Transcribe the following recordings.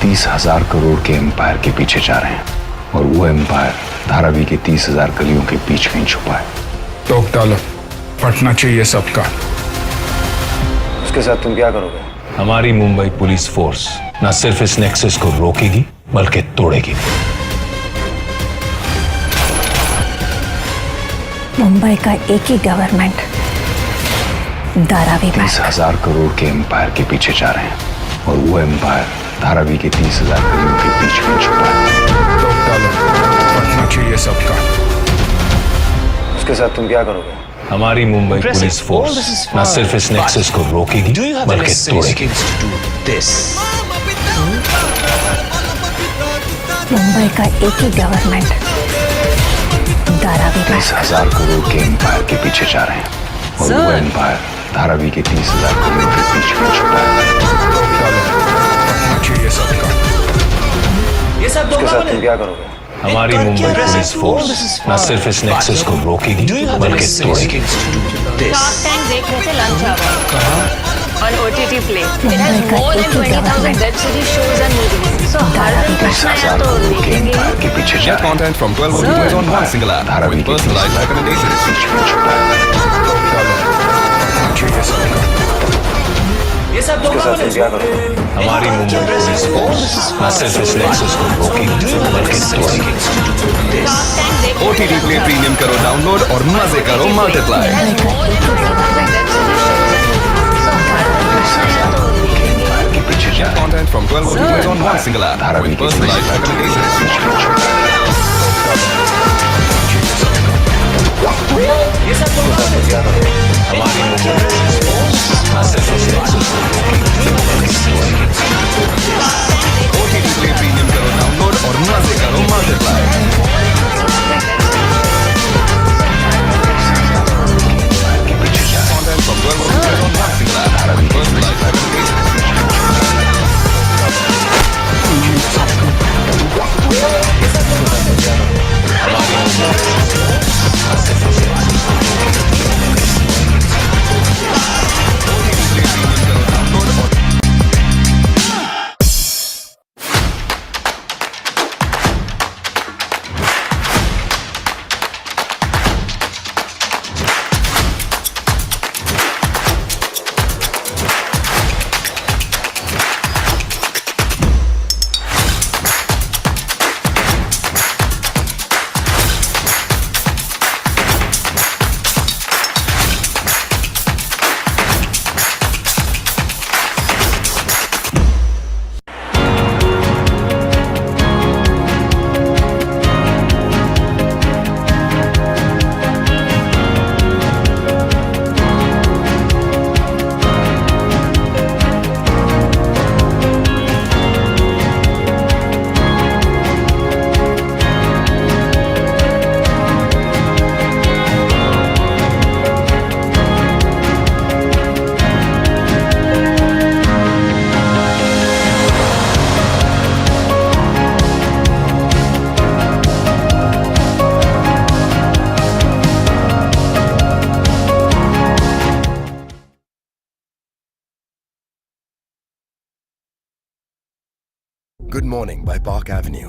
30,000 करोड़ के एम्पायर के पीछे जा रहे हैं और वो एम्पायर धारावी के 30,000 गलियों के बीच कहीं छुपा है। टोक डालो, फटना चाहिए सबका। उसके साथ तुम क्या करोगे? हमारी मुंबई पुलिस फोर्स न सिर्फ इस नेक्सस को रोकेगी बल्कि तोड़ेगी। मुंबई का एक ही गवर्नमेंट धारावी 30,000 करोड़ के एम्पायर के पीछे जा रहे हैं और वो एम्पायर धारावी के 30,000 गलियों के बीच में छुपा है। टोक डालो, फटना चाहिए सबका। उसके साथ तुम क्या करोगे? हमारी मुंबई पुलिस फोर्स न सिर्फ इस नेक्सस को रोकेगी बल्कि तोड़ेगी। मुंबई का एक ही गवर्नमेंट धारावी 30,000 करोड़ के एम्पायर के पीछे जा रहे हैं और वो एम्पायर धारावी के 30,000 गलियों के बीच में छुपा है। फटना चाहिए सबका। उसके साथ तुम क्या करोगे? हमारी मुंबई पुलिस फोर्स न सिर्फ इस नेक्सस को रोकेगी बल्कि तोड़ेगी। Shark Tank देख रहे थे lunch hour on OTT Play. It has more than 20,000 web series, shows and movies. So हर दिन कुछ नया 30,000 तो करोड़ के देखेंगे। एम्पायर के पीछे जा रहे हैं Content from 12 movies on one single app Dharavi with के personalized 30,000 गलियों के recommendations. बीच में छुपा है। फटना चाहिए सबका। उसके साथ तुम क्या करोगे? हमारी मुंबई पुलिस फोर्स न सिर्फ इस नेक्सस को रोकेगी बल्कि तोड़ेगी। Shark Tank देख रहे OTT थे Play Premium करो डाउनलोड और मजे करो multiply. It has more than 20,000 web series, shows and movies. So हर दिन कुछ नया तो देखेंगे। एम्पायर के पीछे जा रहे हैं Content from 12 movies on one single app Dharavi with के personalized 30,000 गलियों के recommendations. बीच में छुपा है। हमारी मुंबई पुलिस फोर्स न सिर्फ इस नेक्सस को रोकेगी बल्कि तोड़ेगी। OTT Play Premium करो डाउनलोड और मजे करो मल्टीप्लाई। के पीछे जा रहे हैं Content from 12 movies on one single app with personalized recommendations. Good Morning by Park Avenue.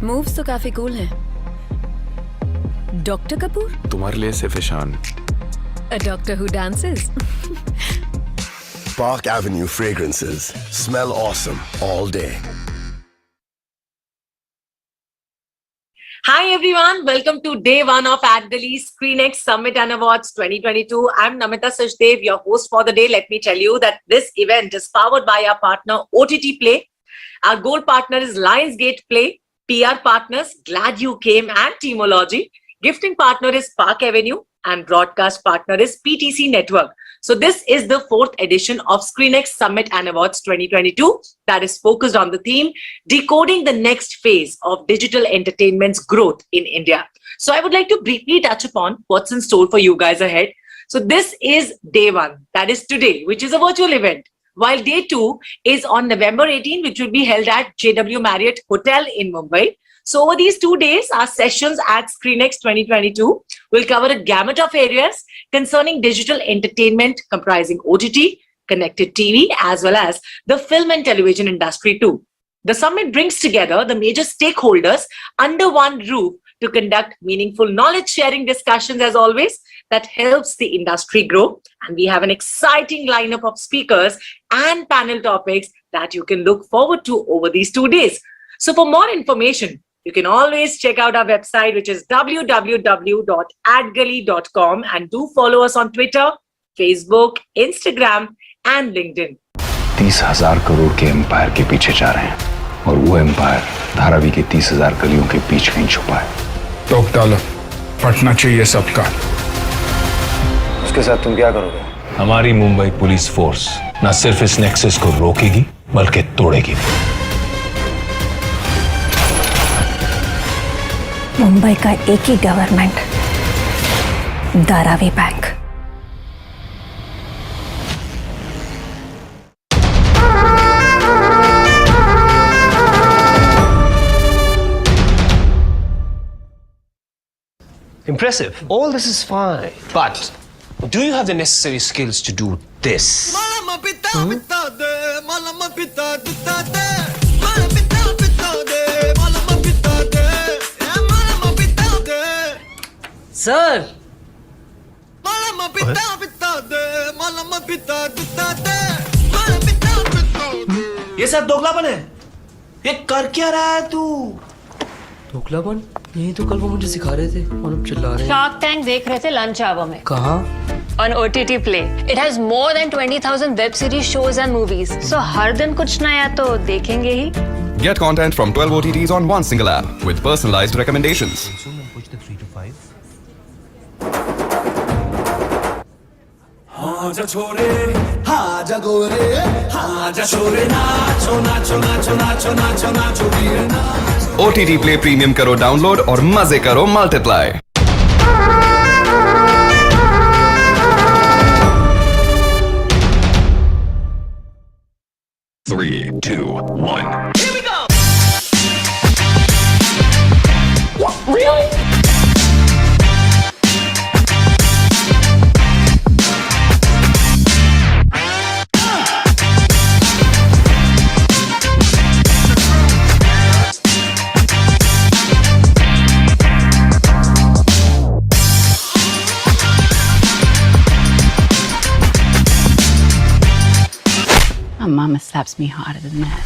Moves तो काफी कूल हैं। डॉक्टर कपूर, तुम्हारे लिए सिर्फ Ishan. a doctor who dances. Park Avenue fragrances smell awesome all day. Hi everyone, welcome to day one of Adgali's Screenxx Summit and Awards 2022. I'm Namita Sachdev, your host for the day. Let me tell you that this event is powered by our partner OTT Play. Our gold partner is Lionsgate Play. PR partners, Glad You Came and Teamology. Gifting partner is Park Avenue and broadcast partner is PTC Network. So this is the fourth edition of Screenxx Summit and Awards 2022 that is focused on the theme, decoding the next phase of digital entertainment's growth in India. So I would like to briefly touch upon what's in store for you guys ahead. So this is day one, that is today, which is a virtual event. while day 2 is on November 18, which will be held at JW Marriott Hotel in Mumbai. So over these 2 days, our sessions at Screenxx 2022 will cover a gamut of areas concerning digital entertainment comprising OTT, connected TV, as well as the film and television industry too. The summit brings together the major stakeholders under one roof to conduct meaningful knowledge-sharing discussions, as always, that helps the industry grow. And we have an exciting lineup of speakers and panel topics that you can look forward to over these 2 days. So for more information, you can always check out our website, which is www.adgali.com, and do follow us on Twitter, Facebook, Instagram, and LinkedIn. 30,000 crore के empire के पीछे जा रहे हैं और वो empire Dharavi के 30,000 गलियों के बीच कहीं छुपा है। रोक डालो, फटना चाहिए सबका। उसके साथ तुम क्या करोगे? हमारी मुंबई पुलिस फोर्स न सिर्फ इस नेक्सस को रोकेगी बल्कि तोड़ेगी। मुंबई का एक ही government, Dharavi bank. Impressive. All this is fine. But do you have the necessary skills to do this? Sir! ये सब दोगलापन है। ये कर क्या रहा है तू? दोगलापन? यही तो कल वो मुझे सिखा रहे थे और अब चिल्ला रहे हैं। शार्क टैंक देख रहे थे लंच आवर में। कहाँ? On OTT Play. It has more than 20,000 web series, shows and movies. So हर दिन कुछ नया तो देखेंगे ही। Get content from 12 OTTs on one single app with personalized recommendations. OTT Play Premium करो डाउनलोड और मजे करो multiply. 3, 2, 1. Here we go. What? Really? My mama slaps me harder than that.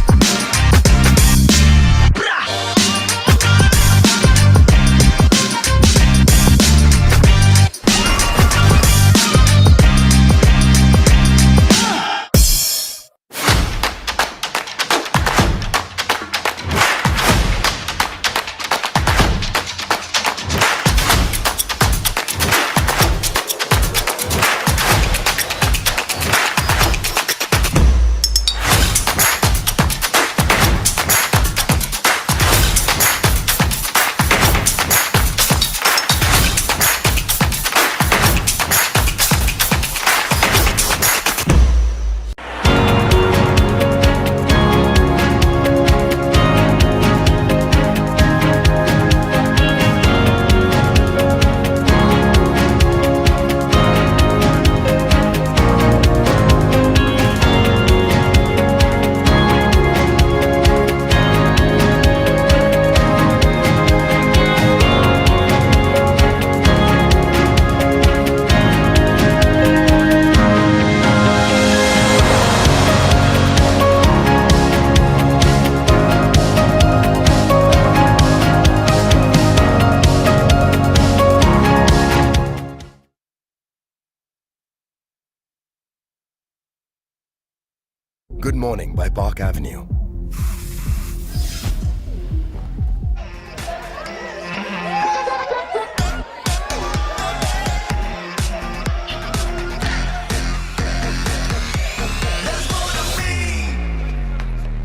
Good Morning by Park Avenue.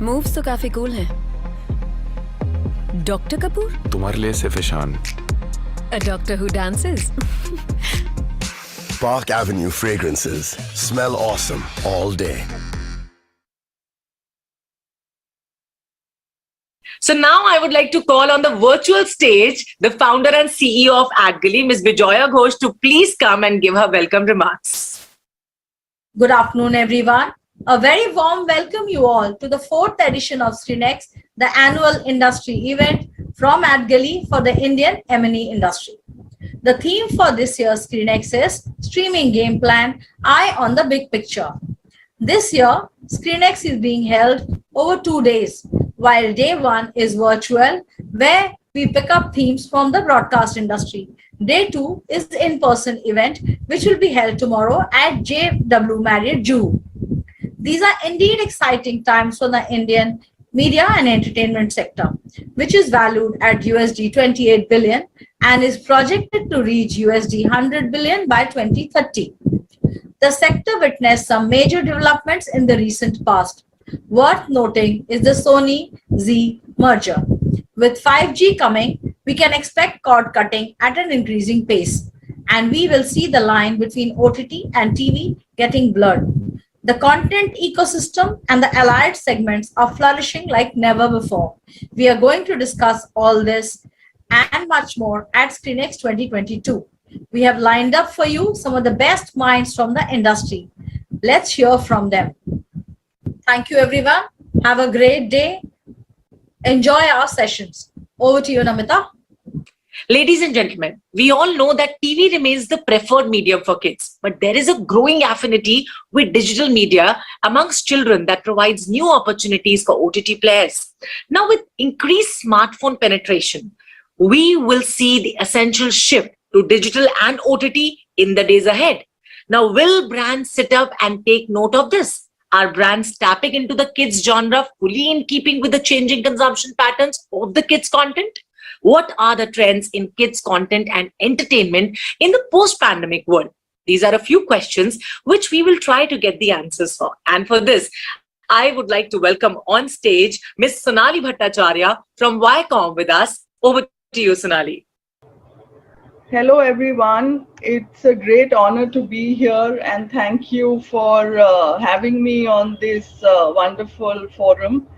Moves तो काफी cool हैं। Doctor Kapoor? तुम्हारे लिए सिर्फ Ishan. A doctor who dances? Park Avenue fragrances smell awesome all day. So now I would like to call on the virtual stage the founder and CEO of AdGully, Ms. Bijoya Ghosh, to please come and give her welcome remarks. Good afternoon, everyone. A very warm welcome you all to the 4th edition of Screenxx, the annual industry event from AdGully for the Indian M&E industry. The theme for this year's Screenxx is Streaming Game Plan, Eye on the Big Picture. This year, Screenxx is being held over 2 days, while day 1 is virtual, where we pick up themes from the broadcast industry. Day 2 is the in-person event, which will be held tomorrow at JW Marriott Juhu. These are indeed exciting times for the Indian media and entertainment sector, which is valued at USD 28 billion and is projected to reach USD 100 billion by 2030. The sector witnessed some major developments in the recent past. Worth noting is the Sony-Z merger. With 5G coming, we can expect cord cutting at an increasing pace, and we will see the line between OTT and TV getting blurred. The content ecosystem and the allied segments are flourishing like never before. We are going to discuss all this and much more at Screenxx 2022. We have lined up for you some of the best minds from the industry. Let's hear from them. Thank you, everyone. Have a great day. Enjoy our sessions. Over to you, Namita. Ladies and gentlemen, we all know that TV remains the preferred medium for kids, but there is a growing affinity with digital media amongst children that provides new opportunities for OTT players. Now, with increased smartphone penetration, we will see the essential shift to digital and OTT in the days ahead. Now, will brands sit up and take note of this? Are brands tapping into the kids genre fully in keeping with the changing consumption patterns of the kids content? What are the trends in kids content and entertainment in the post-pandemic world? These are a few questions which we will try to get the answers for. And for this, I would like to welcome on stage Ms. Sonali Bhattacharya from Viacom with us. Over to you, Sonali. Hello everyone, it's a great honor to be here and thank you for having me on this wonderful forum.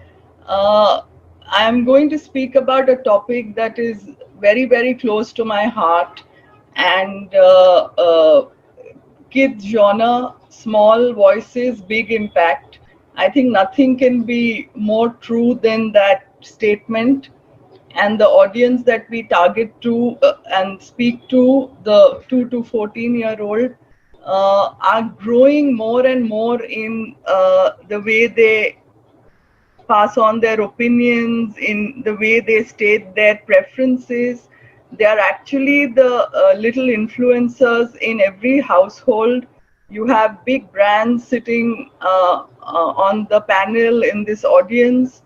I'm going to speak about a topic that is very, very close to my heart and kids genre, small voices, big impact. I think nothing can be more true than that statement. And the audience that we target to and speak to, the 2 to 14-year-old, are growing more and more in the way they pass on their opinions, in the way they state their preferences. They are actually the little influencers in every household. You have big brands sitting on the panel in this audience,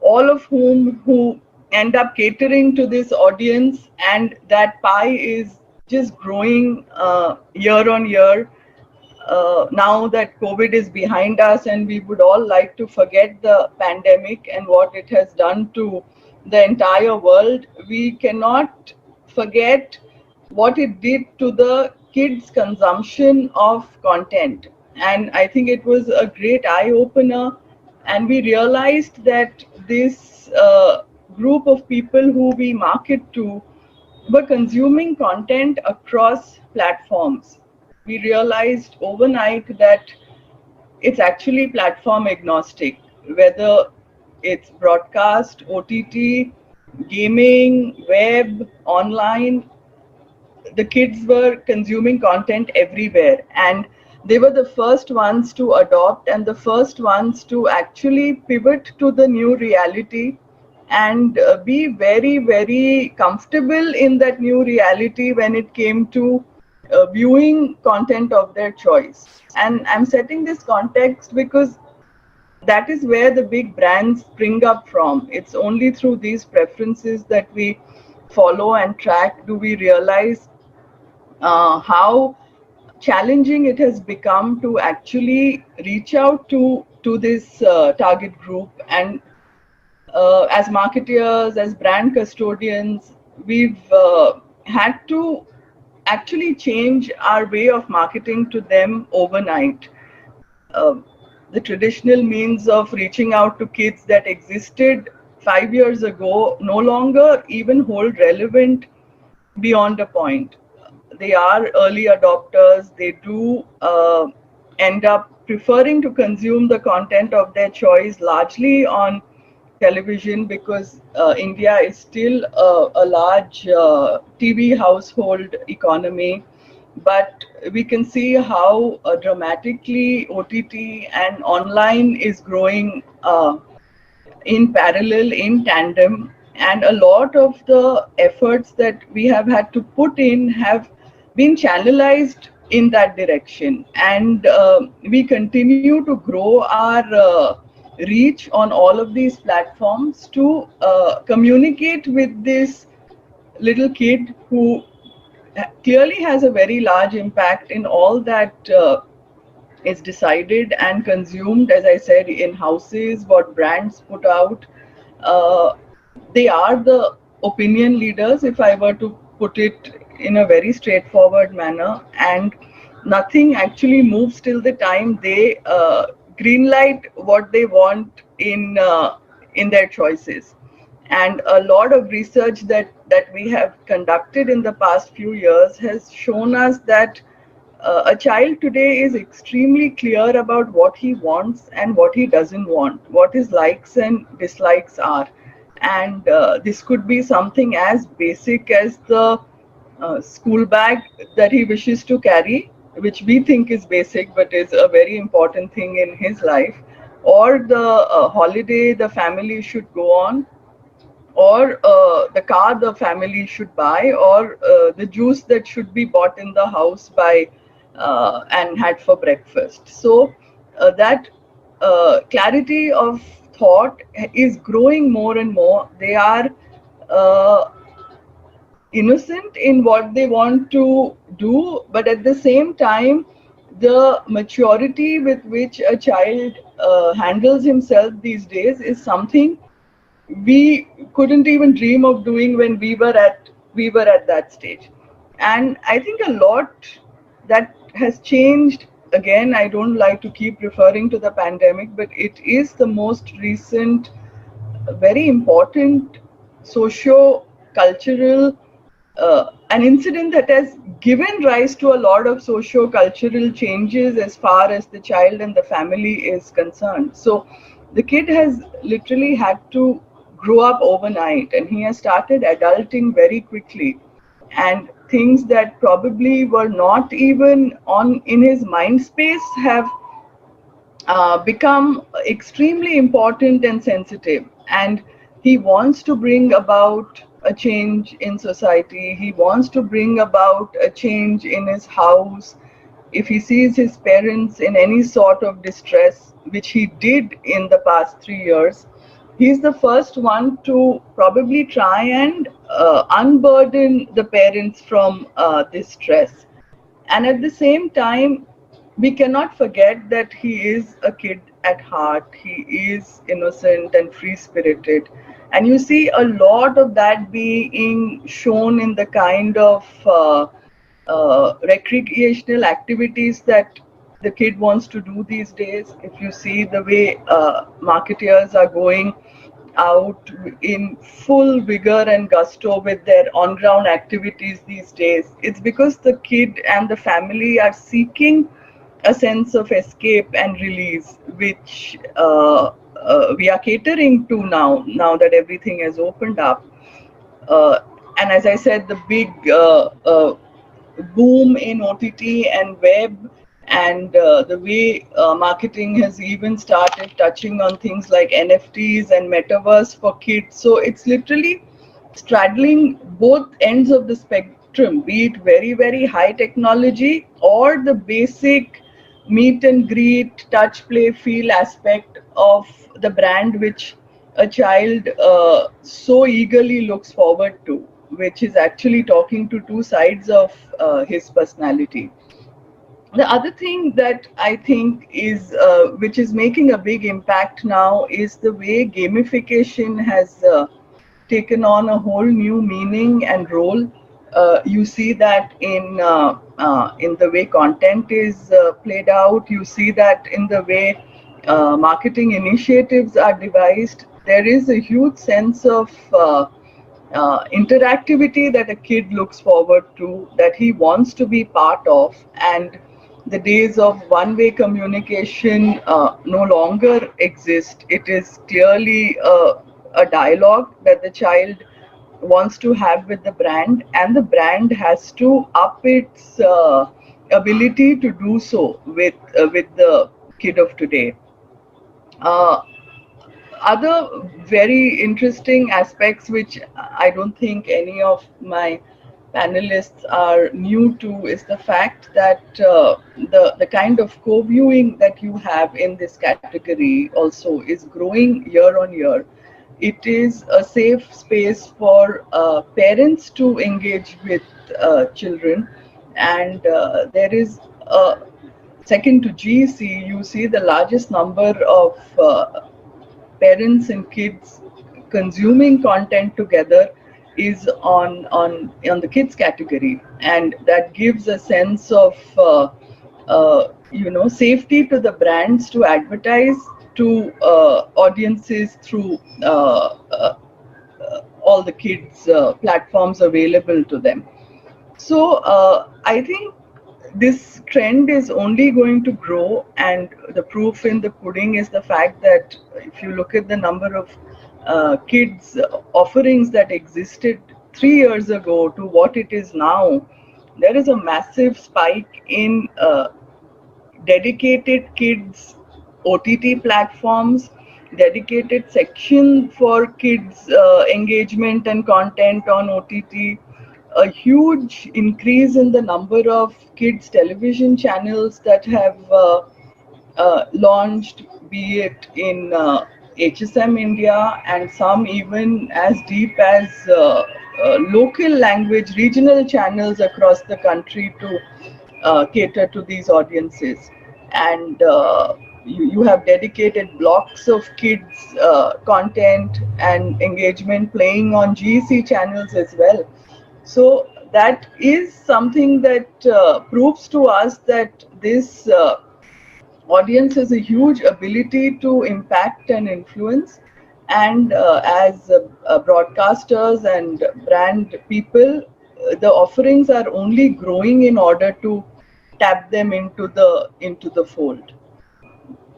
all of who end up catering to this audience, and that pie is just growing year on year. Now that COVID is behind us and we would all like to forget the pandemic and what it has done to the entire world, we cannot forget what it did to the kids' consumption of content. And I think it was a great eye-opener, and we realized that this group of people who we market to were consuming content across platforms. We realized overnight that it's actually platform agnostic, whether it's broadcast, OTT, gaming, web, online. The kids were consuming content everywhere, and they were the first ones to adopt and the first ones to actually pivot to the new reality and be very, very comfortable in that new reality when it came to viewing content of their choice. And I'm setting this context because that is where the big brands spring up from. It's only through these preferences that we follow and track do we realize how challenging it has become to actually reach out to this target group. And as marketeers, as brand custodians, we've had to actually change our way of marketing to them overnight. The traditional means of reaching out to kids that existed 5 years ago no longer even hold relevant beyond a point. They are early adopters. They do end up preferring to consume the content of their choice largely on television because India is still a large TV household economy. But we can see how dramatically OTT and online is growing in parallel, in tandem, and a lot of the efforts that we have had to put in have been channelized in that direction. And we continue to grow our reach on all of these platforms to communicate with this little kid who clearly has a very large impact in all that is decided and consumed, as I said, in houses, what brands put out. Uh, they are the opinion leaders, if I were to put it in a very straightforward manner, and nothing actually moves till the time they greenlight what they want in their choices. And a lot of research that we have conducted in the past few years has shown us that a child today is extremely clear about what he wants and what he doesn't want, what his likes and dislikes are. And this could be something as basic as the school bag that he wishes to carry, which we think is basic but is a very important thing in his life, or the holiday the family should go on, or the car the family should buy, or the juice that should be bought in the house by and had for breakfast. So that clarity of thought is growing more and more. They are innocent in what they want to do, but at the same time, the maturity with which a child handles himself these days is something we couldn't even dream of doing when we were at that stage. And I think a lot that has changed. Again, I don't like to keep referring to the pandemic, but it is the most recent very important socio-cultural an incident that has given rise to a lot of socio-cultural changes as far as the child and the family is concerned. So the kid has literally had to grow up overnight, and he has started adulting very quickly, and things that probably were not even on in his mind space have become extremely important and sensitive. And he wants to bring about a change in society. He wants to bring about a change in his house. If he sees his parents in any sort of distress, which he did in the past 3 years, he's the first one to probably try and unburden the parents from this stress. And at the same time, we cannot forget that he is a kid at heart. He is innocent and free-spirited. And you see a lot of that being shown in the kind of recreational activities that the kid wants to do these days. If you see the way marketeers are going out in full vigor and gusto with their on-ground activities these days, it's because the kid and the family are seeking a sense of escape and release, which we are catering to now that everything has opened up. And as I said, the big boom in OTT and web, and the way marketing has even started touching on things like NFTs and metaverse for kids. So it's literally straddling both ends of the spectrum, be it very, very high technology or the basic meet and greet, touch, play, feel aspect of the brand, which a child so eagerly looks forward to, which is actually talking to two sides of his personality. The other thing that I think is, which is making a big impact now, is the way gamification has taken on a whole new meaning and role. You see that in the way content is played out. You see that in the way marketing initiatives are devised. there is a huge sense of interactivity that a kid looks forward to, that he wants to be part of, and the days of one-way communication no longer exist. It is clearly a dialogue that the child wants to have with the brand, and the brand has to up its ability to do so with the kid of today. Other very interesting aspects which I don't think any of my panelists are new to is the fact that the kind of co-viewing that you have in this category also is growing year on year. It is a safe space for parents to engage with children, and there is second to GC, you see the largest number of parents and kids consuming content together is on the kids category, and that gives a sense of safety to the brands to advertise to audiences through all the kids platforms available to them. So I think this trend is only going to grow, and the proof in the pudding is the fact that if you look at the number of kids offerings that existed 3 years ago to what it is now, there is a massive spike in dedicated kids OTT platforms, dedicated section for kids engagement and content on OTT, a huge increase in the number of kids television channels that have launched, be it in HSM India, and some even as deep as local language regional channels across the country to cater to these audiences. And you have dedicated blocks of kids content and engagement playing on GEC channels as well. So that is something that proves to us that this audience has a huge ability to impact and influence, and as broadcasters and brand people, the offerings are only growing in order to tap them into the fold.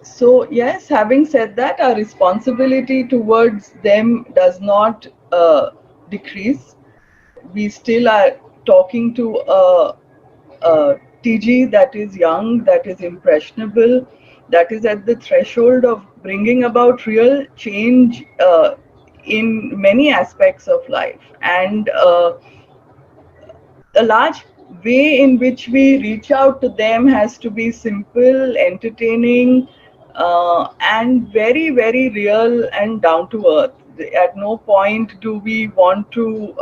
So yes, having said that, our responsibility towards them does not decrease. We still are talking to a TG that is young, that is impressionable, that is at the threshold of bringing about real change in many aspects of life. And a large way in which we reach out to them has to be simple, entertaining, and very, very real and down to earth. At no point do we want to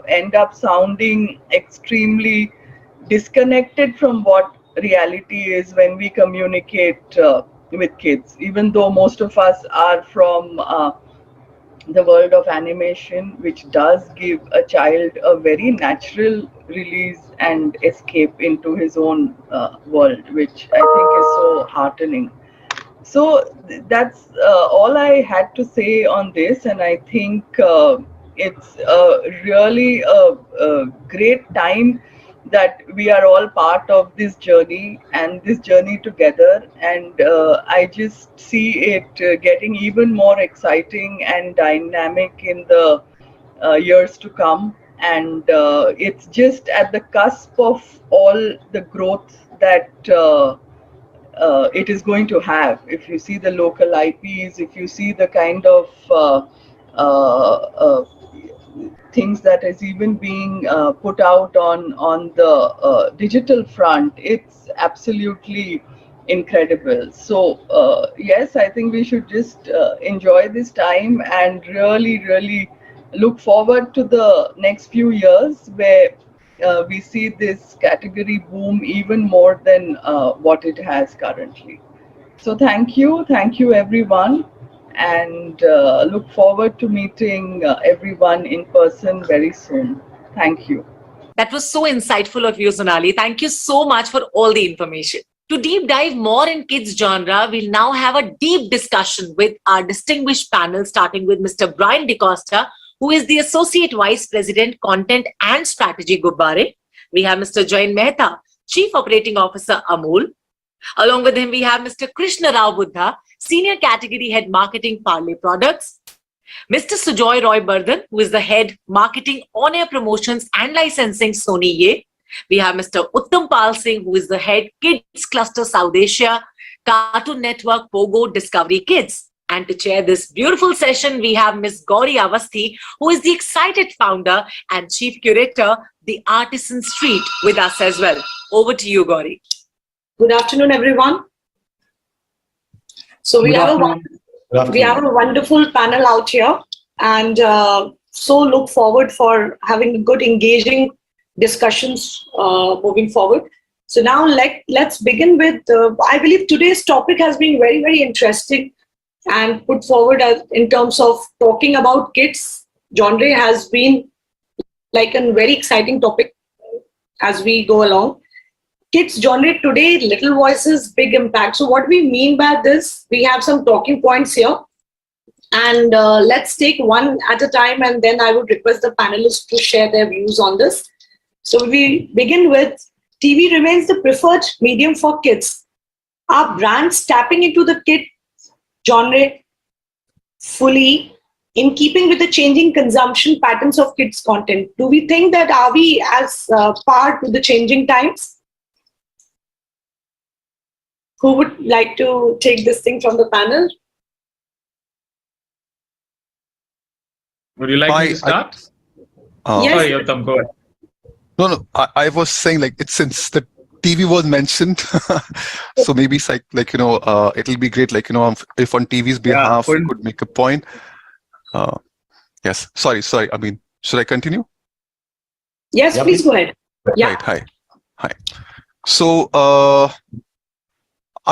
end up sounding extremely disconnected from what reality is when we communicate with kids, even though most of us are from the world of animation, which does give a child a very natural release and escape into his own world, which I think is so heartening. So that's all I had to say on this, and I think it's really a great time that we are all part of this journey and this journey together, and I just see it getting even more exciting and dynamic in the years to come, and it's just at the cusp of all the growth that it is going to have. If you see the local IPs, if you see the kind of things that is even being put out on the digital front, it's absolutely incredible. So yes, I think we should just enjoy this time and really look forward to the next few years where we see this category boom even more than what it has currently. So thank you everyone, and look forward to meeting everyone in person very soon. Thank you. That was so insightful of you, Sonali. Thank you so much for all the information. To deep dive more in kids genre, we'll now have a deep discussion with our distinguished panel, starting with Mr. Brian DeCosta, who is the Associate Vice President, Content and Strategy, Gubbare. We have Mr. Jain Mehta, Chief Operating Officer, Amul. Along with him, we have Mr. Krishna Rao Buddha, Senior Category Head, Marketing, Parley Products. Mr. Sujoy Roy Bardhan, who is the Head, Marketing, On-Air Promotions and Licensing, Sony Ye. We have Mr. Uttam Pal Singh, who is the Head, Kids Cluster, South Asia, Cartoon Network, Pogo, Discovery Kids. And to chair this beautiful session, we have Ms. Gauri Avasthi, who is the excited founder and Chief Curator, The Artisan Street, with us as well. Over to you, Gauri. Good afternoon, everyone. So we have a wonderful panel out here, and so look forward for having good, engaging discussions moving forward. So now let's begin with, I believe today's topic has been very, very interesting and put forward in terms of talking about kids. Genre has been like a very exciting topic as we go along. Kids genre today, little voices, big impact. So what we mean by this, we have some talking points here. And let's take one at a time, and then I would request the panelists to share their views on this. So we begin with TV remains the preferred medium for kids. Are brands tapping into the kid genre fully in keeping with the changing consumption patterns of kids content? Do we think that are we as part with the changing times? Who would like to take this thing from the panel? Would you like me to start? Yes. Sorry, Uttam, go ahead. No. I was saying, like, it's since the TV was mentioned, so maybe it's it'll be great, if on TV's behalf you could make a point. Yes. Sorry. I mean, should I continue? Yes, please go ahead. Yeah. Right. Hi. So, I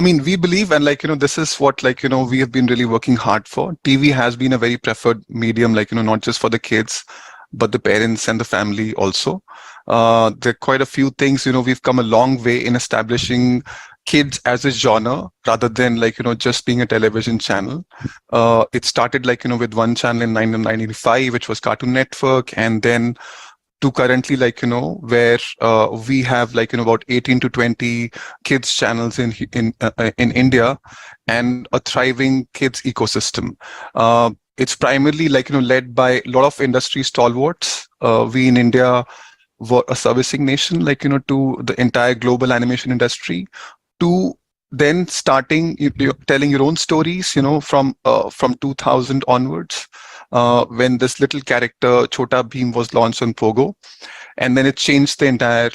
mean, we believe, and this is what we have been really working hard for. TV has been a very preferred medium, not just for the kids, but the parents and the family also. There are quite a few things, we've come a long way in establishing kids as a genre rather than just being a television channel. It started with one channel in 1995, which was Cartoon Network, and then to currently where we have about 18 to 20 kids channels in India and a thriving kids ecosystem. It's primarily led by a lot of industry stalwarts. We in India were a servicing nation to the entire global animation industry, to then starting telling your own stories from 2000 onwards, when this little character Chota Bheem was launched on Pogo, and then it changed the entire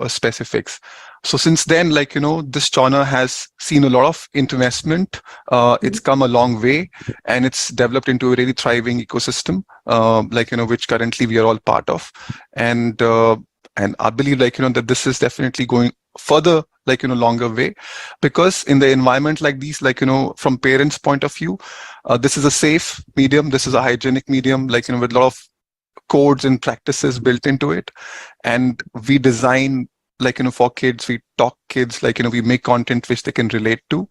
specifics. So since then, this genre has seen a lot of investment. It's come a long way, and it's developed into a really thriving ecosystem, which currently we are all part of. And I believe that this is definitely going further longer way, because in the environment like these, from parents' point of view, this is a safe medium, this is a hygienic medium, with a lot of codes and practices built into it. And we design for kids, we talk kids, we make content which they can relate to,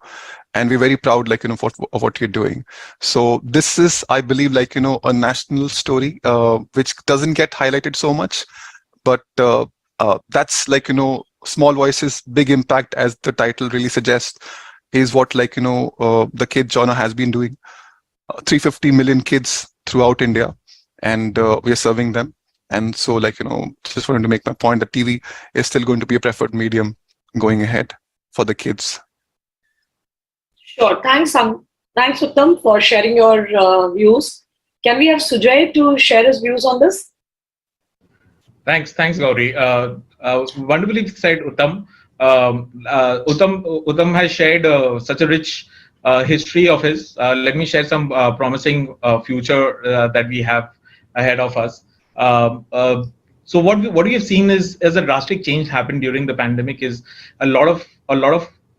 and we're very proud of what you're doing. So this is, I believe, a national story which doesn't get highlighted so much, but that's small voices, big impact, as the title really suggests, is what the kid genre has been doing. 350 million kids throughout India, and we are serving them. And so just wanted to make my point that TV is still going to be a preferred medium going ahead for the kids. Sure. Thanks Uttam, for sharing your views. Can we have Sujoy to share his views on this? Thanks, Gauri. Wonderfully said, Uttam. Uttam has shared such a rich history of his. Let me share some promising future that we have ahead of us. So what we have seen is a drastic change happened during the pandemic. Is a lot of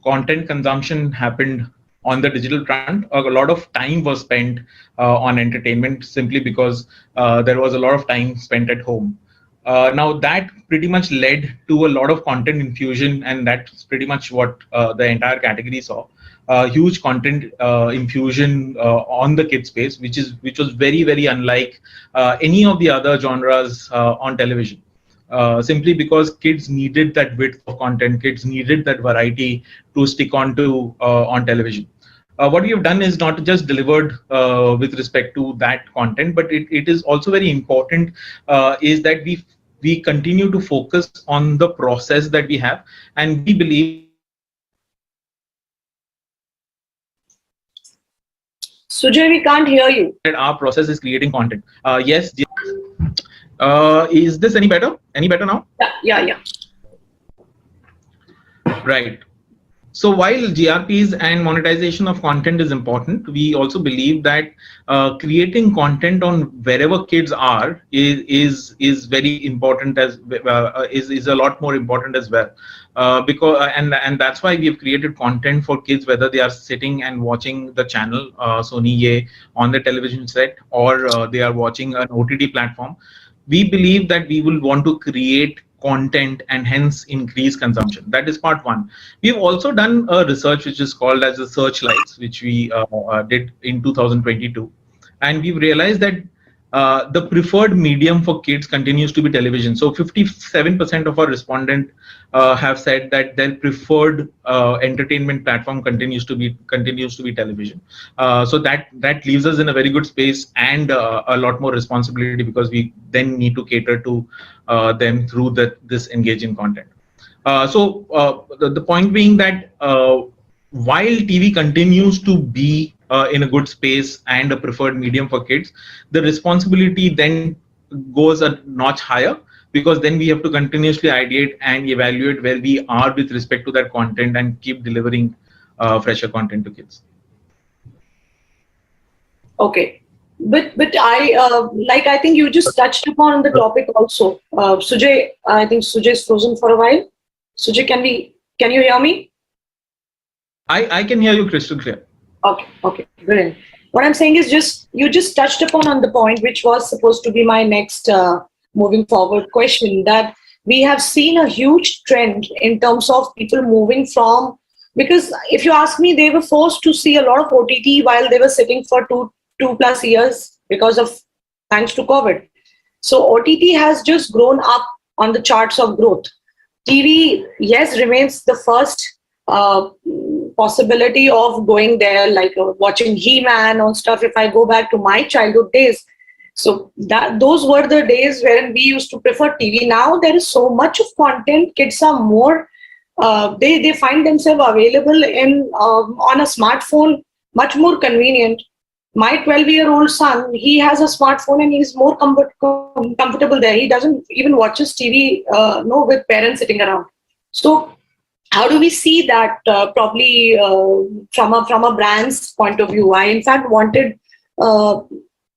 content consumption happened on the digital front. A lot of time was spent on entertainment, simply because there was a lot of time spent at home. Now that pretty much led to a lot of content infusion, and that's pretty much what the entire category saw. Huge content infusion on the kid space, which was very unlike any of the other genres on television. Simply because kids needed that width of content, kids needed that variety to stick on television. What we have done is not just delivered with respect to that content, but it is also very important is that we continue to focus on the process that we have, and we believe Sujay, we can't hear you. that our process is creating content. Yes. Is this any better? Any better now? Yeah. Right. So while GRPs and monetization of content is important, we also believe that creating content on wherever kids are is very important, as is a lot more important as well. Because and that's why we have created content for kids, whether they are sitting and watching the channel Sony Ye on the television set, or they are watching an OTT platform. We believe that we will want to create content and hence increase consumption. That is part one. We've also done a research which is called as the Searchlights, which we did in 2022, and we've realized that the preferred medium for kids continues to be television. So 57% of our respondents have said that their preferred entertainment platform continues to be television. So that leaves us in a very good space and a lot more responsibility, because we then need to cater to them through this engaging content. So the point being that while TV continues to be in a good space and a preferred medium for kids, the responsibility then goes a notch higher, because then we have to continuously ideate and evaluate where we are with respect to that content and keep delivering fresher content to kids. Okay. But I think you just touched upon the topic also. Sujay, I think Sujay is frozen for a while. Sujay, can you hear me? I can hear you crystal clear. Okay, brilliant. What I'm saying is you just touched upon on the point which was supposed to be my next moving forward question, that we have seen a huge trend in terms of people moving from, because if you ask me, they were forced to see a lot of OTT while they were sitting for two plus years because of, thanks to COVID. So OTT has just grown up on the charts of growth. TV, yes, remains the first possibility of going there, like watching He-Man or stuff. If I go back to my childhood days, so those were the days when we used to prefer TV. Now there is so much of content. Kids are more, they find themselves available on a smartphone, much more convenient. My 12-year-old son, he has a smartphone and he's more comfortable there. He doesn't even watches TV with parents sitting around. So how do we see that probably from a brand's point of view? I in fact wanted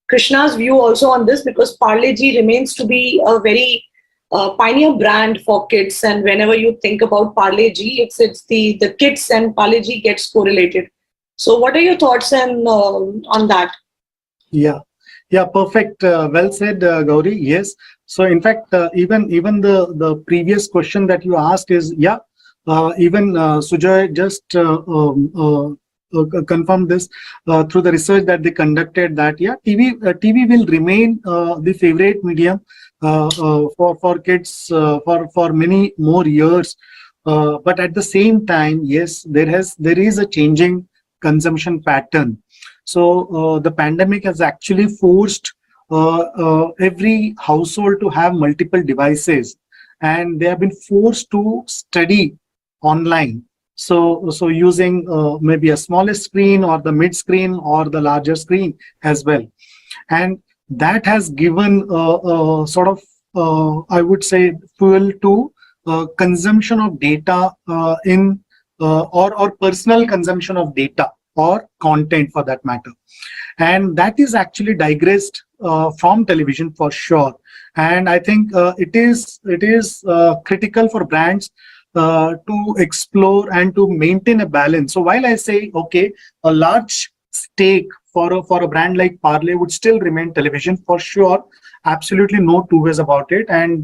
Krishna's view also on this, because Parle-G remains to be a very pioneer brand for kids, and whenever you think about Parle-G, it's the kids and Parle-G gets correlated. So what are your thoughts on that? Yeah, perfect. Well said, Gauri. Yes. So in fact, even the previous question that you asked is, even Sujay just confirmed this through the research that they conducted, that TV will remain the favorite medium for kids for many more years. But at the same time, yes, there is a changing consumption pattern. So the pandemic has actually forced every household to have multiple devices, and they have been forced to study online. So using maybe a smaller screen or the mid screen or the larger screen as well. And that has given sort of, I would say, fuel to consumption of data or personal consumption of data or content for that matter. And that is actually digressed from television for sure. And I think it is critical for brands to explore and to maintain a balance. So while I say, okay, a large stake for a brand like Parle would still remain television for sure, absolutely no two ways about it. And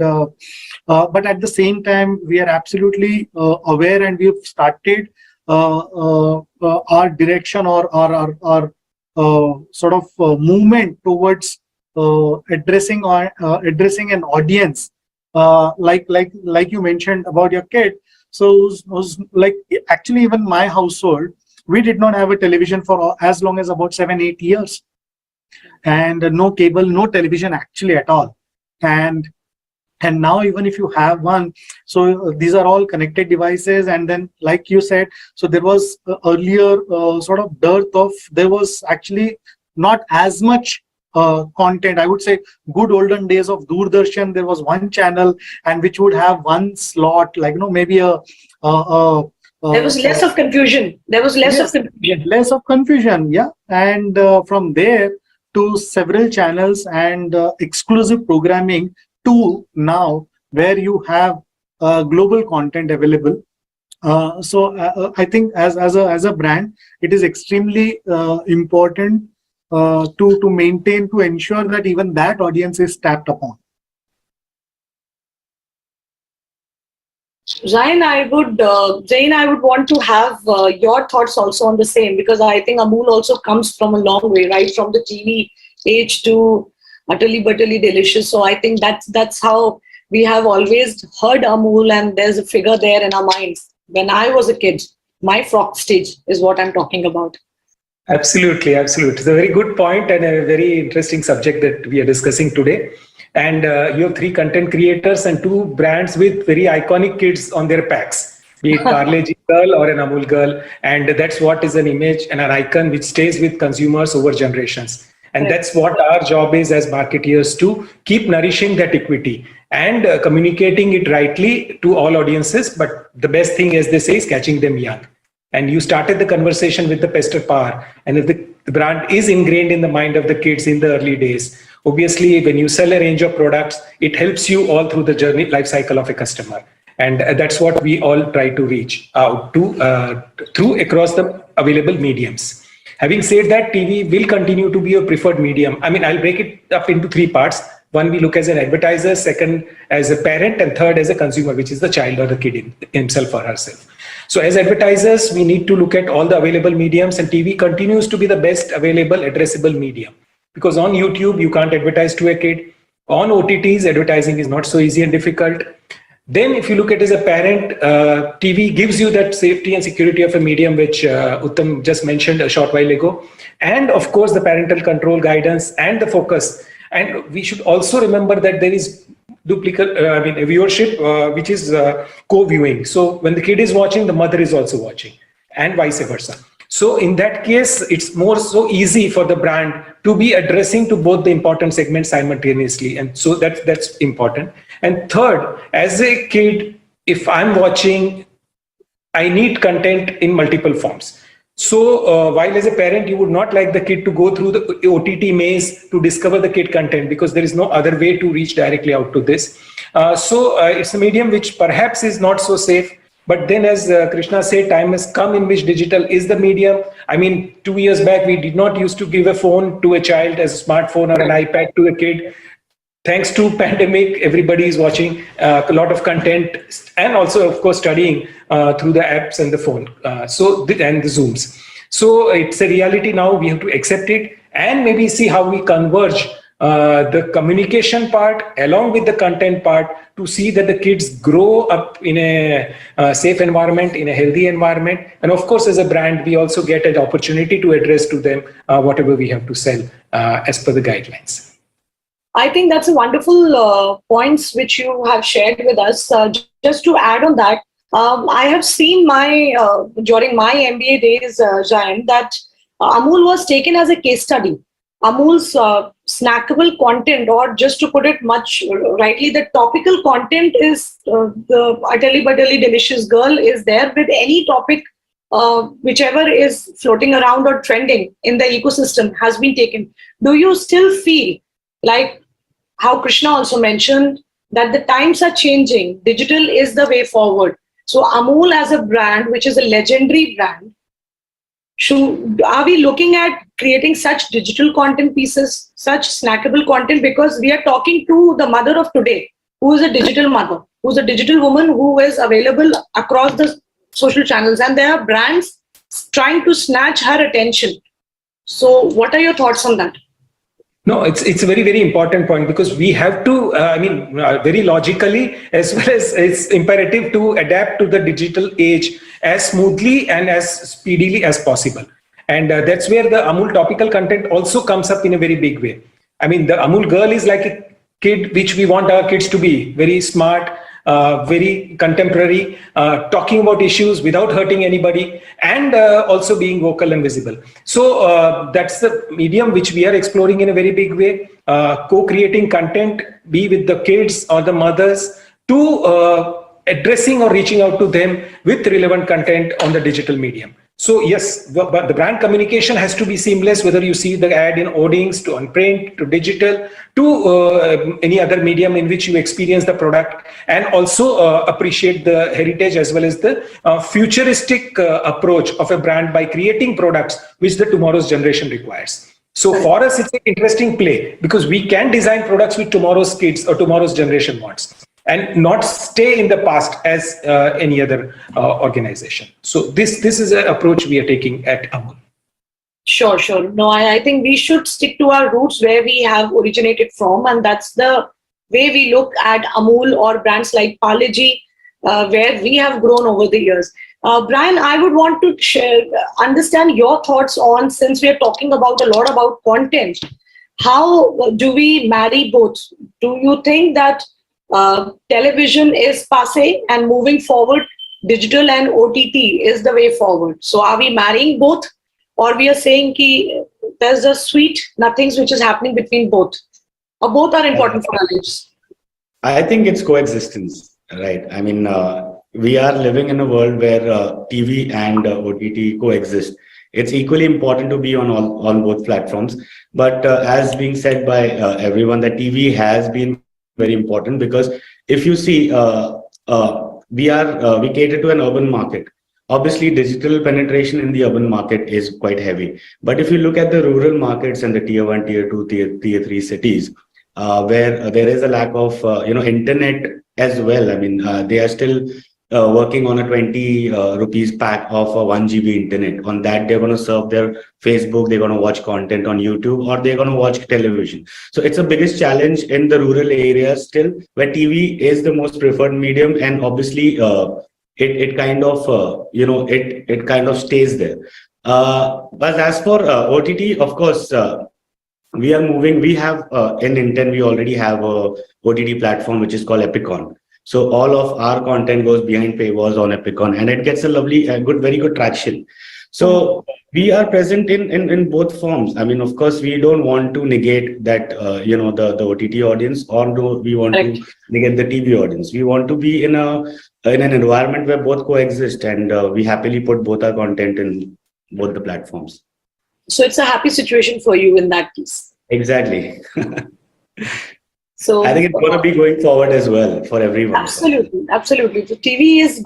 but at the same time, we are absolutely aware, and we've started our direction or our sort of movement towards addressing an audience, like you mentioned about your kid. So was like, actually, even my household, we did not have a television for as long as about 7-8 years, and no cable, no television actually at all. And now, even if you have one, so these are all connected devices. And then, like you said, so there was earlier sort of dearth of, there was actually not as much content. I would say good olden days of Doordarshan, there was one channel and which would have one slot, like, maybe there was less of confusion. There was less of confusion. Less of confusion, yeah. And from there to several channels and exclusive programming to now where you have global content available. So I think as a brand, it is extremely important to maintain, to ensure that even that audience is tapped upon. Zain, I would want to have your thoughts also on the same, because I think Amul also comes from a long way, right from the TV age to utterly butterly delicious. So I think that's how we have always heard Amul, and there's a figure there in our minds. When I was a kid, my frog stage is what I'm talking about. Absolutely. It's a very good point and a very interesting subject that we are discussing today. And you have 3 content creators and 2 brands with very iconic kids on their packs, be it Parle-G girl or an Amul girl. And that's what is an image and an icon which stays with consumers over generations. And that's what our job is as marketeers, to keep nourishing that equity and communicating it rightly to all audiences. But the best thing, as they say, is catching them young. And you started the conversation with the pester power. And if the brand is ingrained in the mind of the kids in the early days, obviously, when you sell a range of products, it helps you all through the journey life cycle of a customer. And that's what we all try to reach out to through across the available mediums. Having said that, TV will continue to be a preferred medium. I mean, I'll break it up into 3 parts. One, we look as an advertiser, second as a parent, and third as a consumer, which is the child or the kid himself or herself. So as advertisers, we need to look at all the available mediums, and TV continues to be the best available addressable medium. Because on YouTube, you can't advertise to a kid. On OTTs, advertising is not so easy and difficult. Then if you look at as a parent, TV gives you that safety and security of a medium, which Uttam just mentioned a short while ago. And of course, the parental control, guidance, and the focus. And we should also remember that there is duplicate, a viewership, which is co-viewing. So when the kid is watching, the mother is also watching, and vice versa. So in that case, it's more so easy for the brand to be addressing to both the important segments simultaneously. And so that's important. And third, as a kid, if I'm watching, I need content in multiple forms. So while as a parent, you would not like the kid to go through the OTT maze to discover the kid content, because there is no other way to reach directly out to this. So it's a medium which perhaps is not so safe. But then, as Krishna said, time has come in which digital is the medium. I mean, 2 years back, we did not used to give a phone to a child as a smartphone or an iPad to a kid. Thanks to pandemic, everybody is watching a lot of content, and also, of course, studying through the apps and the phone, and the Zooms. So it's a reality now. We have to accept it and maybe see how we converge the communication part along with the content part to see that the kids grow up in a safe environment, in a healthy environment. And of course, as a brand, we also get an opportunity to address to them whatever we have to sell as per the guidelines. I think that's a wonderful points which you have shared with us. Just to add on that, I have seen during my MBA days, Zain, that Amul was taken as a case study. Amul's snackable content, or just to put it much rightly, the topical content is the utterly butterly delicious girl is there with any topic, whichever is floating around or trending in the ecosystem has been taken. Do you still feel like how Krishna also mentioned that the times are changing, digital is the way forward? So Amul as a brand, which is a legendary brand, are we looking at creating such digital content pieces, such snackable content, because we are talking to the mother of today, who is a digital mother, who's a digital woman who is available across the social channels, and there are brands trying to snatch her attention. So what are your thoughts on that? No, it's a very, very important point, because we have to, very logically, as well as it's imperative to adapt to the digital age as smoothly and as speedily as possible. And that's where the Amul topical content also comes up in a very big way. I mean, the Amul girl is like a kid which we want our kids to be, very smart, very contemporary, talking about issues without hurting anybody, and also being vocal and visible. So that's the medium which we are exploring in a very big way, co-creating content, be with the kids or the mothers, to addressing or reaching out to them with relevant content on the digital medium. So yes, but the brand communication has to be seamless, whether you see the ad in hoardings, to on print, to digital, to any other medium in which you experience the product, and also appreciate the heritage as well as the futuristic approach of a brand by creating products which the tomorrow's generation requires. So for us, it's an interesting play, because we can design products with tomorrow's kids or tomorrow's generation wants, and not stay in the past as any other organization. So this is an approach we are taking at Amul. Sure. No, I think we should stick to our roots where we have originated from, and that's the way we look at Amul or brands like Parle-G, where we have grown over the years. Brian, I would want to understand your thoughts on, since we are talking about a lot about content, how do we marry both? Do you think that television is passé and moving forward, digital and OTT is the way forward? So are we marrying both, or we are saying ki there's a sweet nothings which is happening between both, or both are important for our lives? I think it's coexistence, right? I mean, we are living in a world where TV and OTT coexist. It's equally important to be on both platforms. But as being said by everyone, that TV has been very important, because if you see, we cater to an urban market. Obviously, digital penetration in the urban market is quite heavy. But if you look at the rural markets and the tier 1, tier 2, tier 3 cities, where there is a lack of internet as well. I mean, they are still working on a 20 rupees pack of a 1 GB internet. On that, they're going to serve their Facebook, they're going to watch content on YouTube, or they're going to watch television. So it's the biggest challenge in the rural areas still, where TV is the most preferred medium, and obviously it kind of it kind of stays there. But as for OTT, of course, we are moving. We have in Intent, we already have a OTT platform which is called Epicon. So all of our content goes behind paywalls on Epicon, and it gets a lovely, very good traction. So we are present in both forms. I mean, of course, we don't want to negate that the OTT audience, or do we want to negate the TV audience. We want to be in an environment where both coexist, and we happily put both our content in both the platforms. So it's a happy situation for you in that case. Exactly. So I think it's going to be going forward as well for everyone. Absolutely. The TV is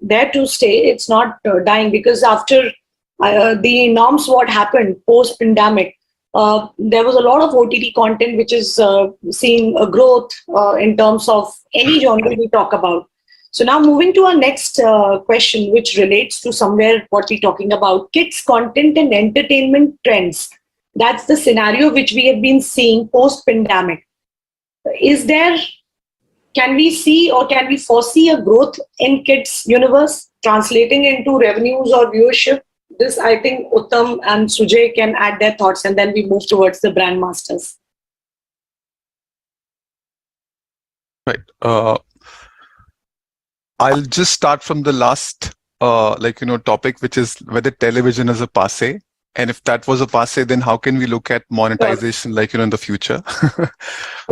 there to stay. It's not dying, because after the norms, what happened post-pandemic, there was a lot of OTT content which is seeing a growth in terms of any genre we talk about. So now moving to our next question, which relates to somewhere what we're talking about, kids content and entertainment trends. That's the scenario which we have been seeing post-pandemic. Can we see or can we foresee a growth in kids universe translating into revenues or viewership? This, I think Uttam and Sujay can add their thoughts, and then we move towards the brand masters. Right. I'll just start from the last topic, which is whether television is a passé. And if that was a passé, then how can we look at monetization in the future?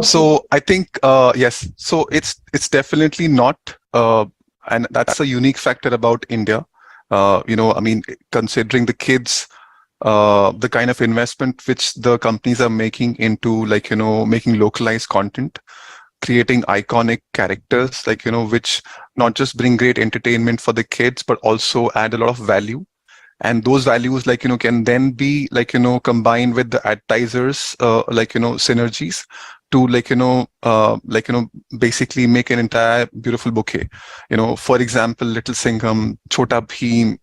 So I think, yes, so it's definitely not, and that's a unique factor about India. I mean, considering the kids, the kind of investment which the companies are making into making localized content, creating iconic characters, which not just bring great entertainment for the kids, but also add a lot of value. and those values can then be combined with the advertisers synergies to basically make an entire beautiful bouquet. For example, Little Singham, Chota Bheem,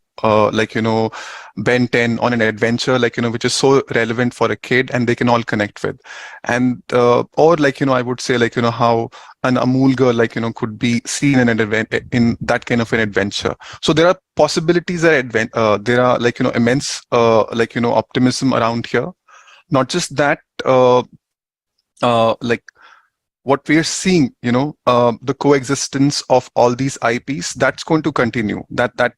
Ben 10 on an adventure which is so relevant for a kid and they can all connect with. And or I would say how an Amul girl could be seen in in that kind of an adventure. So there are possibilities that there are immense optimism around here. Not just that, what we are seeing, the coexistence of all these IPs, that's going to continue. That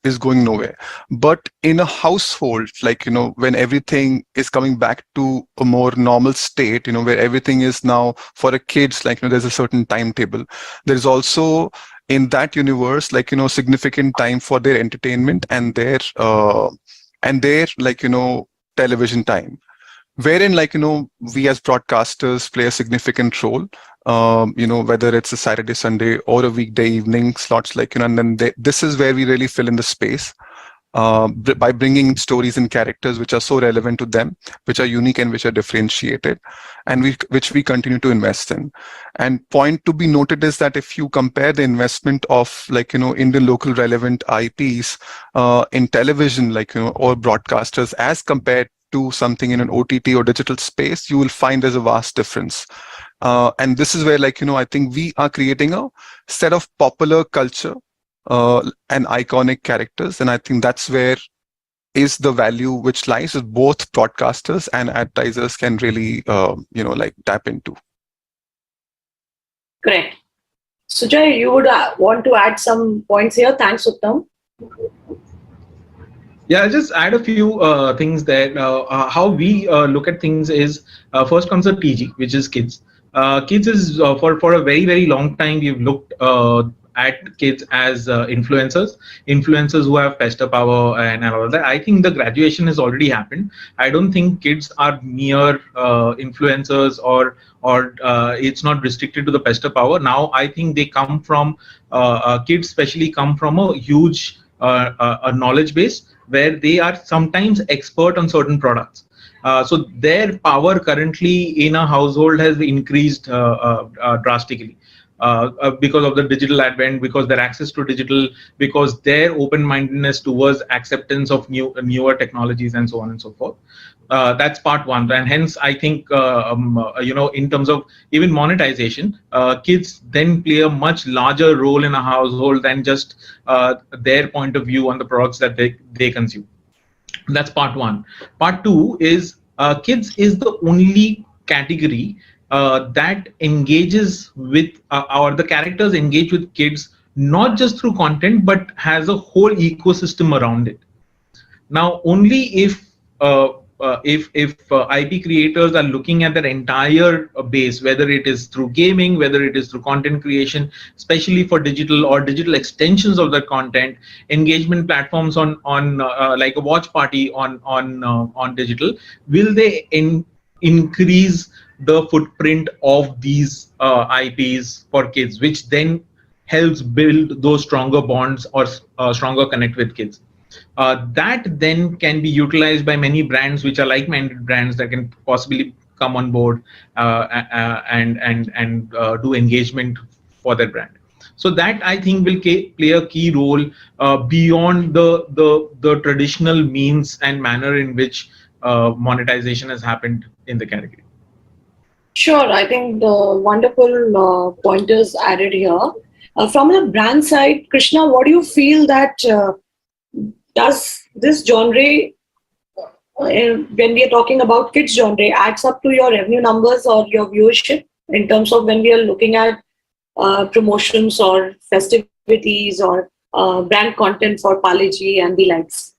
is going nowhere. But in a household, when everything is coming back to a more normal state, where everything is now for a kids, there's a certain timetable. There's also in that universe, significant time for their entertainment and their television time. Wherein, we as broadcasters play a significant role, whether it's a Saturday, Sunday, or a weekday evening slots, and then this is where we really fill in the space by bringing stories and characters which are so relevant to them, which are unique and which are differentiated, and which we continue to invest in. And point to be noted is that if you compare the investment of in the local relevant IPs in television, or broadcasters as compared to something in an OTT or digital space, you will find there's a vast difference. And this is where, I think we are creating a set of popular culture and iconic characters. And I think that's where is the value which lies with both broadcasters and advertisers can really, tap into. Correct. Sujay, you would want to add some points here. Thanks, Uttam. Yeah, I'll just add a few things there. How we look at things is first comes the TG, which is kids. Kids is for a very, very long time we've looked at kids as influencers who have pester power and all that. I think the graduation has already happened. I don't think kids are mere influencers or it's not restricted to the pester power. Now I think they come from kids, especially come from a huge a knowledge base where they are sometimes expert on certain products. So their power currently in a household has increased drastically because of the digital advent, because their access to digital, because their open-mindedness towards acceptance of newer technologies and so on and so forth. That's part one, and hence I think in terms of even monetization, kids then play a much larger role in a household than just their point of view on the products that they consume. That's part one. Part two is kids is the only category that engages with or the characters engage with kids not just through content but has a whole ecosystem around it. Now, only if IP creators are looking at their entire base, whether it is through gaming, whether it is through content creation, especially for digital or digital extensions of that content, engagement platforms on like a watch party on digital, will they increase the footprint of these IPs for kids, which then helps build those stronger bonds or stronger connect with kids. That then can be utilized by many brands which are like-minded brands that can possibly come on board and do engagement for their brand. So that I think will play a key role beyond the traditional means and manner in which monetization has happened in the category. Sure, I think the wonderful pointers added here. From the brand side, Krishna, what do you feel that does this genre, when we are talking about kids genre, adds up to your revenue numbers or your viewership in terms of when we are looking at promotions or festivities or brand content for Parle-G and the likes?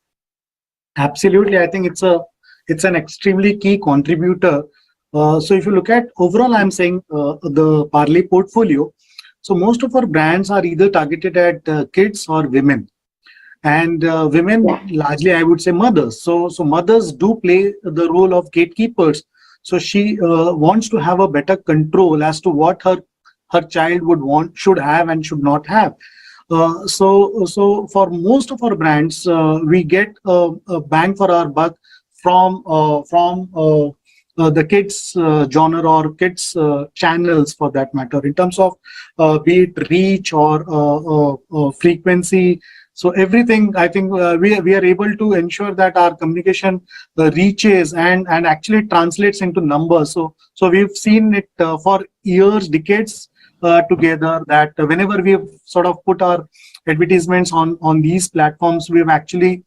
Absolutely, I think it's an extremely key contributor. So if you look at overall, I'm saying the Parle portfolio. So most of our brands are either targeted at kids or women. And women, largely, I would say mothers. So mothers do play the role of gatekeepers. So she wants to have a better control as to what her child would want, should have, and should not have. So for most of our brands, we get a bang for our buck from the kids genre or kids channels, for that matter, in terms of be it reach or frequency. So everything, I think we are able to ensure that our communication reaches and actually translates into numbers. So we've seen it for years, decades together, that whenever we've sort of put our advertisements on these platforms, we've actually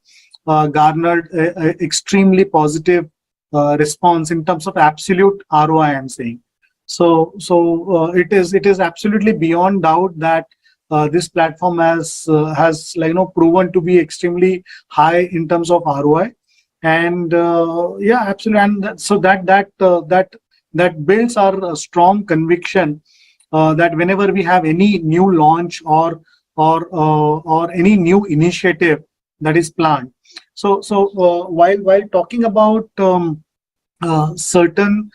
garnered a extremely positive response in terms of absolute ROI, I'm saying. So it is absolutely beyond doubt that this platform has proven to be extremely high in terms of ROI, and yeah, absolutely. And so that builds our strong conviction that whenever we have any new launch or any new initiative that is planned. So while talking about certain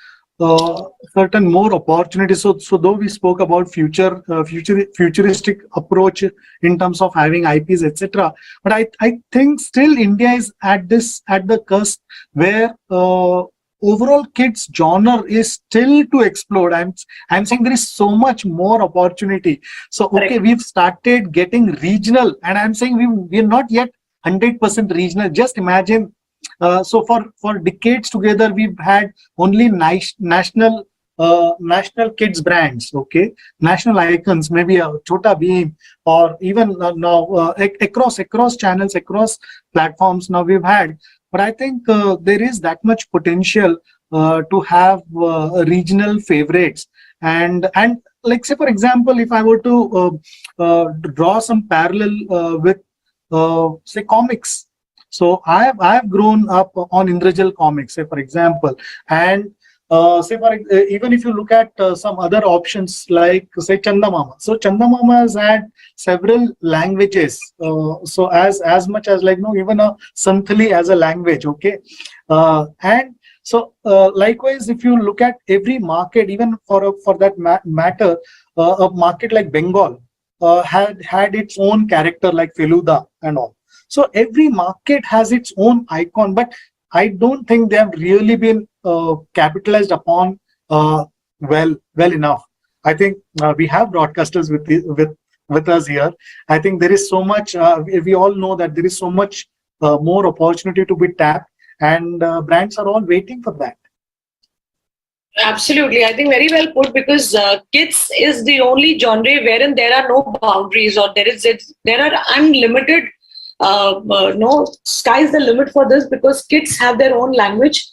more opportunities, so though we spoke about futuristic approach in terms of having IPs, etc., but I think still India is at the cusp where overall kids genre is still to explode. I'm saying there is so much more opportunity. So okay, we've started getting regional, and I'm saying we're not yet 100% regional. Just imagine, so for decades together, we've had only national kids brands, okay, national icons, maybe a Chota Beam, or even now across channels, across platforms. Now we've had, but I think there is that much potential to have regional favorites, and like, say for example, if I were to draw some parallel with say comics. So I have grown up on Indrajal comics, say for example, and say for even if you look at some other options like say Chandamama. So Chandamama has had several languages. So as much as like even a Santhali as a language, okay, and so likewise, if you look at every market, even for that matter, a market like Bengal had its own character like Feluda and all. So every market has its own icon, but I don't think they have really been capitalized upon well enough. I think we have broadcasters with us here. I think there is so much. We all know that there is so much more opportunity to be tapped, and brands are all waiting for that. Absolutely, I think very well put, because kids is the only genre wherein there are no boundaries, or there are unlimited. No, sky's the limit for this, because kids have their own language.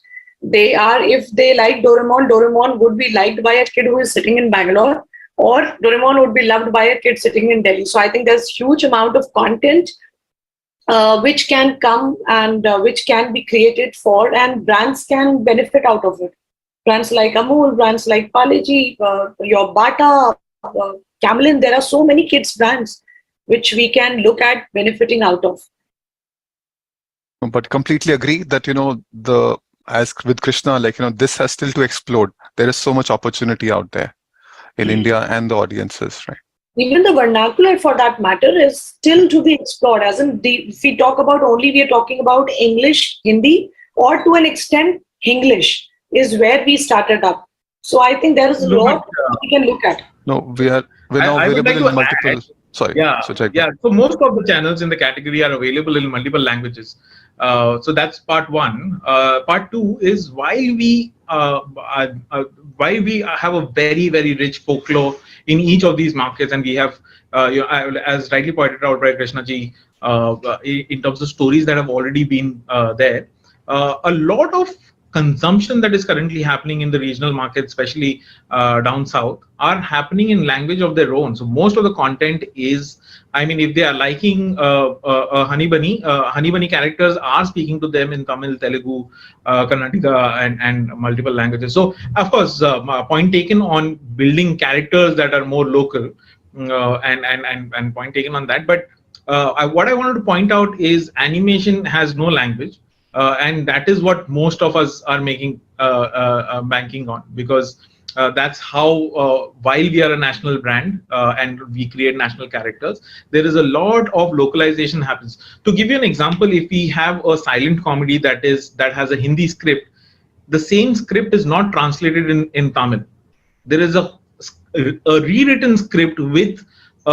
If they like Doraemon would be liked by a kid who is sitting in Bangalore, or Doraemon would be loved by a kid sitting in Delhi. So I think there's huge amount of content which can come and which can be created for, and brands can benefit out of it. Brands like Amul, brands like Paleji, your Bata, Camlin, there are so many kids brands which we can look at benefiting out of. But completely agree that, as with Krishna, this has still to explode. There is so much opportunity out there in India and the audiences, right? Even the vernacular, for that matter, is still to be explored. As in, if we talk about we are talking about English, Hindi, or to an extent, English is where we started up. So I think there is a lot we can look at. No, we're now available in multiple. Sorry. Yeah. So most of the channels in the category are available in multiple languages. So that's part one. Part two is why we have a very, very rich folklore in each of these markets, and we have, as rightly pointed out by Krishna ji, in terms of stories that have already been there. A lot of consumption that is currently happening in the regional market, especially down south, are happening in language of their own. So most of the content is, if they are liking Honey Bunny characters are speaking to them in Tamil, Telugu, Kannadiga, and multiple languages. So of course, point taken on building characters that are more local, and point taken on that. But what I wanted to point out is animation has no language. And that is what most of us are making banking on, because That's how, while we are a national brand and we create national characters, there is a lot of localization happens. To give you an example, if we have a silent comedy that has a Hindi script, the same script is not translated in Tamil. There is a rewritten script with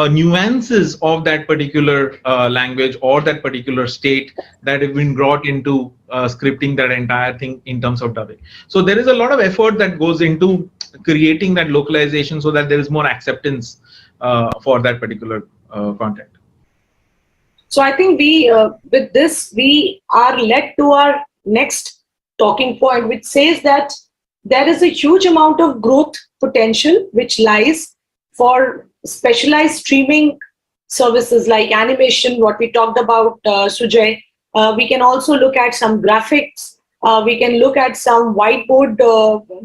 nuances of that particular language or that particular state that have been brought into scripting that entire thing in terms of dubbing. So there is a lot of effort that goes into creating that localization so that there is more acceptance for that particular content. So I think with this, we are led to our next talking point, which says that there is a huge amount of growth potential which lies for specialized streaming services like animation, what we talked about, Sujay. We can also look at some graphics. We can look at some whiteboard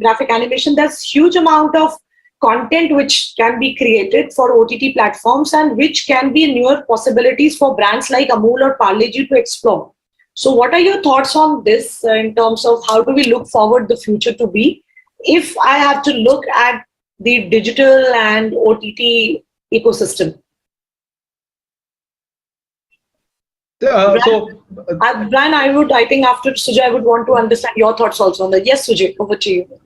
graphic animation. There's huge amount of content which can be created for OTT platforms and which can be newer possibilities for brands like Amul or Parle-G to explore. So what are your thoughts on this in terms of how do we look forward the future to be? If I have to look at the digital and OTT ecosystem. Brian, I think after Sujay, I would want to understand your thoughts also on that. Yes, Sujay, over to you.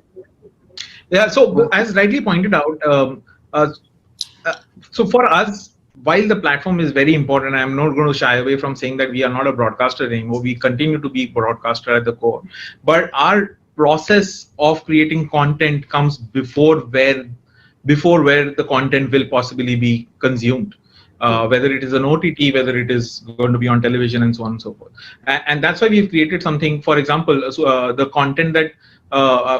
Yeah, so as rightly pointed out, so for us, while the platform is very important, I'm not going to shy away from saying that we are not a broadcaster anymore. We continue to be broadcaster at the core, but our process of creating content comes before where the content will possibly be consumed. Whether it is an OTT, whether it is going to be on television, and so on and so forth. And that's why we've created something. For example, the content that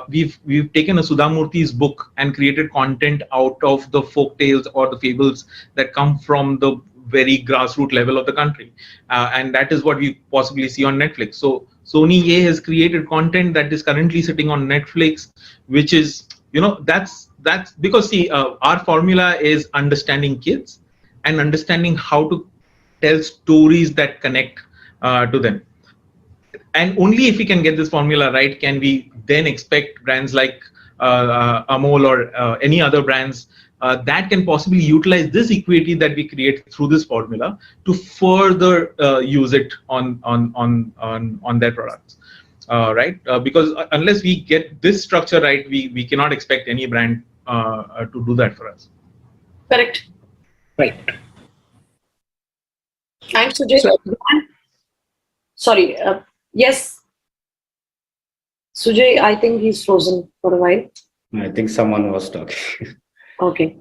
we've taken a Sudha Murthy's book and created content out of the folk tales or the fables that come from the very grassroots level of the country, and that is what we possibly see on Netflix. So Sony A has created content that is currently sitting on Netflix, which is, that's because see, our formula is understanding kids and understanding how to tell stories that connect to them. And only if we can get this formula right can we then expect brands like Amol or any other brands that can possibly utilize this equity that we create through this formula to further use it on their products. Right? Because unless we get this structure right, we cannot expect any brand to do that for us. Correct. Right. Thanks, Sujay. Sorry. Yes. Sujay, I think he's frozen for a while. I think someone was talking. Okay.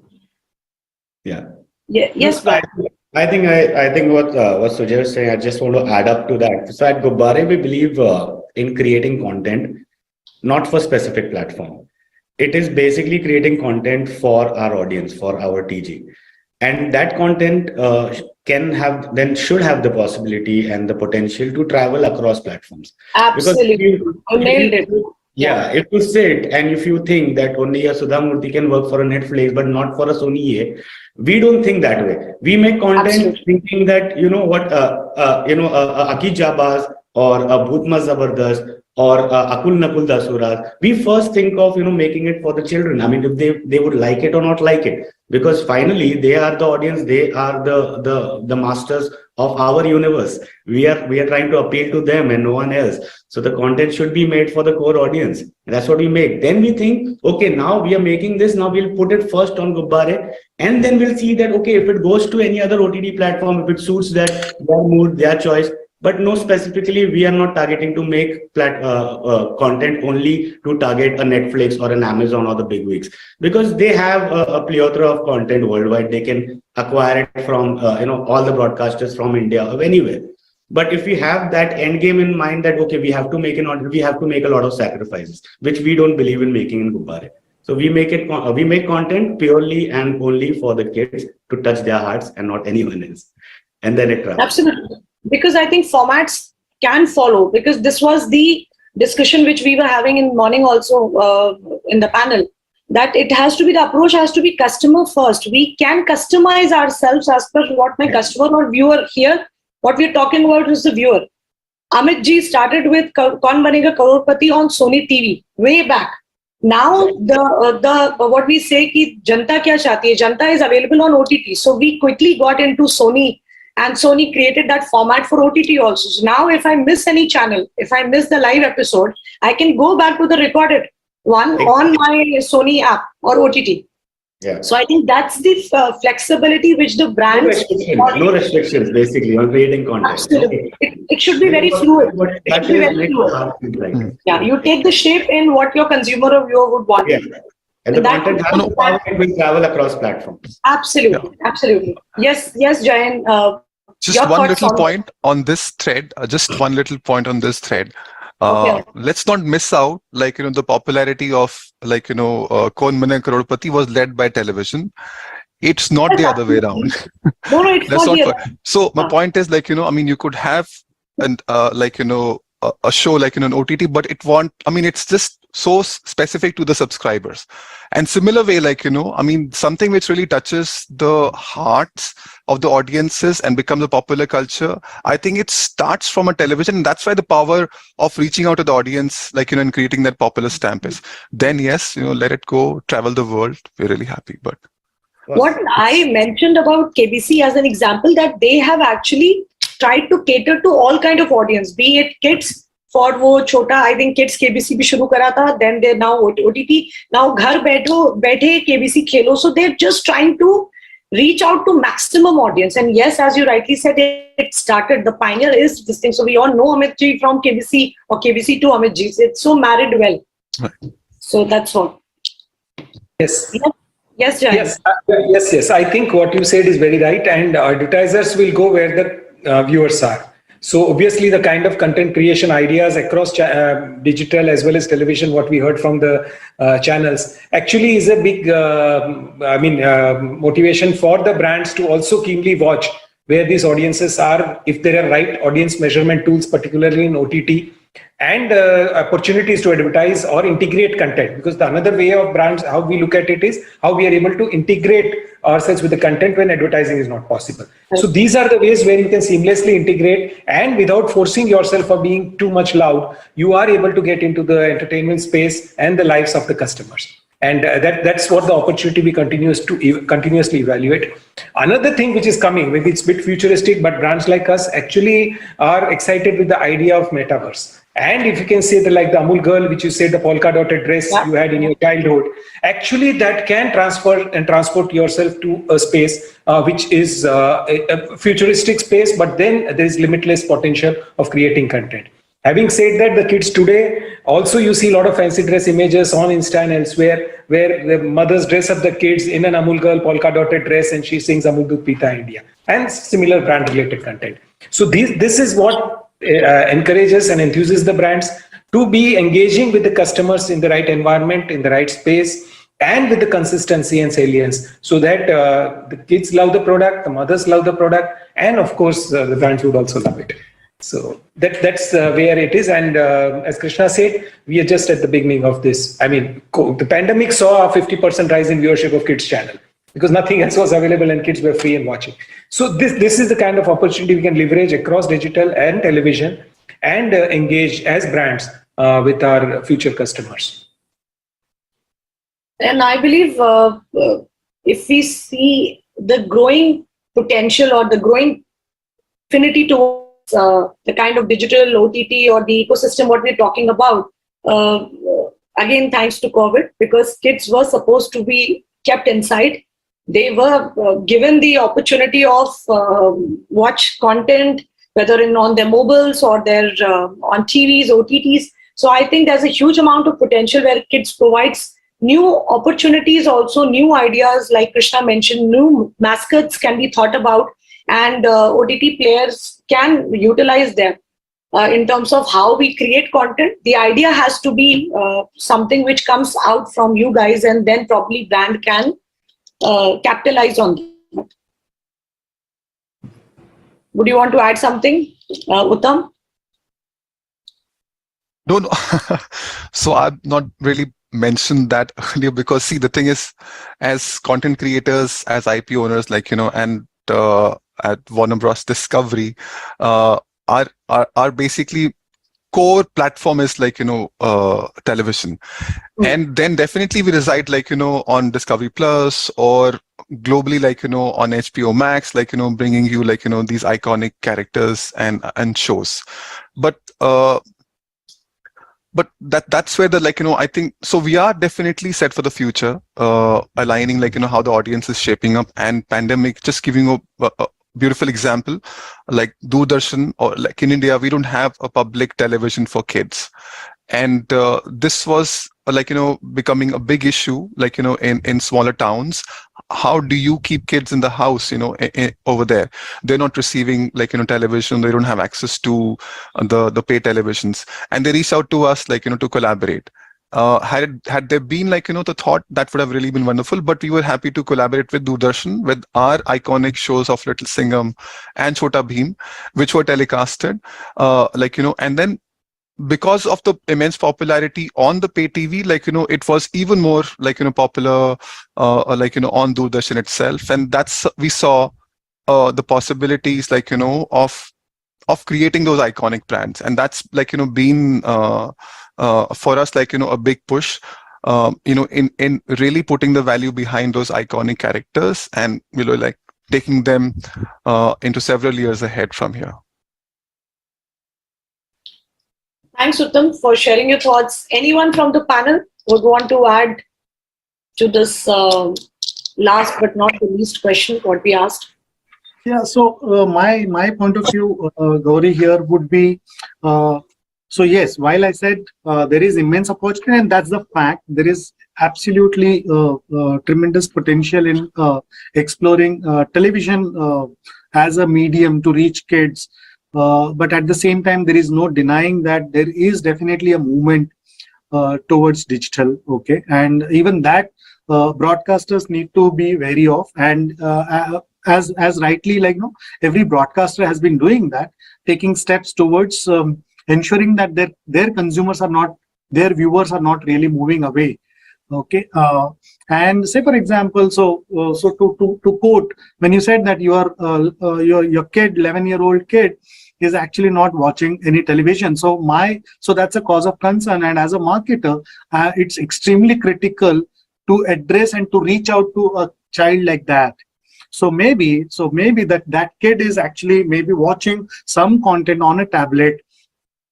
Yeah. Yeah. Yes. I think what Sujay was saying, I just want to add up to that. So at Gubbare, we believe in creating content, not for specific platform. It is basically creating content for our audience, for our TG. And that content should have the possibility and the potential to travel across platforms. Absolutely. You nailed it. Yeah, if you sit and if you think that only a Sudha Murthy can work for a Netflix, but not for a Sony A, we don't think that way. We make content thinking that, Aki Jabaz or a Bhutma Zabardast or Akul Nakul Dasuras, we first think of, making it for the children. I mean, if they would like it or not like it, because finally they are the audience, they are the masters of our universe. We are trying to appeal to them and no one else. So the content should be made for the core audience. And that's what we make. Then we think, okay, now we are making this. Now we'll put it first on Gubbare, and then we'll see that, okay, if it goes to any other OTT platform, if it suits their mood, their choice. But no, specifically, we are not targeting to make content only to target a Netflix or an Amazon or the big wigs, because they have a plethora of content worldwide. They can acquire it from all the broadcasters from India or anywhere. But if we have that end game in mind, that okay, we have to make we have to make a lot of sacrifices, which we don't believe in making in Gubbare. So we make content purely and only for the kids to touch their hearts and not anyone else, and then it travels. Absolutely. Because I think formats can follow, because this was the discussion which we were having in morning also in the panel, that it has to be, the approach has to be customer first. We can customize ourselves as per what my customer or viewer here, what we're talking about is the viewer. Amit ji started with Kaun Banega Crorepati on Sony TV way back. Now the what we say ki janta kya chahti hai, janta is available on OTT. So we quickly got into Sony, and Sony created that format for OTT also. So now if I miss any channel, if I miss the live episode, I can go back to the recorded one on my Sony app or OTT. Yeah. So I think that's the flexibility which the brands No restrictions, basically, on creating content. Absolutely. It should be very fluid. It should be very fluid. Yeah, you take the shape in what your consumer or viewer would want. Yeah. And the content has power, it will travel across platforms. Absolutely, absolutely. Yes, Jayan. Just one little point on this thread. Just one little point on this thread. Let's not miss out, like, the popularity of, like, Kaun Bane Crorepati was led by television. It's not the other way around. No, it's not. So my point is, like, you could have a show like an OTT, but it's just so specific to the subscribers. And similar way, like, something which really touches the hearts of the audiences and becomes a popular culture, I think it starts from a television. And that's why the power of reaching out to the audience, like, and creating that popular stamp is. Then yes, let it go, travel the world. We're really happy. But what I mentioned about KBC as an example, that they have actually tried to cater to all kind of audience, be it kids. For wo chota, I think kids KBC bhi shuru kara tha. Then they're now OTT. Now ghar baithe KBC khelo. So they're just trying to reach out to maximum audience. And yes, as you rightly said, it started. The pioneer is this thing. So we all know Amit ji from KBC or KBC to Amit ji. It's so married well. Right. So that's what. Yes. Yes, Jai. Yes. I think what you said is very right. And advertisers will go where the viewers are. So obviously the kind of content creation ideas across digital as well as television, what we heard from the channels, actually is a big motivation for the brands to also keenly watch where these audiences are, if there are right audience measurement tools, particularly in OTT, and opportunities to advertise or integrate content. Because the another way of brands, how we look at it is how we are able to integrate ourselves with the content when advertising is not possible. So these are the ways where you can seamlessly integrate, and without forcing yourself or being too much loud, you are able to get into the entertainment space and the lives of the customers. And that's what the opportunity we continuously evaluate. Another thing which is coming, maybe it's a bit futuristic, but brands like us actually are excited with the idea of metaverse. And if you can say that, like the Amul girl, which you said, the polka dotted dress you had in your childhood, actually that can transfer and transport yourself to a space which is a futuristic space, but then there is limitless potential of creating content. Having said that, the kids today, also you see a lot of fancy dress images on Insta and elsewhere, where the mothers dress up the kids in an Amul girl polka dotted dress and she sings Amul Dudh Pita India, and similar brand related content. So this is what encourages and enthuses the brands to be engaging with the customers in the right environment, in the right space, and with the consistency and salience, so that the kids love the product, the mothers love the product, and of course the brands would also love it. So that's where it is. And as Krishna said, we are just at the beginning of this. I mean, the pandemic saw a 50% rise in viewership of kids channel, because nothing else was available and kids were free and watching. So this is the kind of opportunity we can leverage across digital and television, and engage as brands with our future customers. And I believe if we see the growing potential or the growing affinity towards the kind of digital OTT or the ecosystem what we're talking about, again thanks to COVID, because kids were supposed to be kept inside. They were given the opportunity of watch content, whether on their mobiles or their on TVs, OTTs. So I think there's a huge amount of potential where kids provides new opportunities, also new ideas, like Krishna mentioned, new mascots can be thought about, and OTT players can utilize them in terms of how we create content. The idea has to be something which comes out from you guys, and then probably brand can capitalize on that. Would you want to add something, Uttam? No. So I've not really mentioned that earlier, because see, the thing is, as content creators, as IP owners, like, and at Warner Bros. Discovery, are basically core platform is like, television. And then definitely we reside like, on Discovery Plus or globally, like, on HBO Max, like, bringing you like, these iconic characters and shows. But that's where the, like, I think, so we are definitely set for the future, aligning like, how the audience is shaping up, and pandemic just giving a beautiful example, like Doordarshan, or like in India, we don't have a public television for kids. And this was like, becoming a big issue, like, in smaller towns. How do you keep kids in the house, over there? They're not receiving like, television. They don't have access to the pay televisions. And they reached out to us, like, to collaborate. Had there been like, the thought, that would have really been wonderful, but we were happy to collaborate with Doordarshan with our iconic shows of Little Singham and Chhota Bheem, which were telecasted, like, and then because of the immense popularity on the pay TV, like, it was even more like, popular, like, on Doordarshan itself. And that's, we saw the possibilities, like, of creating those iconic brands. And that's like, been for us, like, a big push, in really putting the value behind those iconic characters and, like taking them into several years ahead from here. Thanks, Uttam, for sharing your thoughts. Anyone from the panel would want to add to this last but not the least question what we asked? Yeah, so my point of view, Gauri, here would be, so yes, while I said there is immense opportunity, and that's the fact, there is absolutely tremendous potential in exploring television as a medium to reach kids. But at the same time, there is no denying that there is definitely a movement towards digital. Okay, and even that broadcasters need to be wary of. And as rightly, like, every broadcaster has been doing that, taking steps towards ensuring that their consumers are not, their viewers are not really moving away. Okay, and say for example, so to quote, when you said that your kid, 11-year-old kid, is actually not watching any television, so that's a cause of concern. And as a marketer, it's extremely critical to address and to reach out to a child like that. So maybe that kid is actually maybe watching some content on a tablet,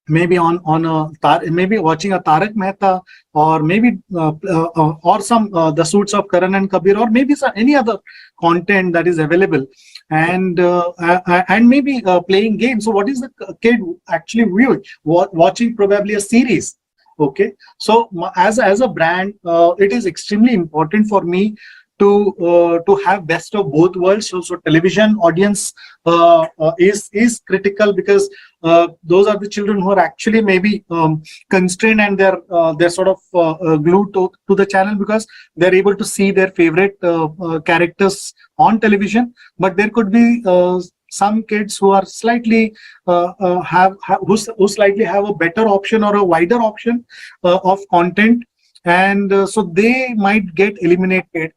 maybe maybe watching a Tarak Mehta, or maybe or some the Suits of Karan and Kabir, or maybe any other content that is available, and maybe playing games. So what is the kid actually viewing? Watching probably a series. Okay, so as a brand, it is extremely important for me to have best of both worlds. So television audience is critical, because those are the children who are actually maybe constrained, and they're sort of glued to the channel because they're able to see their favorite characters on television. But there could be some kids who are slightly who slightly have a better option or a wider option of content, and so they might get eliminated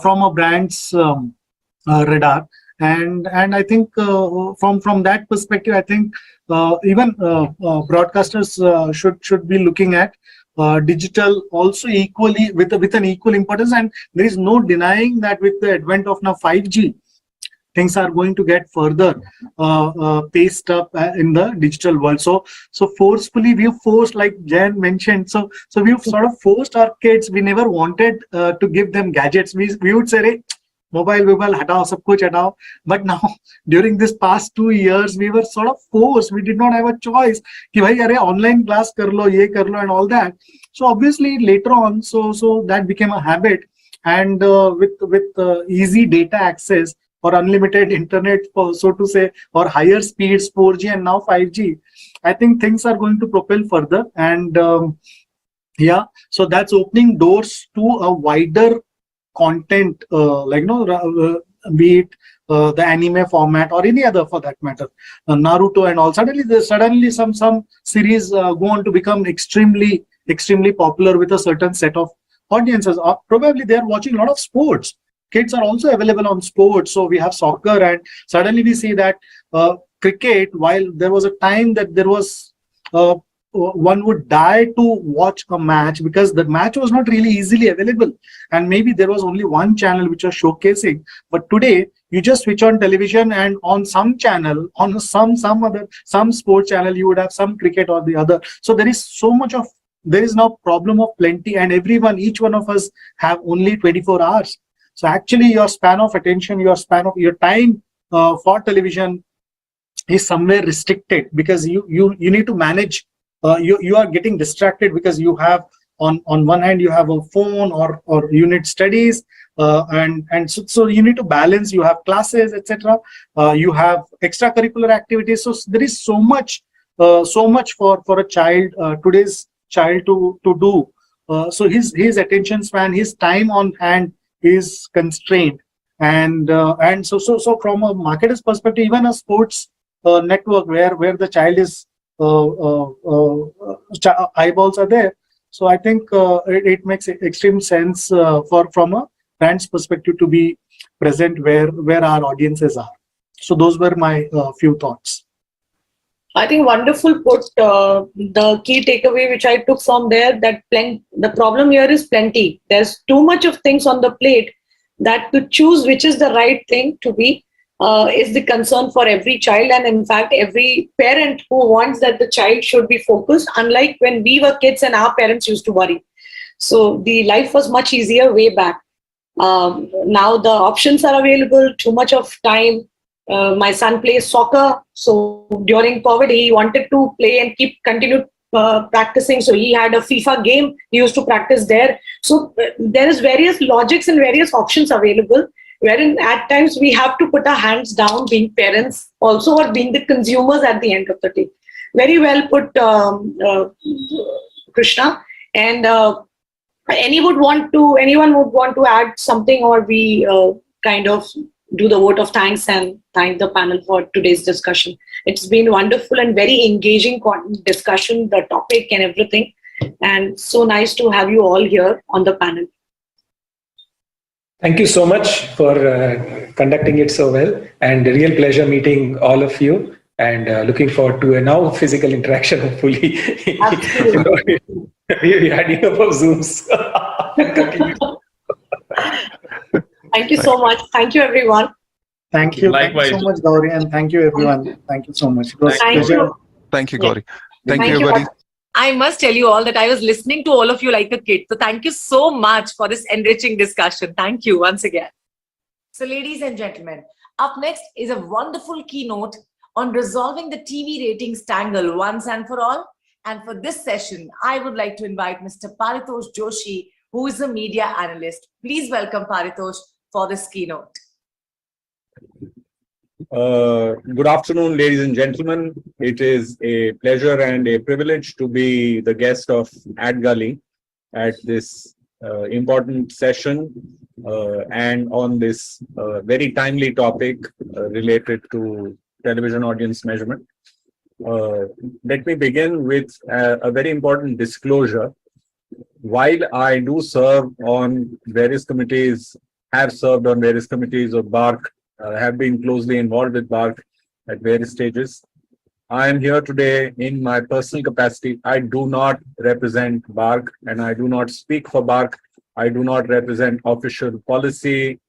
from a brand's radar. And I think from that perspective, I think even broadcasters should be looking at digital also equally with an equal importance. And there is no denying that with the advent of now 5G, things are going to get further paced up in the digital world. So forcefully we've forced, like Jan mentioned, so we've sort of forced our kids. We never wanted to give them gadgets. We would say, hey, mobile hatao, sab kuch hatao. But now during this past 2 years, we were sort of forced. We did not have a choice ki bhai are online class kar lo, ye kar lo, and all that. So obviously later on, so that became a habit. And with easy data access or unlimited internet, so to say, or higher speeds, 4G and now 5G, I think things are going to propel further. And yeah, so that's opening doors to a wider content, like, be it the anime format or any other for that matter, Naruto and all. Suddenly some series go on to become extremely popular with a certain set of audiences. Probably they are watching a lot of sports. Kids are also available on sports. So we have soccer, and suddenly we see that cricket, while there was a time that there was one would die to watch a match because the match was not really easily available, and maybe there was only one channel which was showcasing. But today you just switch on television, and on some channel, on some sport channel, you would have some cricket or the other. So there is no problem of plenty, and each one of us have only 24 hours. So actually your span of attention, your time for television is somewhere restricted, because you need to manage. You are getting distracted because you have on one hand you have a phone, or you need studies, and so you need to balance. You have classes, etc. You have extracurricular activities. So there is so much for a child, today's child to do. So his attention span, his time on hand is constrained, and so from a marketer's perspective, even a sports network where the child is eyeballs are there. So I think it makes extreme sense from a brand's perspective to be present where our audiences are. So those were my few thoughts. I think wonderful put. The key takeaway which I took from there, that the problem here is plenty. There's too much of things on the plate, that to choose which is the right thing to be is the concern for every child, and in fact every parent who wants that the child should be focused, unlike when we were kids and our parents used to worry. So the life was much easier way back. Now the options are available, too much of time. My son plays soccer, so during COVID he wanted to play and continue practicing, so he had a FIFA game, he used to practice there. So there is various logics and various options available, wherein at times we have to put our hands down, being parents also, or being the consumers at the end of the day. Very well put, Krishna. And anyone would want to add something, or we kind of do the vote of thanks and thank the panel for today's discussion. It's been wonderful and very engaging discussion, the topic and everything. And so nice to have you all here on the panel. Thank you so much for conducting it so well, and a real pleasure meeting all of you, and looking forward to a now physical interaction, hopefully. Absolutely. We had enough of Zooms. Thank you so much. Thank you, everyone. Thank you. Likewise. Thank you so much, Gauri, and thank you, everyone. Thank you so much. It was Thank pleasure. you. Thank you, Gauri. Thank Thank you, you. everybody. I must tell you all that I was listening to all of you like a kid. So thank you so much for this enriching discussion. Thank you once again. So ladies and gentlemen, up next is a wonderful keynote on resolving the TV ratings tangle once and for all. And for this session, I would like to invite Mr. Paritosh Joshi, who is a media analyst. Please welcome Paritosh for this keynote. Good afternoon, ladies and gentlemen. It is a pleasure and a privilege to be the guest of AdGully at this important session and on this very timely topic related to television audience measurement. Let me begin with a very important disclosure. While I do serve on various committees, have served on various committees of BARC, have been closely involved with BARC at various stages, I am here today in my personal capacity. I do not represent BARC and I do not speak for BARC. I do not represent official policy.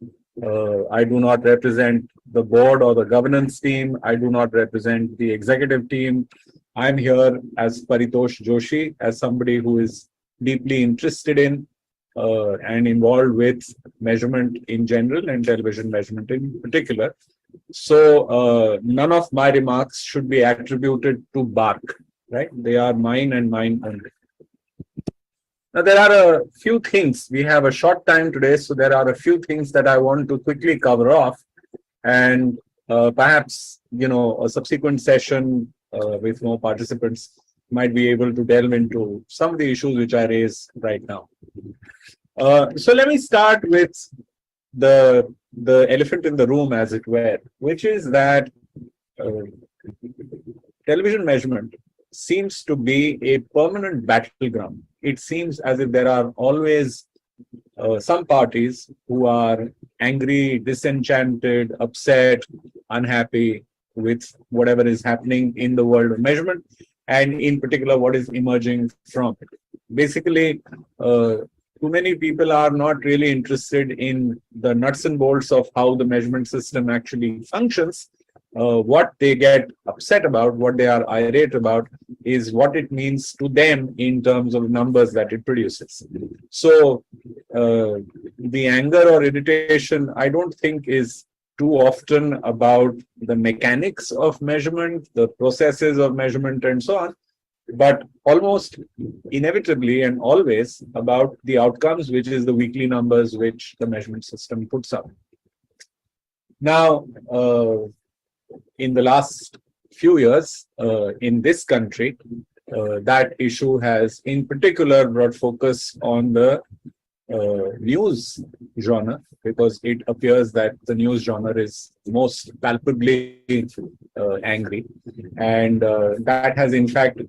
I do not represent the board or the governance team. I do not represent the executive team. I'm here as Paritosh Joshi, as somebody who is deeply interested in and involved with measurement in general and television measurement in particular. So none of my remarks should be attributed to BARC, right? They are mine and mine only. Now, there are a few things. We have a short time today, so there are a few things that I want to quickly cover off, and perhaps, a subsequent session with more participants might be able to delve into some of the issues which I raise right now. So let me start with the elephant in the room, as it were, which is that television measurement seems to be a permanent battleground. It seems as if there are always some parties who are angry, disenchanted, upset, unhappy with whatever is happening in the world of measurement. and in particular what is emerging from it. Basically, too many people are not really interested in the nuts and bolts of how the measurement system actually functions. What they get upset about, what they are irate about, is what it means to them in terms of numbers that it produces. So the anger or irritation, I don't think, is too often about the mechanics of measurement, the processes of measurement, and so on, but almost inevitably and always about the outcomes, which is the weekly numbers which the measurement system puts up. Now, in the last few years in this country, that issue has in particular brought focus on the news genre, because it appears that the news genre is most palpably angry, and that has in fact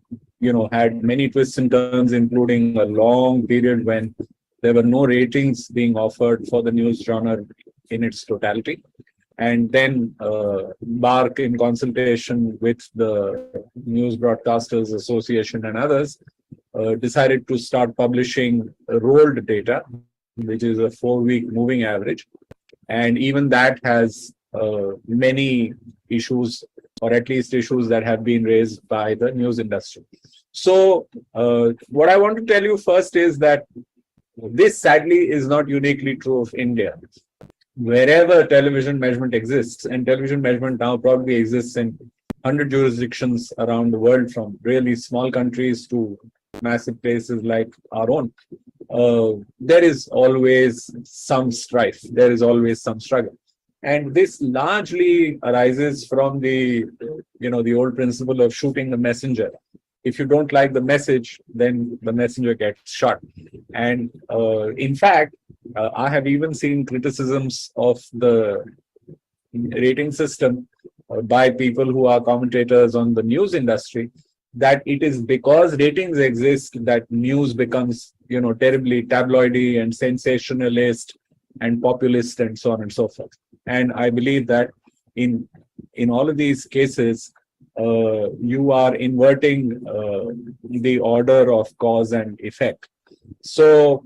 had many twists and turns, including a long period when there were no ratings being offered for the news genre in its totality. And then BARC, in consultation with the News Broadcasters Association and others, decided to start publishing rolled data, which is a 4-week moving average. And even that has many issues, or at least issues that have been raised by the news industry. So what I want to tell you first is that this sadly is not uniquely true of India. Wherever television measurement exists, and television measurement now probably exists in 100 jurisdictions around the world, from really small countries to massive places like our own, there is always some strife, there is always some struggle. And this largely arises from the old principle of shooting the messenger. If you don't like the message, then the messenger gets shot. And in fact, I have even seen criticisms of the rating system by people who are commentators on the news industry, that it is because ratings exist that news becomes, terribly tabloidy and sensationalist and populist and so on and so forth. And I believe that in all of these cases, you are inverting the order of cause and effect. So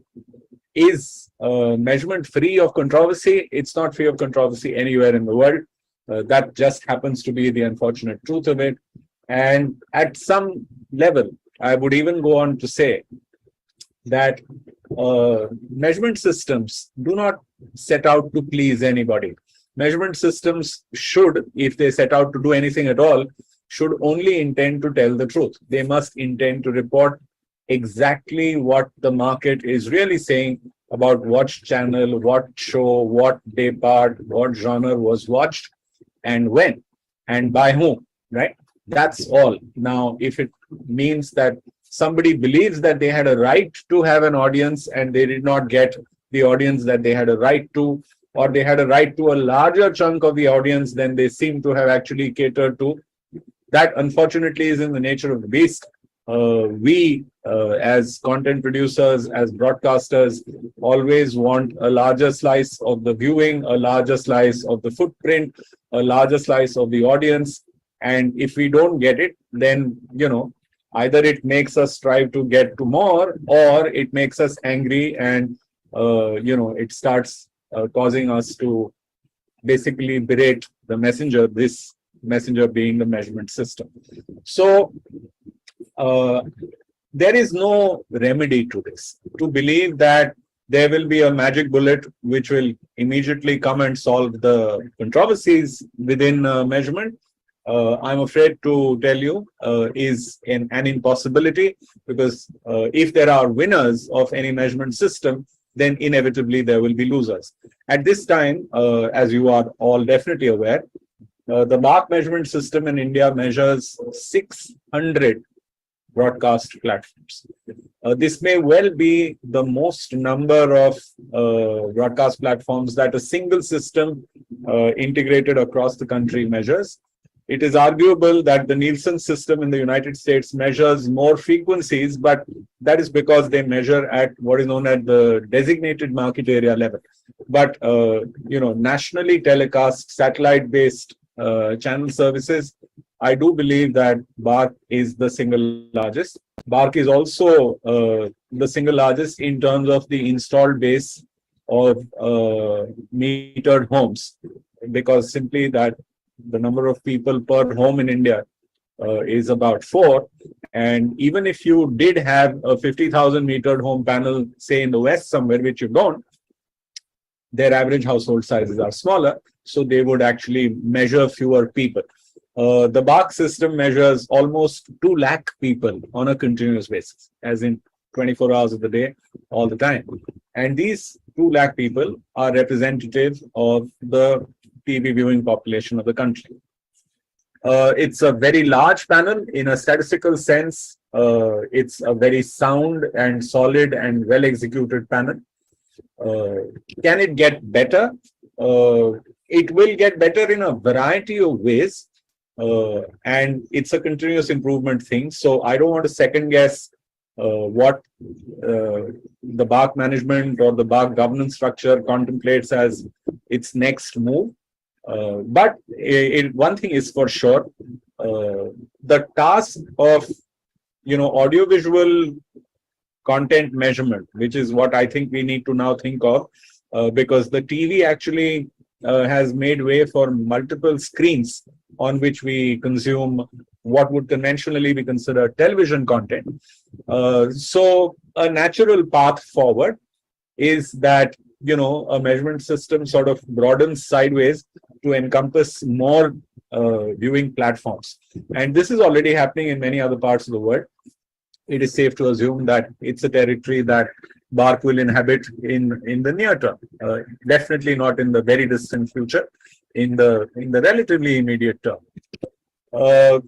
is measurement free of controversy? It's not free of controversy anywhere in the world. That just happens to be the unfortunate truth of it. And at some level, I would even go on to say that measurement systems do not set out to please anybody. Measurement systems should, if they set out to do anything at all, should only intend to tell the truth. They must intend to report exactly what the market is really saying about what channel, what show, what day part, what genre was watched, and when, and by whom, right? That's all. Now, if it means that somebody believes that they had a right to have an audience and they did not get the audience that they had a right to, or they had a right to a larger chunk of the audience than they seem to have actually catered to, that unfortunately is in the nature of the beast. We, as content producers, as broadcasters, always want a larger slice of the viewing, a larger slice of the footprint, a larger slice of the audience. And if we don't get it, then, either it makes us strive to get to more, or it makes us angry and, it starts causing us to basically berate the messenger, this messenger being the measurement system. So there is no remedy to this. To believe that there will be a magic bullet which will immediately come and solve the controversies within measurement, I'm afraid to tell you, is an impossibility, because if there are winners of any measurement system, then inevitably there will be losers. At this time, as you are all definitely aware, the BARC measurement system in India measures 600 broadcast platforms. This may well be the most number of broadcast platforms that a single system integrated across the country measures. It is arguable that the Nielsen system in the United States measures more frequencies, but that is because they measure at what is known as the designated market area level. But, nationally telecast satellite-based channel services I do believe that BARC is the single largest. BARC is also the single largest in terms of the installed base of metered homes, because simply that the number of people per home in India is about 4. And even if you did have a 50,000 metered home panel, say in the West somewhere, which you don't, their average household sizes are smaller, so they would actually measure fewer people. The BARC system measures almost 2 lakh people on a continuous basis, as in 24 hours of the day, all the time. And these 2 lakh people are representative of the TV viewing population of the country. It's a very large panel in a statistical sense. It's a very sound and solid and well executed panel. Can it get better? It will get better in a variety of ways, and it's a continuous improvement thing. So I don't want to second guess what the BARC management or the BARC governance structure contemplates as its next move. But one thing is for sure, the task of audiovisual content measurement, which is what I think we need to now think of, because the TV actually has made way for multiple screens on which we consume what would conventionally be considered television content. So a natural path forward is that a measurement system sort of broadens sideways to encompass more viewing platforms. And this is already happening in many other parts of the world. It is safe to assume that it's a territory that BARC will inhabit in the near term. Definitely not in the very distant future, in the relatively immediate term.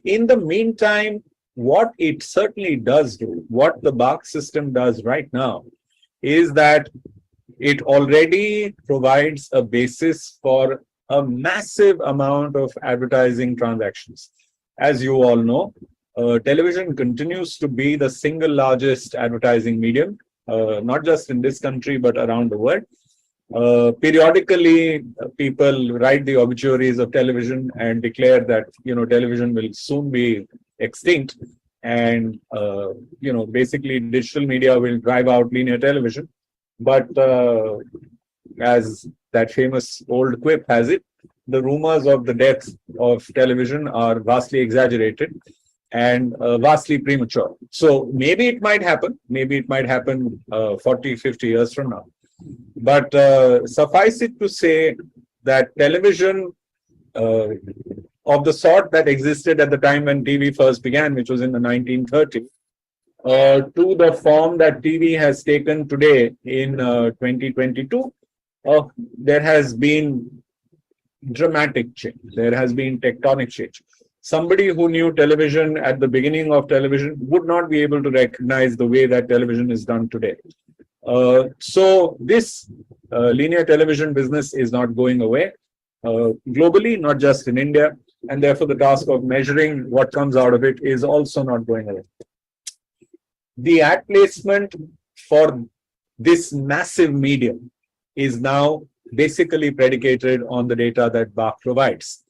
In the meantime, what it certainly does do, what the BARC system does right now, is that it already provides a basis for a massive amount of advertising transactions. As you all know, television continues to be the single largest advertising medium, not just in this country, but around the world. Periodically, people write the obituaries of television and declare that, television will soon be extinct. And, basically digital media will drive out linear television. But as that famous old quip has it, the rumors of the death of television are vastly exaggerated and vastly premature. So maybe it might happen. Maybe it might happen 40, 50 years from now. But suffice it to say that television of the sort that existed at the time when TV first began, which was in the 1930s, to the form that TV has taken today in 2022, there has been dramatic change. There has been tectonic change. Somebody who knew television at the beginning of television would not be able to recognize the way that television is done today. So this linear television business is not going away globally, not just in India, and therefore the task of measuring what comes out of it is also not going away. The ad placement for this massive medium is now basically predicated on the data that BARC provides.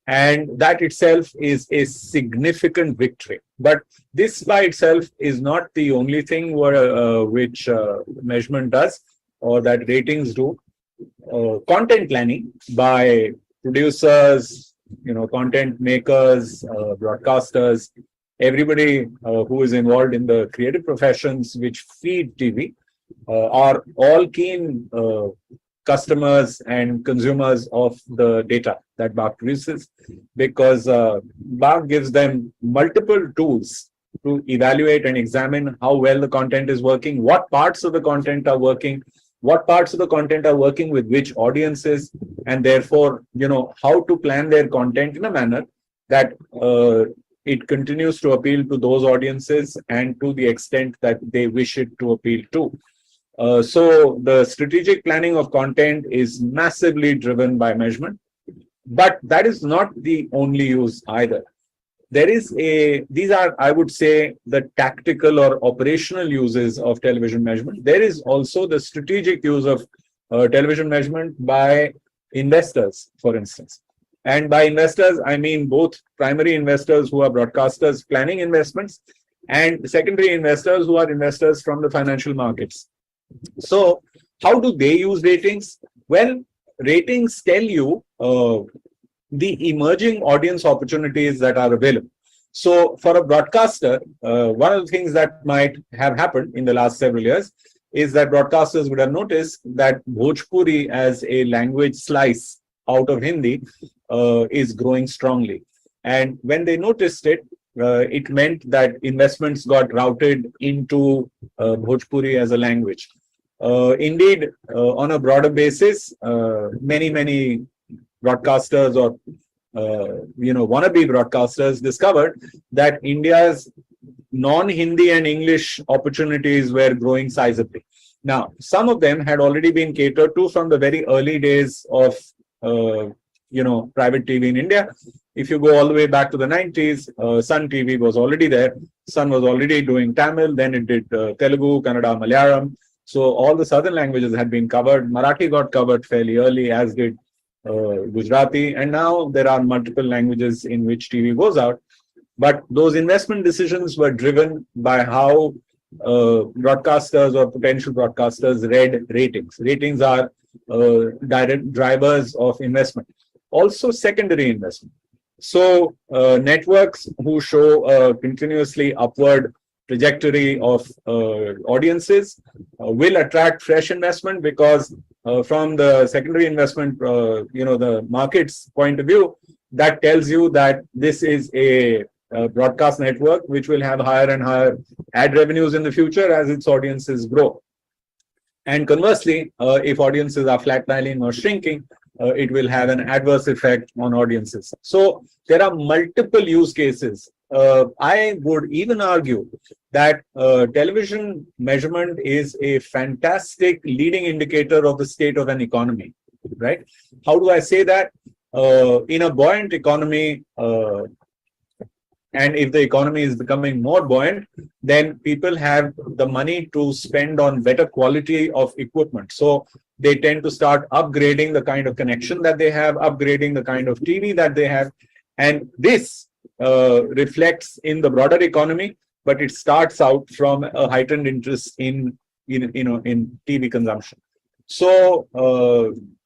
And that itself is a significant victory. But this by itself is not the only thing which measurement does or that ratings do. Content planning by producers, content makers, broadcasters, everybody who is involved in the creative professions which feed TV are all keen customers and consumers of the data that BARC produces, because BARC gives them multiple tools to evaluate and examine how well the content is working, what parts of the content are working, what parts of the content are working with which audiences, and therefore, how to plan their content in a manner that it continues to appeal to those audiences and to the extent that they wish it to appeal to. So the strategic planning of content is massively driven by measurement, but that is not the only use either. These are, I would say, the tactical or operational uses of television measurement. There is also the strategic use of television measurement by investors, for instance. And by investors, I mean both primary investors who are broadcasters planning investments and secondary investors who are investors from the financial markets. So how do they use ratings? Well, ratings tell you the emerging audience opportunities that are available. So for a broadcaster, one of the things that might have happened in the last several years is that broadcasters would have noticed that Bhojpuri as a language slice out of Hindi is growing strongly. And when they noticed it, it meant that investments got routed into Bhojpuri as a language. Indeed, on a broader basis, many broadcasters or wannabe broadcasters discovered that India's non-Hindi and English opportunities were growing sizably. Now, some of them had already been catered to from the very early days of private TV in India. If you go all the way back to the 90s, Sun TV was already there. Sun was already doing Tamil, then it did Telugu, Kannada, Malayalam. So all the southern languages had been covered. Marathi got covered fairly early, as did Gujarati. And now there are multiple languages in which TV goes out. But those investment decisions were driven by how broadcasters or potential broadcasters read ratings. Ratings are direct drivers of investment. Also secondary investment. So networks who show a continuously upward trajectory of audiences will attract fresh investment because from the secondary investment, the market's point of view, that tells you that this is a broadcast network which will have higher and higher ad revenues in the future as its audiences grow. And conversely, if audiences are flatlining or shrinking, it will have an adverse effect on audiences. So there are multiple use cases. I would even argue that television measurement is a fantastic leading indicator of the state of an economy, right? How do I say that? In a buoyant economy, and if the economy is becoming more buoyant, then people have the money to spend on better quality of equipment. So they tend to start upgrading the kind of connection that they have, upgrading the kind of TV that they have. And this reflects in the broader economy, but it starts out from a heightened interest in TV consumption. So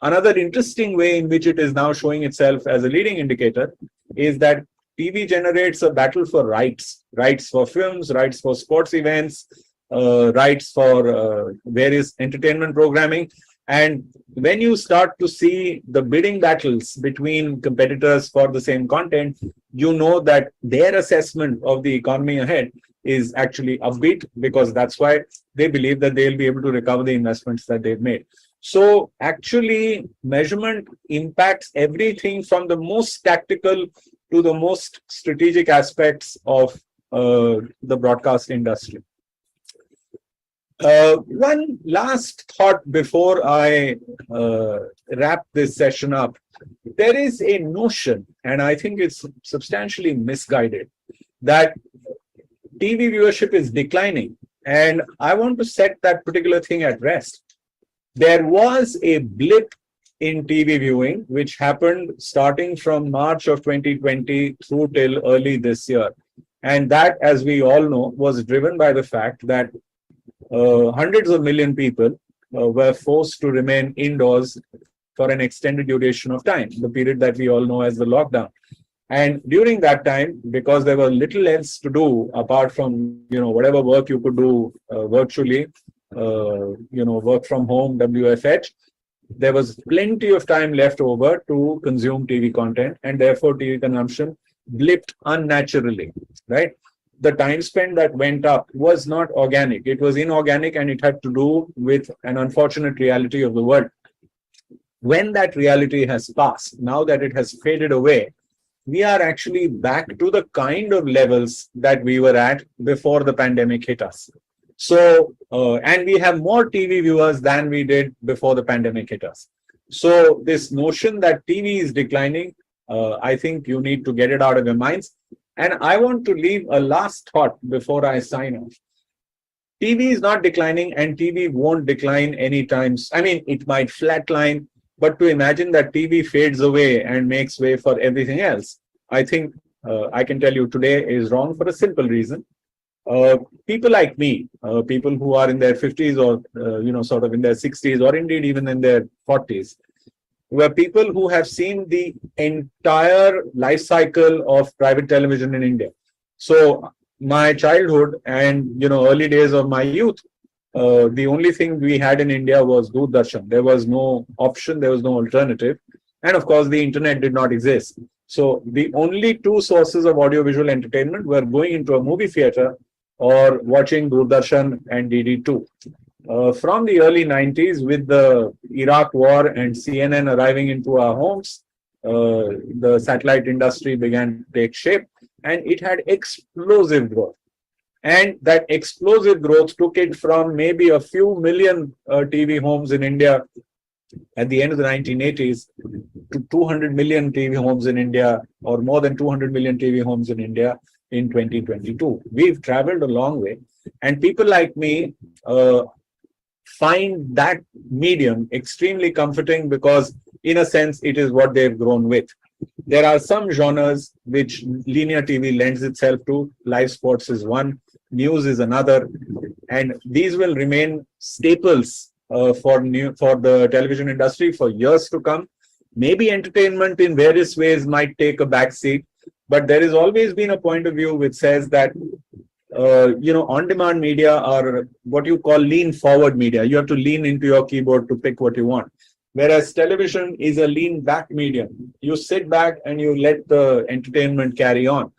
another interesting way in which it is now showing itself as a leading indicator is that TV generates a battle for rights for films, rights for sports events, rights for various entertainment programming. And when you start to see the bidding battles between competitors for the same content, you know that their assessment of the economy ahead is actually upbeat, because that's why they believe that they'll be able to recover the investments that they've made. So actually, measurement impacts everything from the most tactical to the most strategic aspects of the broadcast industry. One last thought before I wrap this session up. There is a notion, and I think it's substantially misguided, that TV viewership is declining. And I want to set that particular thing at rest. There was a blip in TV viewing, which happened starting from March of 2020 through till early this year. And that, as we all know, was driven by the fact that hundreds of million people were forced to remain indoors for an extended duration of time, the period that we all know as the lockdown. And during that time, because there was little else to do apart from whatever work you could do virtually, work from home, WFH, there was plenty of time left over to consume TV content, and therefore TV consumption blipped unnaturally, right? The time spent that went up was not organic. It was inorganic, and it had to do with an unfortunate reality of the world. When that reality has passed, now that it has faded away, we are actually back to the kind of levels that we were at before the pandemic hit us. So, and we have more TV viewers than we did before the pandemic hit us. So this notion that TV is declining, I think you need to get it out of your minds. And I want to leave a last thought before I sign off. TV is not declining, and TV won't decline anytime. I mean, it might flatline, But to imagine that TV fades away and makes way for everything else, I think I can tell you today is wrong for a simple reason. People like me, people who are in their 50s or sort of in their 60s or indeed even in their 40s, were people who have seen the entire life cycle of private television in India. So my childhood and early days of my youth, the only thing we had in India was Doordarshan. There was no option, there was no alternative, and of course the internet did not exist. So the only two sources of audiovisual entertainment were going into a movie theater or watching Doordarshan and DD2. From the early 90s, with the Iraq war and CNN arriving into our homes, the satellite industry began to take shape, and it had explosive growth. And that explosive growth took it from maybe a few million TV homes in India at the end of the 1980s to 200 million TV homes in India, or more than 200 million TV homes in India in 2022. We've traveled a long way, and people like me find that medium extremely comforting because, in a sense, it is what they've grown with. There are some genres which linear TV lends itself to. Live sports is one, news is another, and these will remain staples for the television industry for years to come. Maybe entertainment in various ways might take a back seat, but there has always been a point of view which says that on-demand media are what you call lean-forward media. You have to lean into your keyboard to pick what you want. Whereas television is a lean-back medium. You sit back and you let the entertainment carry on.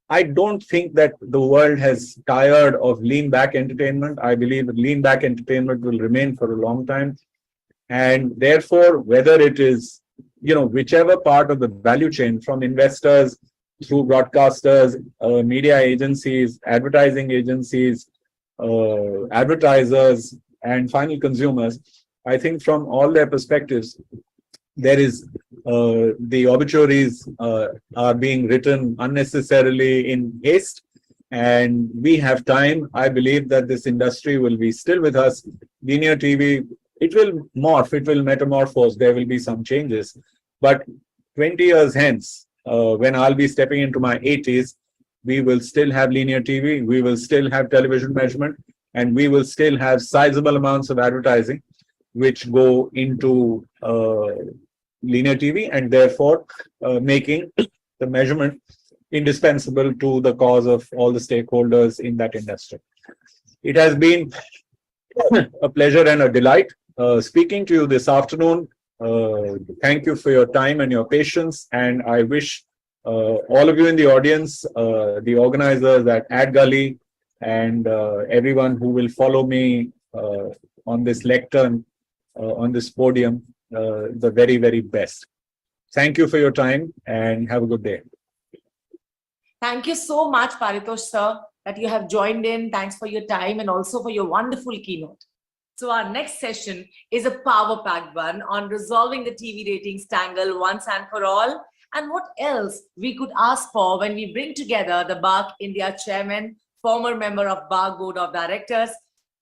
I don't think that the world has tired of lean-back entertainment. I believe that lean-back entertainment will remain for a long time. And therefore, whether it is, whichever part of the value chain, from investors through broadcasters, media agencies, advertising agencies, advertisers, and final consumers, I think from all their perspectives, there is the obituaries are being written unnecessarily in haste, and we have time. I believe that this industry will be still with us. Linear TV, it will morph, it will metamorphose, there will be some changes. But 20 years hence, when I'll be stepping into my 80s, we will still have linear TV, we will still have television measurement, and we will still have sizable amounts of advertising which go into linear TV, and therefore making the measurement indispensable to the cause of all the stakeholders in that industry. It has been a pleasure and a delight speaking to you this afternoon. Thank you for your time and your patience, and I wish all of you in the audience, the organizers at AdGully, and everyone who will follow me on this lectern, on this podium, the very, very best. Thank you for your time and have a good day. Thank you so much, Paritosh sir, that you have joined in. Thanks for your time and also for your wonderful keynote. So our next session is a power-packed one on resolving the TV ratings tangle once and for all, and what else we could ask for when we bring together the BARC India chairman, former member of BARC Board of Directors,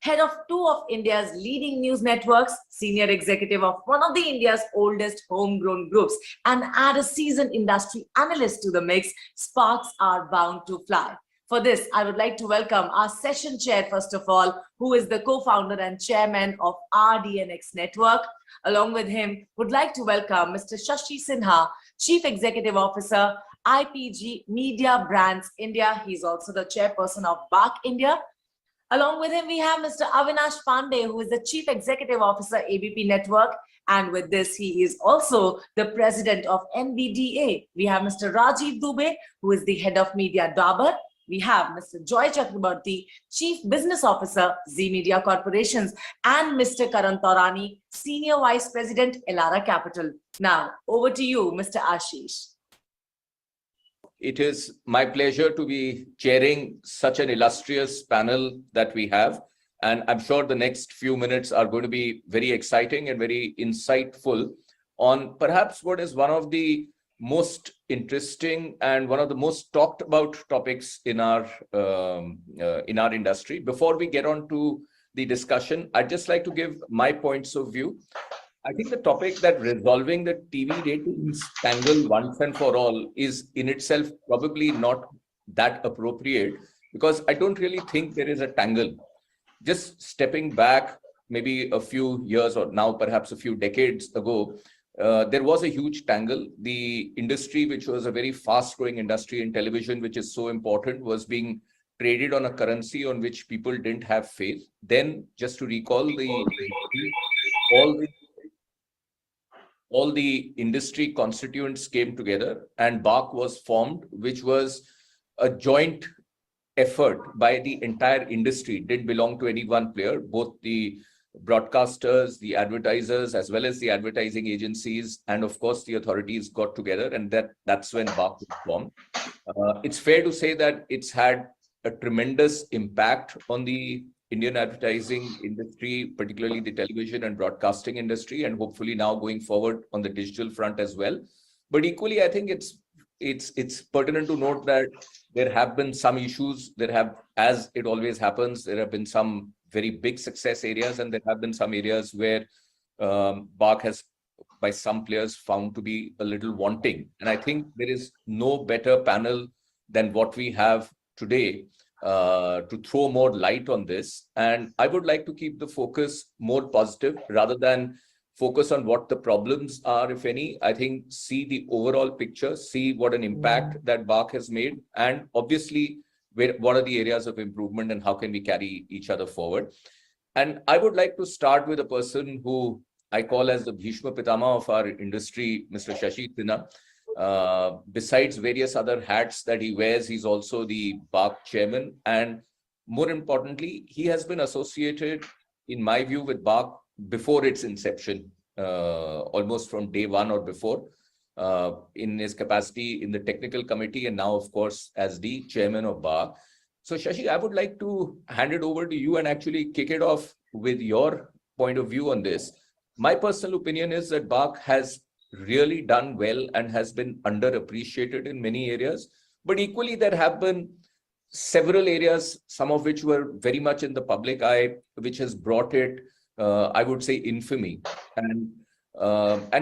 head of two of India's leading news networks, senior executive of one of the India's oldest homegrown groups, and add a seasoned industry analyst to the mix. Sparks are bound to fly. For this, I would like to welcome our session chair, first of all, who is the co-founder and chairman of RDNX Network. Along with him, would like to welcome Mr. Shashi Sinha, Chief Executive Officer, IPG Media Brands India. He's also the chairperson of BARC India. Along with him, we have Mr. Avinash Pandey, who is the Chief Executive Officer, ABP Network. And with this, he is also the president of NBDA. We have Mr. Rajiv Dubey, who is the head of media Dabur. We have Mr. Joy Chakrabarti, Chief Business Officer, Z Media Corporations, and Mr. Karan Taurani, Senior Vice President, Elara Capital. Now, over to you, Mr. Ashish. It is my pleasure to be chairing such an illustrious panel that we have. And I'm sure the next few minutes are going to be very exciting and very insightful on perhaps what is one of the most interesting and one of the most talked about topics in our industry. Before we get on to the discussion, I'd just like to give my points of view. I think the topic that resolving the TV ratings tangle once and for all is in itself probably not that appropriate, because I don't really think there is a tangle. Just stepping back maybe a few years, or now perhaps a few decades ago, there was a huge tangle. The industry, which was a very fast growing industry in television, which is so important, was being traded on a currency on which people didn't have faith. Then, just to recall, all the industry constituents came together and BARC was formed, which was a joint effort by the entire industry. It didn't belong to any one player. Both the broadcasters, the advertisers, as well as the advertising agencies, and of course the authorities got together, and that's when BARC was formed. It's fair to say that it's had a tremendous impact on the Indian advertising industry, particularly the television and broadcasting industry, and hopefully now going forward on the digital front as well. But equally, I think it's pertinent to note that there have been some issues. There have, as it always happens, there have been some very big success areas, and there have been some areas where BARC has, by some players, found to be a little wanting. And I think there is no better panel than what we have today to throw more light on this. And I would like to keep the focus more positive rather than focus on what the problems are, if any. I think see the overall picture, see what an impact that BARC has made, and obviously what are the areas of improvement and how can we carry each other forward. And I would like to start with a person who I call as the Bhishma Pitama of our industry, Mr. Shashi Sinha. Besides various other hats that he wears, he's also the BARC chairman. And more importantly, he has been associated, in my view, with BARC before its inception, almost from day one or before, in his capacity in the technical committee, and now, of course, as the chairman of BARC. So, Shashi, I would like to hand it over to you and actually kick it off with your point of view on this. My personal opinion is that BARC has really done well and has been underappreciated in many areas. But equally, there have been several areas, some of which were very much in the public eye, which has brought it, I would say, infamy. And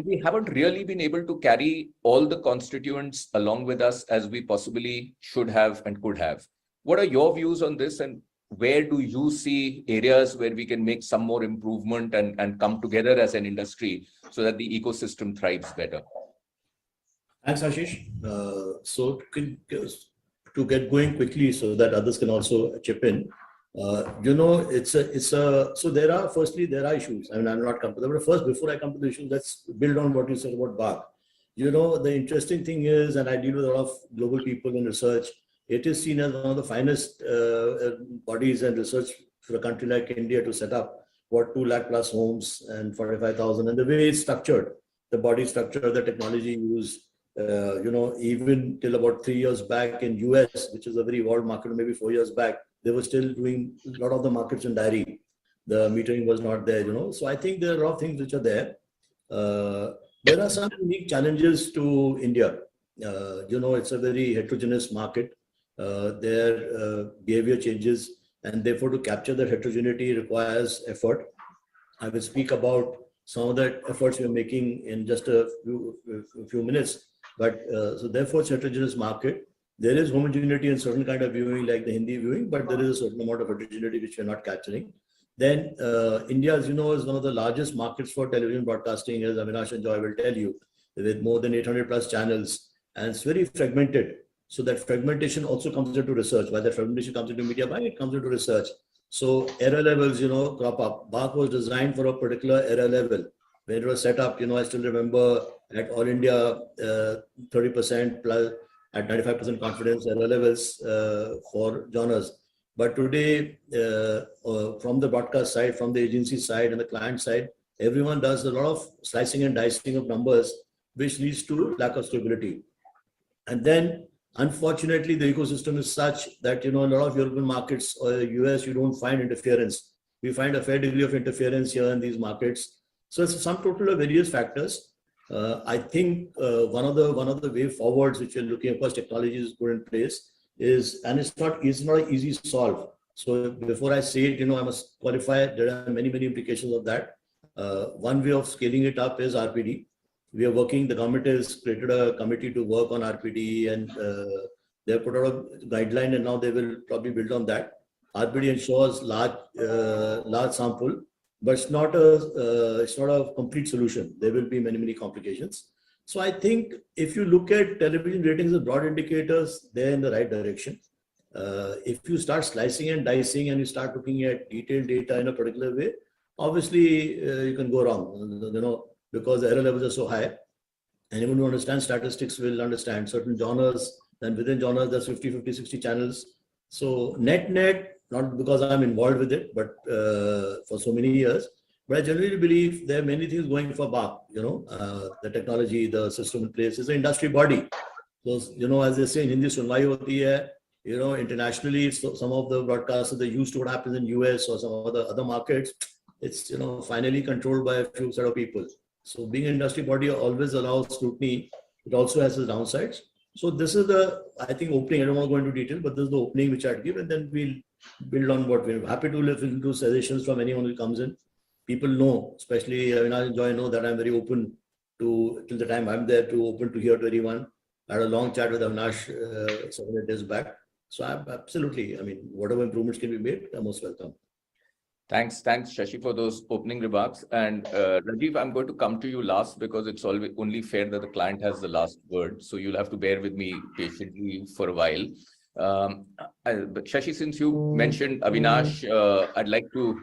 we haven't really been able to carry all the constituents along with us as we possibly should have and could have. What are your views on this, and where do you see areas where we can make some more improvement and come together as an industry so that the ecosystem thrives better? Thanks, Ashish. So to get going quickly so that others can also chip in, so there are issues. I mean, I'm not come to them, but first, before I come to the issues, let's build on what you said about BARC. The interesting thing is, and I deal with a lot of global people in research, it is seen as one of the finest bodies and research for a country like India to set up, 2 lakh plus homes and 45,000, and the way it's structured, the body structure, the technology used, even till about 3 years back in US, which is a very evolved market, maybe 4 years back, they were still doing a lot of the markets in diary. The metering was not there, So I think there are a lot of things which are there. There are some unique challenges to India. It's a very heterogeneous market. Their behavior changes, and therefore to capture that heterogeneity requires effort. I will speak about some of the efforts we're making in just a few minutes. But so therefore, it's a heterogeneous market. There is homogeneity in certain kind of viewing, like the Hindi viewing, but there is a certain amount of heterogeneity which we're not capturing. Then India, as you know, is one of the largest markets for television broadcasting, as Avinash and Joy will tell you, with more than 800 plus channels, and it's very fragmented. So that fragmentation also comes into research. Why that fragmentation comes into media buying, it comes into research. So error levels, crop up. BARC was designed for a particular error level. When it was set up, I still remember at All India, 30% plus at 95% confidence error levels for genres. But today, from the broadcast side, from the agency side and the client side, everyone does a lot of slicing and dicing of numbers, which leads to lack of stability. And then, unfortunately, the ecosystem is such that, a lot of European markets or the US, you don't find interference. We find a fair degree of interference here in these markets. So it's a sum total of various factors. I think one of the way forwards, which we're looking at, of course, technology is put in place, is, and it's not an easy solve. So before I say it, I must qualify, there are many implications of that. One way of scaling it up is RPD. We are working, the government has created a committee to work on RPD, and they have put out a guideline, and now they will probably build on that. RPD ensures large sample, but it's not a complete solution. There will be many complications. So I think if you look at television ratings as broad indicators, they're in the right direction. If you start slicing and dicing and you start looking at detailed data in a particular way, obviously you can go wrong, because the error levels are so high. Anyone who understands statistics will understand certain genres, then within genres there's 50, 50, 60 channels. So net, not because I'm involved with it, but for so many years, but I generally believe there are many things going for BARC, the technology, the system in place is an industry body. So, as they say in Hindi, sunwai hoti hai. Internationally, so some of the broadcasters, they used to what happens in US or some other markets. It's, finally controlled by a few set of people. So being an industry body always allows scrutiny. It also has its downsides. So this is I think, opening. I don't want to go into detail, but this is the opening which I'd give, and then we'll build on what we're happy to listen to suggestions from anyone who comes in. People know, especially Avinash and know that I'm very open to, till the time I'm there, to open to hear to anyone. I had a long chat with Avinash 7 8 days back. So I'm absolutely, whatever improvements can be made, I'm most welcome. Thanks, Shashi, for those opening remarks. And Rajiv, I'm going to come to you last because it's always only fair that the client has the last word. So you'll have to bear with me patiently for a while. But Shashi, since you mentioned Avinash, I'd like to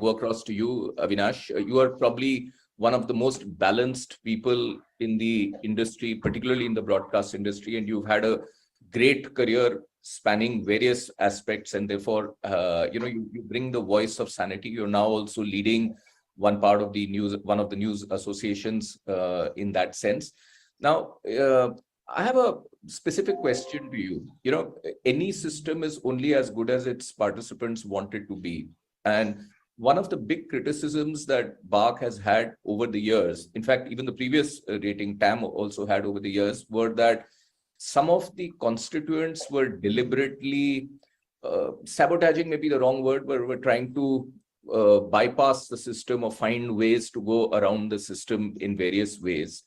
go across to you, Avinash. You are probably one of the most balanced people in the industry, particularly in the broadcast industry, and you've had a great career spanning various aspects, and therefore, you bring the voice of sanity. You're now also leading one of the news associations in that sense. Now, I have a specific question to you. Any system is only as good as its participants want it to be. And one of the big criticisms that BARC has had over the years, in fact, even the previous rating TAM also had over the years, were that some of the constituents were deliberately sabotaging, maybe the wrong word, but were trying to bypass the system or find ways to go around the system in various ways.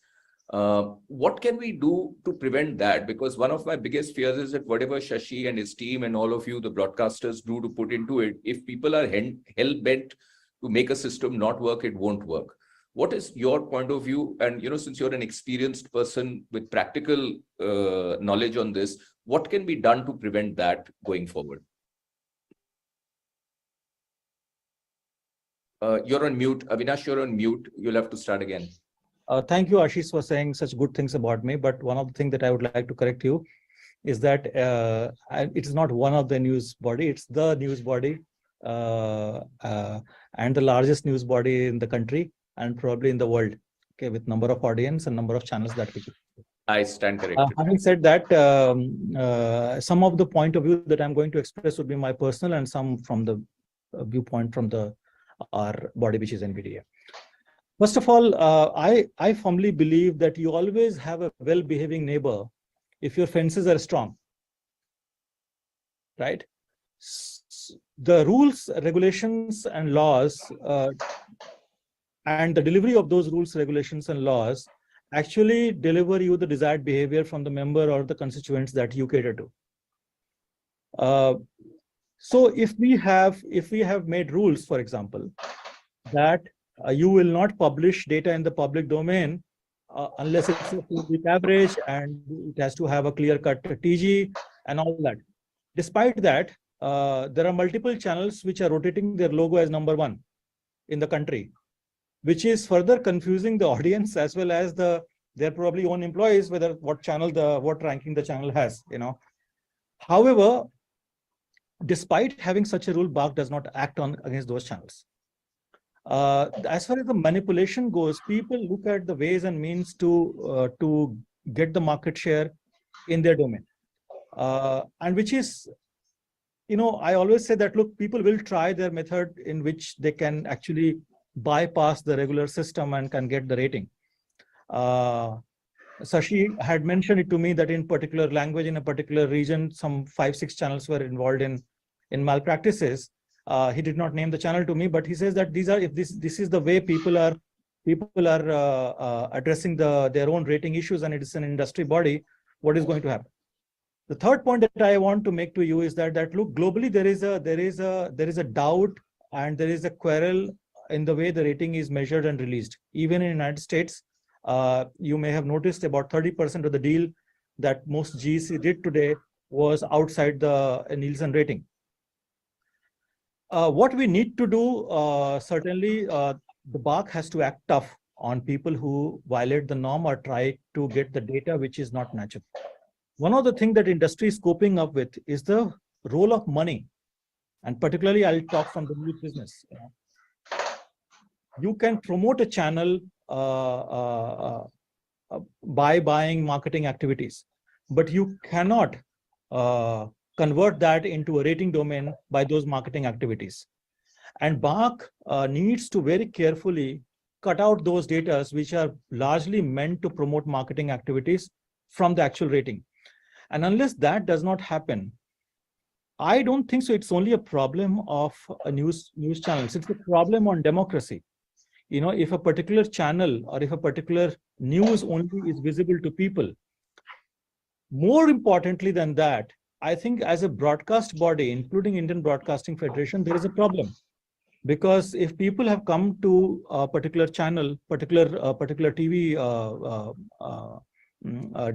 What can we do to prevent that? Because one of my biggest fears is that whatever Shashi and his team and all of you, the broadcasters, do to put into it, if people are hell-bent to make a system not work, it won't work. What is your point of view? And, since you're an experienced person with practical knowledge on this, what can be done to prevent that going forward? You're on mute. Avinash, you're on mute. You'll have to start again. Thank you, Ashish, for saying such good things about me. But one of the things that I would like to correct you is that it is not one of the news body. It's the news body and the largest news body in the country and probably in the world, okay, with number of audience and number of channels that we do. I stand corrected. Having said that, some of the point of view that I'm going to express would be my personal and some from the viewpoint from our body, which is NVDA. First of all, I firmly believe that you always have a well-behaving neighbor if your fences are strong, right? The rules, regulations, and laws and the delivery of those rules, regulations, and laws actually deliver you the desired behavior from the member or the constituents that you cater to. So if we have made rules, for example, that you will not publish data in the public domain unless it's a public average and it has to have a clear-cut TG and all that. Despite that, there are multiple channels which are rotating their logo as #1 in the country, which is further confusing the audience as well as their probably own employees, whether what ranking the channel has, However, despite having such a rule, BARC does not act against those channels. As far as the manipulation goes, people look at the ways and means to get the market share in their domain, and which is, I always say that, look, people will try their method in which they can actually bypass the regular system and can get the rating. Shashi had mentioned it to me that in particular language, in a particular region, some 5-6 channels were involved in malpractices. He did not name the channel to me, but he says that if this is the way people are addressing their own rating issues, and it is an industry body, what is going to happen? The third point that I want to make to you is that look, globally there is a doubt and there is a quarrel in the way the rating is measured and released. Even in the United States, you may have noticed about 30% of the deal that most GEC did today was outside the Nielsen rating. What we need to do, certainly, the BARC has to act tough on people who violate the norm or try to get the data which is not natural. One of the things that industry is coping up with is the role of money. And particularly, I'll talk from the news business. You can promote a channel by buying marketing activities, but you cannot convert that into a rating domain by those marketing activities. And BARC needs to very carefully cut out those data which are largely meant to promote marketing activities from the actual rating. And unless that does not happen, I don't think so. It's only a problem of a news channels. It's a problem on democracy. You know, if a particular channel or if a particular news only is visible to people, more importantly than that, I think as a broadcast body, including Indian Broadcasting Federation, there is a problem. Because if people have come to a particular channel, particular TV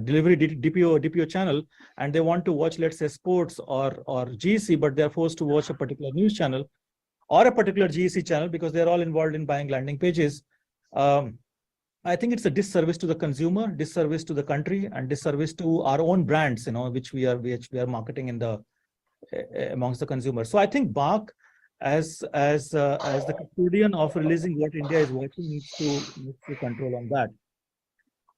delivery DPO channel, and they want to watch, let's say, sports or GEC, but they're forced to watch a particular news channel or a particular GEC channel because they're all involved in buying landing pages. I think it's a disservice to the consumer, disservice to the country, and disservice to our own brands, you know, which we are marketing in the amongst the consumers. So I think BARC, as the custodian of releasing what India is watching, needs to control on that.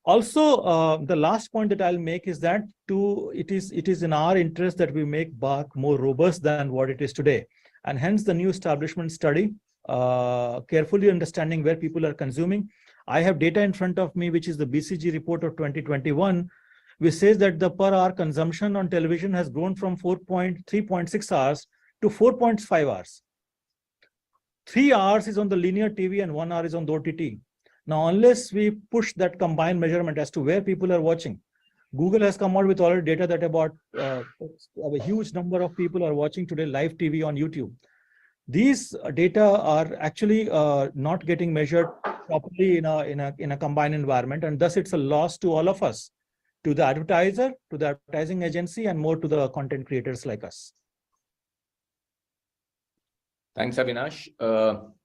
Also, the last point that I'll make is that it is in our interest that we make BARC more robust than what it is today, and hence the new establishment study, carefully understanding where people are consuming. I have data in front of me, which is the BCG report of 2021, which says that the per hour consumption on television has grown from 3.6 hours to 4.5 hours. 3 hours is on the linear TV and 1 hour is on the OTT. Now, unless we push that combined measurement as to where people are watching, Google has come out with already data that about a huge number of people are watching today live TV on YouTube. These data are actually not getting measured properly in a combined environment, and thus it's a loss to all of us, to the advertiser, to the advertising agency, and more to the content creators like us. Thanks, Avinash.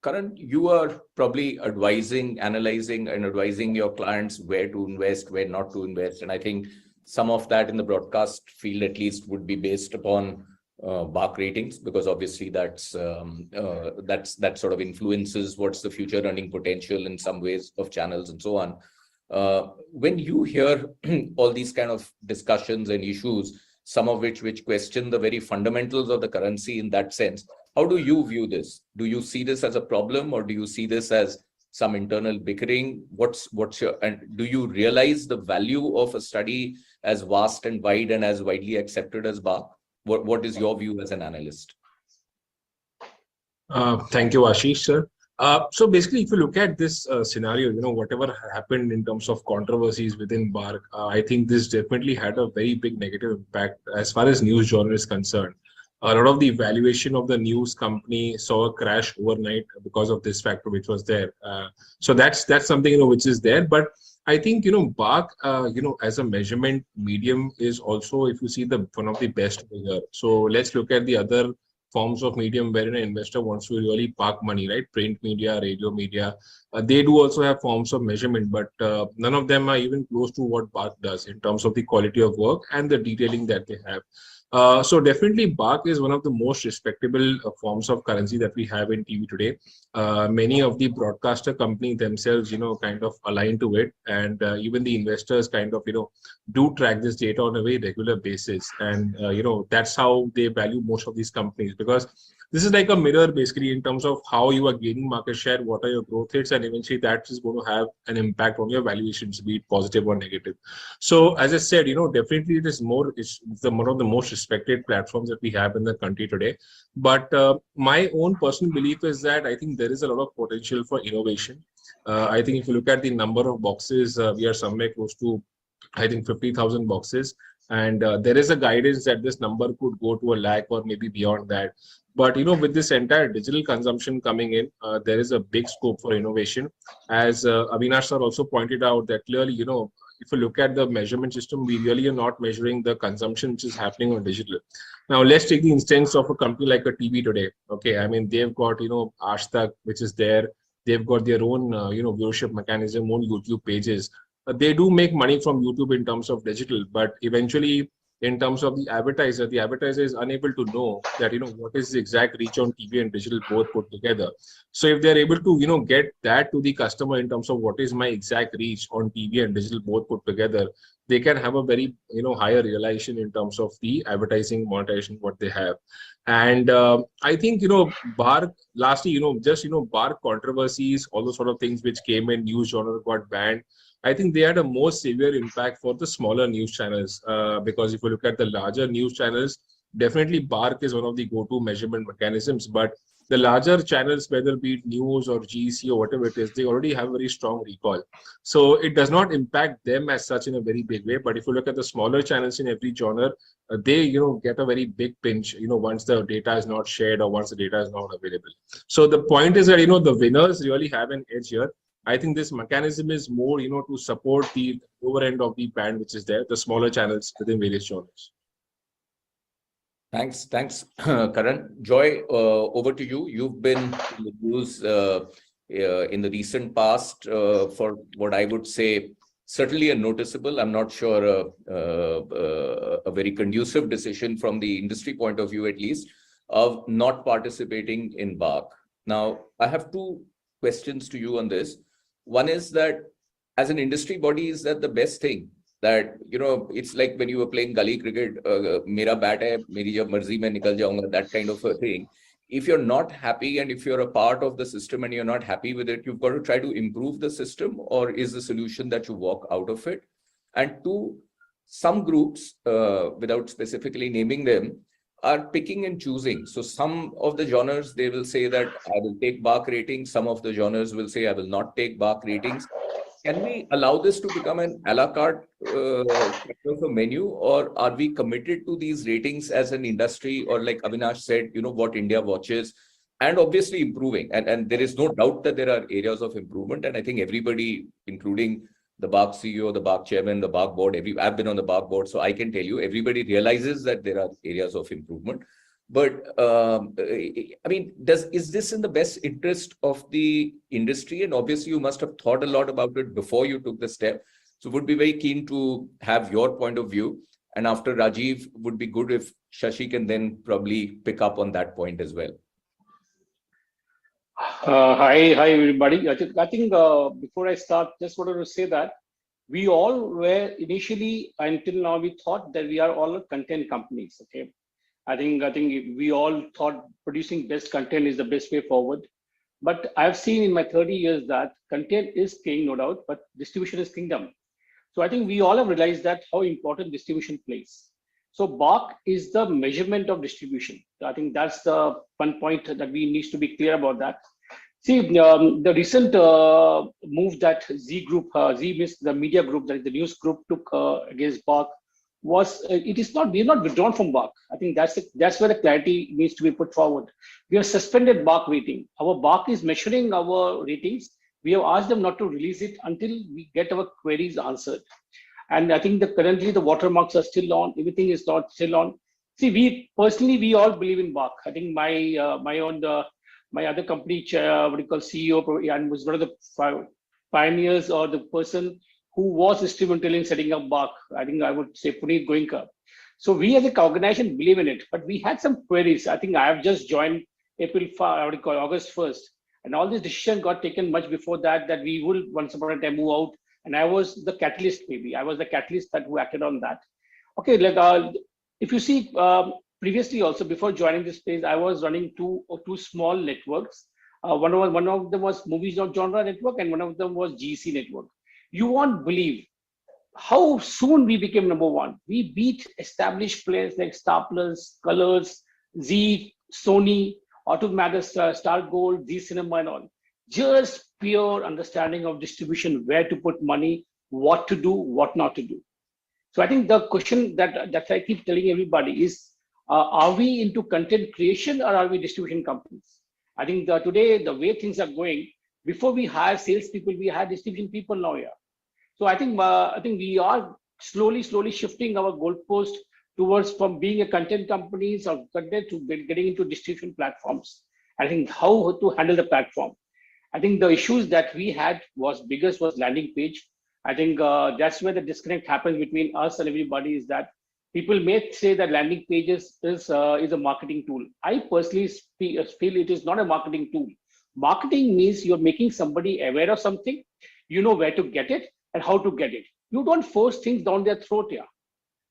Karan, you are probably analyzing and advising your clients where to invest, where not to invest. And I think some of that in the broadcast field, at least, would be based upon BARC ratings, because obviously that sort of influences what's the future earning potential in some ways of channels and so on. When you hear all these kind of discussions and issues, some of which question the very fundamentals of the currency in that sense, how do you view this? Do you see this as a problem, or do you see this as some internal bickering? And do you realize the value of a study as vast and wide and as widely accepted as BARC? What is your view as an analyst? Thank you, Ashish, sir. So basically, if you look at this scenario, you know, whatever happened in terms of controversies within BARC, I think this definitely had a very big negative impact as far as news genre is concerned. A lot of the valuation of the news company saw a crash overnight because of this factor which was there. So that's something, you know, which is there. But I think, you know, BARC, you know, as a measurement medium is also, if you see, one of the best here. So let's look at the other forms of medium wherein an investor wants to really park money, right? Print media, radio media, they do also have forms of measurement, but none of them are even close to what BARC does in terms of the quality of work and the detailing that they have. So definitely BARC is one of the most respectable forms of currency that we have in TV today. Many of the broadcaster companies themselves, you know, kind of align to it, and even the investors kind of, you know, do track this data on a very regular basis. And, you know, that's how they value most of these companies, because this is like a mirror basically in terms of how you are gaining market share, what are your growth rates, and eventually that is going to have an impact on your valuations, be it positive or negative. So as I said, you know, definitely it is one of the most respected platforms that we have in the country today. But my own personal belief is that I think there is a lot of potential for innovation. I think if you look at the number of boxes, we are somewhere close to, I think, 50,000 boxes. And there is a guidance that this number could go to 1 lakh or maybe beyond that. But, with this entire digital consumption coming in, there is a big scope for innovation. As Avinash sir also pointed out that clearly, if you look at the measurement system, we really are not measuring the consumption which is happening on digital. Now, let's take the instance of a company like a TV today. Okay, I mean, they've got, Aaj Tak, which is there. They've got their own, viewership mechanism, own YouTube pages. They do make money from YouTube in terms of digital, but eventually in terms of the advertiser is unable to know that, what is the exact reach on TV and digital both put together. So if they're able to, get that to the customer in terms of what is my exact reach on TV and digital both put together, they can have a very, higher realization in terms of the advertising monetization, what they have. And I think, bar, lastly, bar controversies, all those sort of things which came in, news genre got banned. I think they had a more severe impact for the smaller news channels because if you look at the larger news channels, definitely BARC is one of the go-to measurement mechanisms. But the larger channels, whether it be news or GEC or whatever it is, they already have very strong recall. So it does not impact them as such in a very big way. But if you look at the smaller channels in every genre, they get a very big pinch, once the data is not shared or once the data is not available. So the point is that, the winners really have an edge here. I think this mechanism is more, to support the lower end of the band, which is there, the smaller channels within various genres. Thanks, Karan. Joy, over to you. You've been in the news in the recent past for what I would say certainly a noticeable, I'm not sure a very conducive decision from the industry point of view, at least, of not participating in BARC. Now, I have two questions to you on this. One is that as an industry body, is that the best thing? That, it's like when you were playing gully cricket, mera bat hai, meri jab marzi mein nikal jaunga, that kind of a thing. If you're not happy and if you're a part of the system and you're not happy with it, you've got to try to improve the system, or is the solution that you walk out of it? And two, some groups, without specifically naming them, are picking and choosing. So some of the genres, they will say that I will take BARC ratings. Some of the genres will say I will not take BARC ratings. Can we allow this to become an a la carte menu, or are we committed to these ratings as an industry, or like Avinash said, what India watches, and obviously improving. And there is no doubt that there are areas of improvement. And I think everybody, including the BARC CEO, the BARC chairman, the BARC board, I've been on the BARC board, so I can tell you, everybody realizes that there are areas of improvement. But I mean, is this in the best interest of the industry? And obviously, you must have thought a lot about it before you took the step. So would be very keen to have your point of view. And after Rajiv, would be good if Shashi can then probably pick up on that point as well. Hi everybody. I think before I start, just wanted to say that we all were initially, until now, we thought that we are all content companies. Okay, I think we all thought producing best content is the best way forward. But I've seen in my 30 years that content is king, no doubt, but distribution is kingdom. So I think we all have realized that how important distribution plays. So BARC is the measurement of distribution. I think that's the one point that we need to be clear about that. See, the recent move that Z Group, the media group, that the news group took against BARC was, we are not withdrawn from BARC. I think that's where the clarity needs to be put forward. We have suspended BARC rating. Our BARC is measuring our ratings. We have asked them not to release it until we get our queries answered. And I think that currently the watermarks are still on. Everything is not still on. See, we all believe in BARC. I think my other company CEO and was one of the pioneers, or the person who was instrumental in setting up BARC. I think I would say Puneet Goenka. So we as an organization believe in it, but we had some queries. I think I have just joined August 1st. And all this decision got taken much before that we will once upon a time move out. And I was the catalyst, maybe. I was the catalyst who acted on that. Okay, if you see, previously also, before joining this space, I was running two small networks. One of them was Movies Not Genre Network, and one of them was GEC Network. You won't believe, how soon we became number one. We beat established players like Star Plus, Colors, Z, Sony, Automatic, Star Gold, Z Cinema and all. Just pure understanding of distribution, where to put money, what to do, what not to do. So I think the question that I keep telling everybody is, are we into content creation or are we distribution companies? I think today, the way things are going, before we hire salespeople, we hire distribution people now here. So I think we are slowly shifting our goalpost towards from being a content companies or content to getting into distribution platforms. I think how to handle the platform. I think the issues that we had biggest was landing page. I think that's where the disconnect happens between us and everybody, is that people may say that landing pages is a marketing tool. I personally feel it is not a marketing tool. Marketing means you're making somebody aware of something, you know where to get it and how to get it. You don't force things down their throat here.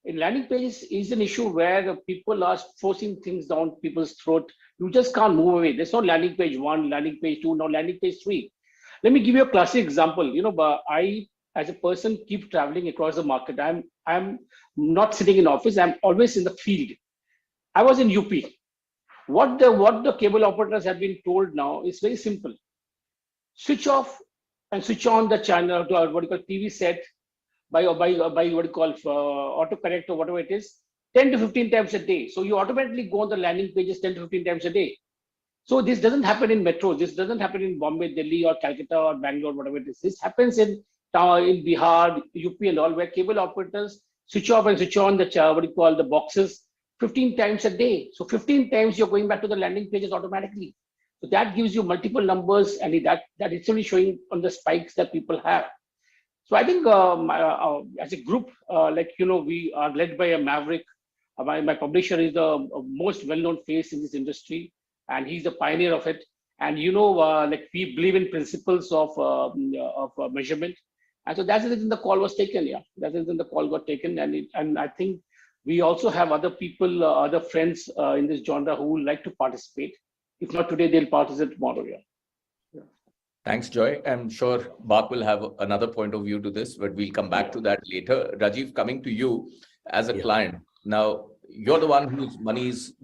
In landing pages is an issue where people are forcing things down people's throat. You just can't move away. There's no landing page 1, landing page 2, no landing page 3. Let me give you a classic example. I, as a person, keep traveling across the market. I'm not sitting in office. I'm always in the field. I was in UP. What the cable operators have been told now is very simple. Switch off and switch on the channel, what you call TV set, by what you call autocorrect or whatever it is, 10 to 15 times a day. So you automatically go on the landing pages 10 to 15 times a day. So this doesn't happen in metros. This doesn't happen in Bombay, Delhi, or Calcutta, or Bangalore, whatever it is. This happens in Bihar, UP, and all, where cable operators switch off and switch on the boxes 15 times a day. So 15 times you're going back to the landing pages automatically. So that gives you multiple numbers, and that it's only showing on the spikes that people have. So I think as a group, we are led by a maverick. My publisher is the most well-known face in this industry, and he's the pioneer of it. And we believe in principles of measurement, and so that's the reason the call was taken. Yeah, that's the reason the call got taken, and I think we also have other people, other friends in this genre who would like to participate. If not today, they'll participate tomorrow. Yeah. Thanks, Joy. I'm sure Bak will have another point of view to this, but we'll come back to that later. Rajiv, coming to you as a client. Now, you're the one whose money is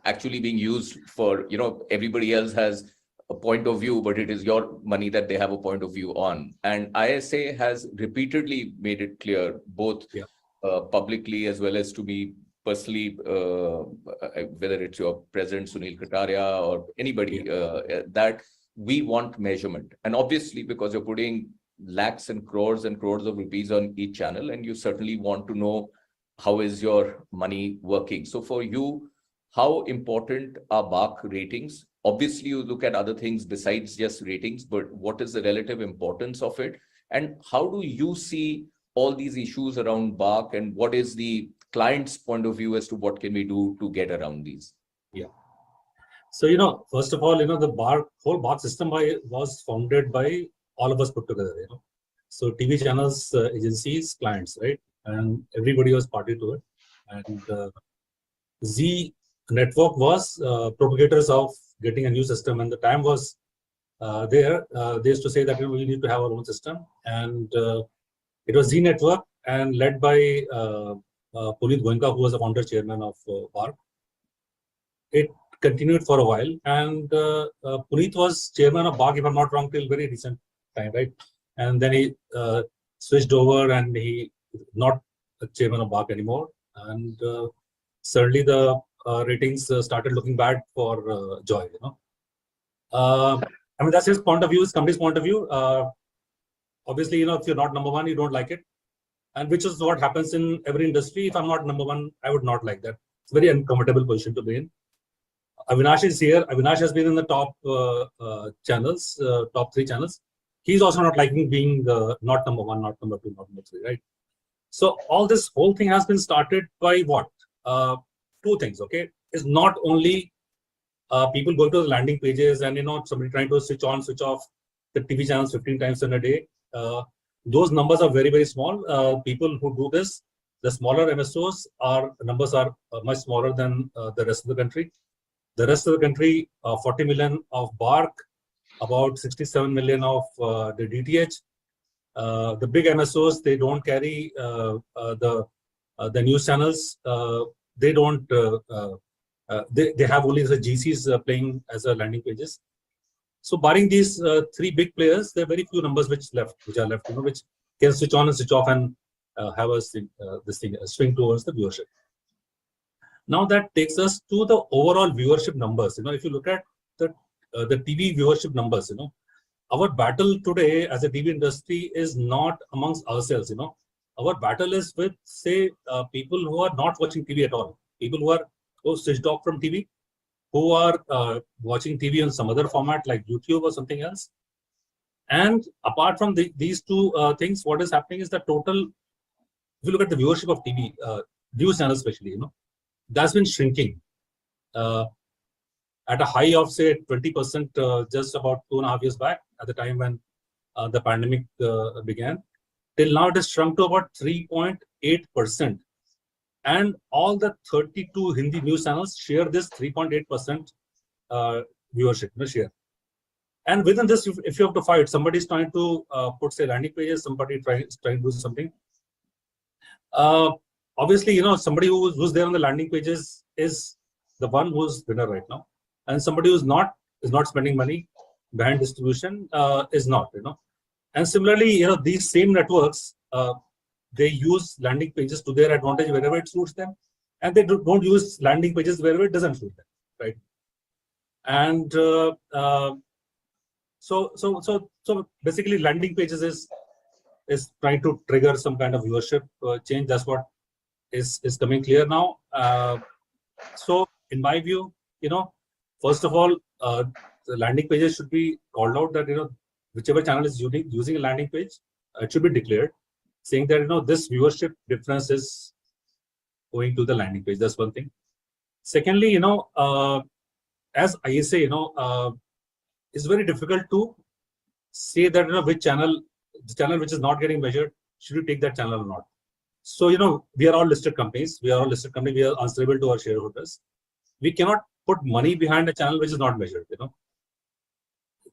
actually being used for, everybody else has a point of view, but it is your money that they have a point of view on. And ISA has repeatedly made it clear, both publicly as well as to me personally, whether it's your president, Sunil Kataria, or anybody, that we want measurement. And obviously, because you're putting lakhs and crores of rupees on each channel, and you certainly want to know how is your money working. So for you, how important are BARC ratings? Obviously, you look at other things besides just ratings, but what is the relative importance of it? And how do you see all these issues around BARC, and what is the client's point of view as to what can we do to get around these? Yeah. So, first of all, the whole BARC system was founded by all of us put together, So TV channels, agencies, clients, right? And everybody was party to it. And Z network was propagators of getting a new system. And the time was there. They used to say that we need to have our own system. And it was Z network and led by Puneet Goenka, who was the founder chairman of BARC. It continued for a while, and Puneet was chairman of BARC, if I'm not wrong, till very recent time, right? And then he switched over, and he not a chairman of BARC anymore. And certainly the ratings started looking bad for Joy. That's his point of view, his company's point of view. Obviously, if you're not number one, you don't like it, and which is what happens in every industry. If I'm not number one, I would not like that. It's a very uncomfortable position to be in. Avinash is here. Avinash has been in the top channels, top 3 channels. He's also not liking being not number 1, not number 2, not number 3, right? So this whole thing has been started by what? 2 things, okay? It's not only people going to the landing pages and, somebody trying to switch on, switch off the TV channels 15 times in a day. Those numbers are very, very small. People who do this, the smaller MSOs, numbers are much smaller than the rest of the country. The rest of the country, 40 million of BARC, about 67 million of the DTH, The big MSOs, they don't carry the news channels. They don't. They have only the GCs playing as a landing pages. So barring these three big players, there are very few numbers which are left, which can switch on and switch off and have a swing towards the viewership. Now that takes us to the overall viewership numbers. If you look at the TV viewership numbers, our battle today as a TV industry is not amongst ourselves. Our battle is with, say, people who are not watching TV at all, people who are switched off from TV, who are watching TV on some other format like YouTube or something else. And apart from these two things, what is happening is the total, if you look at the viewership of TV, news channels especially, that's been shrinking at a high of, say, 20% just about 2.5 years back at the time when the pandemic began. Till now, it has shrunk to about 3.8%. And all the 32 Hindi news channels share this 3.8% viewership share. And within this, if you have to fight, somebody is trying to put, say, landing pages, somebody trying to do something. Obviously, somebody who's there on the landing pages is the one who's winner right now, and somebody who's not spending money behind distribution is not. And similarly, these same networks, they use landing pages to their advantage wherever it suits them, and they don't use landing pages wherever it doesn't suit them, right? And so basically, landing pages is trying to trigger some kind of viewership change. That's what is coming clear now. So in my view, first of all, the landing pages should be called out that whichever channel is using a landing page, it should be declared, saying that this viewership difference is going to the landing page. That's one thing. Secondly, as ISA, it's very difficult to say that the channel which is not getting measured, should you take that channel or not? So we are all listed companies. We are answerable to our shareholders. We cannot put money behind a channel which is not measured.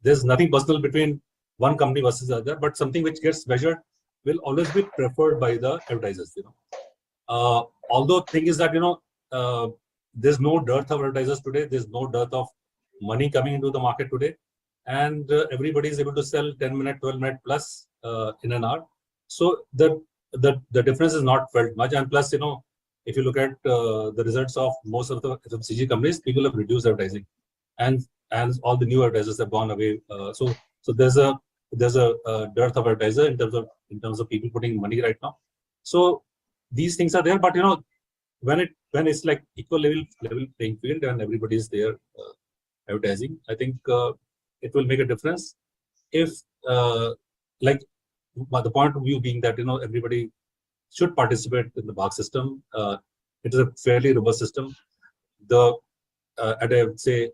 There's nothing personal between one company versus the other, but something which gets measured will always be preferred by the advertisers. Although thing is that there's no dearth of advertisers today. There's no dearth of money coming into the market today, and everybody is able to sell 10-minute, 12-minute plus in an hour. So the difference is not felt much. And plus, if you look at the results of most of the FMCG companies, people have reduced advertising, and all the new advertisers have gone away. So there's a dearth of advertiser in terms of people putting money right now. So these things are there, but when it's like equal level playing field and everybody is there advertising, I think it will make a difference. If the point of view being that everybody should participate in the BARC system. It is a fairly robust system. At I would say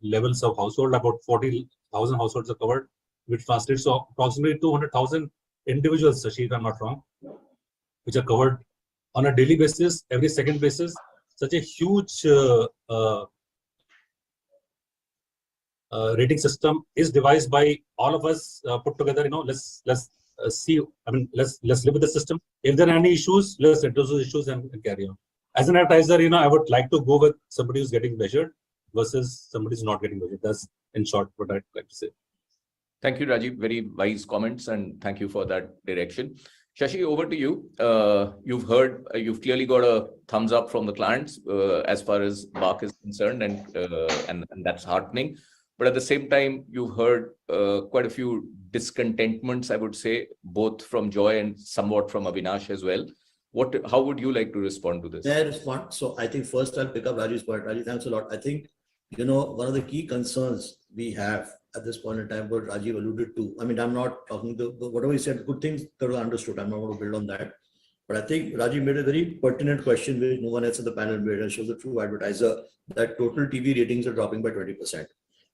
levels of household, about 40,000 households are covered, which translates to approximately 200,000 individuals, Shashi, if I'm not wrong, which are covered on a daily basis, every second basis. Such a huge rating system is devised by all of us put together. Let's see. I mean, let's live with the system. If there are any issues, let's address those issues and carry on. As an advertiser, I would like to go with somebody who's getting measured versus somebody who's not getting measured. That's in short what I'd like to say. Thank you, Rajiv. Very wise comments, and thank you for that direction. Shashi, over to you. You've clearly got a thumbs up from the clients as far as BARC is concerned, and that's heartening. But at the same time, you've heard quite a few discontentments, I would say, both from Joy and somewhat from Avinash as well. How would you like to respond to this? May I respond? So I think first I'll pick up Rajiv's point. Rajiv, thanks a lot. I think, one of the key concerns we have at this point in time, what Rajiv alluded to, I mean, I'm not talking to whatever he said, good things that were understood. I'm not going to build on that. But I think Rajiv made a very pertinent question which no one else in the panel made, and shows a true advertiser that total TV ratings are dropping by 20%.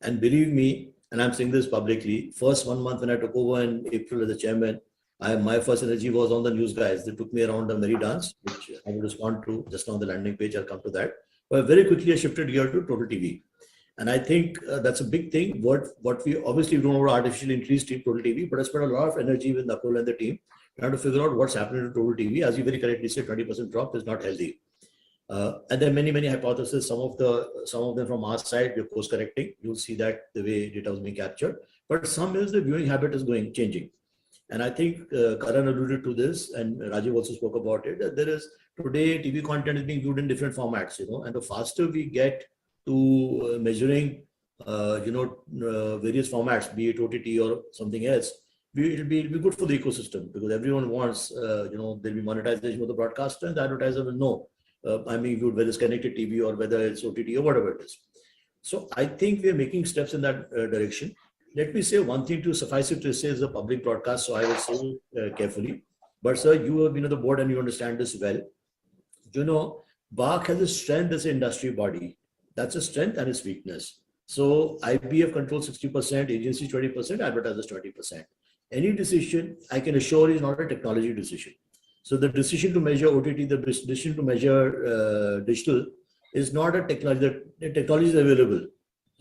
And believe me, and I'm saying this publicly, first 1 month when I took over in April as the chairman, my first energy was on the news guys. They took me around a merry dance, which I will respond to just on the landing page. I'll come to that. But very quickly I shifted gear to total TV. And I think that's a big thing. What we obviously don't know about artificially increased total TV, but I spent a lot of energy with Nakul and the team trying to figure out what's happening to total TV. As you very correctly said, 20% drop is not healthy. And there are many hypotheses. Some of them from our side, we're course correcting. You'll see that the way data is being captured. But some is the viewing habit is changing. And I think Karan alluded to this, and Rajiv also spoke about it, that there is today TV content is being viewed in different formats, and the faster we get to measuring, various formats, be it OTT or something else, it'll be good for the ecosystem, because everyone wants, there'll be monetization of the broadcaster, and the advertiser will know, whether it's connected TV or whether it's OTT or whatever it is. So I think we're making steps in that direction. Let me say one thing to suffice it to say is the public broadcast, so I will say carefully. But sir, you have been on the board and you understand this well. BARC has a strength as an industry body. That's a strength and its weakness. So IBF controls 60%, agency 20%, advertisers 20%. Any decision, I can assure you, is not a technology decision. So the decision to measure OTT, the decision to measure digital is not a technology. The technology is available.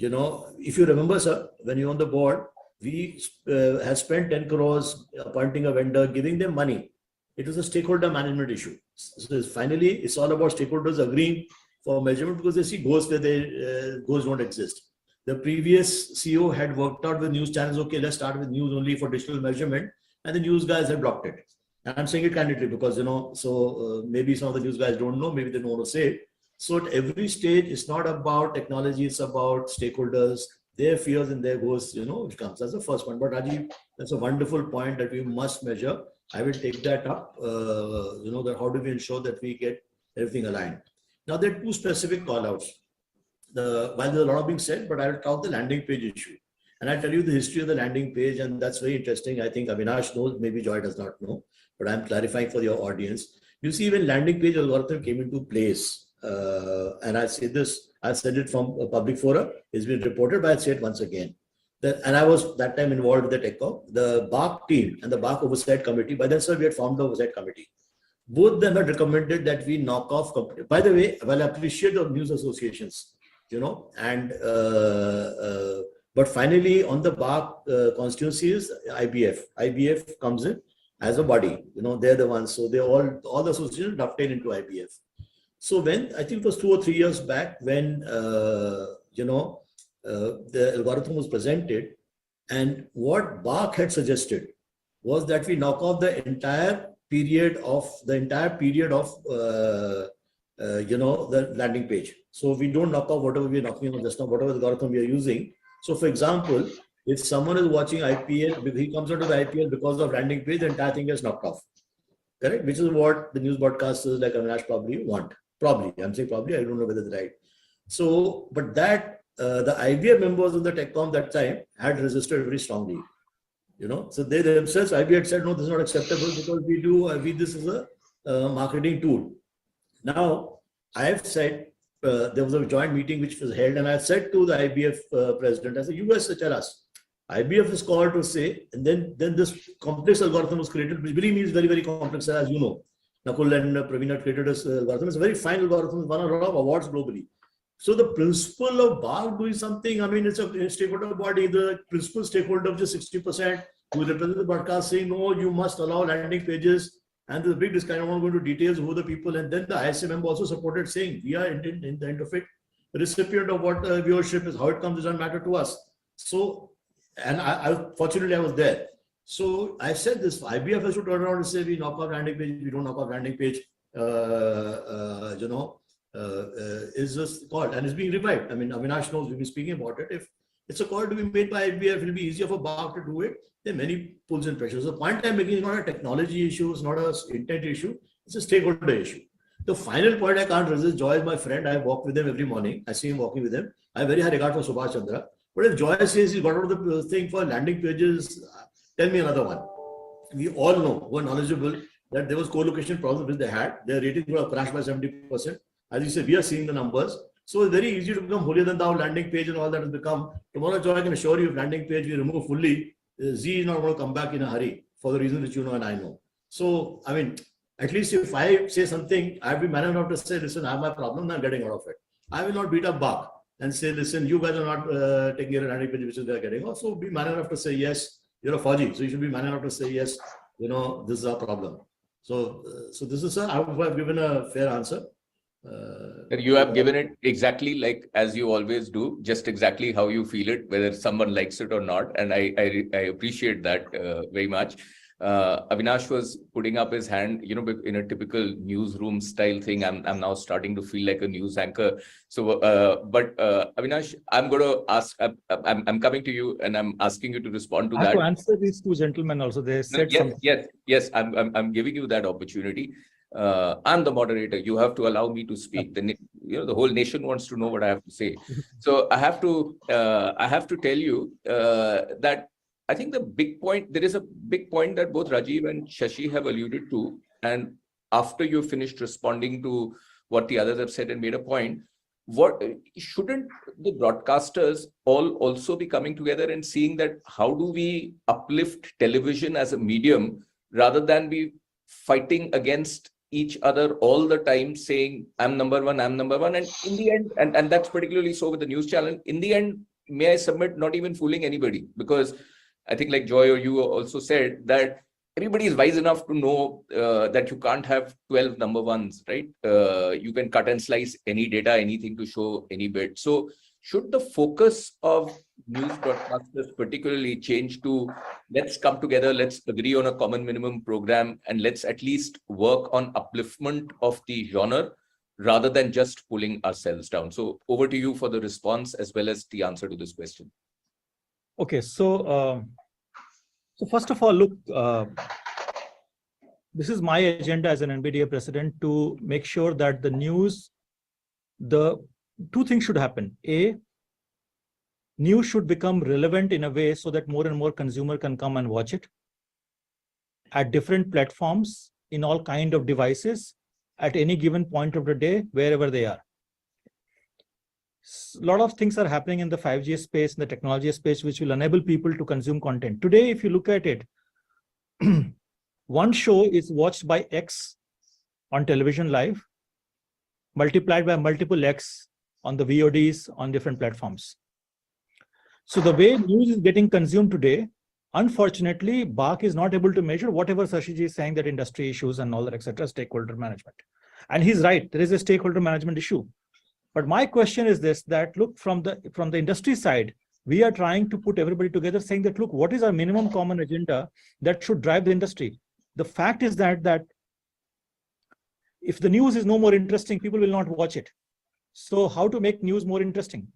If you remember, sir, when you're on the board, we had spent 10 crores appointing a vendor, giving them money. It was a stakeholder management issue. So finally, it's all about stakeholders agreeing for measurement, because they see ghosts where ghosts don't exist. The previous CEO had worked out with news channels, okay, let's start with news only for digital measurement, and the news guys had blocked it. And I'm saying it candidly because, maybe some of the news guys don't know, maybe they don't want to say it. So at every stage, it's not about technology, it's about stakeholders, their fears and their goals, which comes. That's the first one. But Rajiv, that's a wonderful point that we must measure. I will take that up, that how do we ensure that we get everything aligned. Now, there are two specific call-outs. While there's a lot being said, but I will talk the landing page issue. And I'll tell you the history of the landing page, and that's very interesting. I think Avinash knows, maybe Joy does not know, but I'm clarifying for your audience. You see, when landing page algorithm came into place, and I say this, I said it from a public forum, it's been reported, but I'll say it once again. And I was that time involved with the TechCom, the BARC team and the BARC Oversight Committee. By then, sir, we had formed the Oversight Committee. Both them had recommended that we knock off. By the way, well, I appreciate the news associations, but finally on the BARC constituency is IBF. IBF comes in as a body, they're the ones. So they all the associations dovetail into IBF. So when, I think it was 2 or 3 years back when, the algorithm was presented, and what BARC had suggested was that we knock off the entire period of the landing page. So we don't knock off whatever we're knocking on just now, whatever algorithm we are using. So for example, if someone is watching IPL, he comes onto the IPL because of landing page, the entire thing is knocked off. Correct? Which is what the news broadcasters like Avinash probably want. Probably, I'm saying probably, I don't know whether it's right. So, but that the IBF members of the TechCom that time had resisted very strongly. So they themselves, IBF had said, no, this is not acceptable because we this is a marketing tool. Now, I have said, there was a joint meeting which was held, and I said to the IBF president, I said, you guys such as us. IBF is called to say, and then this complex algorithm was created, which believe me is very, very complex, as you know. Nakul and Praveen had created this algorithm. It's a very fine algorithm, won a lot of awards globally. So the principle of BARC doing something, it's a stakeholder body, the principal stakeholder of just 60% who represent the broadcast saying, no, you must allow landing pages. And there's a big discussion. I won't go into details who the people, and then the ISA member also supported saying, we are in the end of it, the recipient of what viewership is, how it comes, doesn't matter to us. So, and fortunately I was there. So I said this, IBF has to turn around and say, we knock off landing page, we don't knock off landing page, is just called, and it's being revived. Avinash knows, we've been speaking about it. If it's a call to be made by IBF, it will be easier for BARC to do it. There are many pulls and pressures. The point I'm making is not a technology issue, it's not an intent issue, it's a stakeholder issue. The final point I can't resist, Joy is my friend, I walk with him every morning, I see him walking with him. I have very high regard for Subhash Chandra. But if Joy says he got out of the thing for landing pages, tell me another one. We all know, who are knowledgeable, that there was co-location problems which they had. Their ratings were crashed by 70%. As you said, we are seeing the numbers. So it's very easy to become holier than thou landing page and all that has become. Tomorrow, Joy, I can assure you, if landing page we remove fully, Z is not going to come back in a hurry for the reason which you know and I know. So, at least if I say something, I'll be man enough to say, listen, I have my problem, I'm getting out of it. I will not beat up BARC. and say, listen, you guys are not taking care of 90 pages which they are getting. Also be man enough to say, yes, you're a Fauji, so you should be man enough to say, yes, this is our problem. So, so this is, I hope I've given a fair answer. You have given it exactly like as you always do, just exactly how you feel it, whether someone likes it or not. And I appreciate that very much. Avinash was putting up his hand, in a typical newsroom style thing. I'm now starting to feel like a news anchor. So, but Avinash, I'm going to ask. I'm coming to you, and I'm asking you to respond to I have that. to answer these two gentlemen also. They said something. Yes. I'm giving you that opportunity. I'm the moderator. You have to allow me to speak. The whole nation wants to know what I have to say. So I have to tell you that I think there is a big point that both Rajiv and Shashi have alluded to. And after you finished responding to what the others have said and made a point, what shouldn't the broadcasters all also be coming together and seeing that how do we uplift television as a medium rather than be fighting against each other all the time, saying I'm number one, and in the end, and that's particularly so with the news channel, in the end, may I submit, not even fooling anybody, because I think like Joy or you also said that everybody is wise enough to know that you can't have 12 number ones, right? You can cut and slice any data, anything to show any bit. So should the focus of news broadcasters particularly change to let's come together, let's agree on a common minimum program, and let's at least work on upliftment of the genre rather than just pulling ourselves down? So over to you for the response as well as the answer to this question. Okay, so first of all, look, this is my agenda as an NBDA president to make sure that the news, the two things should happen. A, news should become relevant in a way so that more and more consumer can come and watch it at different platforms in all kind of devices at any given point of the day, wherever they are. A lot of things are happening in the 5G space, in the technology space, which will enable people to consume content. Today, if you look at it, one show is watched by X on television live, multiplied by multiple X on the VODs on different platforms. So the way news is getting consumed today, unfortunately, BARC is not able to measure whatever Sashiji is saying, that industry issues and all that, etc., stakeholder management. And he's right, there is a stakeholder management issue. But my question is this, that look, from the industry side, we are trying to put everybody together saying that, look, what is our minimum common agenda that should drive the industry? The fact is that if the news is no more interesting, people will not watch it. So how to make news more interesting?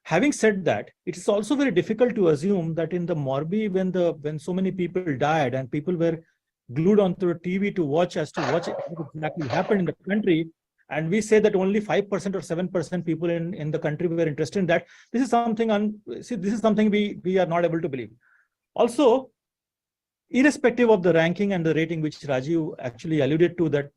Having said that, it is also very difficult to assume that in the Morbi, when so many people died and people were glued onto a TV to watch what exactly happened in the country, and we say that only 5% or 7% people in the country were interested in that, this is something we are not able to believe. Also, irrespective of the ranking and the rating, which Rajiv actually alluded to, that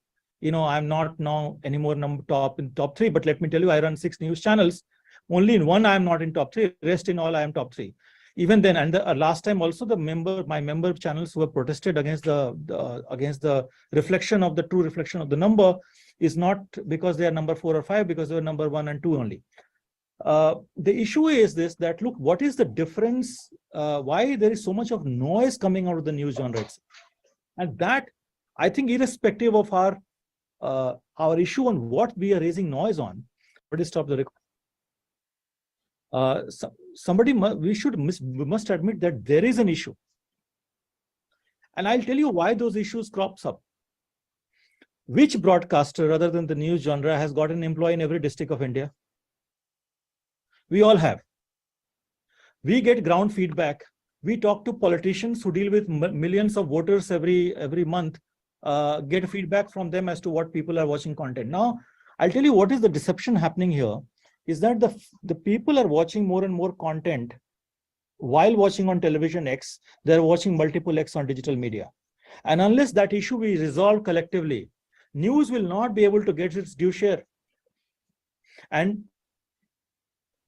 I'm not now anymore in top 3, but let me tell you, I run 6 news channels. Only in one I am not in top 3. Rest in all I am top 3. Even then, and the last time also, my member channels who have protested against the reflection of the true reflection of the number is not because they are number 4 or 5, because they were number 1 and 2 only. The issue is this, that look, what is the difference? Why there is so much of noise coming out of the news genre? And that, I think, irrespective of our issue on what we are raising noise on, but to stop the record. We must admit that there is an issue. And I'll tell you why those issues crops up. Which broadcaster other than the news genre has got an employee in every district of India? We all have. We get ground feedback. We talk to politicians who deal with millions of voters every month, get feedback from them as to what people are watching content. Now, I'll tell you what is the deception happening here is that the people are watching more and more content while watching on television X. They're watching multiple X on digital media. And unless that issue we resolve collectively, news will not be able to get its due share. And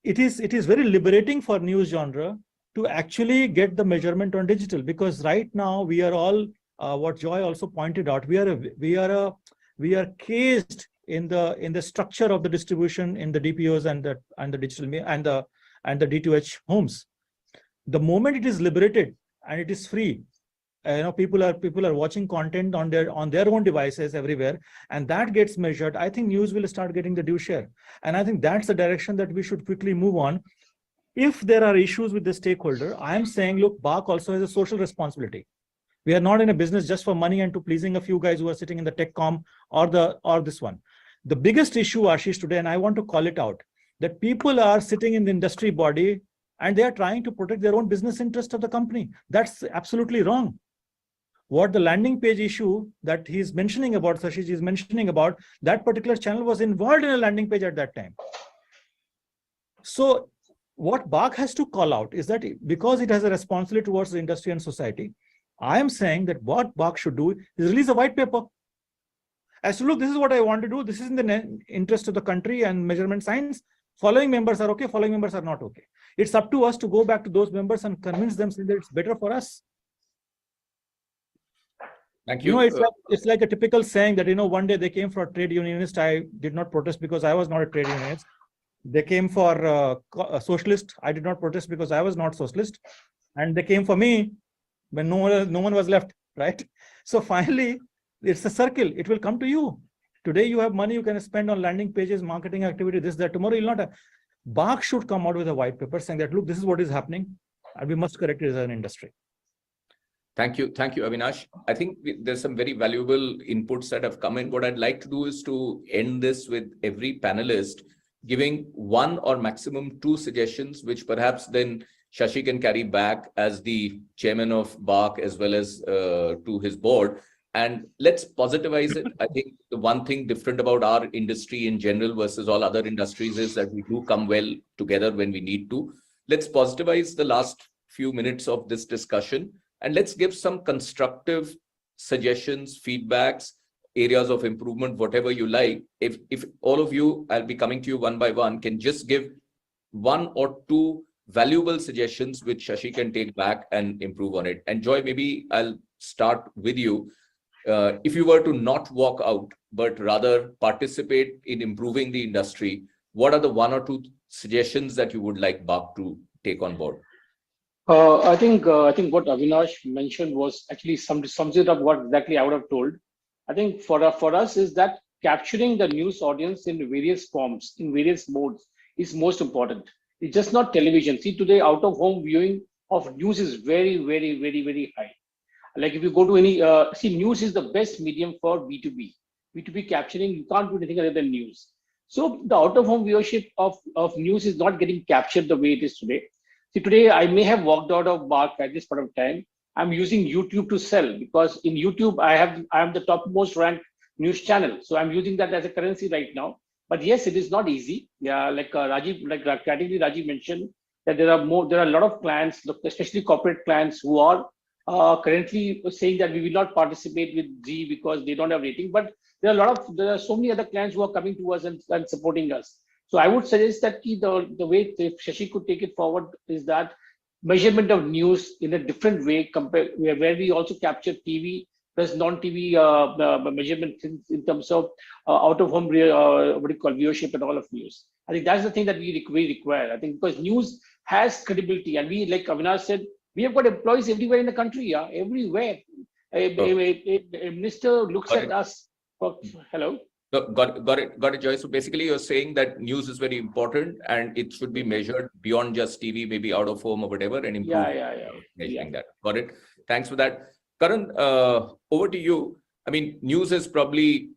it is very liberating for news genre to actually get the measurement on digital, because right now we are all, what Joy also pointed out, we are caged in the structure of the distribution in the DPOs and the digital and the D2H homes. The moment it is liberated and it is free, people are watching content on their own devices everywhere, and that gets measured. I think news will start getting the due share, and I think that's the direction that we should quickly move on. If there are issues with the stakeholder, I am saying, look, BARC also has a social responsibility. We are not in a business just for money and to pleasing a few guys who are sitting in the TechCom or this one. The biggest issue, Ashish, today, and I want to call it out, that people are sitting in the industry body and they are trying to protect their own business interest of the company. That's absolutely wrong. What the landing page issue that he's mentioning about, Sashish is mentioning about, that particular channel was involved in a landing page at that time. So what BARC has to call out is that because it has a responsibility towards the industry and society, I am saying that what BARC should do is release a white paper as to, look, this is what I want to do. This is in the interest of the country and measurement science. Following members are okay, following members are not okay. It's up to us to go back to those members and convince them that it's better for us. Thank you. It's like a typical saying that, one day they came for a trade unionist. I did not protest because I was not a trade unionist. They came for a socialist. I did not protest because I was not socialist. And they came for me when no one was left, right? So finally, it's a circle. It will come to you. Today you have money you can spend on landing pages, marketing activity, this, that. Tomorrow you'll not. BARC should come out with a white paper saying that, look, this is what is happening, and we must correct it as an industry. Thank you, Avinash. I think there's some very valuable inputs that have come in. What I'd like to do is to end this with every panelist giving one or maximum two suggestions, which perhaps then Shashi can carry back as the chairman of BARC as well as to his board. And let's positivize it. I think the one thing different about our industry in general versus all other industries is that we do come well together when we need to. Let's positivize the last few minutes of this discussion, and let's give some constructive suggestions, feedbacks, areas of improvement, whatever you like. If all of you, I'll be coming to you one by one, can just give one or two valuable suggestions which Shashi can take back and improve on it. And Joy, maybe I'll start with you. If you were to not walk out, but rather participate in improving the industry, what are the one or two suggestions that you would like BARC to take on board? I think what Avinash mentioned was actually sums it up what exactly I would have told. I think for us is that capturing the news audience in various forms, in various modes is most important. It's just not television. See, today out-of-home viewing of news is very, very, very, very high. Like if you go to any, news is the best medium for B2B. B2B capturing, you can't do anything other than news. So the out-of-home viewership of news is not getting captured the way it is today. See, today I may have walked out of BARC at this point of time. I'm using YouTube to sell because in YouTube I am the topmost ranked news channel. So I'm using that as a currency right now. But yes, it is not easy. Yeah, like category Rajiv mentioned, that there are a lot of clients, especially corporate clients, who are currently saying that we will not participate with Z because they don't have rating. But there are so many other clients who are coming to us and supporting us. So I would suggest that the way if Shashi could take it forward is that measurement of news in a different way, where we also capture TV plus non-TV measurement in terms of out-of-home viewership and all of news. I think that's the thing that we require. I think because news has credibility, and we, like Avinash said, we have got employees everywhere in the country. Yeah, everywhere. A minister looks at us. Hello. Got it, Joy. So basically, you're saying that news is very important and it should be measured beyond just TV, maybe out of home or whatever, and improve measuring that. Got it. Thanks for that. Karan, over to you. I mean, news is probably,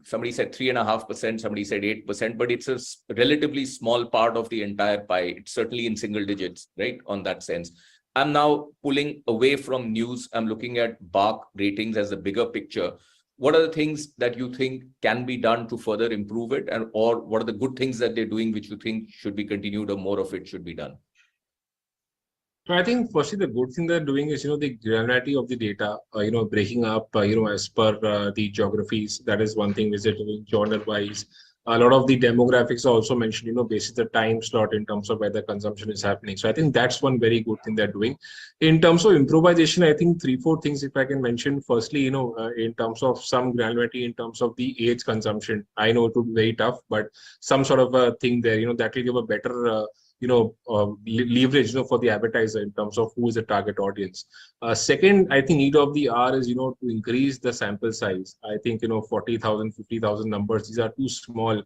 somebody said 3.5%, somebody said 8%, but it's a relatively small part of the entire pie. It's certainly in single digits, right? On that sense. I'm now pulling away from news. I'm looking at BARC ratings as a bigger picture. What are the things that you think can be done to further improve it, and or what are the good things that they're doing which you think should be continued or more of it should be done? So I think firstly the good thing they're doing is the granularity of the data, breaking up as per the geographies. That is one thing which they're doing genre wise. A lot of the demographics are also mentioned, basically the time slot in terms of where the consumption is happening. So I think that's one very good thing they're doing. In terms of improvisation, I think 3-4 things, if I can mention. Firstly, in terms of some granularity, in terms of the age consumption, I know it would be very tough, but some sort of a thing there, that will give a better leverage for the advertiser in terms of who is the target audience. Second, I think need of the hour is to increase the sample size. I think 40,000, 50,000 numbers, these are too small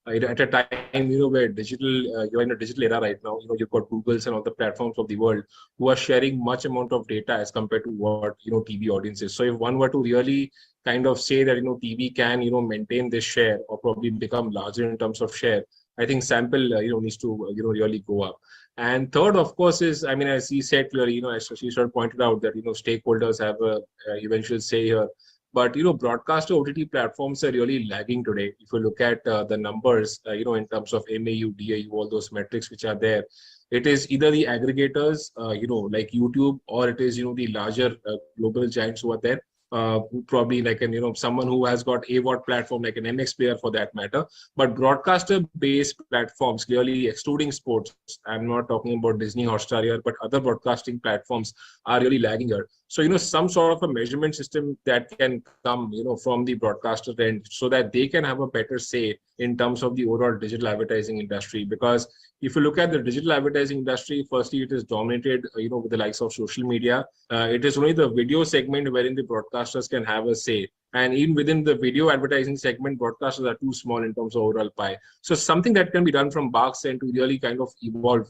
at a time where digital you're in a digital era right now. You've got Googles and all the platforms of the world who are sharing much amount of data as compared to what TV audiences. So if one were to really kind of say that TV can maintain this share or probably become larger in terms of share, I think sample needs to really go up. And third, of course, is as he said clearly, as Shashi pointed out, that stakeholders have a eventual say here. But broadcaster OTT platforms are really lagging today. If you look at the numbers, in terms of MAU, DAU, all those metrics which are there, it is either the aggregators, like YouTube, or it is the larger global giants who are there. Who probably like someone who has got AVOD platform like an MX player for that matter, but broadcaster based platforms, clearly excluding sports, I'm not talking about Disney Hotstar here, but other broadcasting platforms are really lagging here. So some sort of a measurement system that can come from the broadcaster end, so that they can have a better say in terms of the overall digital advertising industry. Because if you look at the digital advertising industry, firstly, it is dominated, with the likes of social media. It is only the video segment wherein the broadcasters can have a say. And even within the video advertising segment, broadcasters are too small in terms of overall pie. So something that can be done from BARC's end to really kind of evolve,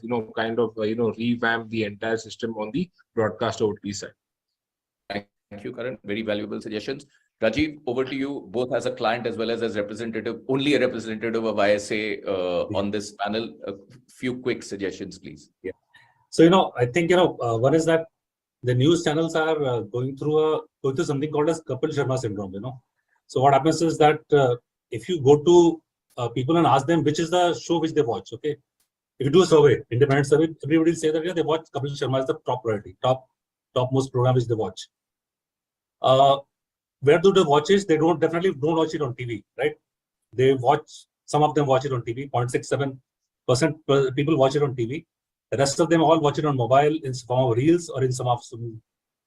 revamp the entire system on the broadcast OTT side. Thank you, Karan. Very valuable suggestions. Rajiv, over to you, both as a client as well as representative, only a representative of ISA on this panel. A few quick suggestions, please. Yeah. So, I think, one is that the news channels are going through something called as Kapil Sharma syndrome, So what happens is that if you go to people and ask them which is the show which they watch, okay? If you do a survey, independent survey, everybody will say that they watch Kapil Sharma as the top priority, topmost program which they watch. Where do they watch it? They definitely don't watch it on TV, right? Some of them watch it on TV, 0.67% people watch it on TV. The rest of them all watch it on mobile in form of reels or in some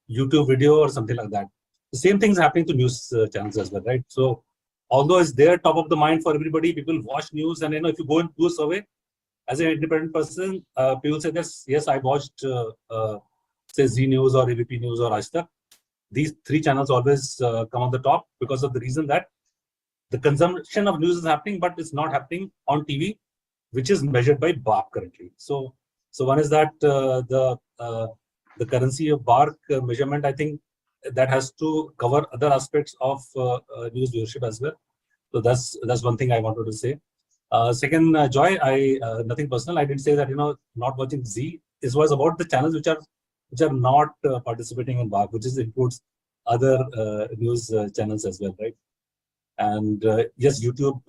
YouTube video or something like that. The same thing is happening to news channels as well, right? So although it's there top of the mind for everybody, people watch news, and if you go and do a survey as an independent person, people say this, yes, I watched say Z News or ABP News or Aaj Tak. These three channels always come on the top because of the reason that the consumption of news is happening, but it's not happening on TV, which is measured by BARC currently. So one is that the currency of BARC measurement, I think that has to cover other aspects of news viewership as well. So that's one thing I wanted to say. Second, Joy, nothing personal. I didn't say that not watching Z. This was about the channels which are not participating in BARC, which includes other news channels as well, right? And yes, YouTube,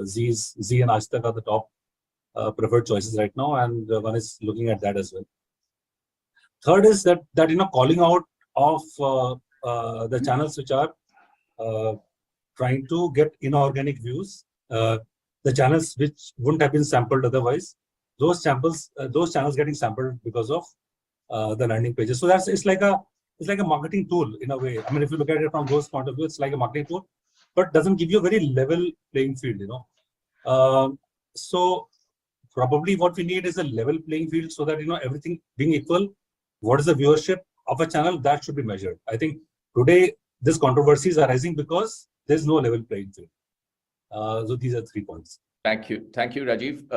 Z and Aaj Tak are the top preferred choices right now, and one is looking at that as well. Third is that calling out of the channels which are trying to get inorganic views, the channels which wouldn't have been sampled otherwise, those channels getting sampled because of the landing pages. So it's like a marketing tool in a way. If you look at it from those point of view, it's like a marketing tool, but doesn't give you a very level playing field, So probably what we need is a level playing field, so that everything being equal, what is the viewership of a channel, that should be measured. I think today this controversy is arising because there's no level playing field. So these are 3 points. Thank you, Rajiv.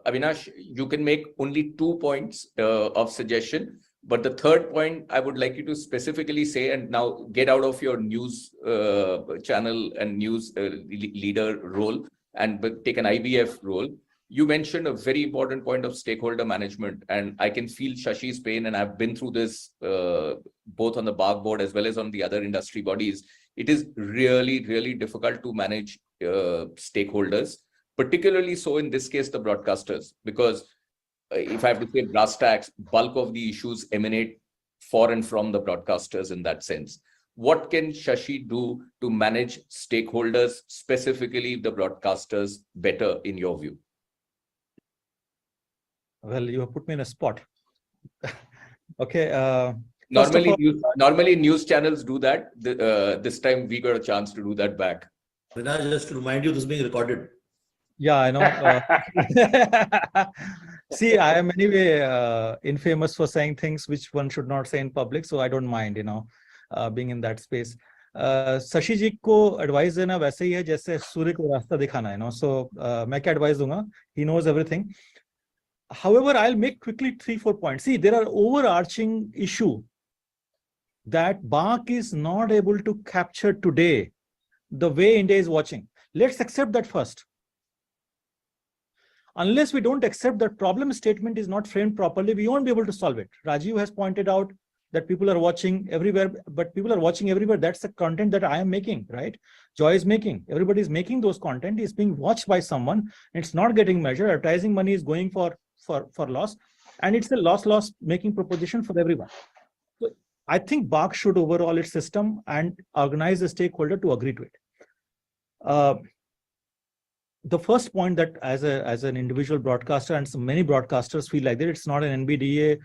Avinash, you can make only 2 points of suggestion, but the third point I would like you to specifically say, and now get out of your news channel and news leader role and take an IBF role. You mentioned a very important point of stakeholder management, and I can feel Shashi's pain, and I've been through this both on the BARC board as well as on the other industry bodies. It is really, really difficult to manage stakeholders, particularly so in this case, the broadcasters, because if I have to say brass tacks, bulk of the issues emanate for and from the broadcasters in that sense. what can Shashi do to manage stakeholders, specifically the broadcasters, better in your view? Well, you have put me in a spot. Okay. Normally news channels do that. This time we got a chance to do that back. Vinay, just to remind you, this is being recorded. Yeah, I know. See, I am anyway infamous for saying things which one should not say in public, so I don't mind, being in that space. Shashi जी को advice देना वैसे ही है जैसे सूर्य को रास्ता दिखाना है, so मैं क्या एडवाइस दूंगा? He knows everything. However, I'll make quickly 3-4 points. See, there are overarching issue that BARC is not able to capture today the way India is watching. Let's accept that first. Unless we don't accept that problem statement is not framed properly, we won't be able to solve it. Rajiv has pointed out that people are watching everywhere, but people are watching everywhere. That's the content that I am making, right? Joy is making. Everybody is making those content. It's being watched by someone. It's not getting measured. Advertising money is going for loss, and it's a loss making proposition for everyone. So I think BARC should overhaul its system and organize the stakeholder to agree to it. The first point that as an individual broadcaster, and so many broadcasters feel like that, it's not an NBDA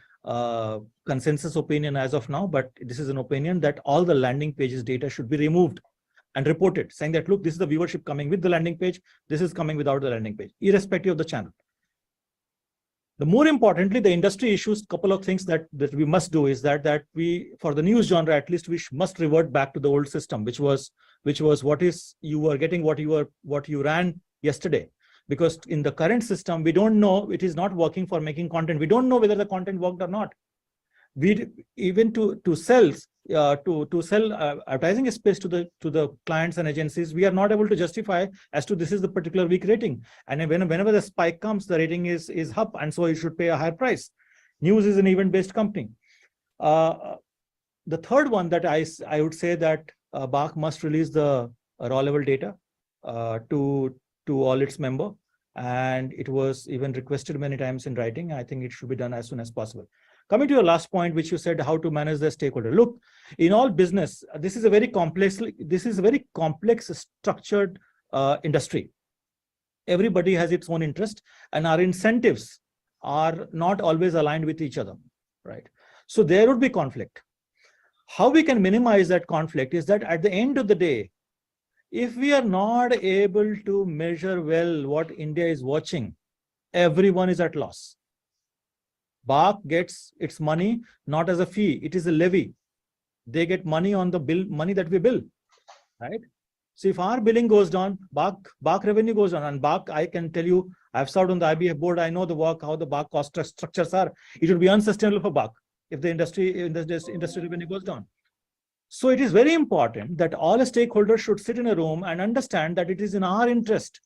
consensus opinion as of now, but this is an opinion that all the landing pages data should be removed and reported, saying that, look, this is the viewership coming with the landing page, this is coming without the landing page, irrespective of the channel. The more importantly, the industry issues, couple of things that we must do is that we, for the news genre at least, we must revert back to the old system, which was what is you were getting what you ran yesterday. Because in the current system, we don't know, it is not working for making content. We don't know whether the content worked or not. We even to sell advertising space to the clients and agencies, we are not able to justify as to this is the particular week rating. And whenever the spike comes, the rating is up, and so you should pay a higher price. News is an event-based company. The third one that I would say that BARC must release the raw level data to all its member, and it was even requested many times in writing. I think it should be done as soon as possible. Coming to your last point, which you said how to manage the stakeholder. Look, in all business, this is a very complex structured industry. Everybody has its own interest, and our incentives are not always aligned with each other, right? So there would be conflict. How we can minimize that conflict is that at the end of the day, if we are not able to measure well what India is watching, everyone is at loss. BARC gets its money not as a fee, it is a levy. They get money on the money that we bill, right? So if our billing goes down, BARC revenue goes down. And BARC, I can tell you, I've served on the IBF board, I know the work, how the BARC cost structures are. It would be unsustainable for BARC if the industry revenue goes down. So it is very important that all stakeholders should sit in a room and understand that it is in our interest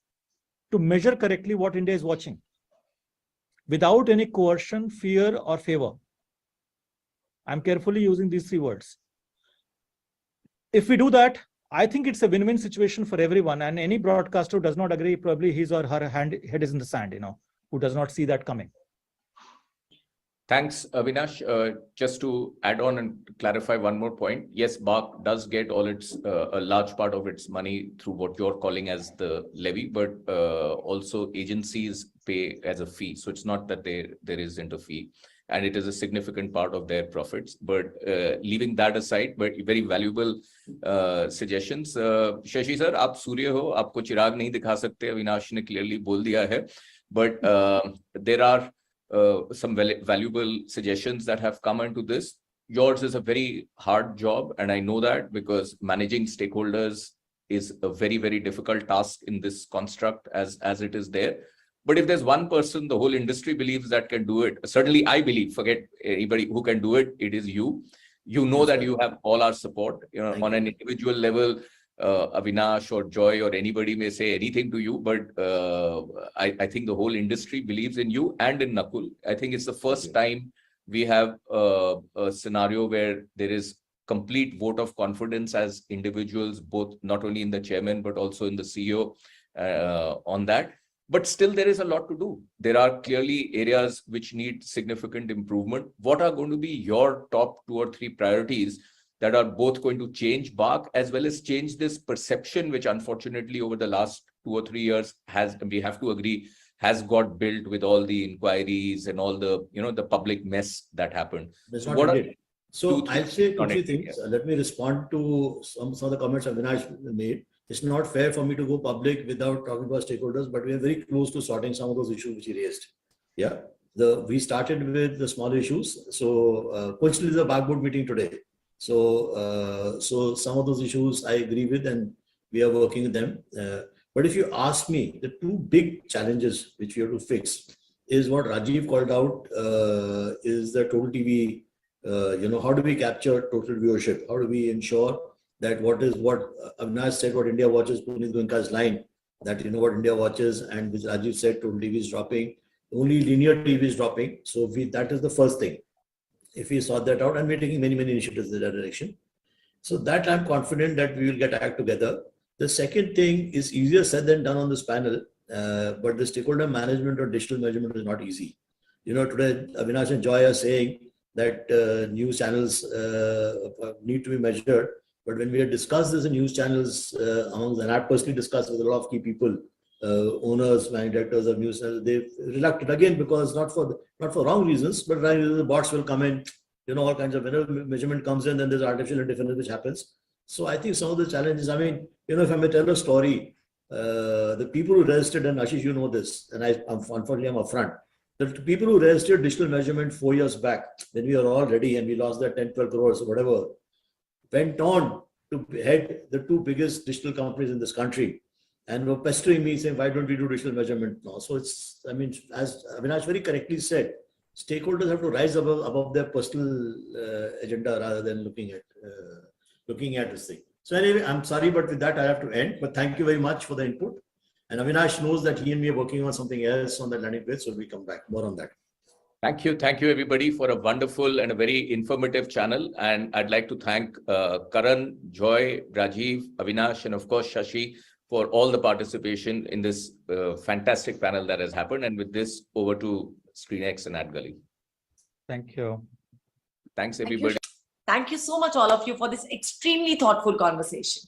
to measure correctly what India is watching without any coercion, fear, or favor. I'm carefully using these 3 words. If we do that, I think it's a win-win situation for everyone, and any broadcaster who does not agree, probably his or her head is in the sand, who does not see that coming. Thanks, Avinash. Just to add on and clarify one more point. Yes, BARC does get all its, a large part of its money through what you're calling as the levy, but also agencies pay as a fee. So it's not that there isn't a fee, and it is a significant part of their profits. But leaving that aside, but very valuable suggestions. Shashi sir, आप सूर्य हो, आपको चिराग नहीं दिखा सकते, अविनाश ने clearly बोल दिया है. But there are some valuable suggestions that have come into this. Yours is a very hard job, and I know that because managing stakeholders is a very, very difficult task in this construct as it is there. But if there's one person the whole industry believes that can do it, certainly I believe, forget anybody who can do it, it is you. You know that you have all our support. On an individual level, Avinash or Joy or anybody may say anything to you, but I think the whole industry believes in you and in Nakul. I think it's the first time we have a scenario where there is complete vote of confidence as individuals, both not only in the chairman, but also in the CEO on that. But still there is a lot to do. There are clearly areas which need significant improvement. What are going to be your top 2 or 3 priorities that are both going to change BARC as well as change this perception, which unfortunately over the last 2 or 3 years we have to agree, has got built with all the inquiries and all the, the public mess that happened. That's So not what it. So I'll say 2 or 3 things. Yeah. Let me respond to some of the comments Avinash made. It's not fair for me to go public without talking about stakeholders, but we are very close to sorting some of those issues which he raised. Yeah. We started with the small issues. So coincidentally, the BARC board meeting today. So some of those issues I agree with, and we are working with them. But if you ask me, the 2 big challenges which we have to fix is what Rajiv called out, is the total TV. How do we capture total viewership? How do we ensure that what Avinash said, what India watches, Puneet Goenka's line, that what India watches, and which Rajiv said, total TV is dropping, only linear TV is dropping. So that is the first thing. If we sort that out, and we're taking many initiatives in that direction. So that I'm confident that we will get our act together. The second thing is easier said than done on this panel, but the stakeholder management or digital measurement is not easy. Today Avinash and Joy are saying that news channels need to be measured. But when we had discussed this in news channels, and I personally discussed with a lot of key people, owners, managing directors of news channels, they've reluctant again, because not for wrong reasons, but the bots will come in, all kinds of measurement comes in, then there's artificial intelligence which happens. So I think some of the challenges, if I may tell a story, the people who registered, and Ashish, you know this, and unfortunately I'm upfront. The people who registered digital measurement 4 years back, when we were all ready and we lost that 10-12 crores or whatever, went on to head the 2 biggest digital companies in this country and were pestering me saying, why don't we do digital measurement now? So it's, as Avinash very correctly said, stakeholders have to rise above their personal agenda rather than looking at this thing. So anyway, I'm sorry, but with that I have to end. But thank you very much for the input. And Avinash knows that he and me are working on something else on that landing page, so we come back more on that. Thank you everybody for a wonderful and a very informative channel. And I'd like to thank Karan, Joy, Rajiv, Avinash, and of course Shashi for all the participation in this fantastic panel that has happened. And with this, over to Screenxx and AdGully. Thank you. Thanks everybody. Thank you so much, all of you, for this extremely thoughtful conversation.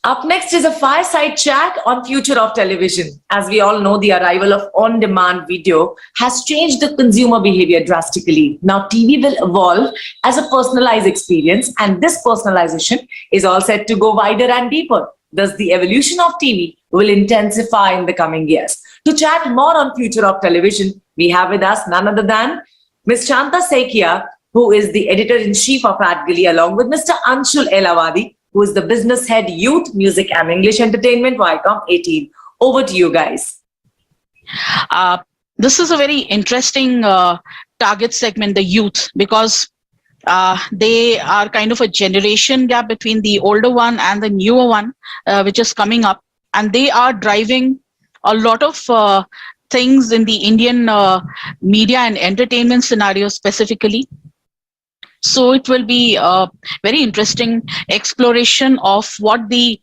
Up next is a fireside chat on future of television. As we all know, the arrival of on-demand video has changed the consumer behavior drastically. Now, TV will evolve as a personalized experience, and this personalization is all set to go wider and deeper. Thus, the evolution of TV will intensify in the coming years. To chat more on future of television, we have with us none other than Ms. Shanta Saikia, who is the editor-in-chief of AdGully, along with Mr. Anshul Elavadi, who is the business head, Youth, Music and English Entertainment, Viacom 18. Over to you guys. This is a very interesting target segment, the youth, because they are kind of a generation gap between the older one and the newer one, which is coming up. And they are driving a lot of things in the Indian media and entertainment scenario specifically. So it will be a very interesting exploration of what the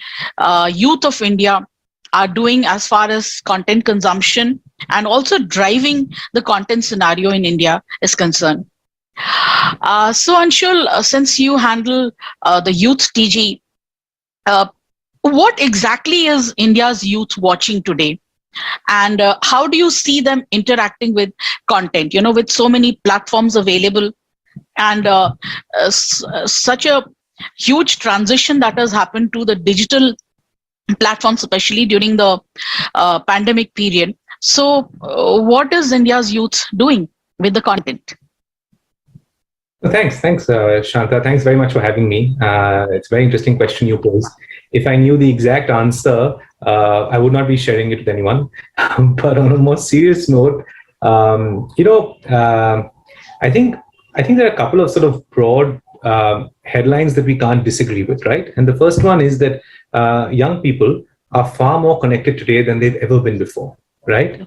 youth of India are doing as far as content consumption and also driving the content scenario in India is concerned. So Anshul, since you handle the youth TG, what exactly is India's youth watching today? And how do you see them interacting with content? With so many platforms available, and such a huge transition that has happened to the digital platforms, especially during the pandemic period. So what is India's youth doing with the content? Thanks, Shanta. Thanks very much for having me. It's a very interesting question you posed. If I knew the exact answer, I would not be sharing it with anyone. But on a more serious note, I think there are a couple of sort of broad headlines that we can't disagree with, right? And the first one is that young people are far more connected today than they've ever been before, right?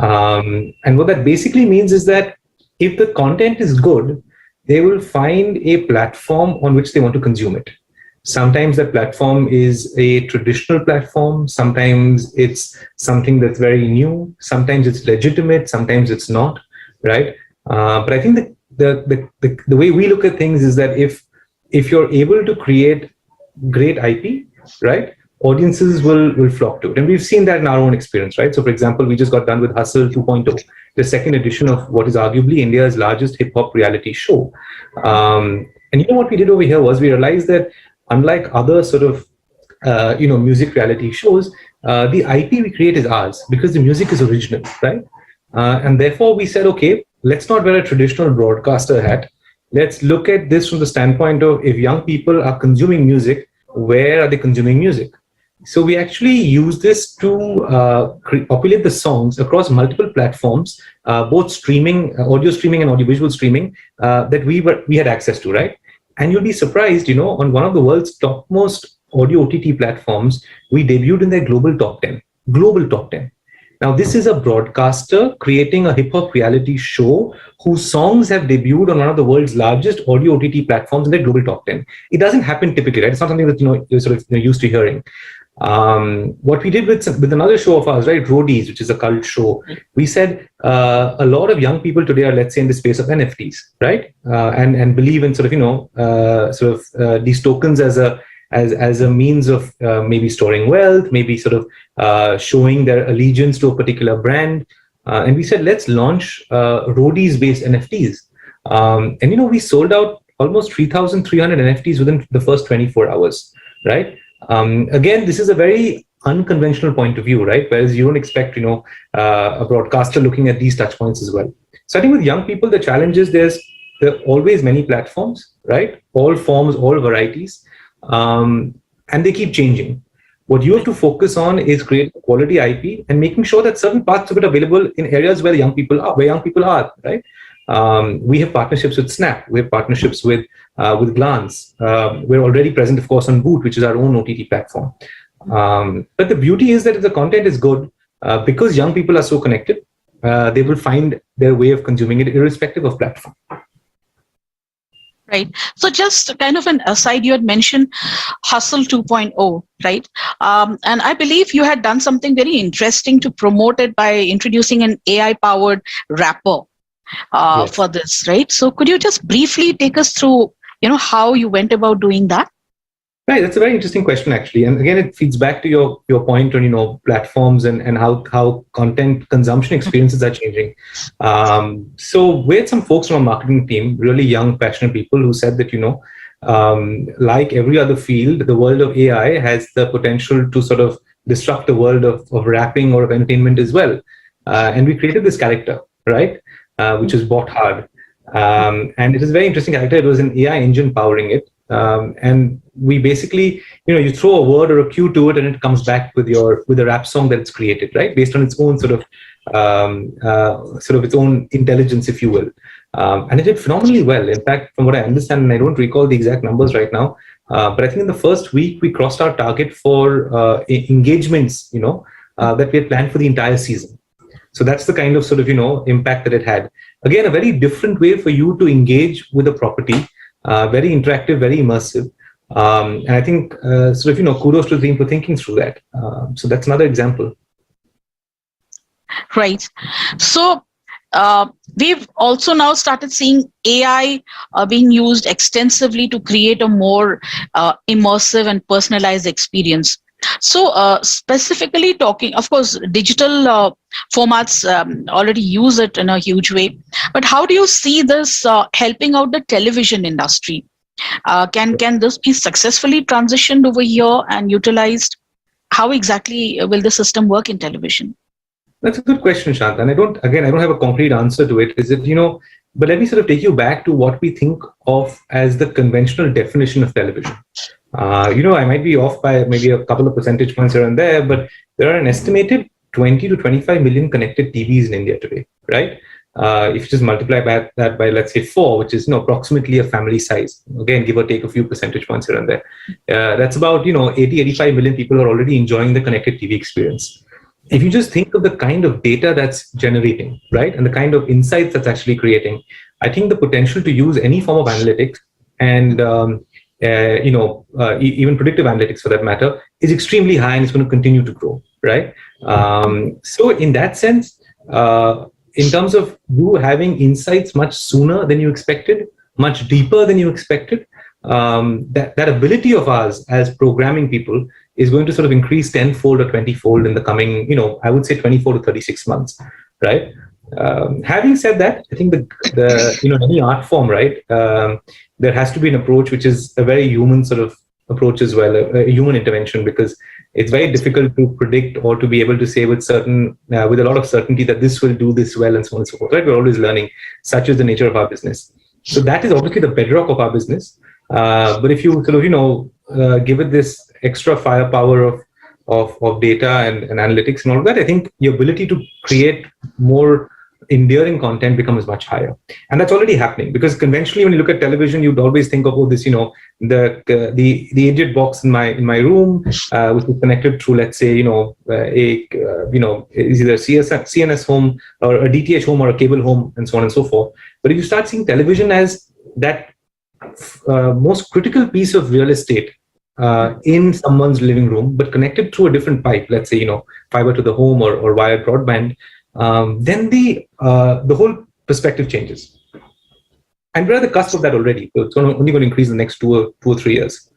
And what that basically means is that if the content is good, they will find a platform on which they want to consume it. Sometimes that platform is a traditional platform. Sometimes it's something that's very new. Sometimes it's legitimate. Sometimes it's not, right? But I think the way we look at things is that if if you're able to create great IP, right, audiences will flock to it. And we've seen that in our own experience, right? So for example, we just got done with Hustle 2.0, the second edition of what is arguably India's largest hip hop reality show. And you know what we did over here was we realized that unlike other sort of music reality shows, the IP we create is ours because the music is original, right? And therefore we said, okay, let's not wear a traditional broadcaster hat. Let's look at this from the standpoint of if young people are consuming music, where are they consuming music? So we actually use this to populate the songs across multiple platforms, both streaming, audio streaming and audiovisual streaming that we had access to, right? And you'll be surprised, on one of the world's topmost audio OTT platforms, we debuted in their global top 10. Global top 10. Now, this is a broadcaster creating a hip hop reality show whose songs have debuted on one of the world's largest audio OTT platforms in their global top 10. It doesn't happen typically, right? It's not something that you're sort of used to hearing. What we did with another show of ours, right, Roadies, which is a cult show, we said a lot of young people today are, let's say, in the space of NFTs, right, and believe in sort of these tokens as a means of maybe storing wealth, maybe sort of showing their allegiance to a particular brand. And we said, let's launch Roadies-based NFTs. And, we sold out almost 3,300 NFTs within the first 24 hours, right? Again, this is a very unconventional point of view, right? Whereas you don't expect, a broadcaster looking at these touch points as well. So I think with young people, the challenge is there are always many platforms, right? All forms, all varieties. And they keep changing. What you have to focus on is creating quality IP and making sure that certain parts of it are available in areas where young people are, right? We have partnerships with Snap. We have partnerships with Glance. We're already present, of course, on Boot, which is our own OTT platform. But the beauty is that if the content is good, because young people are so connected, they will find their way of consuming it irrespective of platform. Right. So just kind of an aside, you had mentioned Hustle 2.0, right? And I believe you had done something very interesting to promote it by introducing an AI-powered rapper for this, right? So could you just briefly take us through, how you went about doing that? Right, that's a very interesting question, actually. And again, it feeds back to your point on, platforms and how content consumption experiences are changing. So we had some folks from our marketing team, really young, passionate people who said that, like every other field, the world of AI has the potential to sort of disrupt the world of rapping or of entertainment as well. And we created this character, right, which is Bot Hard. And it is a very interesting character. It was an AI engine powering it. And we basically, you throw a word or a cue to it and it comes back with a rap song that it's created, right? Based on its own sort of its own intelligence, if you will. And it did phenomenally well. In fact, from what I understand, and I don't recall the exact numbers right now, but I think in the first week, we crossed our target for engagements, that we had planned for the entire season. So that's the kind of sort of, impact that it had. Again, a very different way for you to engage with a property. Very interactive, very immersive. And I think kudos to the team for thinking through that. So that's another example. Right. So we've also now started seeing AI being used extensively to create a more immersive and personalized experience. So specifically talking, of course, digital formats already use it in a huge way. But how do you see this helping out the television industry? Can this be successfully transitioned over here and utilized? How exactly will the system work in television? That's a good question, Shant. And I don't have a concrete answer to it. Is it, but let me sort of take you back to what we think of as the conventional definition of television. I might be off by maybe a couple of percentage points here and there, but there are an estimated 20 to 25 million connected TVs in India today, right? If you just multiply that by, let's say, 4, which is approximately a family size, again, give or take a few percentage points here and there, that's about 80-85 million people are already enjoying the connected TV experience. If you just think of the kind of data that's generating, right, and the kind of insights that's actually creating, I think the potential to use any form of analytics and even predictive analytics for that matter is extremely high, and it's going to continue to grow, right? So in that sense, in terms of you having insights much sooner than you expected, much deeper than you expected, that ability of ours as programming people is going to sort of increase tenfold or 20-fold in the coming, I would say 24 to 36 months, right? Having said that, I think the any art form, right? There has to be an approach which is a very human sort of approach as well, a human intervention, because it's very difficult to predict or to be able to say with with a lot of certainty that this will do this well and so on and so forth, right? We're always learning. Such is the nature of our business. So that is obviously the bedrock of our business. But if you sort of, give it this extra firepower of data and analytics and all of that, I think the ability to create more enduring content becomes much higher. And that's already happening, because conventionally when you look at television, you'd always think of, this, the idiot box in my room, which is connected through, let's say, is either CNS home or a DTH home or a cable home and so on and so forth. But if you start seeing television as that most critical piece of real estate in someone's living room, but connected through a different pipe, let's say, fiber to the home or wired broadband, then the whole perspective changes. And we're at the cusp of that already. So it's only going to increase in the next 2 or 3 years.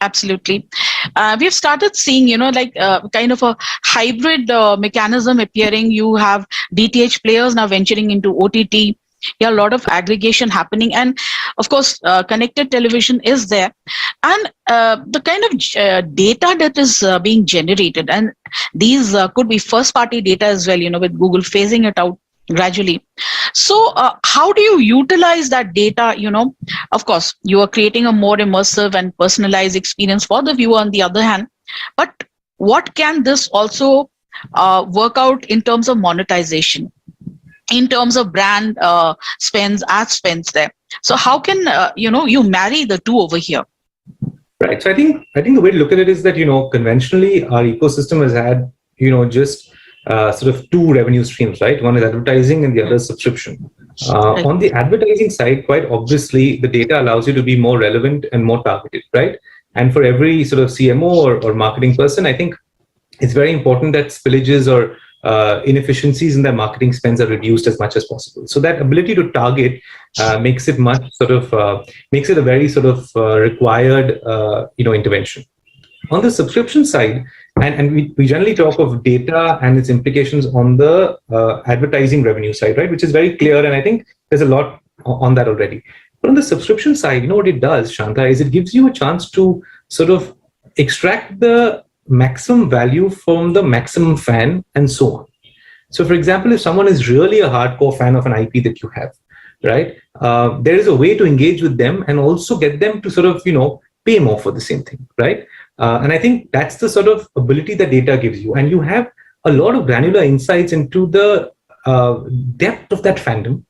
Absolutely. We've started seeing, kind of a hybrid mechanism appearing. You have DTH players now venturing into OTT. Yeah, a lot of aggregation happening, and of course connected television is there, and the kind of data that is being generated, and these could be first party data as well, with Google phasing it out gradually. So how do you utilize that data? Of course you are creating a more immersive and personalized experience for the viewer on the other hand, but what can this also work out in terms of monetization, in terms of brand spends, ad spends there? So how can you marry the two over here? Right. So I think the way to look at it is that conventionally our ecosystem has had just sort of two revenue streams, right? One is advertising and the other is subscription. On the advertising side, quite obviously the data allows you to be more relevant and more targeted, right? And for every sort of CMO or marketing person, I think it's very important that spillages or inefficiencies in their marketing spends are reduced as much as possible. So that ability to target makes it much sort of makes it a very sort of required intervention. On the subscription side, and we generally talk of data and its implications on the advertising revenue side, right, which is very clear, and I think there's a lot on that already. But on the subscription side, what it does, Shanta, is it gives you a chance to sort of extract the maximum value from the maximum fan and so on. So for example, if someone is really a hardcore fan of an IP that you have, right, there is a way to engage with them and also get them to sort of pay more for the same thing, right? And I think that's the sort of ability that data gives you, and you have a lot of granular insights into the depth of that fandom,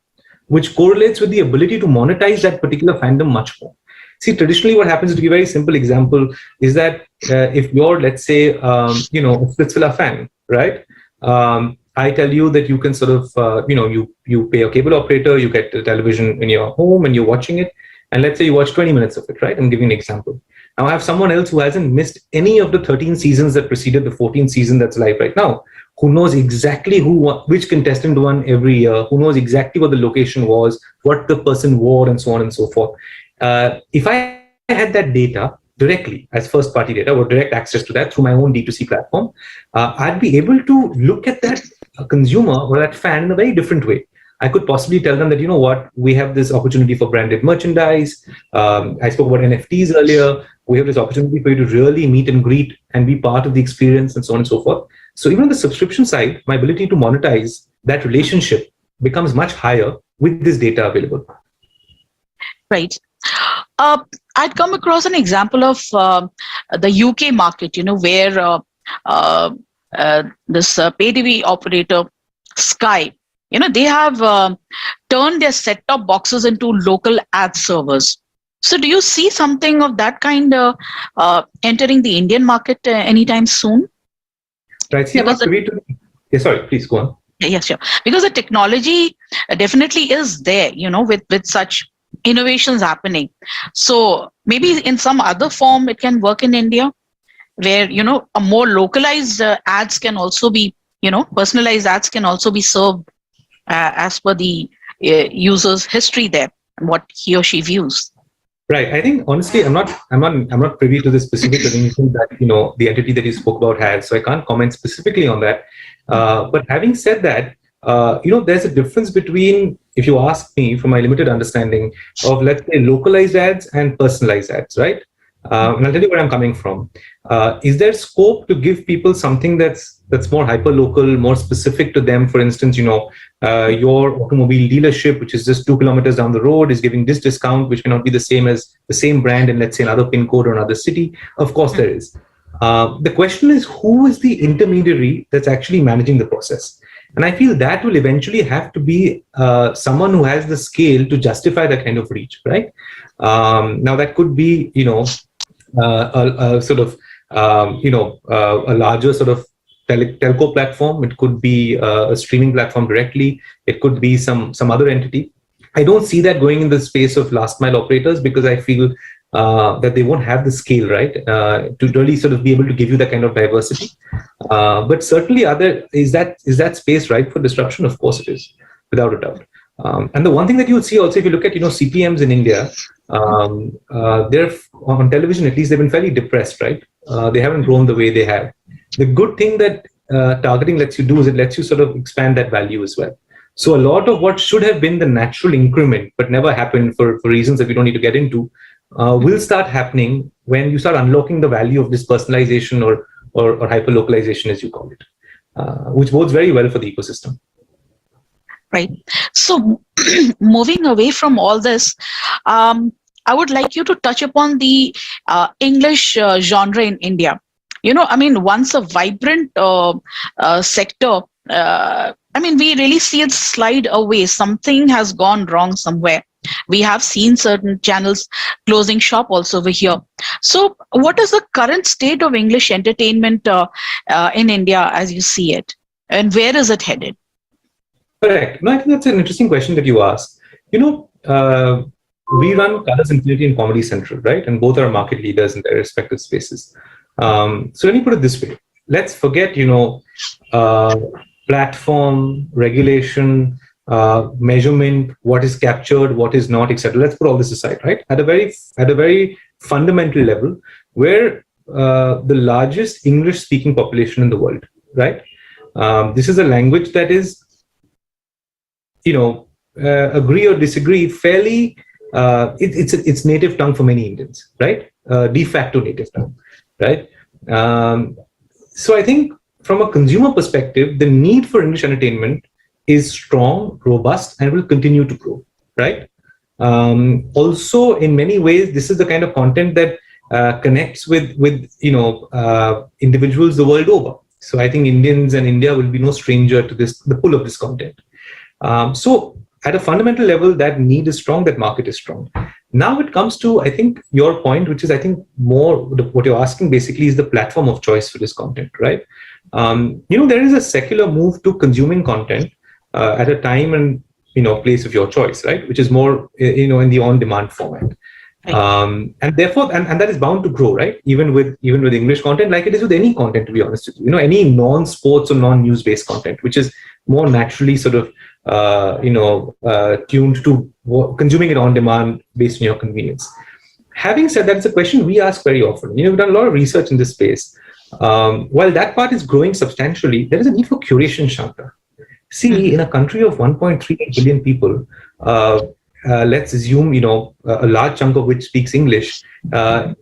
which correlates with the ability to monetize that particular fandom much more. See, traditionally what happens, to give a very simple example, is that if you're, let's say, a Splitsvilla fan, right? I tell you that you can sort of, you pay a cable operator, you get the television in your home and you're watching it. And let's say you watch 20 minutes of it, right? I'm giving an example. Now I have someone else who hasn't missed any of the 13 seasons that preceded the 14th season that's live right now, who knows exactly which contestant won every year, who knows exactly what the location was, what the person wore, and so on and so forth. If I had that data directly as first party data or direct access to that through my own D2C platform, I'd be able to look at that consumer or that fan in a very different way. I could possibly tell them that, we have this opportunity for branded merchandise. I spoke about NFTs earlier. We have this opportunity for you to really meet and greet and be part of the experience and so on and so forth. So even on the subscription side, my ability to monetize that relationship becomes much higher with this data available. Right. I'd come across an example of the UK market, where this pay TV operator, Sky, they have turned their set-top boxes into local ad servers. So do you see something of that kind entering the Indian market anytime soon? Right. See, sorry, please go on. Yes, sure. Because the technology definitely is there, with such innovations happening. So maybe in some other form it can work in India, where a more localized ads can also be, personalized ads can also be served as per the user's history there and what he or she views. Right. I think honestly, I'm not privy to the specific arrangement that the entity that you spoke about had, so I can't comment specifically on that. But having said that, there's a difference between, if you ask me, from my limited understanding of, let's say, localized ads and personalized ads, right? And I'll tell you where I'm coming from. Is there scope to give people something that's more hyper local, more specific to them? For instance, your automobile dealership, which is just 2 kilometers down the road, is giving this discount, which may not be the same as the same brand in, let's say, another pin code or another city. Of course, there is. The question is, who is the intermediary that's actually managing the process? And I feel that will eventually have to be someone who has the scale to justify that kind of reach, right? Now, that could be, a sort of, a larger sort of telco platform. It could be a streaming platform directly. It could be some other entity. I don't see that going in the space of last mile operators, because I feel that they won't have the scale, right, to really sort of be able to give you that kind of diversity. But certainly, is that space ripe for disruption? Of course, it is, without a doubt. And the one thing that you would see also, if you look at CPMs in India, they're on television, at least they've been fairly depressed, right? They haven't grown the way they have. The good thing that targeting lets you do is it lets you sort of expand that value as well. So a lot of what should have been the natural increment, but never happened for reasons that we don't need to get into, will start happening when you start unlocking the value of this personalization or hyper localization, as you call it, which bodes very well for the ecosystem. Right. So moving away from all this, I would like you to touch upon the English genre in India. Once a vibrant sector, we really see it slide away. Something has gone wrong somewhere. We have seen certain channels closing shop also over here. So what is the current state of English entertainment in India as you see it? And where is it headed? Correct. No, I think that's an interesting question that you asked. We run Colors Infinity and Comedy Central, right? And both are market leaders in their respective spaces. So let me put it this way. Let's forget, platform, regulation, measurement, what is captured, what is not, etc. Let's put all this aside, right? At a very fundamental level, we're the largest English-speaking population in the world, right? This is a language that is, agree or disagree, fairly, it's native tongue for many Indians, right? De facto native tongue, right? So I think from a consumer perspective, the need for English entertainment is strong, robust, and will continue to grow, right? Also, in many ways, this is the kind of content that connects with individuals the world over. So I think Indians and India will be no stranger to the pull of this content. So at a fundamental level, that need is strong, that market is strong. Now it comes to, I think, your point, which is, I think, more what you're asking basically is the platform of choice for this content, right? There is a secular move to consuming content at a time and place of your choice, right? Which is more, in the on-demand format. And therefore, and that is bound to grow, right? Even with English content, like it is with any content, to be honest with you. Any non-sports or non-news based content, which is more naturally sort of tuned to consuming it on demand based on your convenience. Having said that, it's a question we ask very often. We've done a lot of research in this space. While that part is growing substantially, there is a need for curation, Shanta. See, in a country of 1.38 billion people, let's assume, a large chunk of which speaks English, are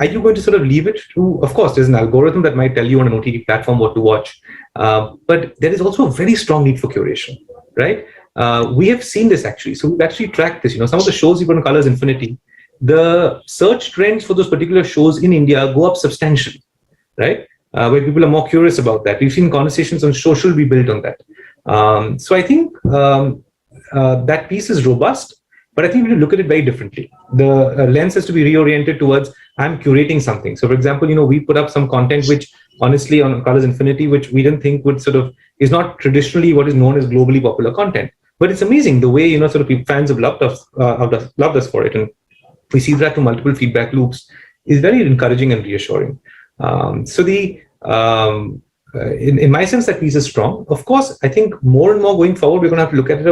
you going to sort of leave it to, of course, there's an algorithm that might tell you on an OTT platform what to watch, but there is also a very strong need for curation, right? We have seen this actually. So we've actually tracked this. Some of the shows you've got on Colors Infinity, the search trends for those particular shows in India go up substantially, right? Where people are more curious about that. We've seen conversations on social be built on that. So I think that piece is robust, but I think we need to look at it very differently. The lens has to be reoriented towards, I'm curating something. So for example, we put up some content which honestly on Colors Infinity, which we didn't think would sort of, is not traditionally what is known as globally popular content. But it's amazing the way, sort of fans have loved us for it. And we see that through multiple feedback loops is very encouraging and reassuring. So in my sense, that piece is strong. Of course, I think more and more going forward, we're going to have to look at it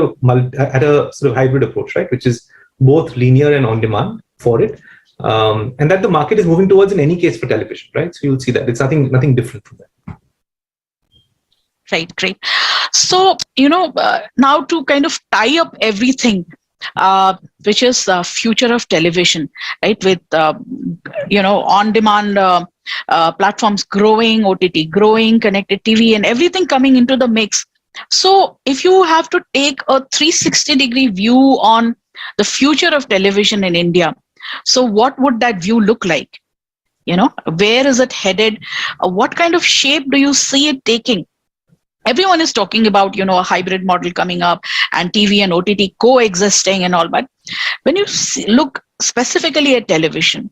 at a sort of hybrid approach, right? Which is both linear and on demand for it. And that the market is moving towards in any case for television, right? So you'll see that it's nothing different from that. Right, great. So, now to kind of tie up everything, which is the future of television, right? With, on-demand platforms growing, OTT growing, connected TV and everything coming into the mix. So if you have to take a 360-degree view on the future of television in India, so what would that view look like? Where is it headed? What kind of shape do you see it taking? Everyone is talking about, a hybrid model coming up and TV and OTT coexisting and all. But when you look specifically at television,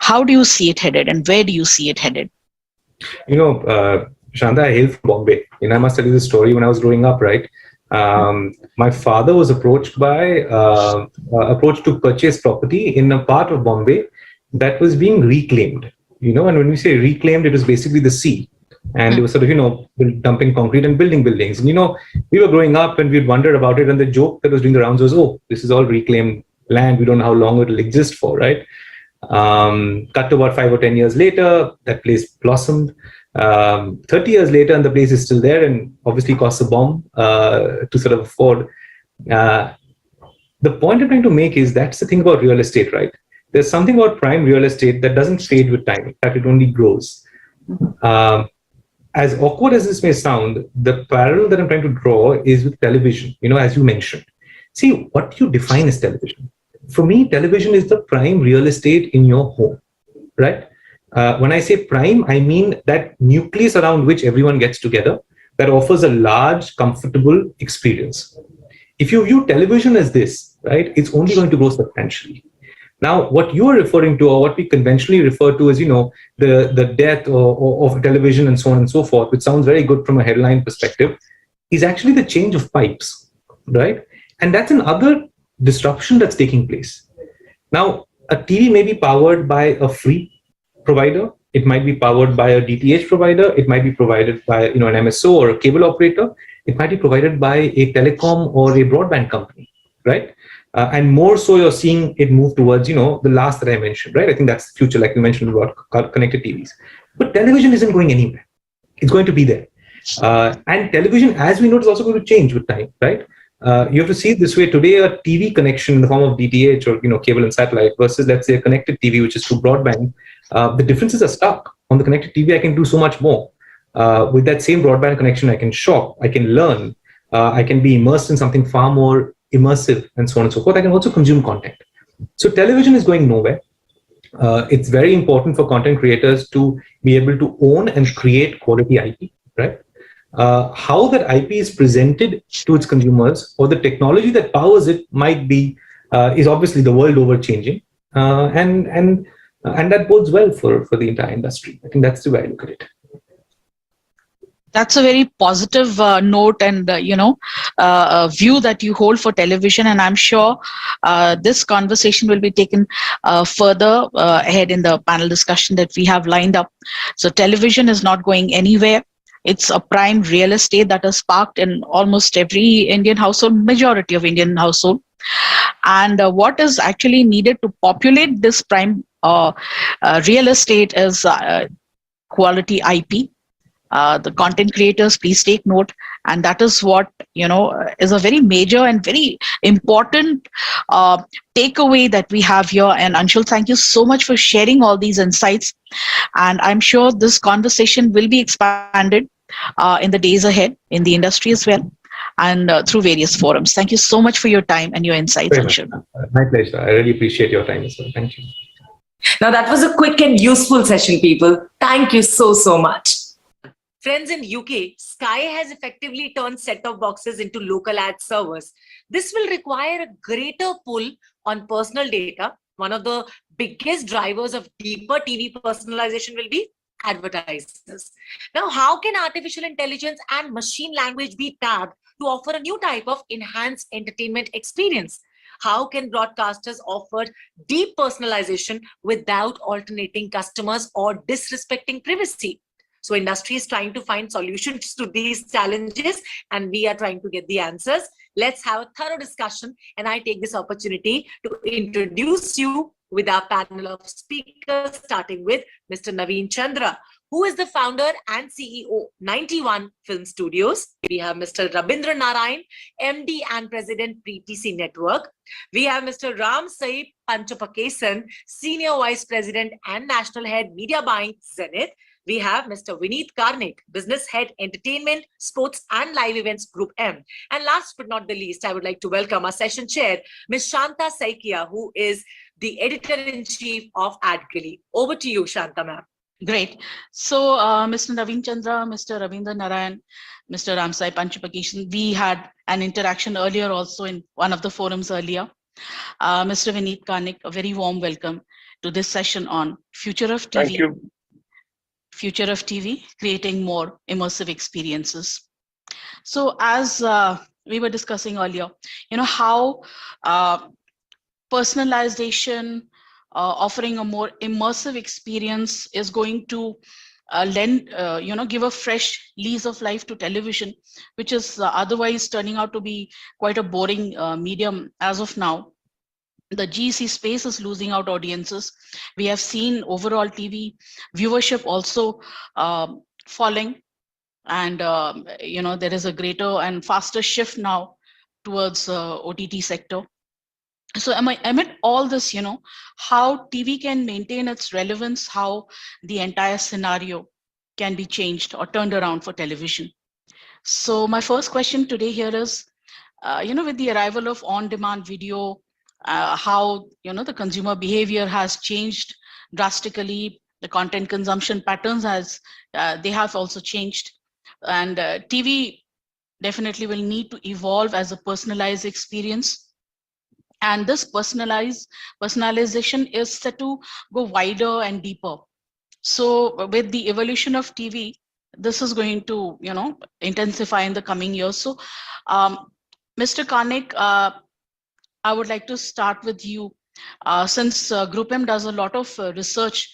how do you see it headed and where do you see it headed? Shanda, I hail from Bombay. I must tell you the story. When I was growing up, right? My father was approached to purchase property in a part of Bombay that was being reclaimed. And when we say reclaimed, it was basically the sea. And they were sort of, dumping concrete and building buildings. And, we were growing up and we'd wondered about it. And the joke that was doing the rounds was, oh, this is all reclaimed land. We don't know how long it will exist for, right? Cut to about 5 or 10 years later, that place blossomed. 30 years later, and the place is still there and obviously costs a bomb to sort of afford. The point I'm trying to make is that's the thing about real estate, right? There's something about prime real estate that doesn't fade with time. In fact, it only grows. As awkward as this may sound, the parallel that I'm trying to draw is with television, as you mentioned. See, what you define as television. For me, television is the prime real estate in your home, right? When I say prime, I mean that nucleus around which everyone gets together that offers a large, comfortable experience. If you view television as this, right, it's only going to grow substantially. Now, what you are referring to, or what we conventionally refer to as, the death of television and so on and so forth, which sounds very good from a headline perspective, is actually the change of pipes, right? And that's another disruption that's taking place. Now, a TV may be powered by a free provider. It might be powered by a DTH provider. It might be provided by, an MSO or a cable operator. It might be provided by a telecom or a broadband company, right? And more so, you're seeing it move towards, the last that I mentioned, right? I think that's the future, like you mentioned about connected TVs. But television isn't going anywhere. It's going to be there. And television, as we know, is also going to change with time, right? You have to see it this way. Today, a TV connection in the form of DTH or, cable and satellite versus, let's say, a connected TV, which is through broadband, the differences are stark. On the connected TV, I can do so much more. With that same broadband connection, I can shop, I can learn, I can be immersed in something far more immersive and so on and so forth. I can also consume content. So television is going nowhere. It's very important for content creators to be able to own and create quality IP, right? How that IP is presented to its consumers or the technology that powers it might be, is obviously the world over changing. And that bodes well for the entire industry. I think that's the way I look at it. That's a very positive note and, view that you hold for television. And I'm sure this conversation will be taken further ahead in the panel discussion that we have lined up. So television is not going anywhere. It's a prime real estate that is parked in almost every Indian household, majority of Indian household. And what is actually needed to populate this prime real estate is quality IP. The content creators, please take note. And that is what, is a very major and very important takeaway that we have here. And Anshul, thank you so much for sharing all these insights. And I'm sure this conversation will be expanded in the days ahead in the industry as well and through various forums. Thank you so much for your time and your insights, Anshul. My pleasure. I really appreciate your time as well. Thank you. Now that was a quick and useful session, people. Thank you so much. Friends, in UK, Sky has effectively turned set-top boxes into local ad servers. This will require a greater pull on personal data. One of the biggest drivers of deeper TV personalization will be advertisers. Now, how can artificial intelligence and machine language be tapped to offer a new type of enhanced entertainment experience? How can broadcasters offer deep personalization without alternating customers or disrespecting privacy? So industry is trying to find solutions to these challenges, and we are trying to get the answers. Let's have a thorough discussion, and I take this opportunity to introduce you with our panel of speakers, starting with Mr. Naveen Chandra, who is the founder and CEO 91 Film Studios. We have Mr. Rabindra Narayan, MD and President PTC Network. We have Mr. Ram Saib Panchapakesan, Senior Vice President and National Head Media Buying Zenith. We have Mr. Vineet Karnik, Business Head Entertainment, Sports and Live Events Group M. And last but not the least, I would like to welcome our session chair, Ms. Shanta Saikia, who is the Editor-in-Chief of AdGalley. Over to you, Shanta ma'am. Great. So, Mr. Naveen Chandra, Mr. Rabindra Narayan, Mr. Ramsai Panchapakesan, we had an interaction earlier also in one of the forums earlier. Mr. Vineet Karnik, a very warm welcome to this session on Future of TV. Thank you. Future of TV, creating more immersive experiences. So as we were discussing earlier, how personalization, offering a more immersive experience is going to lend, give a fresh lease of life to television, which is otherwise turning out to be quite a boring medium as of now. The GEC space is losing out audiences. We have seen overall TV viewership also falling, and there is a greater and faster shift now towards OTT sector. So amid all this, how TV can maintain its relevance, how the entire scenario can be changed or turned around for television. So my first question today here is, with the arrival of on-demand video, how the consumer behavior has changed drastically. The content consumption patterns they have also changed, and TV definitely will need to evolve as a personalized experience. And this personalization is set to go wider and deeper. So with the evolution of TV, this is going to intensify in the coming years. So Mr. Karnik, I would like to start with you, since Group M does a lot of research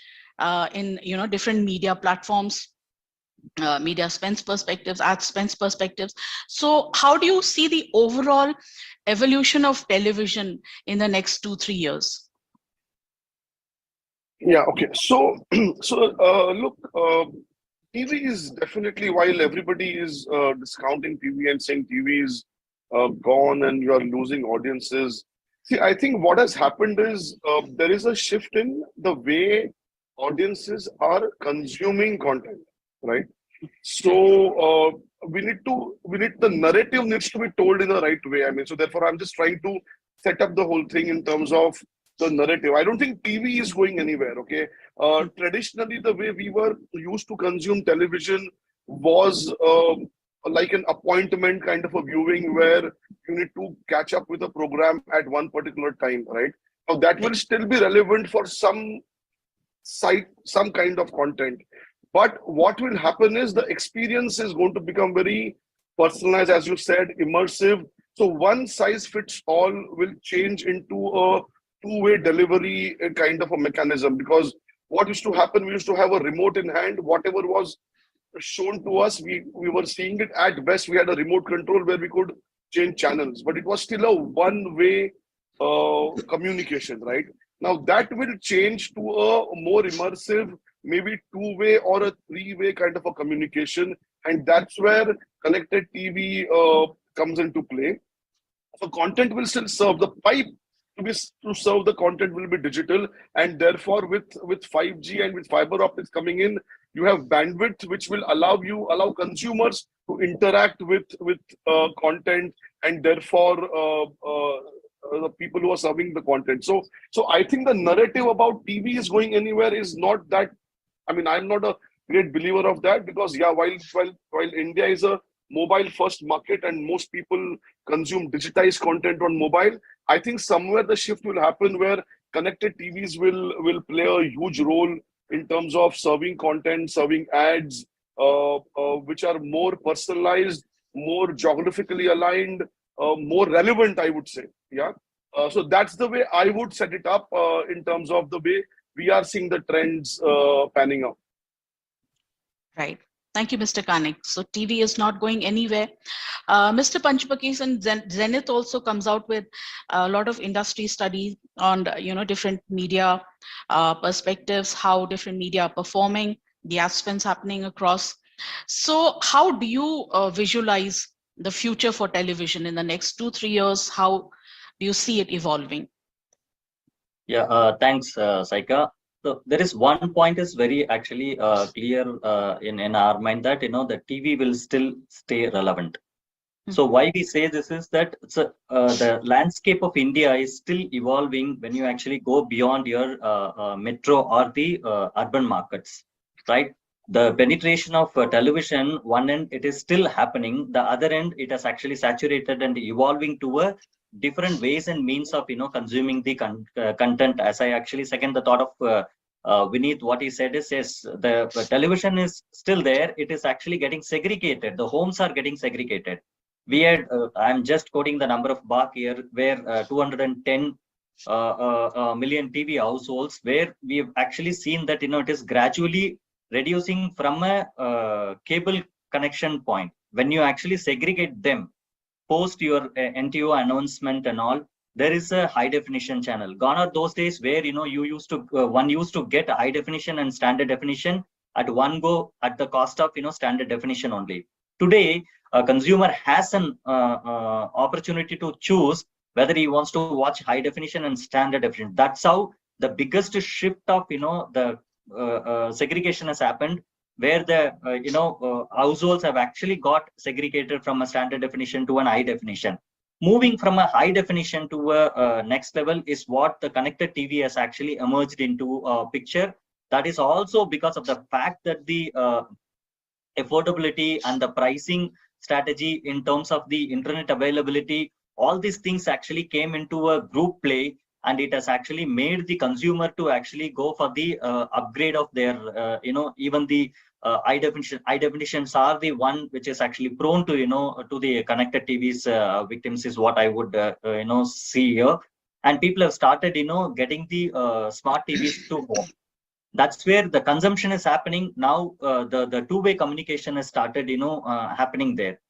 in different media platforms, media spends perspectives, ad spends perspectives. So how do you see the overall evolution of television in the next 2-3 years? Yeah, okay. So, look, TV is definitely, while everybody is discounting TV and saying TV is gone and you are losing audiences. See, I think what has happened is there is a shift in the way audiences are consuming content, right? So the narrative needs to be told in the right way. I mean, so therefore I'm just trying to set up the whole thing in terms of the narrative. I don't think TV is going anywhere, okay? Traditionally, the way we were used to consume television was like an appointment kind of a viewing where you need to catch up with a program at one particular time, right? Now that will still be relevant for some kind of content. But what will happen is the experience is going to become very personalized, as you said, immersive. So one size fits all will change into a two-way delivery kind of a mechanism, because what used to happen, we used to have a remote in hand, whatever was shown to us, we were seeing it. At best, we had a remote control where we could change channels, but it was still a one-way communication, right? Now that will change to a more immersive, maybe two-way or a three-way kind of a communication, and that's where connected TV comes into play. So content will still serve. The pipe to serve the content will be digital, and therefore with 5G and with fiber optics coming in, you have bandwidth which will allow consumers to interact with content, and therefore the people who are serving the content. So I think the narrative about TV is going anywhere is not that. I mean, I'm not a great believer of that, because yeah, while India is a mobile first market and most people consume digitized content on mobile, I think somewhere the shift will happen where connected TVs will play a huge role in terms of serving content, serving ads, which are more personalized, more geographically aligned, more relevant, I would say. Yeah. So that's the way I would set it up in terms of the way we are seeing the trends panning out. Right. Thank you, Mr. Kanik. So TV is not going anywhere. Mr. Panchpakis and Zenith also comes out with a lot of industry studies on different media perspectives, how different media are performing, the ad spends happening across. So how do you visualize the future for television in the next 2-3 years? How do you see it evolving? Yeah, thanks, Saika. So there is one point is very actually clear in our mind that the TV will still stay relevant. So why we say this is that the landscape of India is still evolving when you actually go beyond your metro or the urban markets, right? The penetration of television, one end it is still happening, the other end it has actually saturated and evolving to a different ways and means of consuming the content. As I actually second the thought of Vineet, what he said is yes, the television is still there. It is actually getting segregated. The homes are getting segregated. We had, I'm just quoting the number of BAC here, where 210 million TV households, where we have actually seen that it is gradually reducing from a cable connection point. When you actually segregate them, post your NTO announcement and all, there is a high definition channel. Gone are those days where you used to one used to get high definition and standard definition at one go at the cost of standard definition only. Today, a consumer has an opportunity to choose whether he wants to watch high definition and standard definition. That's how the biggest shift of the segregation has happened, where the households have actually got segregated from a standard definition to an high definition. Moving from a high definition to a next level is what the connected TV has actually emerged into a picture. That is also because of the fact that the affordability and the pricing strategy in terms of the internet availability, all these things actually came into a group play, and it has actually made the consumer to actually go for the upgrade of their even the high definitions are the one which is actually prone to to the connected TVs victims, is what I would see here. And people have started getting the smart TVs to home. That's where the consumption is happening now. The two-way communication has started happening there.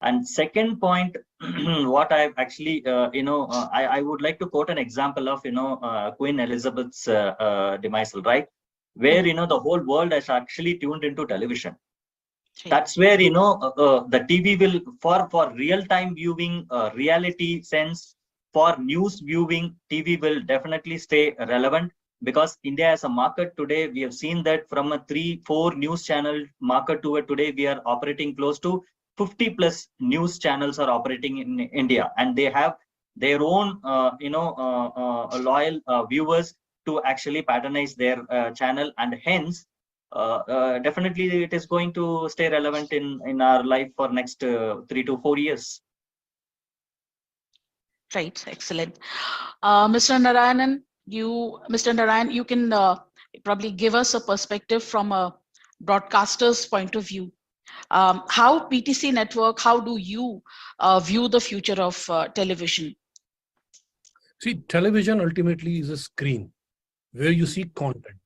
And second point, what I've actually I would like to quote an example of Queen Elizabeth's demisal, right, where the whole world has actually tuned into television. That's where the TV will for real-time viewing, reality sense, for news viewing, TV will definitely stay relevant. Because India as a market today, we have seen that from a 3-4 news channel market to today, we are operating close to 50 plus news channels are operating in India, and they have their own loyal viewers to actually patronize their channel, and hence definitely it is going to stay relevant in our life for next 3 to 4 years. Right, excellent. Mr. Narayanan, Mr. Narayan, you can probably give us a perspective from a broadcaster's point of view. How PTC network, how do you view the future of television? See, television ultimately is a screen where you see content.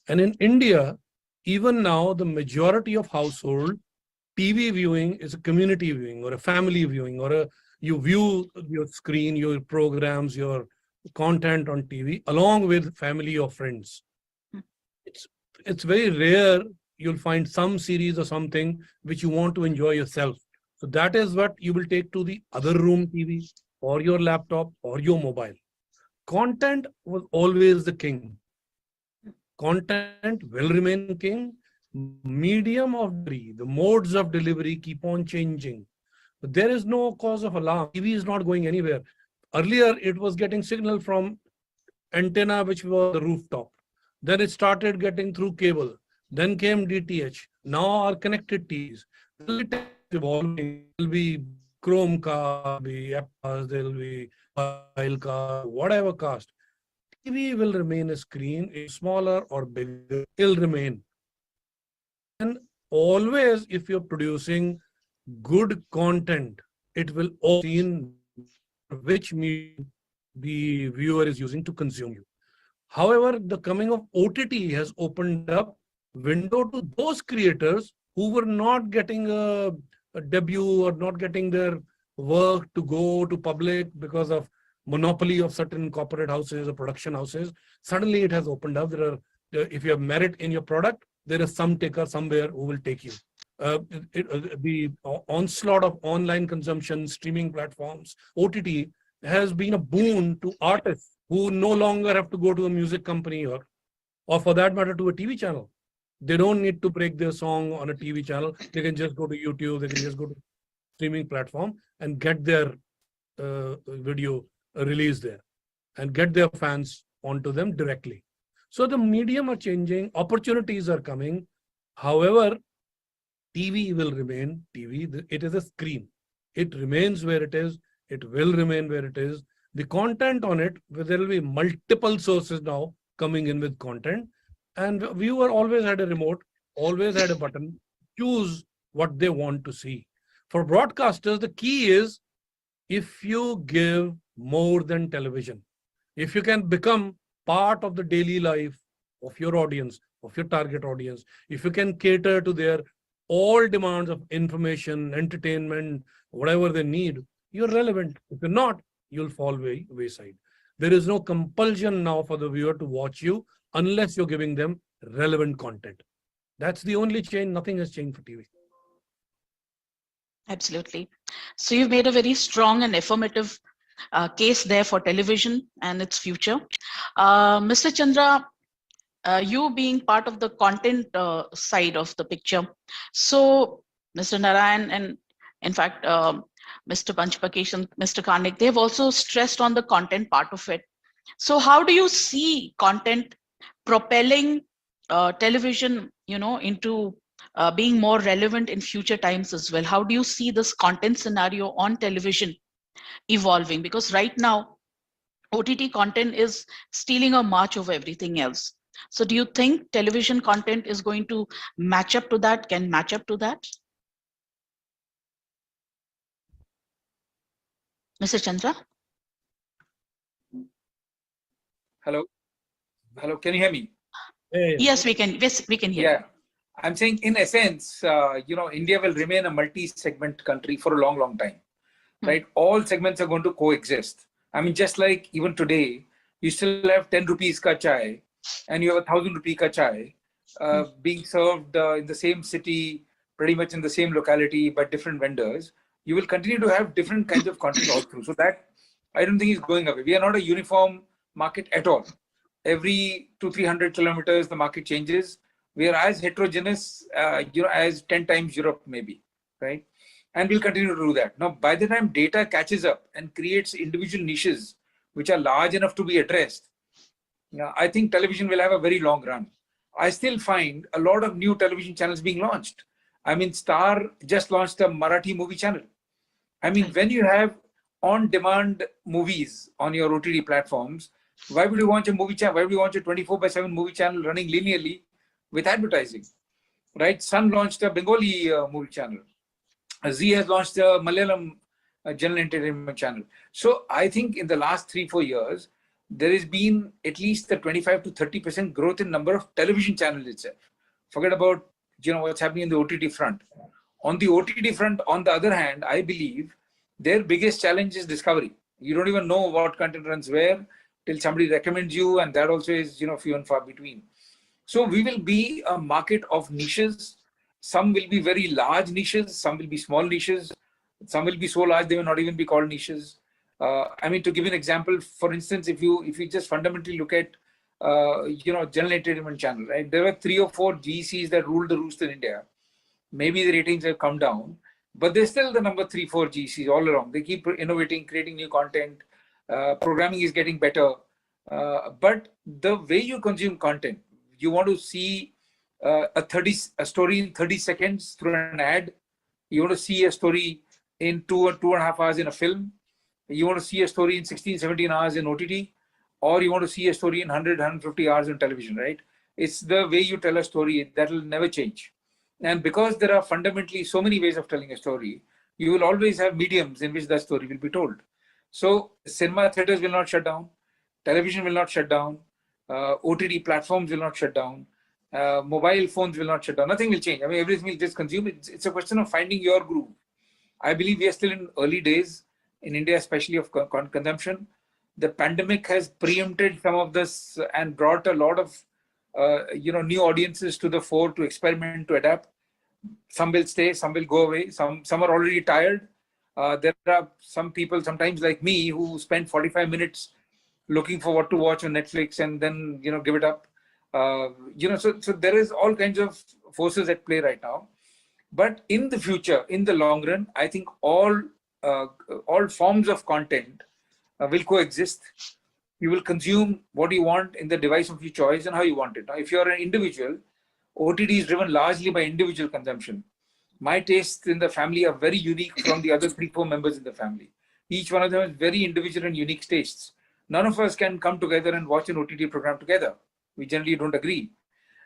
And in India, even now, the majority of household TV viewing is a community viewing or a family viewing, or you view your screen, your programs, your content on TV along with family or friends. It's very rare you'll find some series or something which you want to enjoy yourself. So that is what you will take to the other room TV or your laptop or your mobile. Content was always the king. Content will remain king. Medium of delivery, the modes of delivery keep on changing. But there is no cause of alarm. TV is not going anywhere. Earlier, it was getting signal from antenna, which was the rooftop. Then it started getting through cable. Then came DTH. Now are connected TVs. They'll be evolving. There'll be Chromecast, be Apples, there'll be mobile cast, whatever cast. TV will remain a screen. It's smaller or bigger, it'll remain. And always, if you're producing good content, it will all be seen which medium the viewer is using to consume you. However, the coming of OTT has opened up window to those creators who were not getting a debut or not getting their work to go to public because of monopoly of certain corporate houses or production houses. Suddenly it has opened up. If you have merit in your product, there is some taker somewhere who will take you. The onslaught of online consumption, streaming platforms, OTT has been a boon to artists who no longer have to go to a music company or for that matter to a TV channel. They don't need to break their song on a TV channel. They can just go to YouTube. They can just go to streaming platform and get their video released there and get their fans onto them directly. So the medium are changing, opportunities are coming. However, TV will remain TV. It is a screen. It remains where it is. It will remain where it is. The content on it, there will be multiple sources now coming in with content. And viewer always had a remote, always had a button, choose what they want to see. For broadcasters, the key is if you give more than television, if you can become part of the daily life of your audience, of your target audience, if you can cater to their all demands of information, entertainment, whatever they need, you're relevant. If you're not, you'll fall wayside. There is no compulsion now for the viewer to watch you unless you're giving them relevant content. That's the only change. Nothing has changed for TV. Absolutely. So you've made a very strong and affirmative case there for television and its future. Mr. Chandra, you being part of the content side of the picture. So Mr. Narayan and in fact, Mr. Panchpakesh and Mr. Karnik, they've also stressed on the content part of it. So how do you see content propelling television, into being more relevant in future times as well? How do you see this content scenario on television evolving? Because right now, OTT content is stealing a march over everything else. So do you think television content is going to match up to that, can match up to that? Mr. Chandra? Hello. Hello, can you hear me? Yes, we can. Yes, we can hear. Yeah, I'm saying in essence, India will remain a multi-segment country for a long, long time, right? All segments are going to coexist. I mean, just like even today, you still have 10 rupees ka chai and you have 1,000 rupee ka chai being served in the same city, pretty much in the same locality, but different vendors. You will continue to have different kinds of content all through. So that I don't think is going away. We are not a uniform market at all. Every 200-300 kilometers, the market changes. We are as heterogeneous, as 10 times Europe maybe, right? And we'll continue to do that. Now, by the time data catches up and creates individual niches which are large enough to be addressed, I think television will have a very long run. I still find a lot of new television channels being launched. I mean, Star just launched a Marathi movie channel. I mean, when you have on-demand movies on your OTT platforms, why would you watch a movie channel? Why would you watch a 24/7 movie channel running linearly with advertising, right? Sun launched a Bengali movie channel. Z has launched a Malayalam general entertainment channel. So I think in the last 3-4 years, there has been at least a 25 to 30% growth in number of television channels itself. Forget about what's happening in the OTT front. On the OTT front, on the other hand, I believe their biggest challenge is discovery. You don't even know what content runs where till somebody recommends you, and that also is few and far between. So we will be a market of niches. Some will be very large niches, some will be small niches, some will be so large they will not even be called niches. I mean, to give an example, for instance, if you just fundamentally look at general entertainment channel, right? There were 3 or 4 GCs that ruled the roost in India. Maybe the ratings have come down, but they're still the number 3-4 GCs all along. They keep innovating, creating new content. Programming is getting better, but the way you consume content, you want to see a story in 30 seconds through an ad. You want to see a story in 2 or 2.5 hours in a film. You want to see a story in 16-17 hours in OTT, or you want to see a story in 100-150 hours on television, right? It's the way you tell a story that will never change. And because there are fundamentally so many ways of telling a story, you will always have mediums in which that story will be told. So cinema theaters will not shut down, television will not shut down, OTT platforms will not shut down. Mobile phones will not shut down. Nothing will change. I mean, everything will just consume. It's a question of finding your groove. I believe we are still in early days in India, especially of consumption. The pandemic has preempted some of this and brought a lot of new audiences to the fore to experiment, to adapt. Some will stay, some will go away. Some are already tired. There are some people, sometimes like me, who spend 45 minutes looking for what to watch on Netflix and then give it up. So there is all kinds of forces at play right now. But in the future, in the long run, I think all forms of content will coexist. You will consume what you want in the device of your choice and how you want it. Now, if you're an individual, OTT is driven largely by individual consumption. My tastes in the family are very unique from the other 3-4 members in the family. Each one of them has very individual and unique tastes. None of us can come together and watch an OTT program together. We generally don't agree.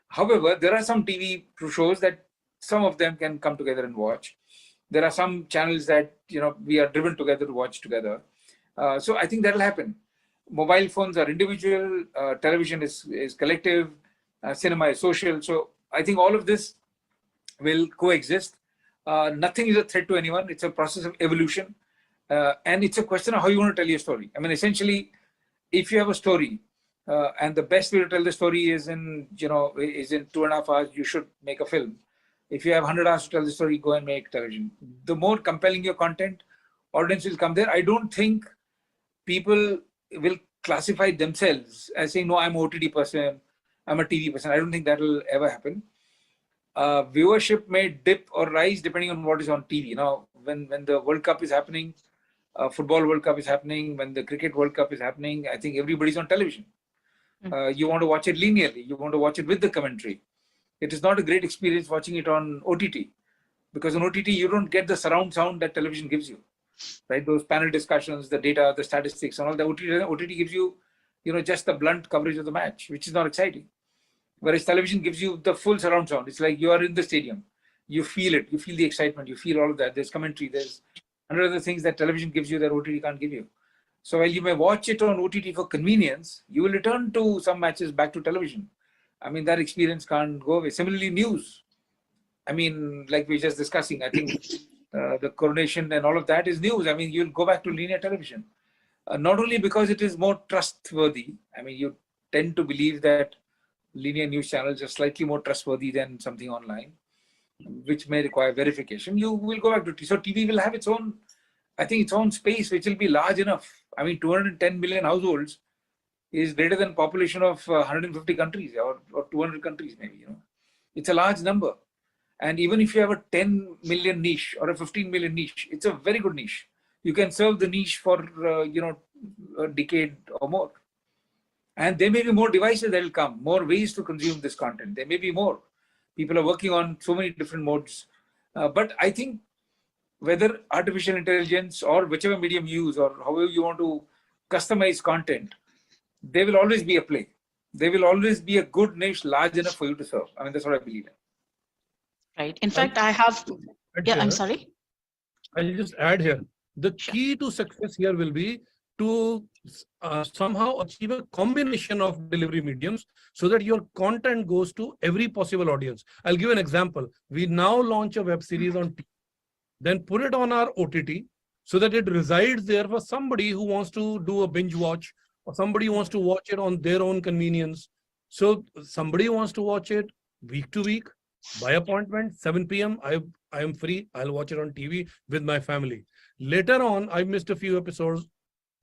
However, there are some TV shows that some of them can come together and watch. There are some channels that we are driven together to watch together. So I think that'll happen. Mobile phones are individual, television is collective, cinema is social. So I think all of this will coexist. Nothing is a threat to anyone. It's a process of evolution. And it's a question of how you want to tell your story. I mean, essentially, if you have a story, and the best way to tell the story is in 2.5 hours, you should make a film. If you have 100 hours to tell the story, go and make television. The more compelling your content, audience will come there. I don't think people will classify themselves as saying, no, I'm an OTT person, I'm a TV person. I don't think that will ever happen. Viewership may dip or rise depending on what is on TV. Now, when the World Cup is happening, Football World Cup is happening, when the Cricket World Cup is happening, I think everybody's on television. You want to watch it linearly. You want to watch it with the commentary. It is not a great experience watching it on OTT, because on OTT, you don't get the surround sound that television gives you, right? Those panel discussions, the data, the statistics, and all that. OTT gives you, just the blunt coverage of the match, which is not exciting. Whereas television gives you the full surround sound. It's like you are in the stadium. You feel it. You feel the excitement. You feel all of that. There's commentary. There's 100 other things that television gives you that OTT can't give you. So while you may watch it on OTT for convenience, you will return to some matches back to television. I mean, that experience can't go away. Similarly, news. I mean, like we were just discussing, I think the coronation and all of that is news. I mean, you'll go back to linear television. Not only because it is more trustworthy. I mean, you tend to believe that linear news channels are slightly more trustworthy than something online, which may require verification. You will go back to TV. So TV will have its own, I think, its own space, which will be large enough. I mean, 210 million households is greater than population of 150 countries or 200 countries, maybe. It's a large number. And even if you have a 10 million niche or a 15 million niche, it's a very good niche. You can serve the niche for, a decade or more. And there may be more devices that will come, more ways to consume this content. There may be more. People are working on so many different modes. But I think whether artificial intelligence or whichever medium you use or however you want to customize content, there will always be a play. There will always be a good niche large enough for you to serve. I mean, that's what I believe in. Right. In fact, I have. Yeah, I'm sorry. I'll just add here. The key to success here will be to somehow achieve a combination of delivery mediums so that your content goes to every possible audience. I'll give an example. We now launch a web series on TV, then put it on our OTT so that it resides there for somebody who wants to do a binge watch or somebody who wants to watch it on their own convenience. So somebody wants to watch it week to week by appointment, 7 p.m. I am free. I'll watch it on TV with my family. Later on, I missed a few episodes.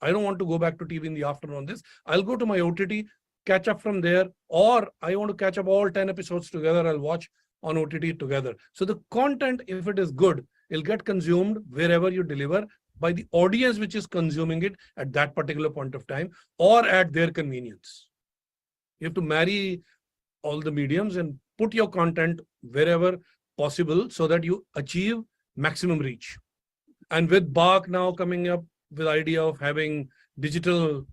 I don't want to go back to TV in the afternoon on this. I'll go to my OTT, catch up from there, or I want to catch up all 10 episodes together. I'll watch on OTT together. So the content, if it is good, it'll get consumed wherever you deliver by the audience which is consuming it at that particular point of time or at their convenience. You have to marry all the mediums and put your content wherever possible so that you achieve maximum reach. And with BARC now coming up with the idea of having digital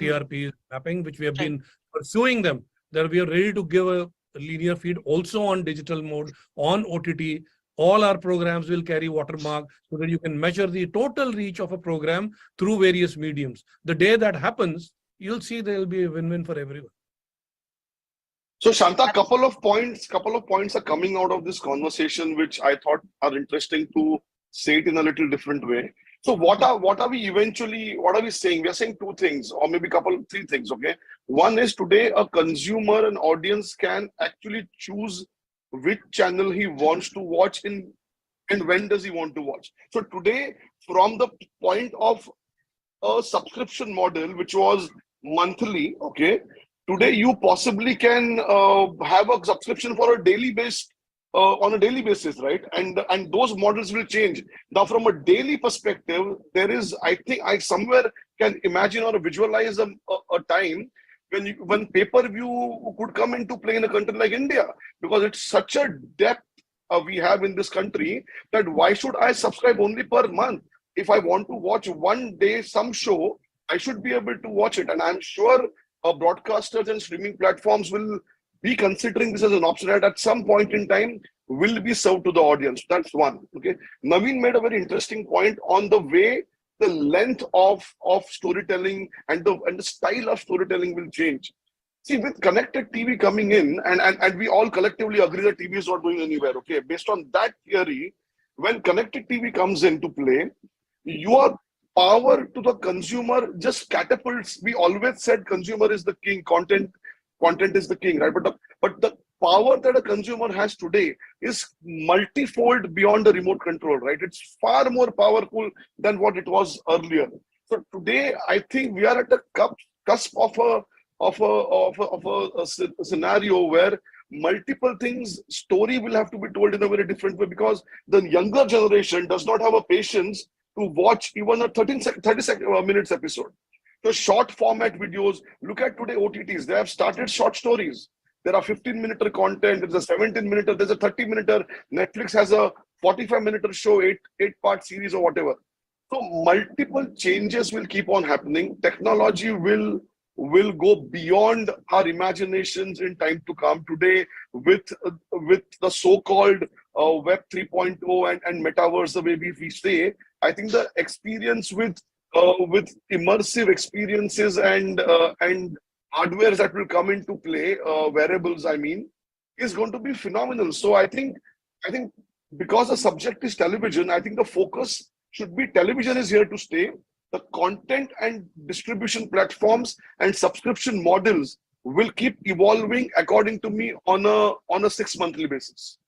TRP mapping, which we have been pursuing them, that we are ready to give a linear feed also on digital mode, on OTT. All our programs will carry watermark so that you can measure the total reach of a program through various mediums. The day that happens, you'll see there will be a win-win for everyone. So Shanta, couple of points are coming out of this conversation, which I thought are interesting to say it in a little different way. So what are we saying? We are saying two things, or maybe three things, okay? One is today a consumer and audience can actually choose which channel he wants to watch and when does he want to watch. So today, from the point of a subscription model, which was monthly, okay, today you possibly can have a subscription for a daily based on a daily basis, right? And those models will change. Now, from a daily perspective, there is, I think, I somewhere can imagine or visualize a time when pay-per-view could come into play in a country like India, because it's such a depth we have in this country that why should I subscribe only per month? If I want to watch one day some show, I should be able to watch it. And I'm sure broadcasters and streaming platforms will be considering this as an option that at some point in time will be served to the audience. That's one. Okay. Naveen made a very interesting point on the way the length of storytelling and the style of storytelling will change. See, with connected TV coming in, and we all collectively agree that TV is not going anywhere. Okay. Based on that theory, when connected TV comes into play, your power to the consumer just catapults. We always said consumer is the king, content is the king, right? But the power that a consumer has today is multifold beyond the remote control, right? It's far more powerful than what it was earlier. So today, I think we are at the cusp of a scenario where multiple things, story will have to be told in a very different way, because the younger generation does not have a patience to watch even a 30 minutes episode. So short format videos, look at today OTTs, they have started short stories. There are 15-minute content, there's a 17-minute, there's a 30-minute. Netflix has a 45-minute show, eight-part series or whatever. So multiple changes will keep on happening. Technology will go beyond our imaginations in time to come. Today, with the so-called Web 3.0 and metaverse, the way we say, I think the experience with immersive experiences and hardware that will come into play, wearables, I mean, is going to be phenomenal. So I think because the subject is television, I think the focus should be television is here to stay. The content and distribution platforms and subscription models will keep evolving, according to me, on a 6 monthly basis.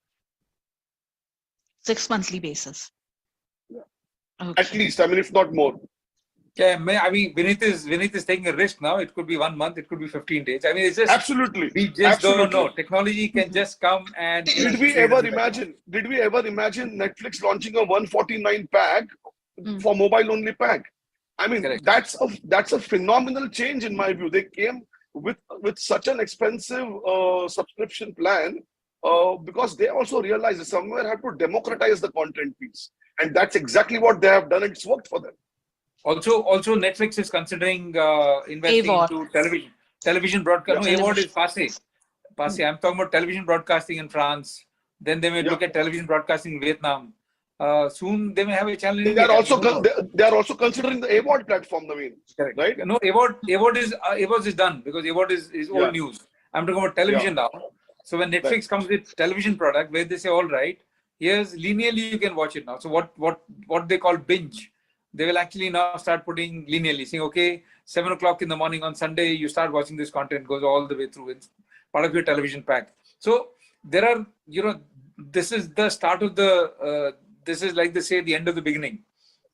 6 monthly basis. Yeah. Okay. At least, I mean, if not more. Yeah, I mean, Vineet is taking a risk now. It could be 1 month, it could be 15 days. I mean, it's just absolutely. We just don't know. Technology can just come and. Did we ever imagine Netflix launching a 149 pack for mobile only pack? I mean, correct. That's a phenomenal change in my view. They came with such an expensive subscription plan because they also realized somewhere have to democratize the content piece, and that's exactly what they have done. And it's worked for them. Also, Netflix is considering investing into television broadcast. No, AVOD is passé. I'm talking about television broadcasting in France. Then they may look at television broadcasting in Vietnam. Soon they may have a challenge. They are also considering the AVOD platform, Naveen. Correct. Right? No, AVOD is done because AVOD is old news. I'm talking about television now. So when Netflix comes with television product where they say, all right, here's linearly you can watch it now. So what they call binge. They will actually now start putting linearly, saying, okay, 7 o'clock in the morning on Sunday, you start watching this content, goes all the way through. It's part of your television pack. So there are, this is the start of this is like they say, the end of the beginning,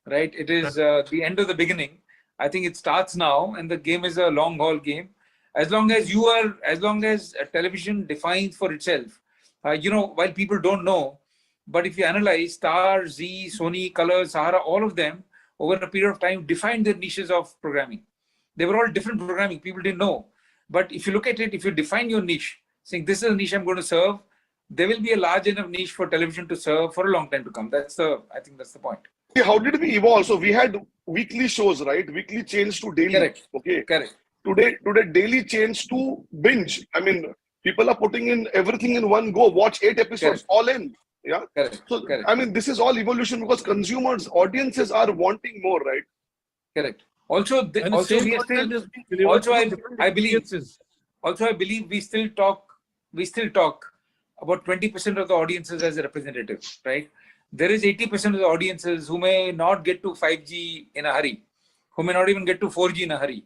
right? It is the end of the beginning. I think it starts now, and the game is a long haul game. As long as television defines for itself, while people don't know, but if you analyze Star, Z, Sony, Color, Sahara, all of them, over a period of time, defined their niches of programming. They were all different programming. People didn't know. But if you look at it, if you define your niche, saying this is a niche I'm going to serve, there will be a large enough niche for television to serve for a long time to come. I think that's the point. How did we evolve? So we had weekly shows, right? Weekly changed to daily. Correct. Okay. Correct. Today daily changed to binge. I mean, people are putting in everything in one go. Watch 8 episodes all in. Yeah. Correct. So correct. I mean, this is all evolution because consumers, audiences are wanting more, right? Correct. Also, I believe we still talk we still talk about 20% of the audiences as a representative, right? There is 80% of the audiences who may not get to 5G in a hurry, who may not even get to 4G in a hurry.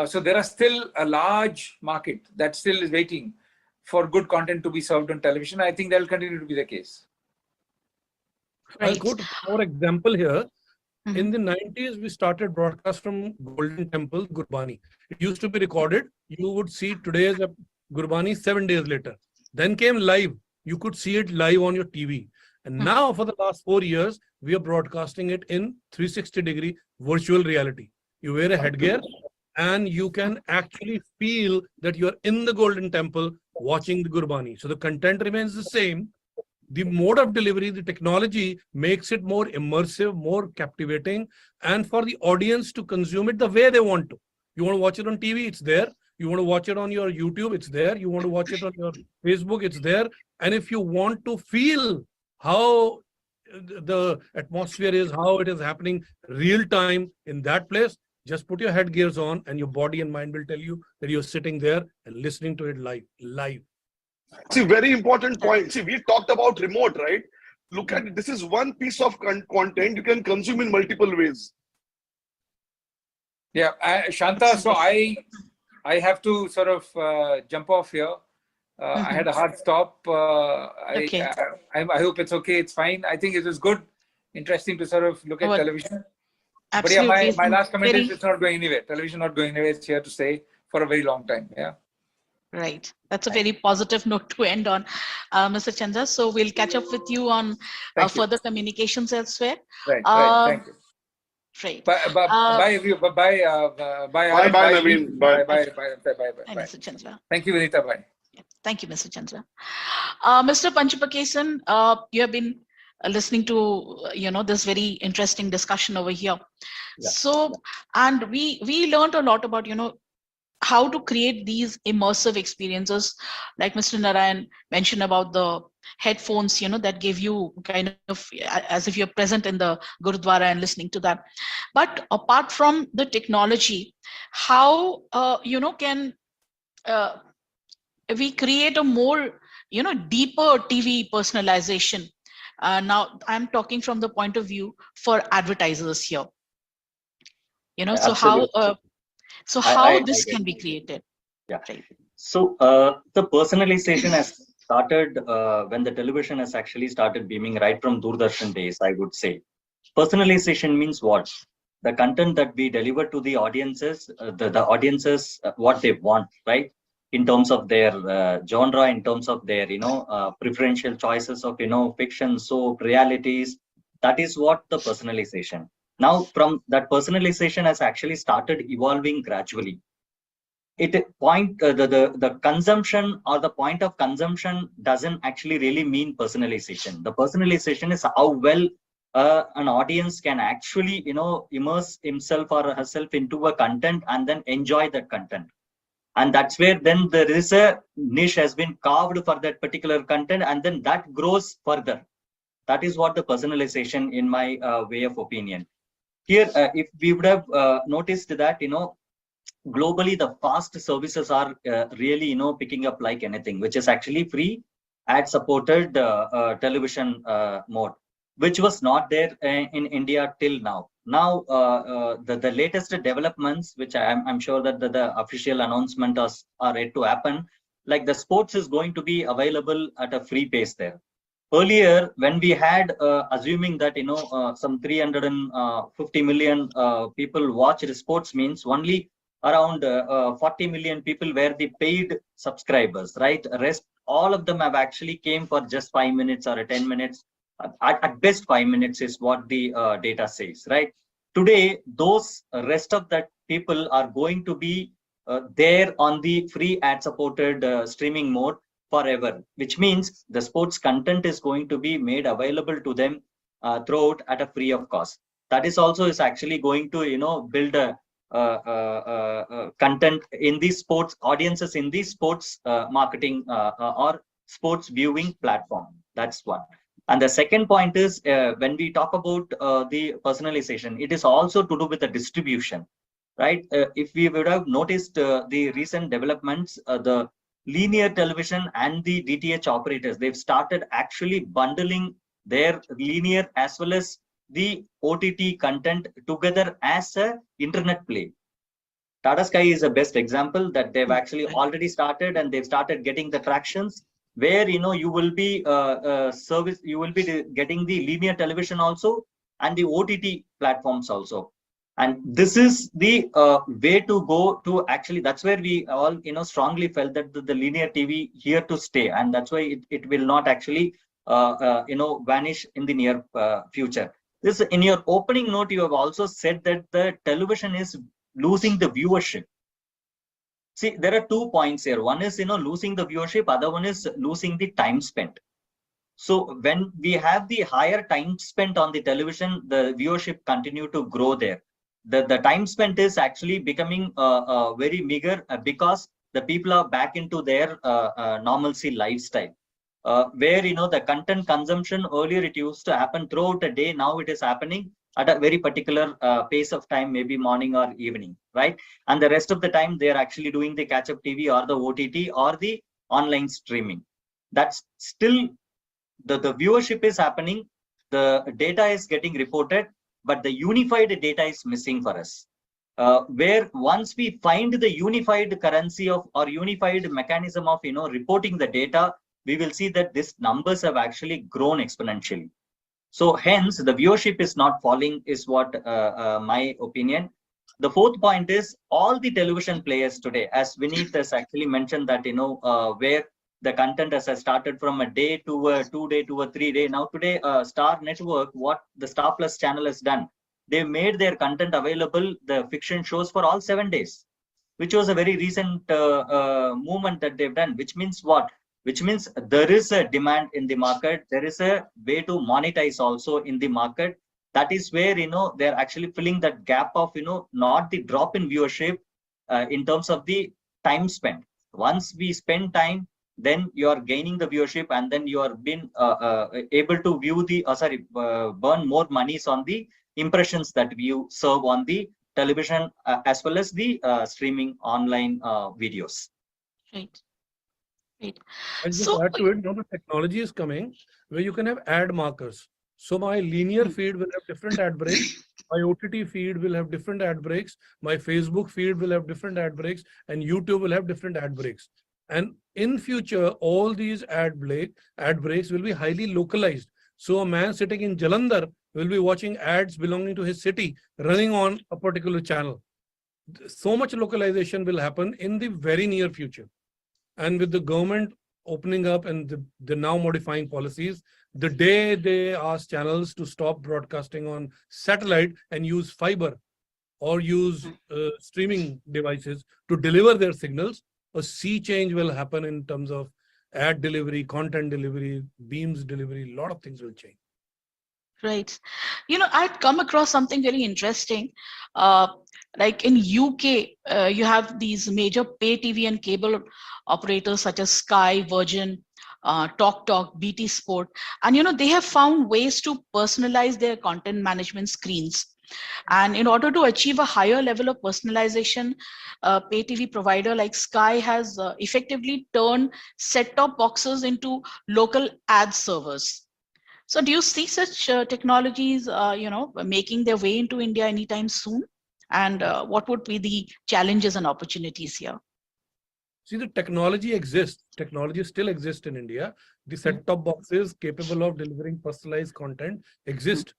So there are still a large market that still is waiting for good content to be served on television. I think that will continue to be the case. I'll quote our example here. In the 90s, we started broadcast from Golden Temple, Gurbani. It used to be recorded. You would see today's Gurbani 7 days later. Then came live. You could see it live on your TV. And now for the last 4 years, we are broadcasting it in 360-degree virtual reality. You wear a headgear and you can actually feel that you are in the Golden Temple watching the Gurbani. So the content remains the same. The mode of delivery, the technology makes it more immersive, more captivating, and for the audience to consume it the way they want to. You want to watch it on TV, it's there. You want to watch it on your YouTube, it's there. You want to watch it on your Facebook, it's there. And if you want to feel how the atmosphere is, how it is happening real time in that place, just put your headgears on and your body and mind will tell you that you're sitting there and listening to it live. See, very important point. See, we talked about remote, right? Look at it. This is one piece of content you can consume in multiple ways. Yeah, Shanta, so I have to sort of jump off here. I had a hard stop. I hope it's okay. It's fine. I think it was good, interesting to sort of look at television. Absolutely. But yeah, my last comment is it's not going anywhere. Television not going anywhere. It's here to stay for a very long time. Yeah. Right. That's a very positive note to end on, Mr. Chandra. So we'll catch up with you on further communications elsewhere. Right. Thank you. Right. Bye, everyone. Bye, Naveen. Bye. Bye, Mr. Chandra. Thank you, Vinita. Bye. Thank you, Mr. Chandra. Mr. Panchapakesan, you have been listening to this very interesting discussion over here. Yeah. So, and we learned a lot about how to create these immersive experiences, like Mr. Narayan mentioned about the headphones, that give you kind of as if you're present in the Gurudwara and listening to that. But apart from the technology, how can we create a more deeper TV personalization? Now I'm talking from the point of view for advertisers here. So how this can be created? Yeah. Right. So the personalization has started when the television has actually started beaming right from Doordarshan days, I would say. Personalization means what? The content that we deliver to the audiences, the audiences, what they want, right? In terms of their genre, in terms of their, preferential choices of, fiction, soap, realities. That is what the personalization. Now, from that personalization has actually started evolving gradually. The consumption or the point of consumption doesn't actually really mean personalization. The personalization is how well an audience can actually, immerse himself or herself into a content and then enjoy that content. And that's where then there is a niche has been carved for that particular content, and then that grows further. That is what the personalization, in my way of opinion. Here, if we would have noticed that, globally, the fast services are really, picking up like anything, which is actually free ad-supported television mode, which was not there in India till now. Now, the latest developments, which I'm sure that the official announcement are yet to happen, like the sports is going to be available at a free pace there. Earlier, when we had, assuming that, some 350 million people watched sports, means only around 40 million people were the paid subscribers, right? Rest, all of them have actually came for just 5 minutes or 10 minutes. At best, 5 minutes is what the data says, right? Today, those rest of that people are going to be there on the free ad-supported streaming mode forever, which means the sports content is going to be made available to them throughout at a free of cost. That is also is actually going to, build a content in these sports audiences in these sports marketing or sports viewing platform. That's one. And the second point is when we talk about the personalization, it is also to do with the distribution, right? If we would have noticed the recent developments, the linear television and the DTH operators, they've started actually bundling their linear as well as the OTT content together as a internet play. Tata Sky is the best example that they've actually already started, and they've started getting the tractions where you will be getting the linear television also and the OTT platforms also. And this is the way to go to actually, that's where we all strongly felt that the linear TV here to stay, and that's why it will not actually vanish in the near future. This, in your opening note, you have also said that the television is losing the viewership. See, there are 2 points here. One is losing the viewership, other one is losing the time spent. So when we have the higher time spent on the television, the viewership continue to grow there. The time spent is actually becoming very meager because the people are back into their normalcy lifestyle. Where the content consumption, earlier it used to happen throughout the day, now it is happening at a very particular pace of time, maybe morning or evening, right? And the rest of the time they are actually doing the catch-up TV or the OTT or the online streaming. That's still the viewership is happening, the data is getting reported, but the unified data is missing for us. Where once we find the unified currency of or unified mechanism of reporting the data, we will see that these numbers have actually grown exponentially. So hence the viewership is not falling, is what my opinion. The fourth point is all the television players today, as Vineet has actually mentioned that where the content has started from a day to a 2 day to a 3 day. Now today Star Network, what the Star Plus channel has done, they made their content available, the fiction shows, for all 7 days, which was a very recent movement that they've done. Which means what? Which means there is a demand in the market. There is a way to monetize also in the market. That is where they're actually filling that gap of not the drop in viewership in terms of the time spent. Once we spend time, then you are gaining the viewership, and then you are being able to view the burn more monies on the impressions that you serve on the television as well as the streaming online videos. Right. Right. And just add to it, the technology is coming where you can have ad markers. So my linear feed will have different ad breaks. My OTT feed will have different ad breaks. My Facebook feed will have different ad breaks, and YouTube will have different ad breaks. And in future, all these ad breaks will be highly localized. So a man sitting in Jalandhar will be watching ads belonging to his city running on a particular channel. So much localization will happen in the very near future. And with the government opening up and the now modifying policies, the day they ask channels to stop broadcasting on satellite and use fiber or use streaming devices to deliver their signals, a sea change will happen in terms of ad delivery, content delivery, beams delivery. A lot of things will change. Right. I'd come across something very interesting. Like in UK, you have these major pay TV and cable operators such as Sky, Virgin, TalkTalk, BT Sport. And, they have found ways to personalize their content management screens. And in order to achieve a higher level of personalization, pay TV provider like Sky has effectively turned set-top boxes into local ad servers. So do you see such technologies, making their way into India anytime soon? And what would be the challenges and opportunities here? See, the technology exists. Technology still exists in India. The set-top boxes capable of delivering personalized content exist.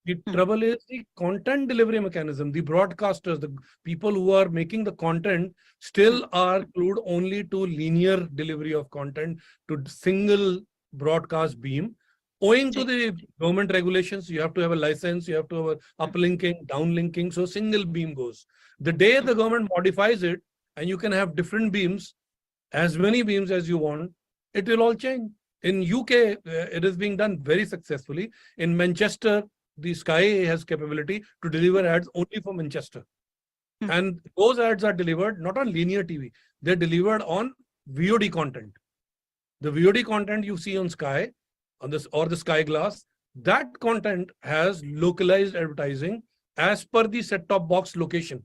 The trouble is the content delivery mechanism. The broadcasters, the people who are making the content still are glued only to linear delivery of content, to single broadcast beam. Owing to the government regulations, you have to have a license, you have to have uplinking, downlinking, so single beam goes. The day the government modifies it, and you can have different beams, as many beams as you want, it will all change. In UK, it is being done very successfully. In Manchester, the Sky has capability to deliver ads only for Manchester. And those ads are delivered not on linear TV, they're delivered on VOD content. The VOD content you see on Sky, on this or the Sky Glass, that content has localized advertising as per the set-top box location.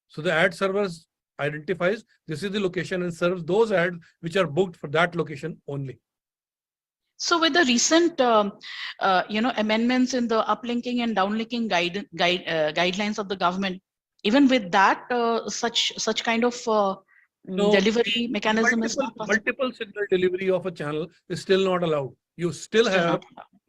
So the ad servers identifies this is the location and serves those ads which are booked for that location only. So with the recent, amendments in the uplinking and downlinking guidelines of the government, even with that, such kind of delivery mechanism is not possible. Multiple signal delivery of a channel is still not allowed. You still have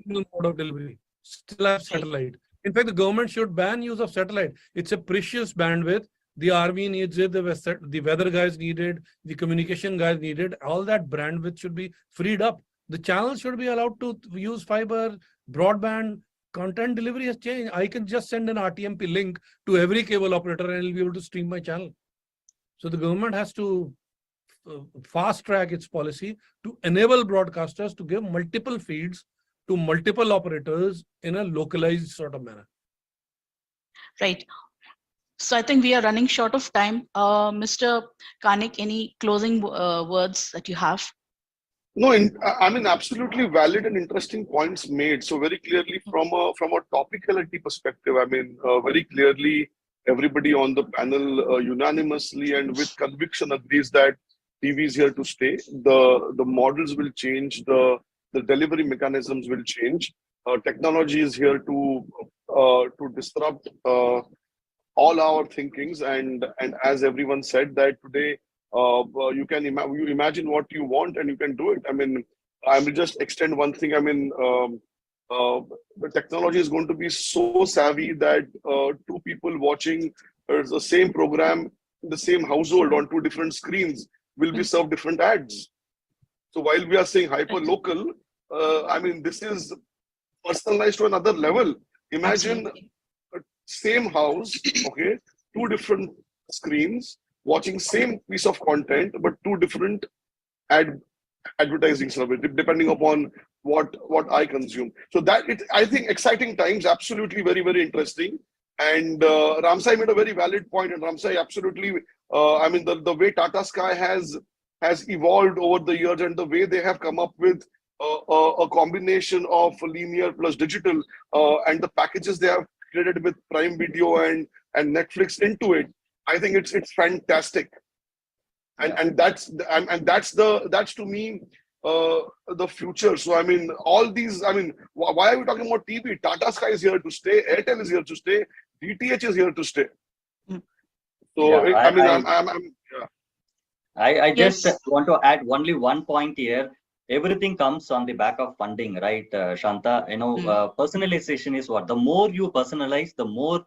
single mode of delivery, still have satellite. In fact, the government should ban use of satellite. It's a precious bandwidth. The army needs it, the weather guys need it, the communication guys need it. All that bandwidth should be freed up. The channels should be allowed to use fiber, broadband. Content delivery has changed. I can just send an RTMP link to every cable operator and it'll be able to stream my channel. So the government has to fast track its policy to enable broadcasters to give multiple feeds to multiple operators in a localized sort of manner. Right. So I think we are running short of time. Mr. Kanik, any closing words that you have? No, I mean, absolutely valid and interesting points made. So very clearly from a topicality perspective, I mean, very clearly everybody on the panel unanimously and with conviction agrees that TV is here to stay. The models will change. The delivery mechanisms will change. Technology is here to disrupt all our thinkings. And as everyone said that today, you can imagine what you want and you can do it. I mean, I will just extend one thing. I mean, the technology is going to be so savvy that two people watching the same program in the same household on two different screens will be served different ads. So while we are saying hyper local, I mean, this is personalized to another level. Imagine same house, okay, two different screens watching same piece of content, but two different advertising service, depending upon what I consume. So that I think exciting times, absolutely very, very interesting. And Ramsai made a very valid point, and Ramsai absolutely, I mean, the way Tata Sky has evolved over the years and the way they have come up with a combination of linear plus digital and the packages they have created with Prime Video and Netflix into it, I think it's fantastic. And that's to me the future. So I mean, all these, I mean, why are we talking about TV? Tata Sky is here to stay, Airtel is here to stay, DTH is here to stay. So yeah, I just want to add only one point here. Everything comes on the back of funding, right, Shanta? You know, personalization is what? The more you personalize, the most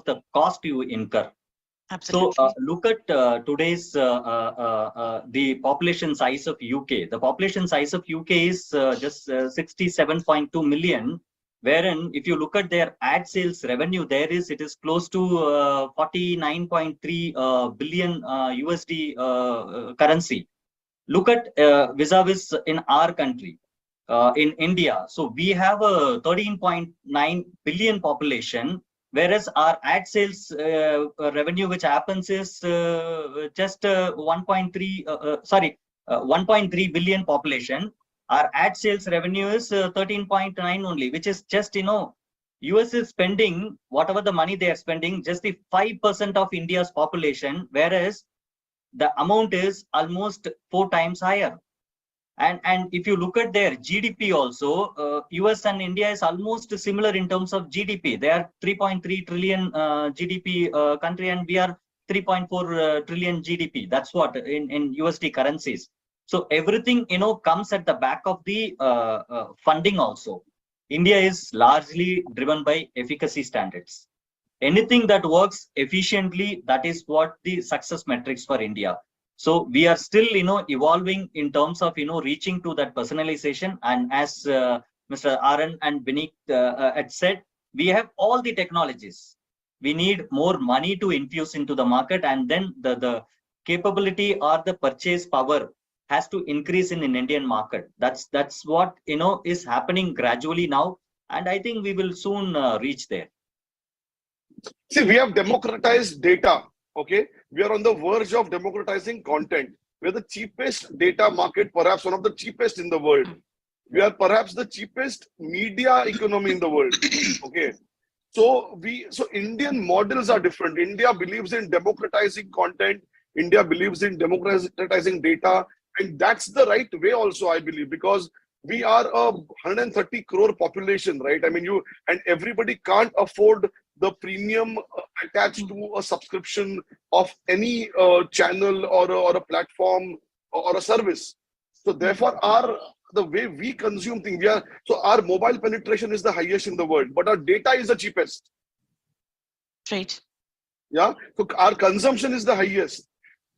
the cost you incur. Absolutely. So look at today's the population size of UK. The population size of UK is just 67.2 million. Wherein, if you look at their ad sales revenue, it is close to 49.3 billion USD currency. Look at vis-a-vis in our country, in India. So we have a 13.9 billion population, whereas our ad sales revenue, which happens, is just 1.3 billion population. Our ad sales revenue is 13.9 only, which is just, US is spending whatever the money they are spending, just the 5% of India's population, whereas the amount is almost 4 times higher. And if you look at their GDP also, US and India is almost similar in terms of GDP. They are 3.3 trillion GDP country, and we are 3.4 trillion GDP. That's what in USD currencies. So everything, comes at the back of the funding also. India is largely driven by efficacy standards. Anything that works efficiently, that is what the success metrics for India. So we are still, evolving in terms of, reaching to that personalization. And as Mr. Aran and Vineet had said, we have all the technologies. We need more money to infuse into the market, and then the capability or the purchase power has to increase in an Indian market. That's what, is happening gradually now. And I think we will soon reach there. See, we have democratized data. Okay, we are on the verge of democratizing content. We are the cheapest data market, perhaps one of the cheapest in the world. We are perhaps the cheapest media economy in the world. Okay, so Indian models are different. India believes in democratizing content. India believes in democratizing data, and that's the right way also, I believe, because we are a 130 crore population, right? I mean, and everybody can't afford the premium attached to a subscription of any channel or a platform or a service. So therefore, the way we consume things, so our mobile penetration is the highest in the world, but our data is the cheapest. Right. Yeah. So our consumption is the highest.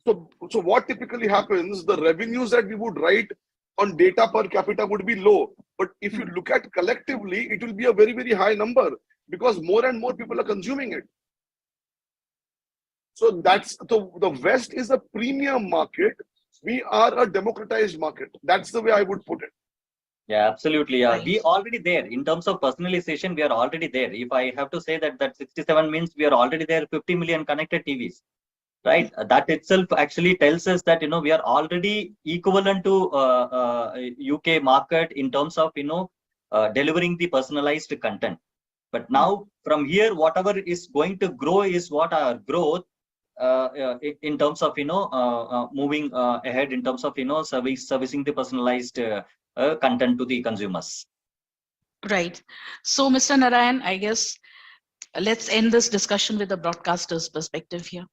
So what typically happens, the revenues that we would write on data per capita would be low. But if you look at collectively, it will be a very, very high number because more and more people are consuming it. So the West is a premium market. We are a democratized market. That's the way I would put it. Yeah, absolutely. Yeah, we already there in terms of personalization. We are already there. If I have to say that 67 means we are already there. 50 million connected TVs, right? That itself actually tells us that we are already equivalent to UK market in terms of delivering the personalized content. But now from here, whatever is going to grow is what our growth in terms of moving ahead in terms of servicing the personalized content to the consumers. Right. So, Mr. Narayan, I guess let's end this discussion with the broadcaster's perspective here.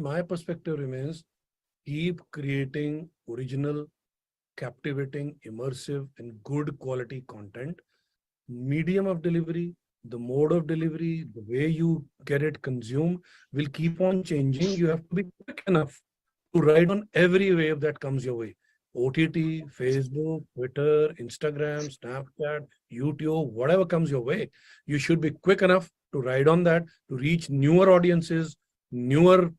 My perspective remains, keep creating original, captivating, immersive, and good quality content. Medium of delivery, the mode of delivery, the way you get it consumed will keep on changing. You have to be quick enough to ride on every wave that comes your way. OTT, Facebook, Twitter, Instagram, Snapchat, YouTube, whatever comes your way, you should be quick enough to ride on that, to reach newer audiences, newer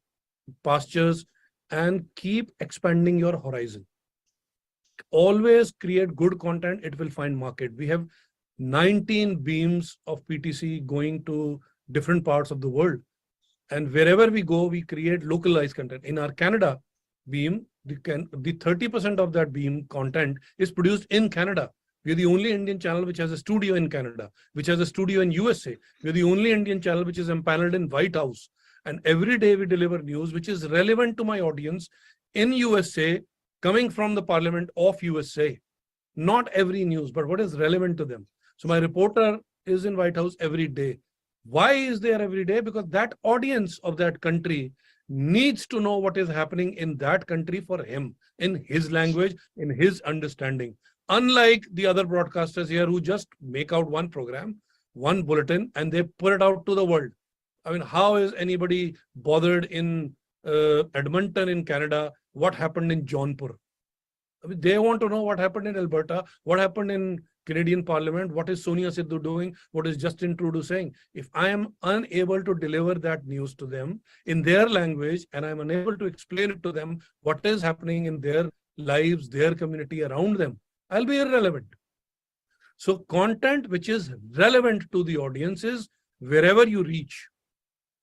pastures, and keep expanding your horizon. Always create good content, it will find market. We have 19 beams of PTC going to different parts of the world. And wherever we go, we create localized content. In our Canada beam, the 30% of that beam content is produced in Canada. We're the only Indian channel which has a studio in Canada, which has a studio in USA. We're the only Indian channel which is empaneled in White House. And every day we deliver news which is relevant to my audience in USA, coming from the Parliament of USA. Not every news, but what is relevant to them. So my reporter is in White House every day. Why is there every day? Because that audience of that country needs to know what is happening in that country for him, in his language, in his understanding. Unlike the other broadcasters here who just make out one program, one bulletin, and they put it out to the world. I mean, how is anybody bothered in Edmonton in Canada, what happened in Jaunpur? I mean, they want to know what happened in Alberta, what happened in Canadian Parliament, what is Sonia Sidhu doing, what is Justin Trudeau saying. If I am unable to deliver that news to them in their language, and I'm unable to explain it to them, what is happening in their lives, their community around them, I'll be irrelevant. So content which is relevant to the audiences, wherever you reach,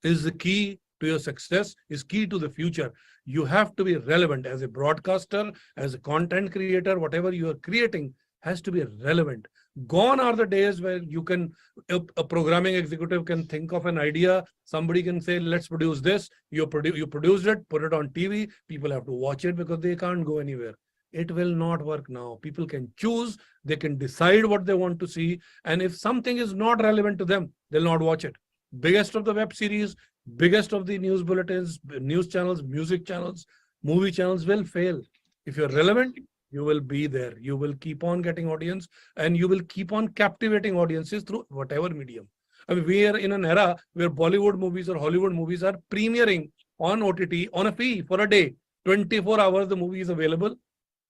is the key to your success, is key to the future. You have to be relevant as a broadcaster, as a content creator, whatever you are creating has to be relevant. Gone are the days where you can, a programming executive can think of an idea, somebody can say, let's produce this, you produced it, put it on TV, people have to watch it because they can't go anywhere. It will not work now. People can choose, they can decide what they want to see, and if something is not relevant to them, they'll not watch it. Biggest of the web series, biggest of the news bulletins, news channels, music channels, movie channels will fail. If you're relevant, you will be there. You will keep on getting audience and you will keep on captivating audiences through whatever medium. I mean, we are in an era where Bollywood movies or Hollywood movies are premiering on OTT on a fee for a day. 24 hours the movie is available.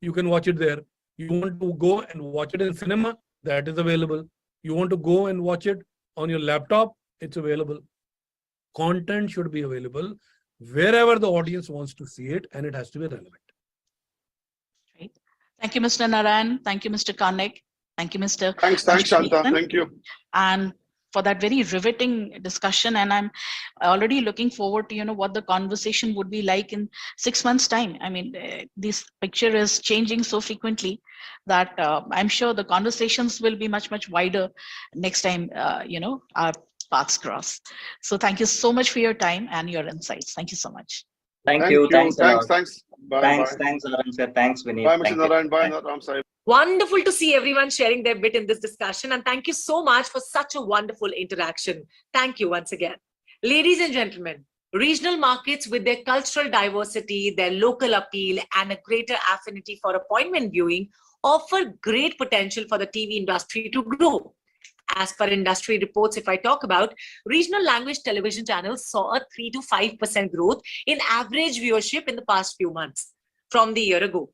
You can watch it there. You want to go and watch it in cinema, that is available. You want to go and watch it on your laptop, it's available. Content should be available wherever the audience wants to see it, and it has to be relevant. Right. Thank you, Mr. Narayan. Thank you, Mr. Karnik. Thank you, Mr. Thanks, Shanta. Thank you. And for that very riveting discussion. And I'm already looking forward to, what the conversation would be like in 6 months' time. I mean, this picture is changing so frequently that I'm sure the conversations will be much, much wider next time, our paths cross. So thank you so much for your time and your insights. Thank you so much. Thank you. Thanks a lot. Thanks. Bye. Thanks. Bye. Thanks, Arun sir. Thanks, Vineet. Bye, Mr. Thank you. Narayan. Bye, Ram Sahib. Wonderful to see everyone sharing their bit in this discussion. And thank you so much for such a wonderful interaction. Thank you once again. Ladies and gentlemen, regional markets with their cultural diversity, their local appeal, and a greater affinity for appointment viewing offer great potential for the TV industry to grow. As per industry reports, if I talk about, regional language television channels saw a 3 to 5% growth in average viewership in the past few months from the year ago.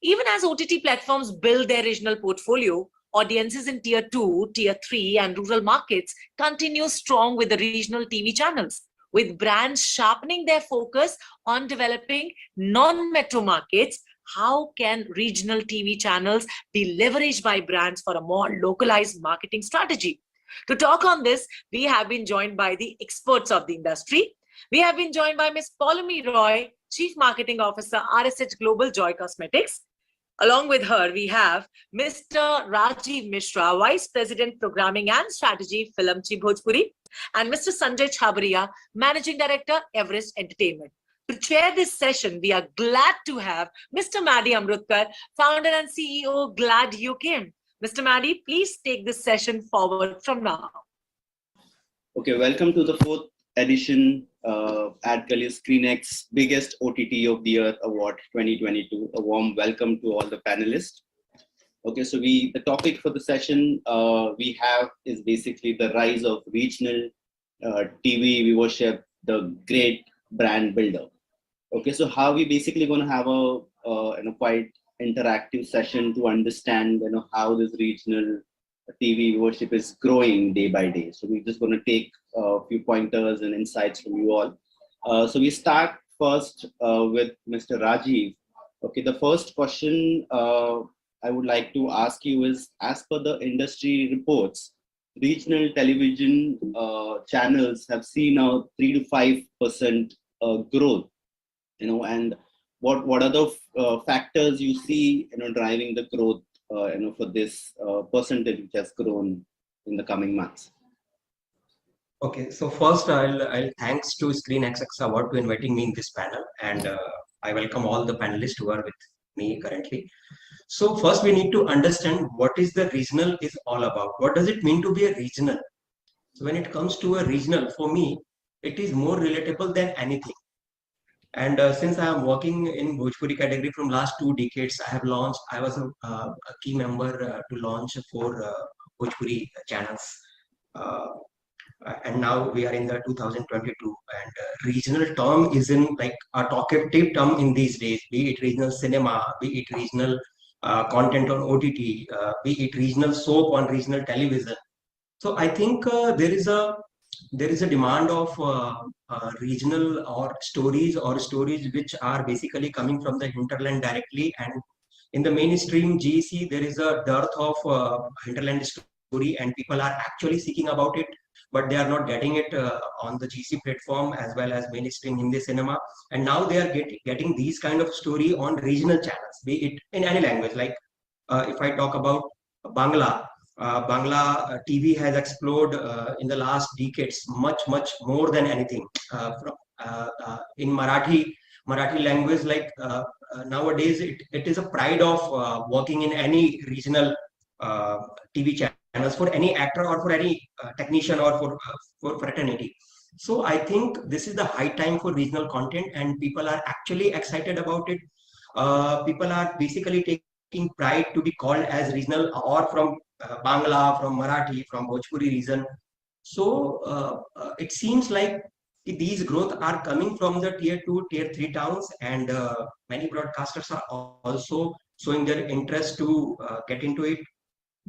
Even as OTT platforms build their regional portfolio, audiences in Tier 2, Tier 3 and rural markets continue strong with the regional TV channels, with brands sharpening their focus on developing non-metro markets. How can regional TV channels be leveraged by brands for a more localized marketing strategy? To talk on this, we have been joined by the experts of the industry. We have been joined by Ms. Paulami Roy, Chief Marketing Officer, RSH Global Joy Cosmetics. Along with her, we have Mr. Rajiv Mishra, Vice President, Programming and Strategy, Filamchi Bhojpuri, and Mr. Sanjay Chhabria, Managing Director, Everest Entertainment. To chair this session, we are glad to have Mr. Maddy Amrutkar, Founder and CEO, Glad You Came. Mr. Maddy, please take this session forward from now. Okay, welcome to the fourth edition AdGully Screenxx biggest OTT of the Year Award 2022. A warm welcome to all the panelists. Okay, so the topic for the session we have is basically the rise of regional TV viewership, the great brand builder. Okay, so how we basically going to have a quite interactive session to understand how this regional TV viewership is growing day by day. So we're just going to take a few pointers and insights from you all. So we start first with Mr. Rajiv. Okay, the first question I would like to ask you is, as per the industry reports, regional television channels have seen a 3 to 5% growth. And what are the factors you see driving the growth for this percentage which has grown in the coming months? Okay, so first I'll thanks to Screenxx Award to inviting me in this panel, and I welcome all the panelists who are with me currently. So first we need to understand what is the regional is all about. What does it mean to be a regional? So when it comes to a regional, for me, it is more relatable than anything. And since I am working in Bhojpuri category from last 2 decades, I was a key member to launch 4 Bhojpuri channels. And now we are in the 2022, and regional term is in like a talkative term in these days, be it regional cinema, be it regional content on OTT, be it regional soap on regional television. So I think there is a demand of regional or stories which are basically coming from the hinterland directly, and in the mainstream GEC there is a dearth of hinterland story, and people are actually seeking about it, but they are not getting it on the GC platform as well as mainstream Hindi cinema. And now they are getting these kind of story on regional channels, be it in any language. Like if I talk about Bangla TV has explored in the last decades much more than anything. In Marathi language, like nowadays it is a pride of working in any regional TV channels for any actor or for any technician or for fraternity. So I think this is the high time for regional content, and people are actually excited about it. People are basically taking pride to be called as regional or from Bangla, from Marathi, from Bhojpuri region. So it seems like these growth are coming from the tier 2, tier 3 towns, and many broadcasters are also showing their interest to get into it.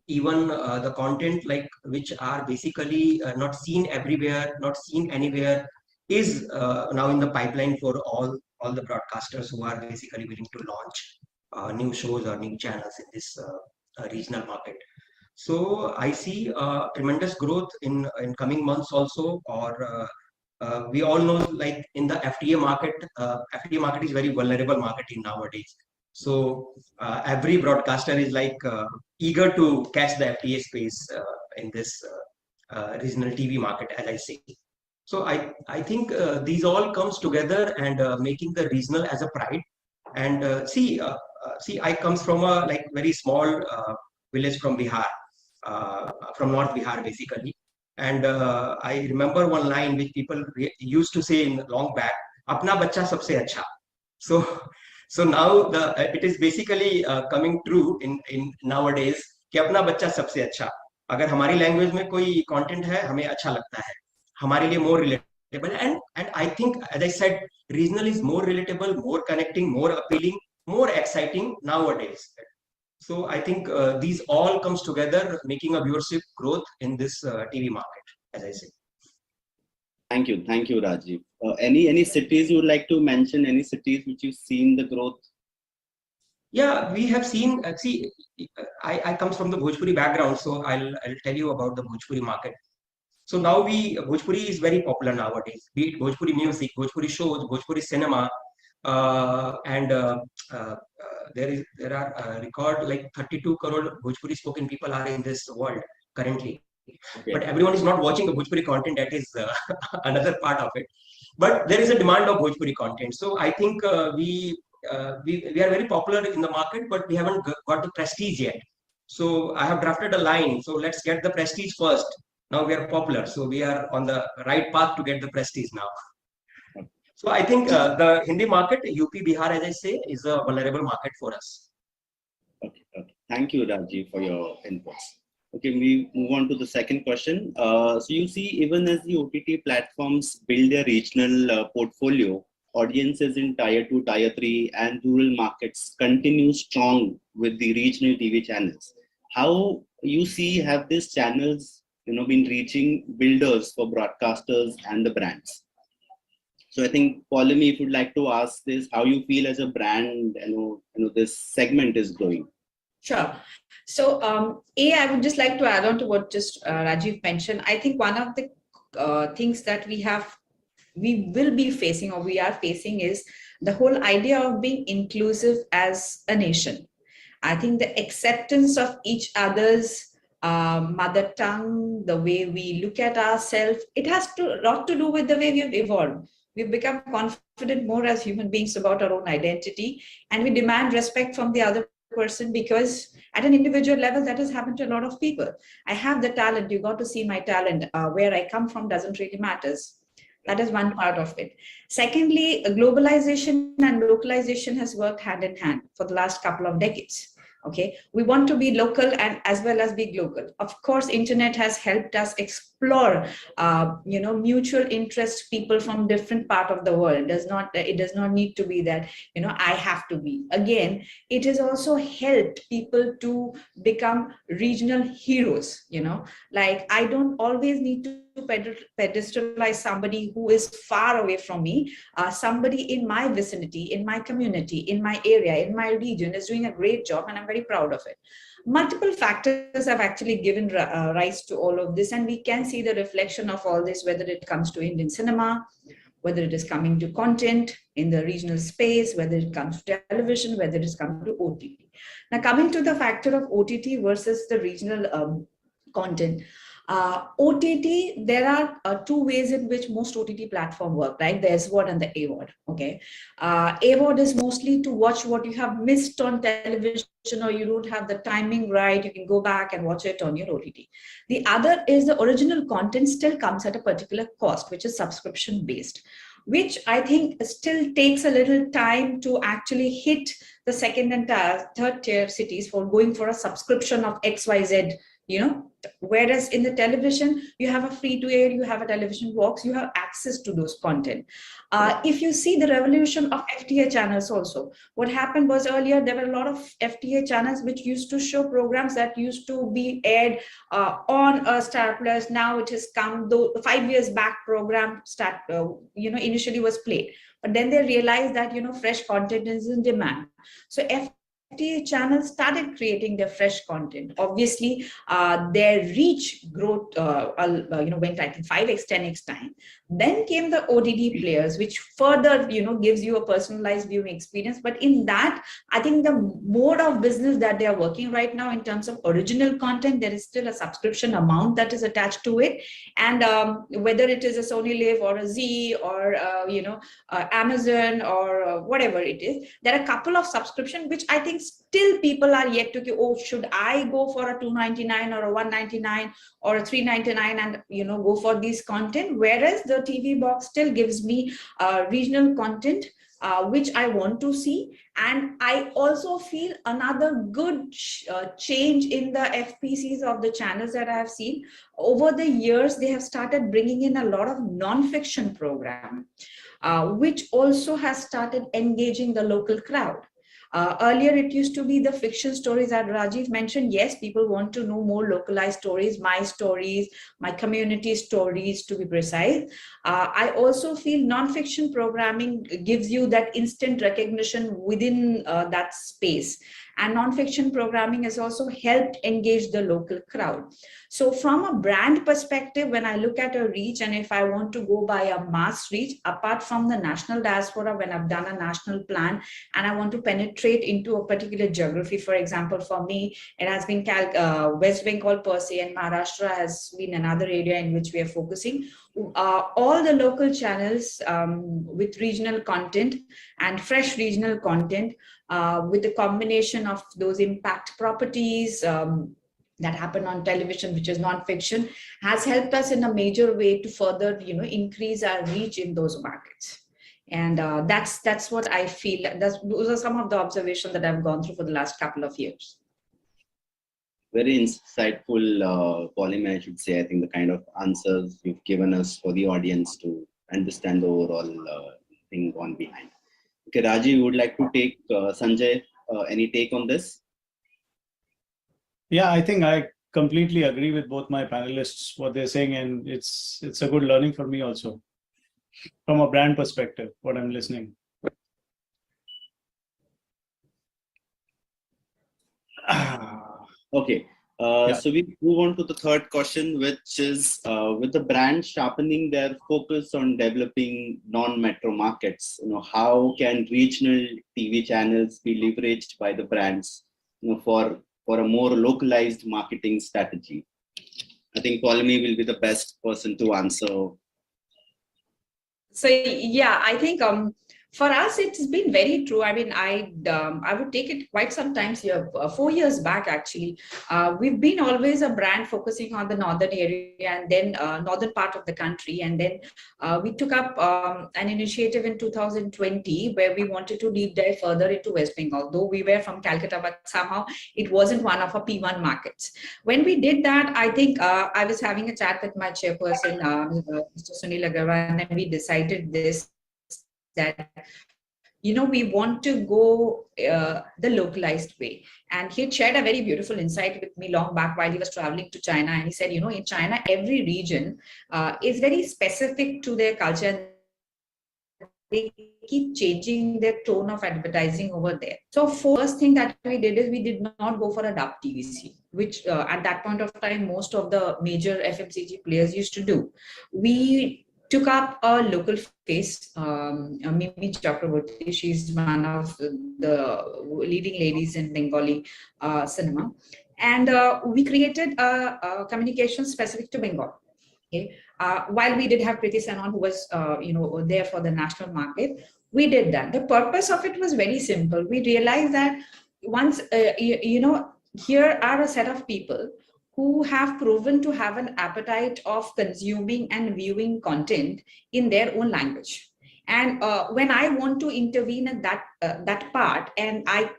Even the content like which are basically not seen everywhere, not seen anywhere, is now in the pipeline for all the broadcasters who are basically willing to launch new shows or new channels in this regional market. So I see tremendous growth in coming months also. Or we all know, like in the FTA market is very vulnerable market in nowadays. So every broadcaster is like eager to catch the FTA space in this regional TV market, as I say. So I think these all comes together and making the regional as a pride. And see, I comes from a like very small village from Bihar, from North Bihar basically. And I remember one line which people used to say in long back, "Apna bacha sabse acha." So, so now it is basically coming true in nowadays कि अपना बच्चा सबसे अच्छा. अगर हमारी language में कोई content है हमें अच्छा लगता है, हमारे लिए more relatable. And I think, as I said, regional is more relatable, more connecting, more appealing, more exciting nowadays. So I think these all comes together, making a viewership growth in this TV market, as I say. Thank you, Rajiv. Any cities you would like to mention? Any cities which you've seen the growth? Yeah, we have seen. See, I comes from the Bhojpuri background, so I'll tell you about the Bhojpuri market. So now Bhojpuri is very popular nowadays. Be it Bhojpuri music, Bhojpuri shows, Bhojpuri cinema, and there are record like 32 crore Bhojpuri spoken people are in this world currently. Okay. But everyone is not watching the Bhojpuri content. That is another part of it. But there is a demand of Bhojpuri content. So I think we are very popular in the market, but we haven't got the prestige yet. So I have drafted a line. So let's get the prestige first. Now we are popular, so we are on the right path to get the prestige now. So I think the Hindi market, UP, Bihar, as I say, is a vulnerable market for us. Okay. Thank you, Rajiv, for your inputs. Okay, we move on to the second question. So you see, even as the OTT platforms build their regional portfolio, audiences in Tier 2, Tier 3 and rural markets continue strong with the regional TV channels. How you see have these channels been reaching builders for broadcasters and the brands? So I think, Paulimi, if you'd like to ask this, how you feel as a brand, this segment is growing. Sure. So, I would just like to add on to what just Rajiv mentioned. I think one of the things that we will be facing or we are facing is the whole idea of being inclusive as a nation. I think the acceptance of each other's mother tongue, the way we look at ourselves, it has a lot to do with the way we have evolved. We've become confident more as human beings about our own identity, and we demand respect from the other person because at an individual level, that has happened to a lot of people. I have the talent, you got to see my talent. Where I come from doesn't really matters. That is one part of it. Secondly, globalization and localization has worked hand in hand for the last couple of decades. Okay, we want to be local and as well as be global. Of course, internet has helped us explore, mutual interest people from different part of the world. It does not need to be that, I have to be. Again, it has also helped people to become regional heroes, like I don't always need to pedestalize somebody who is far away from me. Somebody in my vicinity, in my community, in my area, in my region is doing a great job, and I'm very proud of it. Multiple factors have actually given rise to all of this, and we can see the reflection of all this, whether it comes to Indian cinema, whether it is coming to content in the regional space, whether it comes to television, whether it is coming to OTT. Now, coming to the factor of OTT versus the regional content. OTT, there are two ways in which most OTT platform work, right? The SVOD and the AVOD, okay? AVOD is mostly to watch what you have missed on television or you don't have the timing right, you can go back and watch it on your OTT. The other is the original content still comes at a particular cost, which is subscription based, which I think still takes a little time to actually hit the second and third tier cities for going for a subscription of XYZ, whereas in the television, you have a free to air, you have a television box, you have access to those content. If you see the revolution of FTA channels also, what happened was earlier, there were a lot of FTA channels which used to show programs that used to be aired on Star Plus. Now it has come, though 5 years back program initially was played, but then they realized that, fresh content is in demand. So FTA channels started creating their fresh content. Obviously, their reach growth, went I think 5x, 10x time. Then came the OTT players, which further, gives you a personalized viewing experience. But in that, I think the mode of business that they are working right now in terms of original content, there is still a subscription amount that is attached to it. And whether it is a Sony Live or a Z or Amazon or whatever it is, there are a couple of subscription which I think still people are yet to go, oh, should I go for a $299 or a $199 or a $399 and go for this content, whereas the TV box still gives me regional content which I want to see. And I also feel another good change in the FPCs of the channels that I have seen. Over the years, they have started bringing in a lot of non-fiction program, which also has started engaging the local crowd. Earlier, it used to be the fiction stories that Rajiv mentioned. Yes, people want to know more localized stories, my community stories, to be precise. I also feel non-fiction programming gives you that instant recognition within that space. And non-fiction programming has also helped engage the local crowd. So from a brand perspective, when I look at a reach, and if I want to go by a mass reach, apart from the national diaspora, when I've done a national plan and I want to penetrate into a particular geography, for example, for me, it has been West Bengal per se, and Maharashtra has been another area in which we are focusing. All the local channels with regional content and fresh regional content, with the combination of those impact properties that happen on television, which is non-fiction, has helped us in a major way to further, increase our reach in those markets. And that's what I feel. Those are some of the observations that I've gone through for the last couple of years. Very insightful, Pauline, I should say. I think the kind of answers you've given us for the audience to understand the overall thing gone behind. Okay, Raji, you would like to take Sanjay, any take on this? Yeah, I think I completely agree with both my panelists, what they're saying, and it's a good learning for me also, from a brand perspective, what I'm listening. Okay, so we move on to the third question, which is with the brand sharpening their focus on developing non-metro markets, how can regional TV channels be leveraged by the brands, for a more localized marketing strategy? I think Pauline will be the best person to answer. So yeah, I think for us, it's been very true. I mean, I would take it quite some time here. 4 years back, actually, we've been always a brand focusing on the northern area and then northern part of the country. And then we took up an initiative in 2020 where we wanted to deep dive further into West Bengal. Though we were from Calcutta, but somehow it wasn't one of our P1 markets. When we did that, I think I was having a chat with my chairperson, Mr. Sunil Agarwal, and we decided this, that we want to go the localized way. And he shared a very beautiful insight with me long back while he was traveling to China. And he said, in China, every region is very specific to their culture. They keep changing their tone of advertising over there. So first thing that we did is we did not go for a dub TVC, which at that point of time, most of the major FMCG players used to do. We took up a local face, Mimi Chakraborty. She's one of the leading ladies in Bengali cinema. And we created a communication specific to Bengal. Okay. While we did have Kriti Sanon, who was there for the national market, we did that. The purpose of it was very simple. We realized that once, here are a set of people who have proven to have an appetite of consuming and viewing content in their own language. And when I want to intervene in that part, and I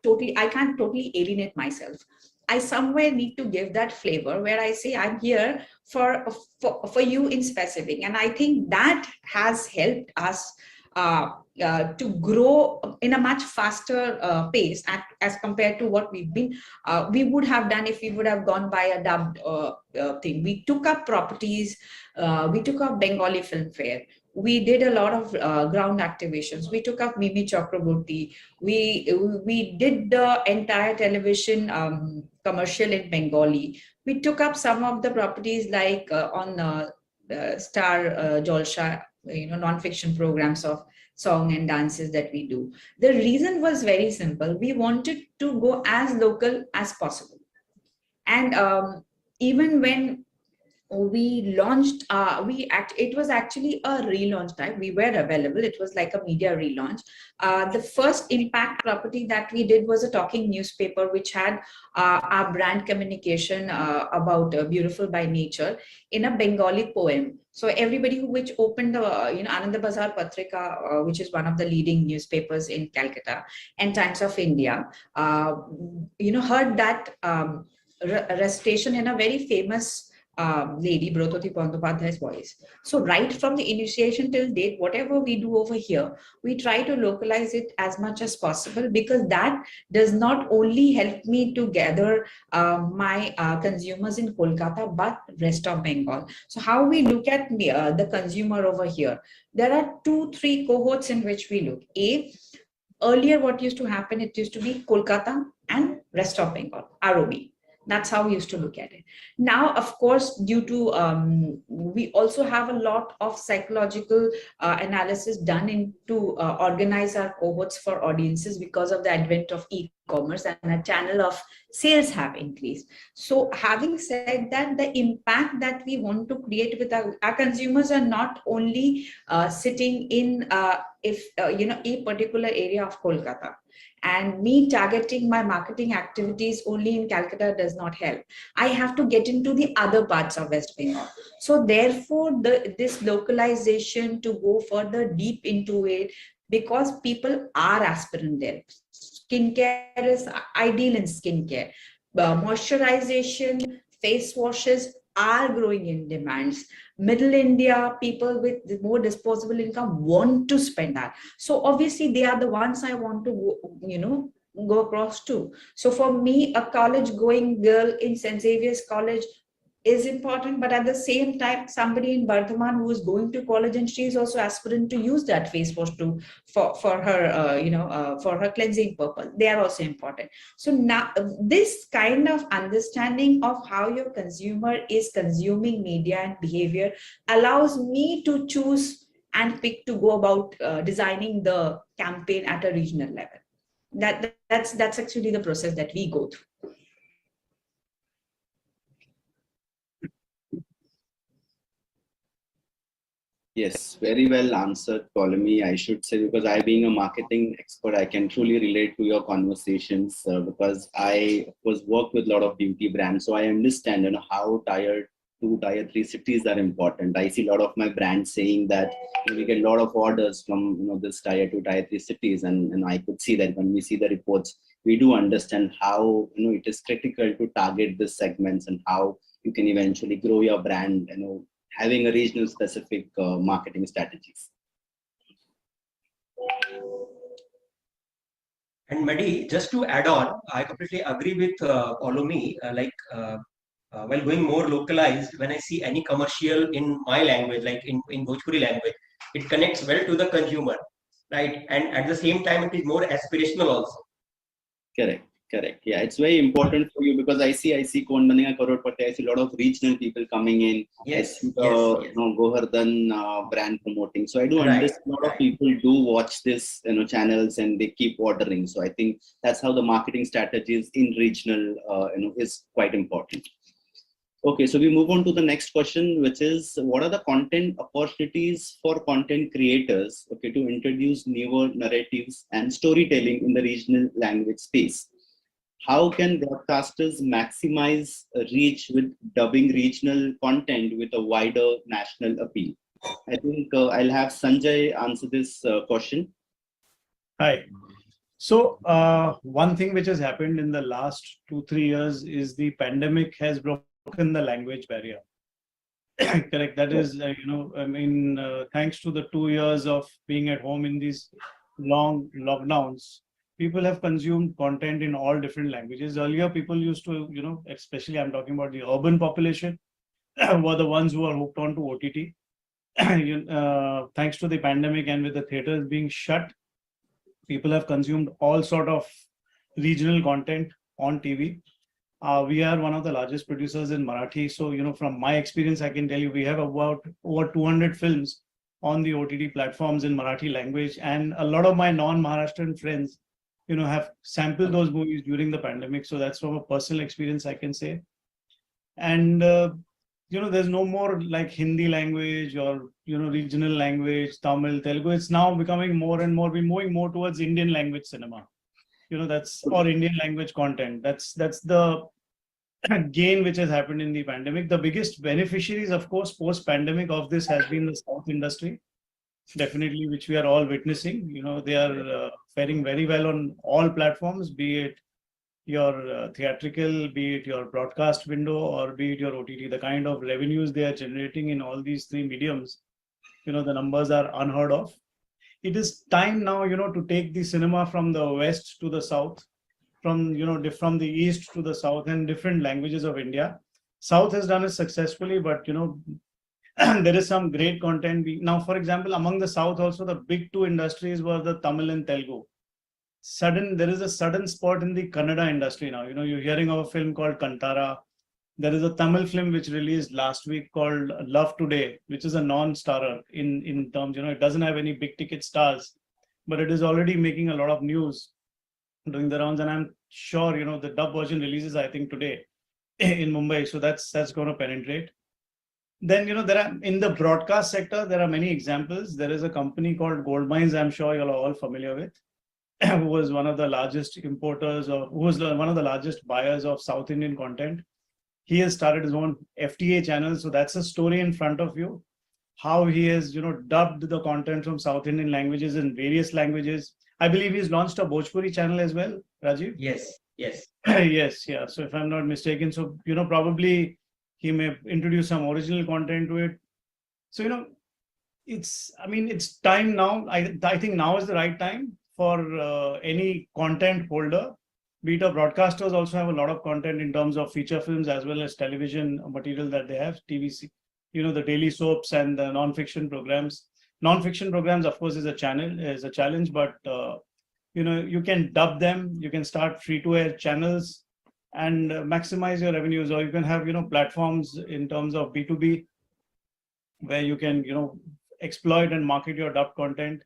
can't totally alienate myself, I somewhere need to give that flavor where I say I'm here for you in specific. And I think that has helped us to grow in a much faster pace as compared to what we would have done if we would have gone by a dubbed thing. We took up properties, we took up Bengali Film Fair, We did a lot of ground activations. We took up Mimi Chakraborty. We did the entire television commercial in Bengali. We took up some of the properties like on Star Jolsha, non-fiction programs of song and dances that we do. The reason was very simple. We wanted to go as local as possible. And even when we launched, it was actually a relaunch type. We were available. It was like a media relaunch. The first impact property that we did was a talking newspaper, which had our brand communication about Beautiful by Nature in a Bengali poem. So everybody which opened the, Ananda Bazar Patrika, which is one of the leading newspapers in Calcutta, and Times of India, heard that recitation in a very famous lady, Brototi Bandyopadhyay's voice. So right from the initiation till date, whatever we do over here, we try to localize it as much as possible, because that does not only help me to gather my consumers in Kolkata, but rest of Bengal. So how we look at the consumer over here, there are 2-3 cohorts in which we look. Earlier what used to happen, it used to be Kolkata and rest of Bengal, ROB. That's how we used to look at it. Now, of course, due to, we also have a lot of psychological analysis done into organize our cohorts for audiences because of the advent of e-commerce, and a channel of sales have increased. So having said that, the impact that we want to create with our consumers are not only sitting in a particular area of Kolkata. And me targeting my marketing activities only in Calcutta does not help. I have to get into the other parts of West Bengal. So therefore, this localization to go further deep into it, because people are aspirant there. Skincare is ideal in skincare. Moisturization, face washes are growing in demands. Middle India, people with more disposable income want to spend that. So obviously they are the ones I want to, go across to. So for me, a college going girl in St. Xavier's College is important, but at the same time, somebody in Bardhaman who is going to college and she is also aspirant to use that face wash for her, for her cleansing purpose. They are also important. So now this kind of understanding of how your consumer is consuming media and behavior allows me to choose and pick to go about designing the campaign at a regional level. That's actually the process that we go through. Yes, very well answered, Ptolemy, I should say, because I, being a marketing expert, I can truly relate to your conversations because I was worked with a lot of beauty brands. So I understand how tier 2, tier 3 cities are important. I see a lot of my brands saying that we get a lot of orders from this tier 2, tier 3 cities, and I could see that when we see the reports, we do understand how it is critical to target the segments and how you can eventually grow your brand, having a regional specific marketing strategies. And Mehdi, just to add on, I completely agree with Ptolemy. While going more localized, when I see any commercial in my language, like in Bhojpuri language, it connects well to the consumer, right? And at the same time, it is more aspirational also. Correct. Yeah, it's very important for you because I see Kaun Banega Crorepati. I see a lot of regional people coming in. Yes. Govardhan brand promoting. So I do understand a lot of people do watch this channels and they keep ordering. So I think that's how the marketing strategies in regional is quite important. Okay, so we move on to the next question, which is what are the content opportunities for content creators, to introduce newer narratives and storytelling in the regional language space? How can broadcasters maximize reach with dubbing regional content with a wider national appeal? I think I'll have Sanjay answer this question. Hi. So one thing which has happened in the last 2-3 years is the pandemic has broken the language barrier. Correct. That is, thanks to the 2 years of being at home in these long lockdowns, people have consumed content in all different languages. Earlier, people used to, especially I'm talking about the urban population, were the ones who are hooked on to OTT. thanks to the pandemic and with the theaters being shut, people have consumed all sort of regional content on TV. We are one of the largest producers in Marathi. So, from my experience, I can tell you we have about over 200 films on the OTT platforms in Marathi language. And a lot of my non-Maharashtrian friends, have sampled those movies during the pandemic. So that's from a personal experience, I can say. And, there's no more like Hindi language or, regional language, Tamil, Telugu. It's now becoming more and more, we're moving more towards Indian language cinema. That's or Indian language content. That's the gain which has happened in the pandemic. The biggest beneficiaries, of course, post-pandemic of this has been the South industry, definitely, which we are all witnessing. They are faring very well on all platforms, be it your theatrical, be it your broadcast window, or be it your OTT. The kind of revenues they are generating in all these three mediums, the numbers are unheard of. It is time now, to take the cinema from the west to the south, from from the east to the south, and different languages of India. South has done it successfully, but there is some great content. Now, for example, among the south also, the big two industries were the Tamil and Telugu. There is a sudden spot in the Kannada industry now. You're hearing of a film called Kantara. There is a Tamil film which released last week called Love Today, which is a non-starrer in terms, it doesn't have any big ticket stars, but it is already making a lot of news, doing the rounds. And I'm sure, the dub version releases, I think, today in Mumbai. So that's going to penetrate. Then, there are, in the broadcast sector, there are many examples. There is a company called Gold Mines, I'm sure you're all familiar with, who was one of the largest importers, or who was one of the largest buyers of South Indian content. He has started his own FTA channel. So that's a story in front of you. How he has, dubbed the content from South Indian languages in various languages. I believe he's launched a Bhojpuri channel as well, Rajiv? Yes. Yes, yeah. So if I'm not mistaken, so, probably he may introduce some original content to it. So, it's time now. I think now is the right time for any content holder. Be it broadcasters also have a lot of content in terms of feature films as well as television material that they have, TVC, the daily soaps and the non-fiction programs. Non-fiction programs, of course, is a challenge, but you can dub them, you can start free-to-air channels and maximize your revenues, or you can have, platforms in terms of B2B where you can, exploit and market your dubbed content.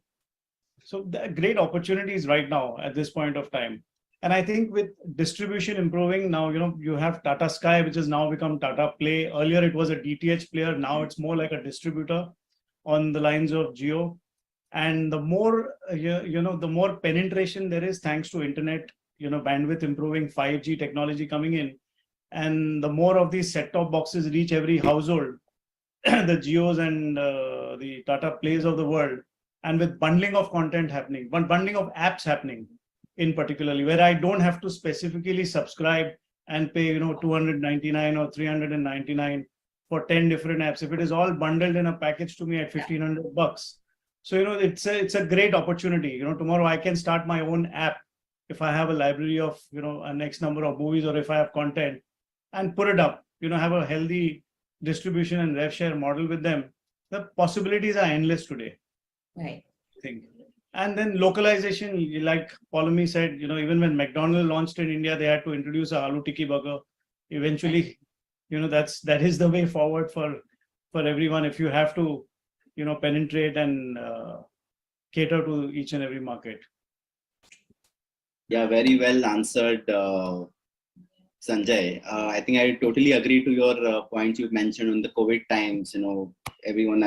So there are great opportunities right now at this point of time. And I think with distribution improving now, you have Tata Sky, which has now become Tata Play. Earlier, it was a DTH player. Now it's more like a distributor on the lines of Jio. And the more, the more penetration there is, thanks to internet, bandwidth improving, 5G technology coming in. And the more of these set-top boxes reach every household, the Jios and the Tata Plays of the world, and with bundling of content happening, bundling of apps happening, in particularly, where I don't have to specifically subscribe and pay, 299 or 399 for 10 different apps. If it is all bundled in a package to me at $1,500, so it's a great opportunity. Tomorrow I can start my own app if I have a library of a next number of movies, or if I have content, and put it up. Have a healthy distribution and rev share model with them. The possibilities are endless today. Right. I think. And then localization, like Paulomi said, even when McDonald's launched in India, they had to introduce a aloo tikki burger. Eventually, that is the way forward for everyone. If you have to, penetrate and cater to each and every market. Yeah, very well answered, Sanjay. I think I totally agree to your points you mentioned on the COVID times. Everyone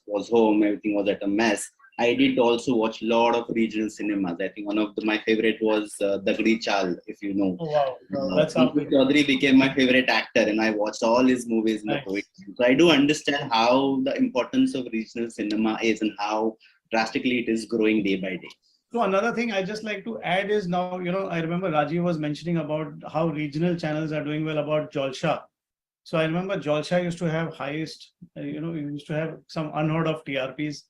was home, everything was at a mess. I did also watch a lot of regional cinemas. I think one of my favorite was Dagdi Chal, if you know. Oh, wow. That's how Chaudhary became my favorite actor, and I watched all his movies in the COVID time. So I do understand how the importance of regional cinema is and how drastically it is growing day by day. So another thing I just like to add is now, I remember Rajiv was mentioning about how regional channels are doing well about Jalsha. So I remember Jalsha used to have highest, used to have some unheard of TRPs.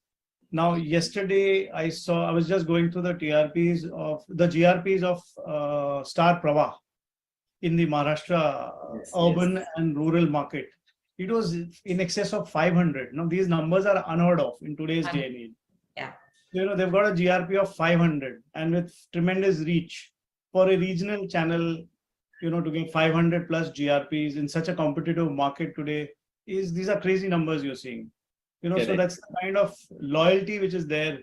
Now, yesterday I was just going through the GRPs of Star Pravah in the Maharashtra urban and rural market. it was in excess of 500. Now these numbers are unheard of in today's day and age. Yeah. They've got a GRP of 500 and with tremendous reach for a regional channel, to get 500 plus GRPs in such a competitive market today these are crazy numbers you're seeing. So Correct. that's the kind of loyalty which is there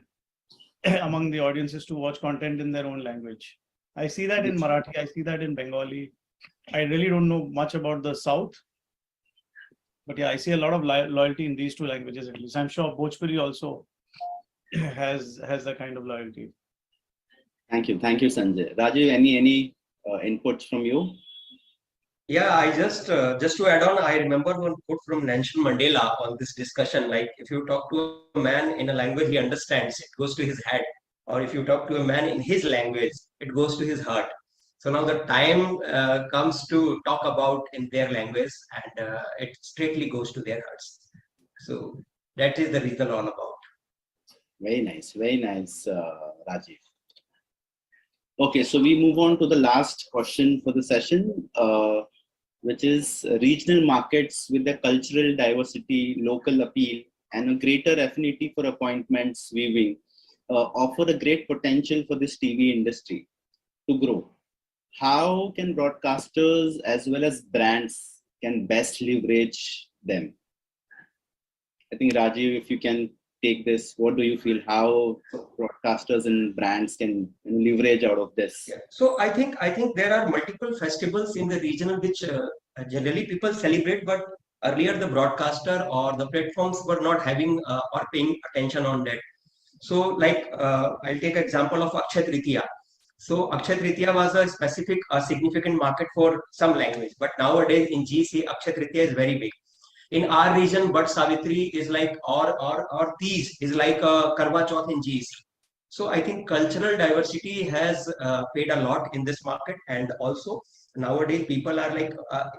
among the audiences to watch content in their own language. I see that in Marathi, I see that in Bengali. I really don't know much about the South. But yeah, I see a lot of loyalty in these two languages at least. I'm sure Bhojpuri also has that kind of loyalty. Thank you, Sanjay. Rajiv, any inputs from you? Yeah, I just to add on, I remember one quote from Nelson Mandela on this discussion. Like, if you talk to a man in a language he understands, it goes to his head, or if you talk to a man in his language, it goes to his heart. So now the time comes to talk about in their language, and it straightly goes to their hearts. So that is the reason all about. Very nice, Rajiv. Okay, so we move on to the last question for the session, which is regional markets with the cultural diversity, local appeal, and a greater affinity for appointments viewing offer a great potential for this TV industry to grow. How can broadcasters as well as brands can best leverage them? I think Rajiv, if you can take this, what do you feel? How broadcasters and brands can leverage out of this? Yeah. So I think there are multiple festivals in the regional which generally people celebrate, but earlier the broadcaster or the platforms were not having or paying attention on that. So like I'll take example of Akshay Tritiya. So Akshay Tritiya was a specific, significant market for some language, but nowadays in GC, Akshay Tritiya is very big. In our region, Vat Savitri is like, or Teej is like a Karwa Chauth in GC. So I think cultural diversity has played a lot in this market, and also nowadays people are like,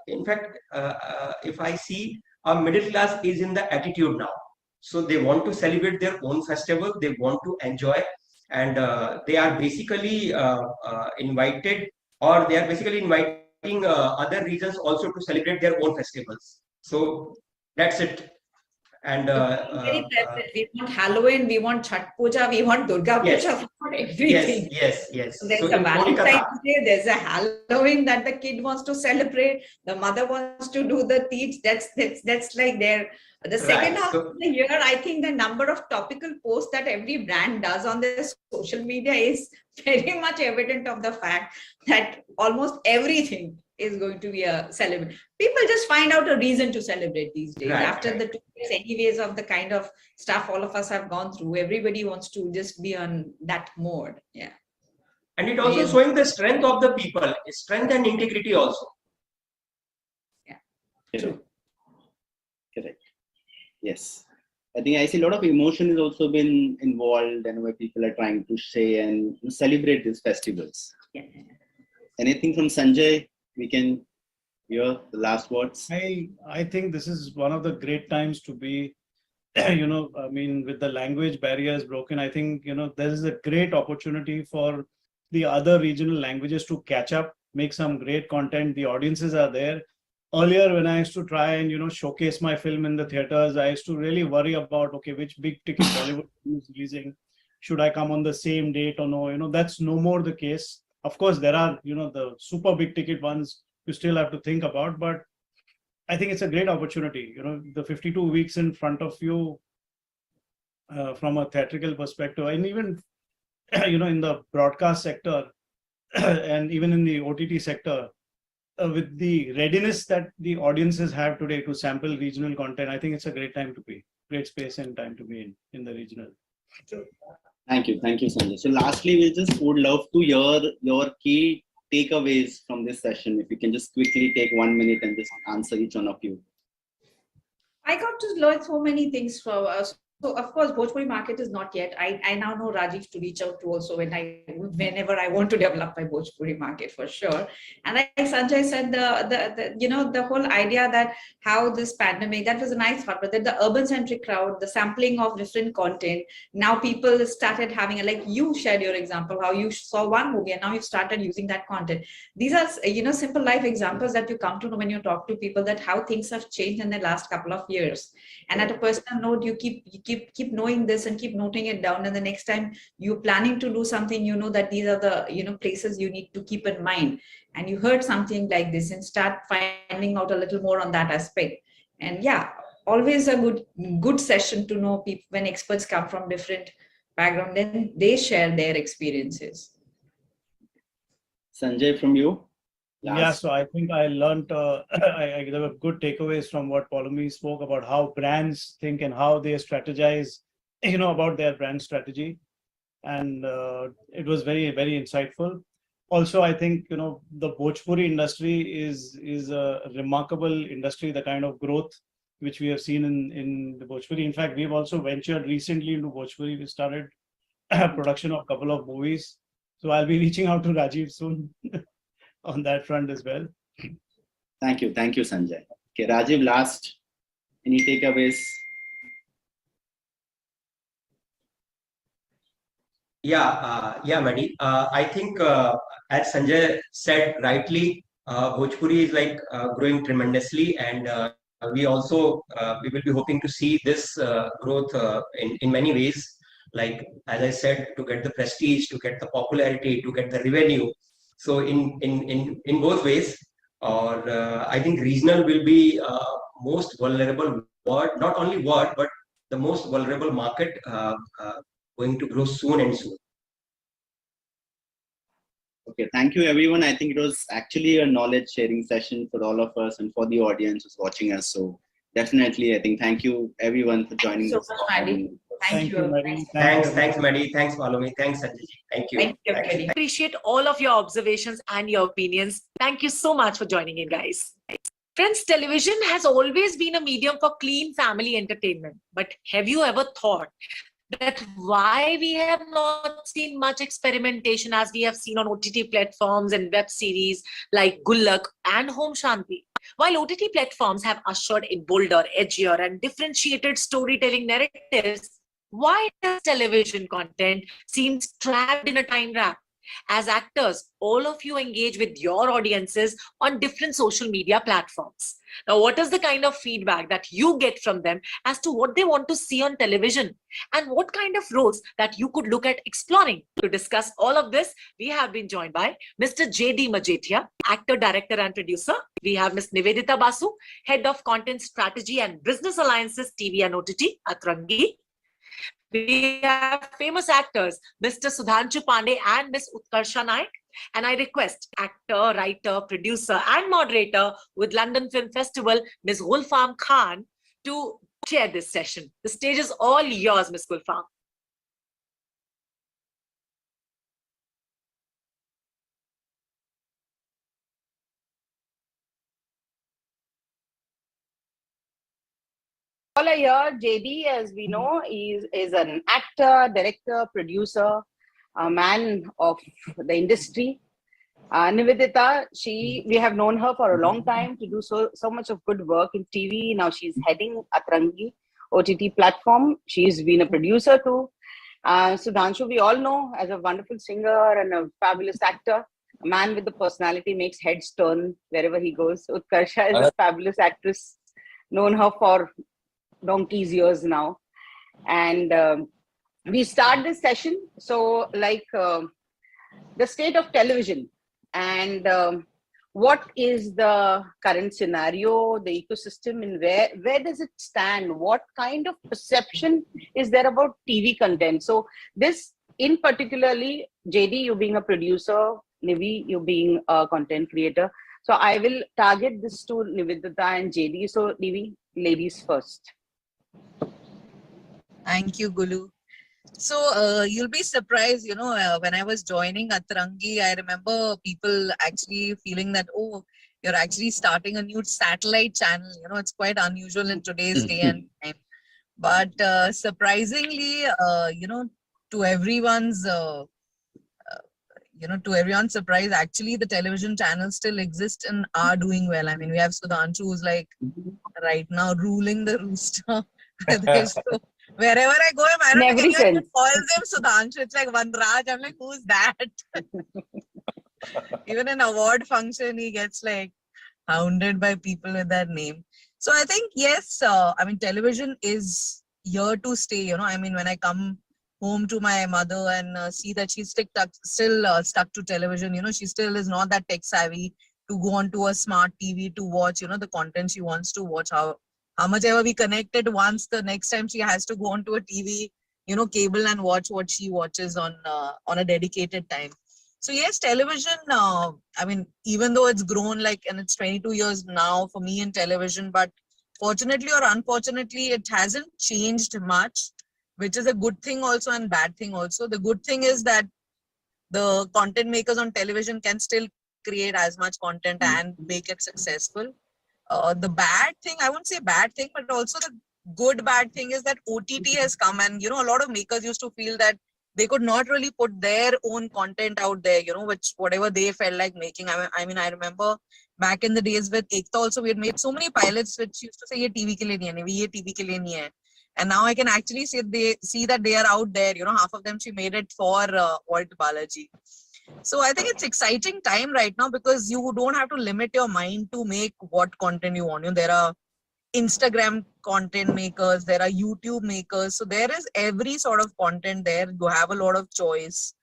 in fact, if I see a middle class is in the attitude now. So they want to celebrate their own festival, they want to enjoy, and they are basically invited, or they are basically inviting other regions also to celebrate their own festivals. So that's it. And very present. We want Halloween, we want Chhat Puja, we want Durga Puja, yes, we want everything. yes. So there's So a in Valentine's Kolkata, Day, there's a Halloween that the kid wants to celebrate, the mother wants to do the teach. That's like their the second right. half So of the year. I think the number of topical posts that every brand does on their social media is very much evident of the fact that almost everything is going to be a celebration. People just find out a reason to celebrate these days. Right, After right. the 2 years anyways of the kind of stuff all of us have gone through, everybody wants to just be on that mode. Yeah. And it also Yes. showing the strength of the people, strength and integrity also. Correct. Yes. I think I see a lot of emotion has also been involved, and where people are trying to say and celebrate these festivals. Yeah. Anything from Sanjay? We can hear the last words. I think this is one of the great times to be, I mean, with the language barriers broken, I think, there is a great opportunity for the other regional languages to catch up, make some great content. The audiences are there. Earlier, when I used to try and, showcase my film in the theaters, I used to really worry about, okay, which big ticket Bollywood is releasing? Should I come on the same date or no? That's no more the case. Of course, there are, the super big ticket ones you still have to think about, but I think it's a great opportunity. The 52 weeks in front of you from a theatrical perspective, and even, in the broadcast sector and even in the OTT sector, with the readiness that the audiences have today to sample regional content, I think it's a great time to be, great space and time to be in the regional. Thank you, Sanjay. So lastly, we just would love to hear your key takeaways from this session. If you can just quickly take 1 minute and just answer each one of you. I got to learn so many things from of course, Bhojpuri market is not yet. I now know Rajiv to reach out to also whenever I want to develop my Bhojpuri market for sure. And like Sanjay said, the whole idea that how this pandemic, that was a nice thought, but then the urban centric crowd, the sampling of different content. Now people started having like you shared your example, how you saw one movie and now you've started using that content. These are simple life examples that you come to know when you talk to people, that how things have changed in the last couple of years. And at a personal note, you keep knowing this and keep noting it down, and the next time you're planning to do something, you know that these are the places you need to keep in mind. And you heard something like this and start finding out a little more on that aspect. And yeah, always a good session to know people when experts come from different background, then they share their experiences. Sanjay, from you. Yeah, so I think I learned, there were good takeaways from what Paulomi spoke about how brands think and how they strategize, about their brand strategy. And it was very, very insightful. Also, I think, the Bhojpuri industry is a remarkable industry, the kind of growth which we have seen in the Bhojpuri. In fact, we've also ventured recently into Bhojpuri. We started production of a couple of movies. So I'll be reaching out to Rajiv soon on that front as well. Thank you, Sanjay. Okay, Rajiv, last, any takeaways? Yeah, Madi. I think, as Sanjay said rightly, Bhojpuri is like growing tremendously, and we also we will be hoping to see this growth in many ways. Like as I said, to get the prestige, to get the popularity, to get the revenue. So in both ways, or I think regional will be most vulnerable word, not only word, but the most vulnerable market going to grow soon and soon. Okay, thank you everyone. I think it was actually a knowledge sharing session for all of us and for the audience who's watching us. So definitely, I think thank you everyone for joining So this. much, Maddie. Thank you. Maddie. Thanks, Maddie. Thanks, Paulomi. Thanks, Sanjay. Thank you. Thank you, Thanks. everybody. Appreciate all of your observations and your opinions. Thank you so much for joining in, guys. Friends, television has always been a medium for clean family entertainment. But have you ever thought that why we have not seen much experimentation as we have seen on OTT platforms and web series like Gullak and Home Shanti? While OTT platforms have ushered in bolder, edgier, and differentiated storytelling narratives, why does television content seem trapped in a time wrap? As actors, all of you engage with your audiences on different social media platforms. Now, what is the kind of feedback that you get from them as to what they want to see on television? And what kind of roles that you could look at exploring? To discuss all of this, we have been joined by Mr. J.D. Majetia, actor, director, and producer. We have Ms. Nivedita Basu, Head of Content Strategy and Business Alliances, TV and OTT, Atrangi. We have famous actors, Mr. Sudhanshu Pandey and Ms. Utkarsha Naik. And I request actor, writer, producer, and moderator with London Film Festival, Ms. Gulfam Khan, to chair this session. The stage is all yours, Ms. Gulfam. All a year, JD, as we know, is an actor, director, producer, a man of the industry. Nivedita, we have known her for a long time to do so much of good work in TV. Now she's heading Atrangi OTT platform. She's been a producer too. Sudhanshu, we all know as a wonderful singer and a fabulous actor. A man with the personality makes heads turn wherever he goes. Utkarsha is a fabulous actress, known her for donkey's years now. And we start this session. So like the state of television and what is the current scenario, the ecosystem, and where does it stand? What kind of perception is there about TV content? So this in particularly, JD, you being a producer, Nivi, you being a content creator. So I will target this to Nivedita and JD. So Nivi, ladies first. Thank you, Gulu. So you'll be surprised, when I was joining Atrangi, I remember people actually feeling that, oh, you're actually starting a new satellite channel. It's quite unusual in today's day and time. But surprisingly, to everyone's to everyone's surprise, actually the television channels still exist and are doing well. I mean, we have Sudhanshu who's like right now ruling the rooster with his show. Wherever I go, I In don't think every anyone even sense. calls him Sudhanshu. It's like Vanraj. I'm like, who's that? Even in award function, he gets like hounded by people with that name. So I think, yes, I mean, television is here to stay. I mean, when I come home to my mother and see that she's still stuck to television, she still is not that tech savvy to go onto a smart TV to watch, the content she wants to watch. How much ever we connected once, the next time she has to go onto a TV, cable and watch what she watches on a dedicated time. So yes, television, I mean, even though it's grown and it's 22 years now for me in television, but fortunately or unfortunately, it hasn't changed much, which is a good thing also and bad thing also. The good thing is that the content makers on television can still create as much content and make it successful. The bad thing, I wouldn't say bad thing, but also the good bad thing is that OTT has come, and a lot of makers used to feel that they could not really put their own content out there, whatever they felt like making. I mean, I remember back in the days with Ekta also, we had made so many pilots which used to say, ye TV ke liye nahi hai, ye TV ke liye nahi hai. And now I can actually see that they are out there. Half of them she made it for Alt Balaji. So I think it's exciting time right now because you don't have to limit your mind to make what content you want. There are Instagram content makers, there are YouTube makers. So there is every sort of content there. You have a lot of choice.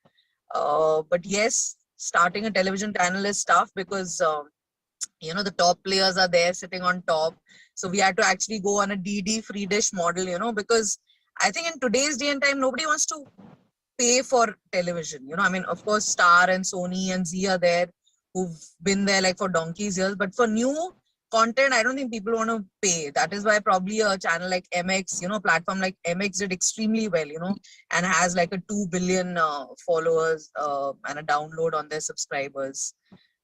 But yes, starting a television channel is tough because, the top players are there sitting on top. So we had to actually go on a DD free dish model, because I think in today's day and time, nobody wants to pay for television. I mean, of course, Star and Sony and Z are there who've been there for donkey's years. But for new content, I don't think people want to pay. That is why probably a channel like MX, platform like MX did extremely well, and has a 2 billion followers and a download on their subscribers.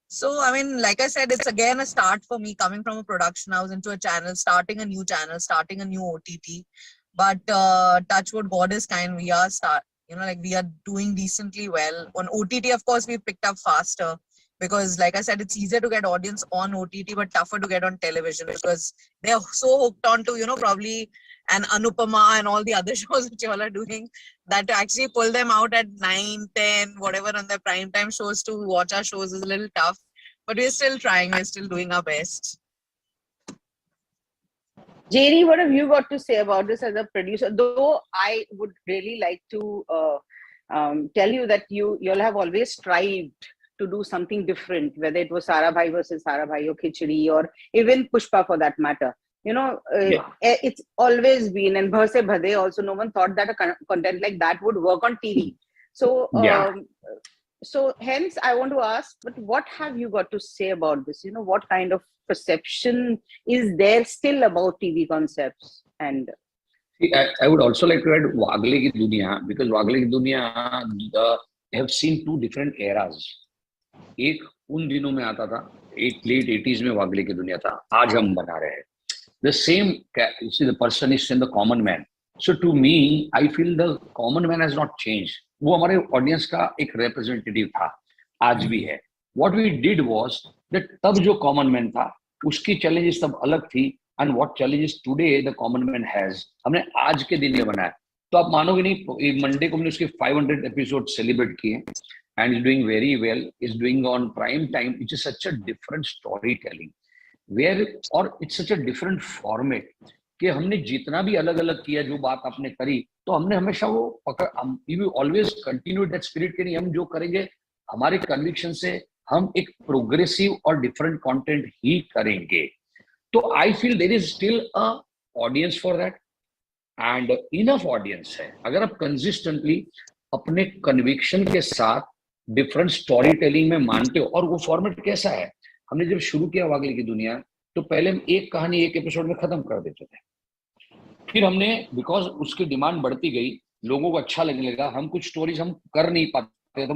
So, I mean, like I said, it's again a start for me coming from a production house into a channel, starting a new channel, starting a new OTT. But touch wood, God is kind. We are we are doing decently well. On OTT, of course, we picked up faster because, like I said, it's easier to get audience on OTT, but tougher to get on television because they're so hooked on to, probably an Anupama and all the other shows which you all are doing, that to actually pull them out at 9, 10, whatever on their prime time shows to watch our shows is a little tough. But we're still trying. We're still doing our best. Jerry, what have you got to say about this as a producer? Though I would really like to tell you that you have always strived to do something different, whether it was Sarabhai versus Sarabhai or Khichdi or even Pushpa for that matter. It's always been, and Bhase Bhade also, no one thought that a content like that would work on TV. So, so hence I want to ask, but what have you got to say about this? What kind of perception is there still about TV concepts? And I would also like to add Wagle Ki Duniya, because Wagle Ki Duniya have seen two different eras. एक उन दिनों में आता था, एक late 80s में वागले की दुनिया था, आज हम बना रहे हैं. The same, you see, the person is in the common man. So to me, I feel the common man has not changed. वो हमारे audience का एक representative था, आज भी है. What we did was that तब जो common man था, उसकी challenges तब अलग थी, and what challenges today the common man has, हमने आज के दिन ये बनाया. तो आप मानोगे नहीं, मंडे को हमने उसके 500 एपिसोड सेलिब्रेट किए, and is doing very well, is doing on prime time, which is such a different storytelling, or it's such a different format, कि हमने जितना भी अलग अलग किया, जो बात आपने करी, तो हमने हमेशा वो पकड़, we will always continue that spirit कि नहीं, हम जो करेंगे हमारे conviction से हम एक progressive और different content ही करेंगे. तो I feel there is still a audience for that, and enough audience है. अगर आप consistently अपने conviction के साथ डिफरेंट स्टोरी टेलिंग में मानते हो, और वो फॉर्मेट कैसा है, हमने जब शुरू किया वागले की दुनिया, तो पहले हम एक कहानी एक एपिसोड में खत्म कर देते थे. फिर हमने, बिकॉज उसकी डिमांड बढ़ती गई, लोगों को अच्छा लगने लगा, हम कुछ स्टोरीज हम कर नहीं पाते, तो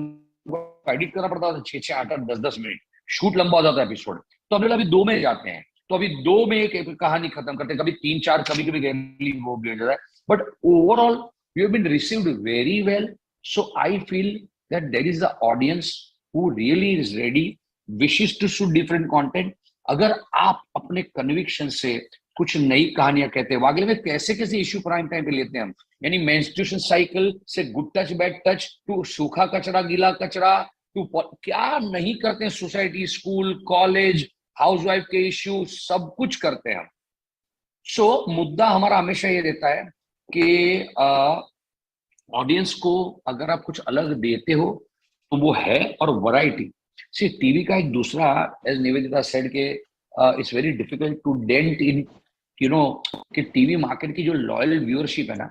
एडिट करना पड़ता था 6-6, 8-8, 10-10 मिनट, शूट लंबा हो जाता है एपिसोड, तो हमने अभी 2 में जाते हैं. तो अभी 2 में एक कहानी खत्म करते हैं, कभी 3-4, कभी कभी रेयरली वो भी हो जाता है, but overall we have been received very well. So I feel that there is the audience who really is ready, wishes to shoot different content. अगर आप अपने कन्विक्शन से कुछ नई कहानियां कहते हैं, वाकई में कैसे कैसे इश्यू प्राइम टाइम पे लेते हैं हम, यानी मेंस्ट्रुएशन साइकिल से good touch bad touch to सूखा कचरा गीला कचरा टू क्या नहीं करते हैं, सोसाइटी, स्कूल, कॉलेज, हाउसवाइफ के इश्यू, सब कुछ करते हैं हम. सो मुद्दा हमारा हमेशा ये रहता है कि ऑडियंस को अगर आप कुछ अलग देते हो तो वो है, और वैरायटी. सी टीवी का एक दूसरा, एज निवेदिता सेड के it's very difficult to dent in कि टीवी मार्केट की जो लॉयल व्यूअरशिप है ना,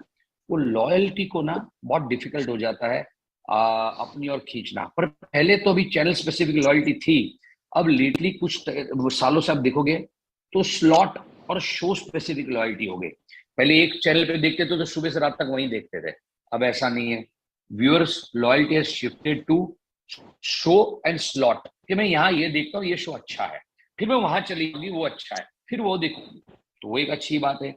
वो लॉयल्टी को ना बहुत डिफिकल्ट हो जाता है अपनी ओर खींचना. पर पहले तो अभी चैनल स्पेसिफिक लॉयल्टी थी, अब लेटली कुछ सालों से आप देखोगे तो स्लॉट और शो स्पेसिफिक लॉयल्टी हो गई. पहले एक चैनल पे देखते थे तो सुबह से रात तक वहीं देखते थे, अब ऐसा नहीं है. Viewers loyalty has shifted to show and slot, कि मैं यहाँ ये देखता हूँ, ये शो अच्छा है, फिर मैं वहां चली जाऊंगी, वो अच्छा है, फिर वो देखूंगी, तो वो एक अच्छी बात है.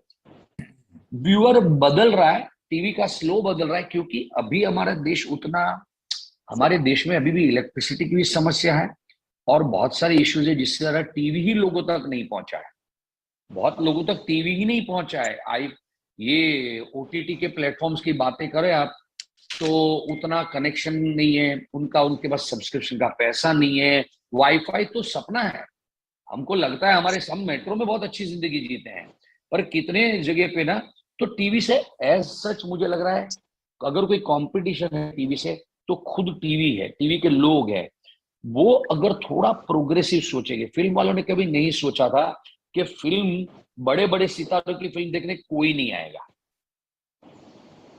व्यूअर बदल रहा है, टीवी का स्लो बदल रहा है, क्योंकि अभी हमारा देश उतना, हमारे देश में अभी भी इलेक्ट्रिसिटी की भी समस्या है और बहुत सारे इश्यूज है जिससे ज्यादा टीवी ही लोगों तक नहीं पहुंचा है. बहुत लोगों तक टीवी ही नहीं पहुंचा है. ये ओटीटी के प्लेटफॉर्म्स की बातें करें आप, तो उतना कनेक्शन नहीं है उनका, उनके पास सब्सक्रिप्शन का पैसा नहीं है. वाईफाई तो सपना है, हमको लगता है हमारे हम मेट्रो में बहुत अच्छी जिंदगी जीते हैं, पर कितने जगह पे ना, तो टीवी से एज सच मुझे लग रहा है अगर कोई कंपटीशन है टीवी से तो खुद टीवी है, टीवी के लोग हैं. वो अगर थोड़ा प्रोग्रेसिव सोचेंगे, फिल्म वालों ने कभी नहीं सोचा था कि फिल्म, बड़े बड़े सितारों की फिल्म देखने कोई नहीं आएगा,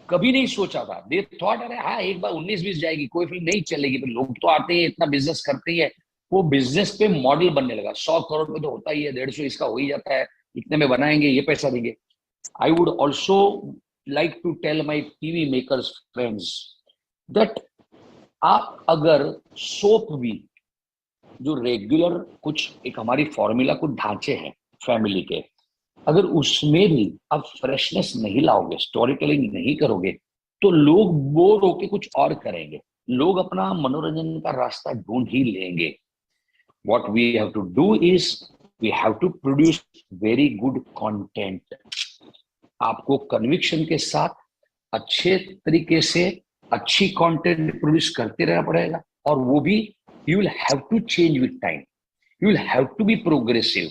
कभी नहीं सोचा था. दे थॉट अरे हाँ एक बार 19-20 जाएगी, कोई फिल्म नहीं चलेगी, पर लोग तो आते हैं, इतना बिजनेस करते हैं. वो बिजनेस पे मॉडल बनने लगा. 100 करोड़ पे तो होता ही है, 150 इसका हो ही जाता है, इतने में बनाएंगे, ये पैसा देंगे. I would also like to tell my TV makers friends that आप अगर सोप भी जो रेगुलर कुछ एक हमारी फॉर्मूला कुछ ढांचे हैं फैमिली के, अगर उसमें भी आप फ्रेशनेस नहीं लाओगे, स्टोरी टेलिंग नहीं करोगे, तो लोग बोर होके कुछ और करेंगे, लोग अपना मनोरंजन का रास्ता ढूंढ ही लेंगे. What we have to do is we have to produce very good content. आपको कन्विक्शन के साथ अच्छे तरीके से अच्छी कंटेंट प्रोड्यूस करते रहना पड़ेगा, और वो भी you will have to change with time. You will have to be progressive.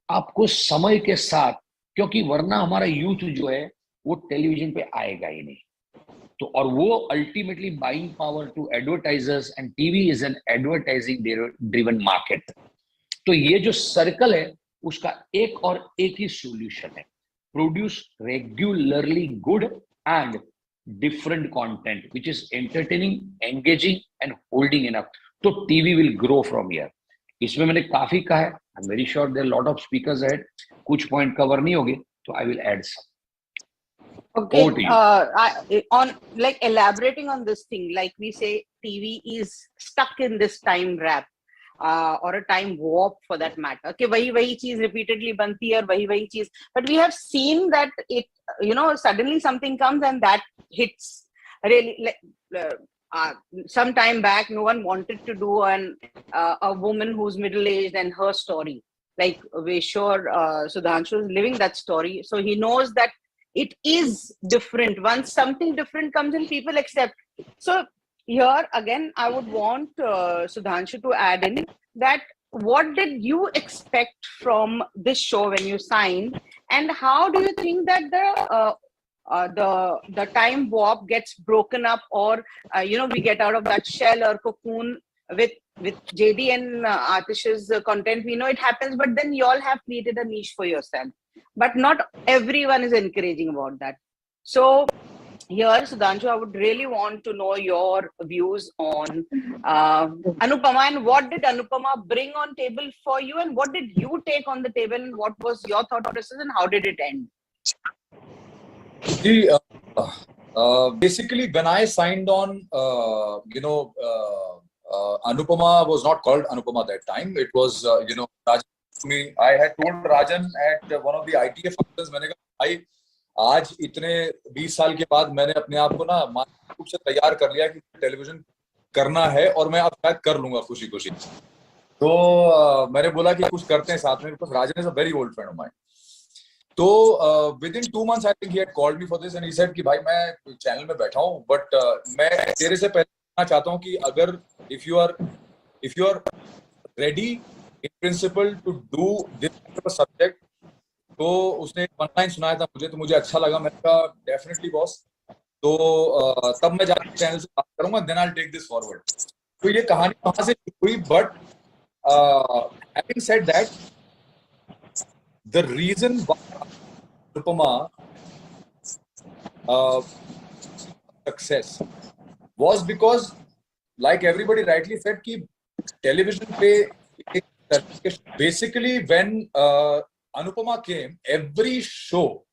आपको समय के साथ, क्योंकि वरना हमारा यूथ जो है वो टेलीविजन पे आएगा ही नहीं. तो और वो ultimately buying power to advertisers, and TV is an advertising driven market. तो ये जो सर्कल है उसका एक और एक ही सॉल्यूशन है, produce regularly good and different content which is entertaining, engaging and holding in up. तो TV will grow from here. इसमें मैंने काफी कहा है, I am very sure there lot of speakers ahead, कुछ पॉइंट कवर नहीं होंगे, तो I will add some. Okay, on like elaborating on this thing, like we say, TV is stuck in this time wrap, or a time warp for that matter. Okay, वही चीज repeatedly बनती है और वही चीज. But we have seen that it, suddenly something comes and that hits really. Some time back, no one wanted to do a woman who's middle aged and her story. Like we're sure Sudhanshu is living that story, so he knows that it is different. Once something different comes in, people accept. So here again, I would want Sudhanshu to add in that what did you expect from this show when you signed, and how do you think that the time warp gets broken up, or we get out of that shell or cocoon with JD and Atish's content? We know it happens, but then you all have created a niche for yourself. But not everyone is encouraging about that. So here, Sudhanshu, I would really want to know your views on Anupama, and what did Anupama bring on table for you, and what did you take on the table, and what was your thought process, and how did it end? Basically, when I signed on, Anupama was not called Anupama that time. It was, me. I had told Rajan at one of the ITA functions, मैंने कहा भाई आज इतने 20 साल के बाद मैंने अपने आप को ना मानसिक रूप से तैयार कर लिया कि टेलीविजन करना है और मैं अब शायद कर लूंगा खुशी खुशी. तो मैंने बोला कि कुछ करते हैं साथ में, because Rajan is a very old friend of mine. तो within 2 months I think he had called me for this and he said कि भाई मैं चैनल में बैठा हूँ but मैं तेरे से पहले कहना चाहता हूँ कि अगर if you are ready in principle to do this kind of a subject, तो उसने एक वन लाइन सुनाया था मुझे, तो मुझे अच्छा लगा. मैंने कहा डेफिनेटली बॉस. तो तब मैं जाकर चैनल से बात करूंगा, then I will take this forward. तो ये कहानी वहां से शुरू हुई. But having said that, the reason Anupama success was because like everybody rightly said कि television पे basically when Anupama came, every show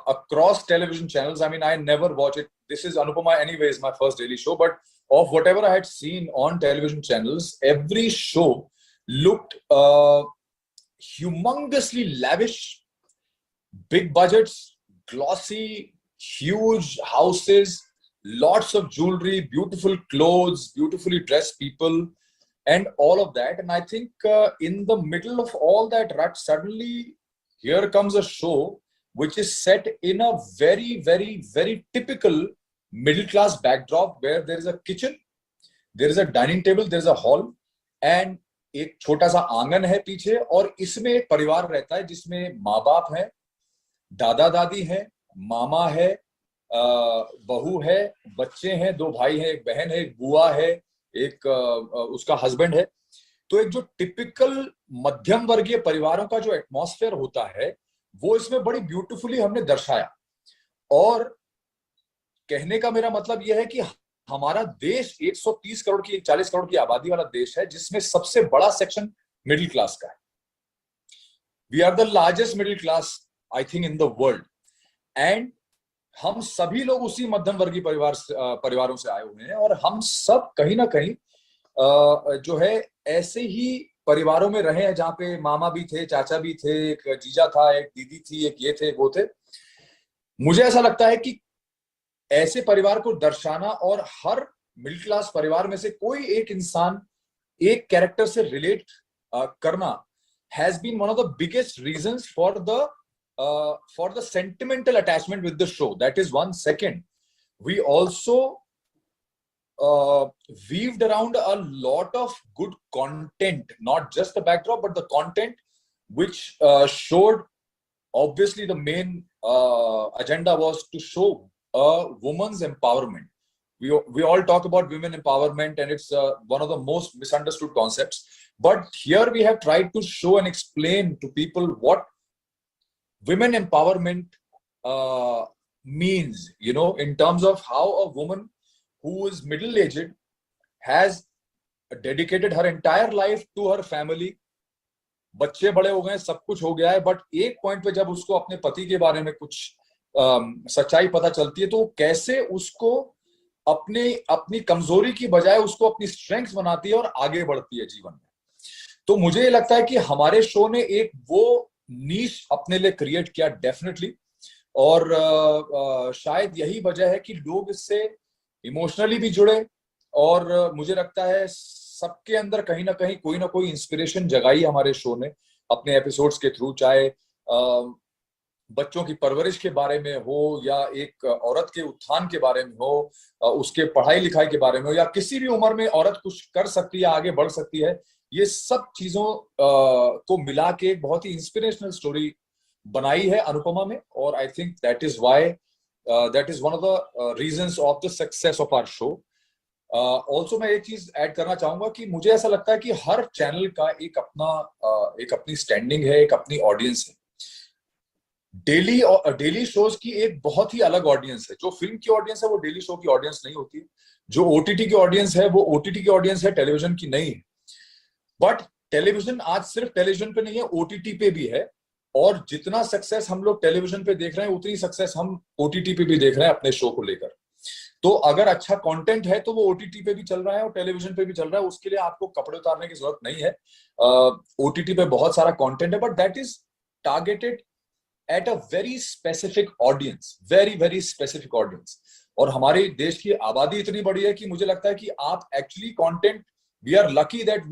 across television channels, I mean I never watch it, this is Anupama anyways, my first daily show, but of whatever I had seen on television channels, every show looked humongously lavish, big budgets, glossy, huge houses, lots of jewelry, beautiful clothes, beautifully dressed people, and all of that. And I think in the middle of all that rut, suddenly here comes a show which is set in a very, very, very typical middle class backdrop where there is a kitchen, there is a dining table, there is a hall, and एक छोटा सा आंगन है पीछे, और इसमें एक परिवार रहता है जिसमें माँ बाप है, दादा दादी है, मामा है, बहू है, बच्चे हैं, 2 भाई हैं, एक बहन है, एक बुआ है, एक उसका हस्बैंड है. तो एक जो टिपिकल मध्यम वर्गीय परिवारों का जो एटमॉस्फेयर होता है वो इसमें बड़ी ब्यूटीफुली हमने दर्शाया. और कहने का मेरा मतलब यह है कि हमारा देश 130 करोड़ की 40 करोड़ की आबादी वाला देश है जिसमें सबसे बड़ा सेक्शन मिडिल क्लास का है. We are the largest middle class I think in the world, and हम सभी लोग उसी मध्यम वर्गीय परिवारों से आए हुए हैं, और हम सब कहीं ना कहीं जो है ऐसे ही परिवारों में रहे हैं जहां पे मामा भी थे, चाचा भी थे, एक जीजा था, एक दीदी थी, एक ये थे, वो थे. मुझे ऐसा लगता है कि ऐसे परिवार को दर्शाना और हर मिडिल क्लास परिवार में से कोई एक इंसान एक कैरेक्टर से रिलेट करना has been one of the biggest reasons for the sentimental attachment with the show. That is one. Second, we also weaved around a lot of good content, not just the backdrop, but the content which showed, obviously the main agenda was to show a woman's empowerment. We all talk about women empowerment, and it's one of the most misunderstood concepts. But here we have tried to show and explain to people what women empowerment means, you know, in terms of how a woman who is middle-aged has dedicated her entire life to her family. बच्चे बड़े हो गए, सब कुछ हो गया है, but एक पॉइंट पे जब उसको अपने पति के बारे में कुछ सच्चाई पता चलती है तो कैसे उसको अपनी कमजोरी की बजाय उसको अपनी स्ट्रेंथ बनाती है और आगे बढ़ती है जीवन में. तो मुझे ये लगता है कि हमारे शो ने एक वो नीश अपने लिए क्रिएट किया डेफिनेटली, और शायद यही वजह है कि लोग इससे इमोशनली भी जुड़े, और मुझे लगता है सबके अंदर कहीं ना कोई इंस्पिरेशन जगाई हमारे शो ने अपने एपिसोड्स के थ्रू, चाहे बच्चों की परवरिश के बारे में हो, या एक औरत के उत्थान के बारे में हो, उसके पढ़ाई लिखाई के बारे में हो, या किसी भी उम्र में औरत कुछ कर सकती है, आगे बढ़ सकती है. ये सब चीजों को मिला के एक बहुत ही इंस्पिरेशनल स्टोरी बनाई है अनुपमा में, और I think that is why that is one of the reasons of the success of our show. Also मैं एक चीज ऐड करना चाहूंगा कि मुझे ऐसा लगता है कि हर चैनल का एक अपनी स्टैंडिंग है, एक अपनी ऑडियंस है. डेली शोज की एक बहुत ही अलग ऑडियंस है. जो फिल्म की ऑडियंस है वो डेली शो की ऑडियंस नहीं होती. जो ओटीटी की ऑडियंस है वो ओटीटी की ऑडियंस है, टेलीविजन की नहीं है. बट टेलीविजन आज सिर्फ टेलीविजन पे नहीं है, ओटीटी पे भी है, और जितना सक्सेस हम लोग टेलीविजन पे देख रहे हैं उतनी सक्सेस हम ओटीटी पे भी देख रहे हैं अपने शो को लेकर. तो अगर अच्छा कंटेंट है तो वो ओटीटी पे भी चल रहा है और टेलीविजन पे भी चल रहा है, उसके लिए आपको कपड़े उतारने की जरूरत नहीं है। ओटीटी पे बहुत सारा कंटेंट है, but that is targeted at a very specific audience, very very specific audience. और हमारे देश की आबादी इतनी बड़ी है कि मुझे लगता है कि आप actually content, we are lucky that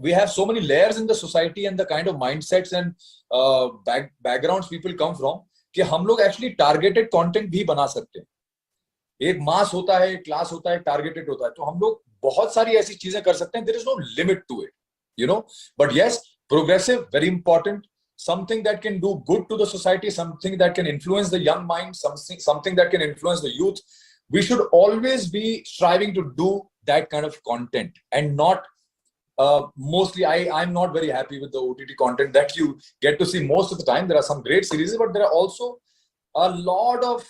we have so many layers in the society and the kind of mindsets and backgrounds people come from कि हम लोग एक्चुअली टारगेटेड कंटेंट भी बना सकते हैं। एक मास होता है, एक क्लास होता है, टारगेटेड होता है, तो हम लोग बहुत सारी ऐसी चीजें कर सकते हैं। There is no limit to it, you know. But yes, progressive, very important, something that can do good to the society, something that can influence the young mind, something that can influence the youth. We should always be striving to do that kind of content and not mostly, I'm not very happy with the OTT content that you get to see most of the time. There are some great series, but there are also a lot of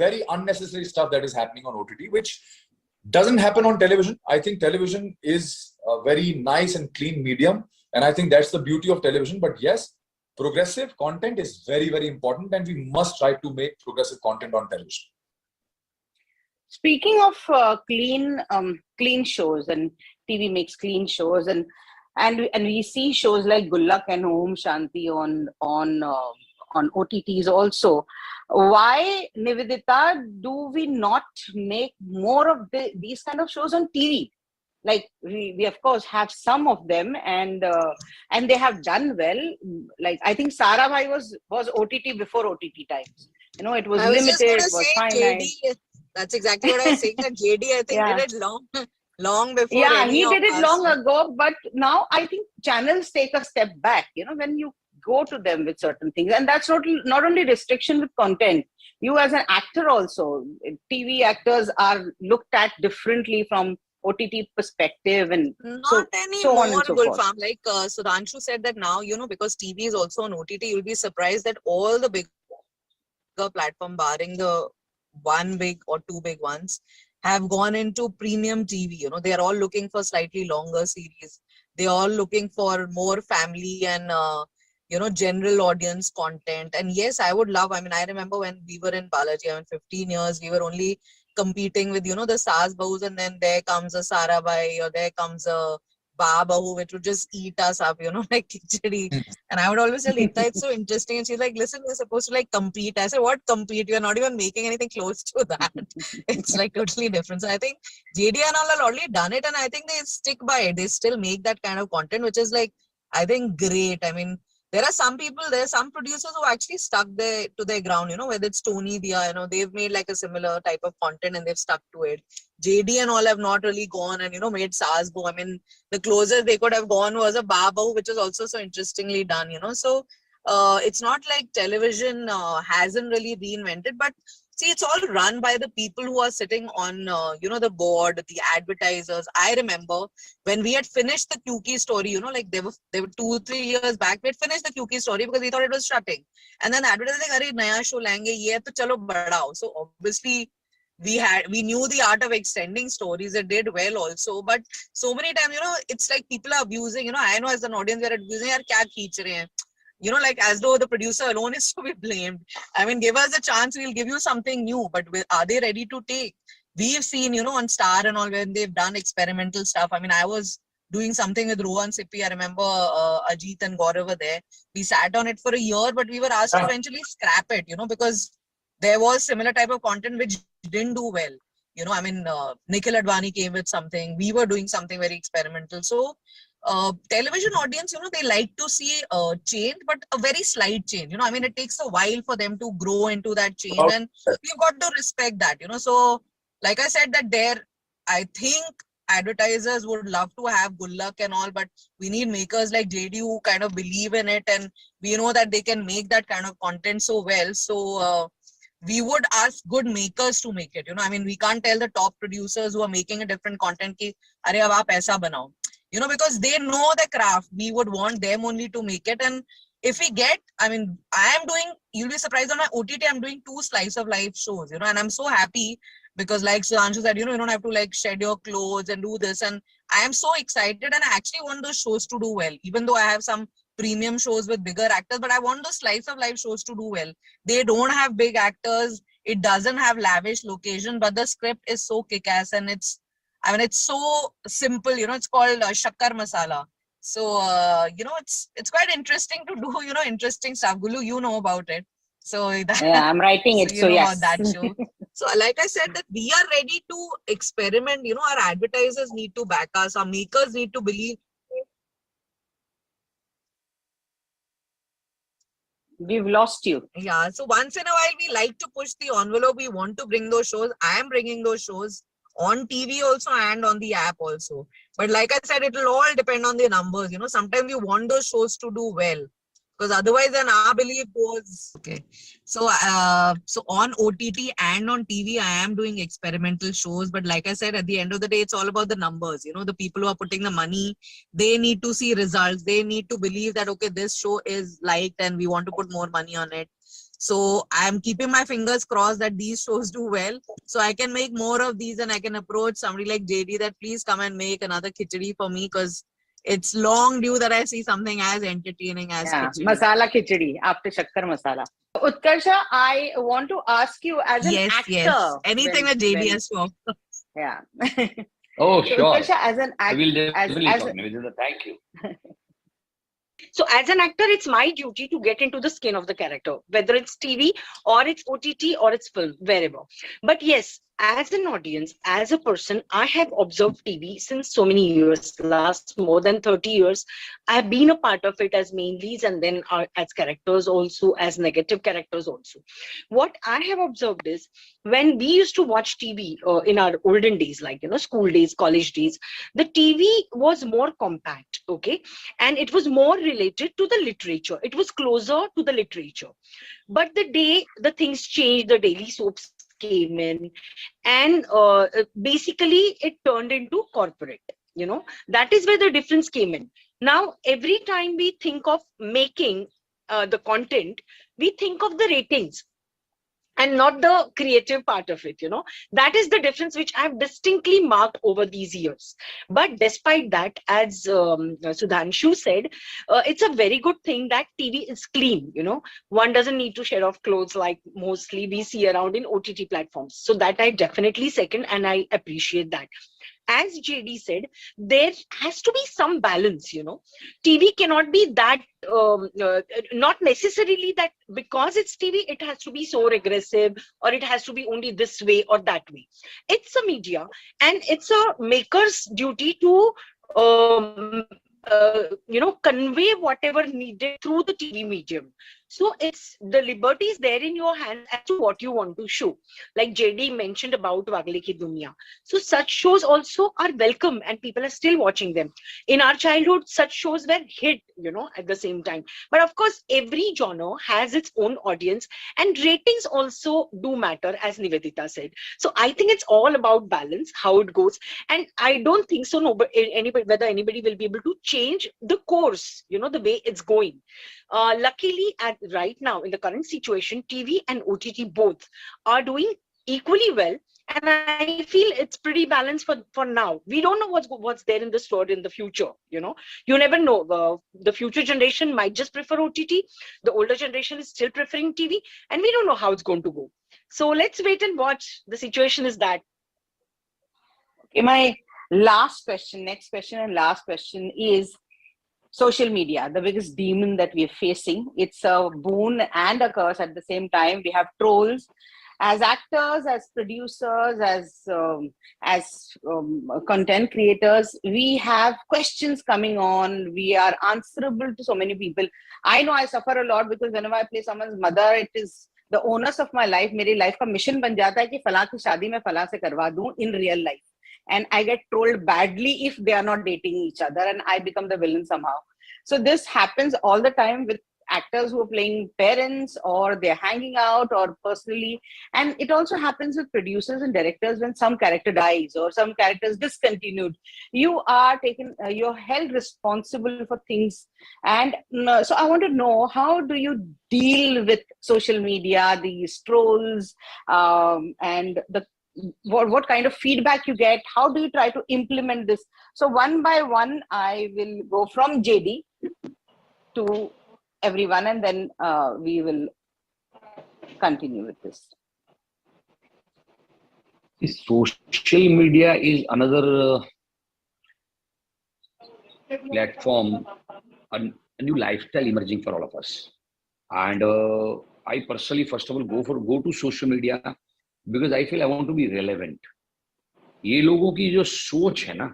very unnecessary stuff that is happening on OTT, which doesn't happen on television. I think television is a very nice and clean medium, and I think that's the beauty of television. But yes, progressive content is very, very important, and we must try to make progressive content on television. Speaking of clean shows, and TV makes clean shows, and we see shows like Gullak and Om Shanti on OTTs also. Why, Nivedita, do we not make more of these kind of shows on TV? Like we of course have some of them, and they have done well. Like I think Sarabhai was OTT before OTT times. You know, it was limited, it was finite. JD, that's exactly what I was saying. That JD, I think, did it long before. Yeah, any he of did it us. long ago, but now I think channels take a step back. You know, when you go to them with certain things, and that's not only restriction with content. You as an actor also, TV actors are looked at differently from OTT perspective, and not anymore, so on and so forth. Gulfam. Like Sudhanshu said that now, you know, because TV is also on OTT, you'll be surprised that all the bigger platform, barring the one big or two big ones, have gone into premium TV. You know, they are all looking for slightly longer series. They're all looking for more family and you know, general audience content. And yes, I would love, I mean, I remember when we were in Balaji, I mean, 15 years, we were only competing with, you know, the Saas Bahus, and then there comes a Sarabhai, or there comes a Bahu, which would just eat us up, you know, like khichdi. And I would always tell Ita, it's so interesting. And she's like, listen, we're supposed to like compete. I said, what compete? You're not even making anything close to that. It's like totally different. So I think JD and all have already done it, and I think they stick by it. They still make that kind of content, which is like, I think, great. I mean, there are some people, there are some producers who actually stuck to their ground, you know, whether it's Tony, Dia, you know, they've made like a similar type of content and they've stuck to it. JD and all have not really gone and, you know, made Saasbo. I mean, the closest they could have gone was a Babu, which is also so interestingly done, you know. So it's not like television hasn't really reinvented, but see, it's all run by the people who are sitting on, you know, the board, the advertisers. I remember when we had finished the Kyuki story, you know, like they were 2-3 years back, we had finished the Kyuki story because we thought it was shutting. And then the advertisers like, "Arey, naya show lange, ye to chalo badao." So obviously we knew the art of extending stories. It did well also, but so many times, you know, it's like people are abusing, you know, I know as an audience, we're abusing, yaar kya kheech rahe hain? You know, like as though the producer alone is to be blamed. I mean, give us a chance, we'll give you something new, but are they ready to take? We've seen, you know, on Star and all, when they've done experimental stuff. I mean, I was doing something with Rohan Sippy. I remember Ajit and Gaurav were there. We sat on it for a year, but we were asked to eventually scrap it, you know, because there was similar type of content which didn't do well. You know, I mean, Nikhil Advani came with something. We were doing something very experimental. So, television audience, you know, they like to see change, but a very slight change. You know, I mean, it takes a while for them to grow into that change, and we've got to respect that, you know. So, like I said, that I think advertisers would love to have Gullak and all, but we need makers like JD who kind of believe in it, and we know that they can make that kind of content so well. So, we would ask good makers to make it. You know, I mean, we can't tell the top producers who are making a different content ki, "Arey, ab aap aisa banao." You know, because they know the craft. We would want them only to make it. And if we get, I mean, you'll be surprised, on my OTT, I'm doing 2 slice of life shows, you know, and I'm so happy because like Sudhanshu said, you know, you don't have to like shed your clothes and do this. And I am so excited, and I actually want those shows to do well, even though I have some premium shows with bigger actors, but I want those slice of life shows to do well. They don't have big actors. It doesn't have lavish location, but the script is so kick-ass, and it's so simple. It's called Shakkar Masala. So it's quite interesting to do interesting stuff. Gulu, you know about it. So Yeah, I'm writing it. you So know yes. about that show. So like I said, that we are ready to experiment. Our advertisers need to back us. Our makers need to believe. We've lost you. Yeah. So once in a while, we like to push the envelope. We want to bring those shows. I am bringing those shows on TV also and on the app also. But like I said, it will all depend on the numbers. Sometimes we want those shows to do well, because otherwise then our belief goes. Okay. So so on OTT and on TV, I am doing experimental shows. But like I said, at the end of the day, it's all about the numbers. The people who are putting the money, they need to see results. They need to believe that, okay, this show is liked and we want to put more money on it. So I'm keeping my fingers crossed that these shows do well, so I can make more of these, and I can approach somebody like JD that please come and make another khichdi for me, because it's long due that I see something as entertaining as khichdi. Masala khichdi after Shakkar Masala. Utkarsha, I want to ask you as an actor. Yes. Anything that JD has to offer. Yeah. Oh, So, sure. Utkarsha, as an I will actor, definitely talk, Nivedita. Thank you. So as an actor, it's my duty to get into the skin of the character, whether it's TV or it's OTT or it's film, wherever. But yes, as an audience, as a person, I have observed TV since so many years, last more than 30 years. I've been a part of it as main leads, and then as characters also, as negative characters also. What I have observed is, when we used to watch TV in our olden days, like, school days, college days, the TV was more compact, okay? And it was more related to the literature. It was closer to the literature. But the day the things changed, the daily soaps came in, and basically it turned into corporate. That is where the difference came in. Now, every time we think of making the content, we think of the ratings and not the creative part of it. That is the difference which I've distinctly marked over these years. But despite that, as Sudhanshu said, it's a very good thing that TV is clean. One doesn't need to shed off clothes like mostly we see around in OTT platforms. So that I definitely second, and I appreciate that. As JD said, there has to be some balance. TV cannot be that, not necessarily that because it's TV, it has to be so regressive, or it has to be only this way or that way. It's a media, and it's a maker's duty to convey whatever needed through the TV medium. So it's the liberties there in your hands as to what you want to show. Like JD mentioned about Wagle Ki Duniya. So such shows also are welcome, and people are still watching them. In our childhood, such shows were hit, at the same time. But of course, every genre has its own audience, and ratings also do matter, as Nivedita said. So I think it's all about balance, how it goes. And I don't think so, whether anybody will be able to change the course, the way it's going. Luckily, right now, in the current situation, TV and OTT both are doing equally well. And I feel it's pretty balanced for now. We don't know what's there in the store in the future. You never know. The future generation might just prefer OTT. The older generation is still preferring TV. And we don't know how it's going to go. So let's wait and watch. The situation is that. Okay, my last question, next question and last question is social media, the biggest demon that we are facing. It's a boon and a curse at the same time. We have trolls. As actors, as producers, as content creators, we have questions coming on. We are answerable to so many people. I know I suffer a lot because whenever I play someone's mother, it is the onus of my life. मेरी life का mission बन जाता है कि फलां की शादी मैं फलां से करवा दूं in real life. And I get trolled badly if they are not dating each other, and I become the villain somehow. So this happens all the time with actors who are playing parents, or they're hanging out, or personally. And it also happens with producers and directors when some character dies or some character is discontinued. You are you're held responsible for things. And so I want to know, how do you deal with social media, these trolls, and what kind of feedback you get? How do you try to implement this? So one by one, I will go from JD to everyone, and then we will continue with this. Social media is another platform, a new lifestyle emerging for all of us. And I personally, first of all, go to social media because I feel I want to be relevant. ये लोगों की जो सोच है ना,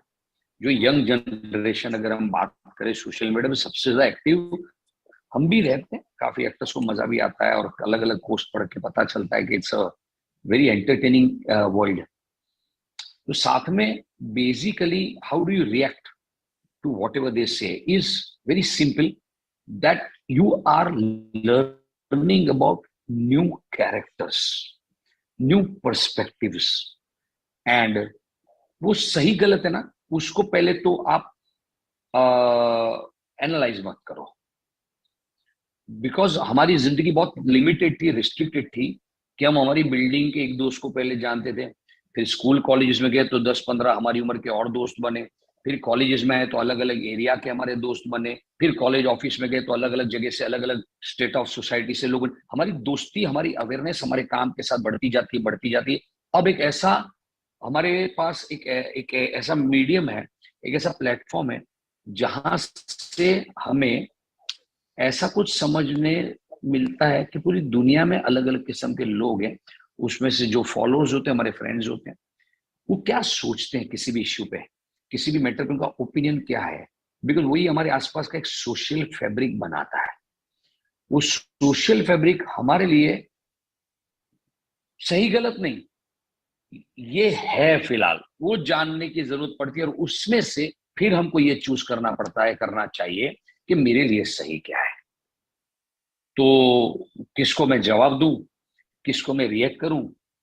जो young generation, अगर हम बात करें सोशल मीडिया में सबसे ज्यादा एक्टिव हम भी रहते हैं, काफी एक्टर्स को मजा भी आता है और अलग अलग पोस्ट पढ़ के पता चलता है कि it's a very entertaining world. तो साथ में basically how do you react to whatever they say is very simple, that you are learning about new characters, new perspectives, and वो सही गलत है ना, उसको पहले तो आप एनालाइज मत करो. बिकॉज हमारी जिंदगी बहुत लिमिटेड थी, रिस्ट्रिक्टेड थी, कि हम हमारी बिल्डिंग के एक दोस्त को पहले जानते थे, फिर स्कूल कॉलेजेस में गए तो 10-15 हमारी उम्र के और दोस्त बने, फिर कॉलेजेस में आए तो अलग अलग एरिया के हमारे दोस्त बने, फिर कॉलेज ऑफिस में गए तो अलग अलग जगह से, अलग अलग स्टेट ऑफ सोसाइटी से लोग. हमारी दोस्ती, हमारी अवेयरनेस हमारे काम के साथ बढ़ती जाती है. अब एक ऐसा हमारे पास एक ऐसा मीडियम है, एक ऐसा प्लेटफॉर्म है जहां से हमें ऐसा कुछ समझने मिलता है कि पूरी दुनिया में अलग अलग किस्म के लोग हैं. उसमें से जो फॉलोअर्स होते हैं, हमारे फ्रेंड्स होते हैं, वो क्या सोचते हैं किसी भी इश्यू पे, किसी भी मैटर पे उनका ओपिनियन क्या है. बिकॉज वही हमारे आसपास का एक सोशल फैब्रिक बनाता है. वो सोशल फैब्रिक हमारे लिए सही गलत नहीं, ये है फिलहाल, वो जानने की जरूरत पड़ती है और उसमें से फिर हमको ये चूज करना पड़ता है, करना चाहिए कि मेरे लिए सही क्या है. तो किसको मैं जवाब दूं, किसको मैं रिएक्ट करूं,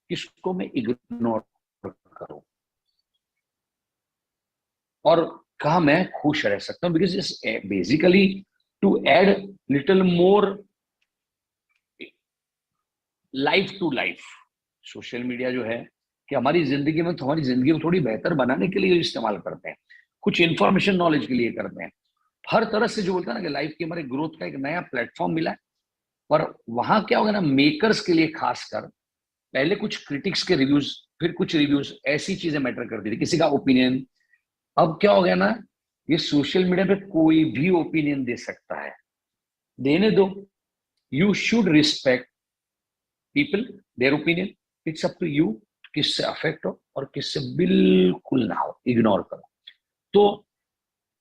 किसको मैं इग्नोर करूं, और कहा मैं खुश रह सकता हूं. Because it's basically to add little more life to life. Social media जो है कि हमारी जिंदगी में, तो हमारी जिंदगी को थोड़ी बेहतर बनाने के लिए इस्तेमाल करते हैं, कुछ इंफॉर्मेशन नॉलेज के लिए करते हैं, हर तरह से जो बोलता है ना कि लाइफ की हमारे ग्रोथ का एक नया प्लेटफॉर्म मिला है. पर वहां क्या होगा ना, मेकर्स के लिए खासकर पहले कुछ क्रिटिक्स के रिव्यूज, फिर कुछ रिव्यूज, ऐसी चीजें मैटर करती थी, किसी का ओपिनियन. अब क्या हो गया ना, ये सोशल मीडिया पे कोई भी ओपिनियन दे सकता है, देने दो. You should respect people, their opinion. It's up to you, किससे अफेक्ट हो और किससे बिल्कुल ना हो, इग्नोर करो. तो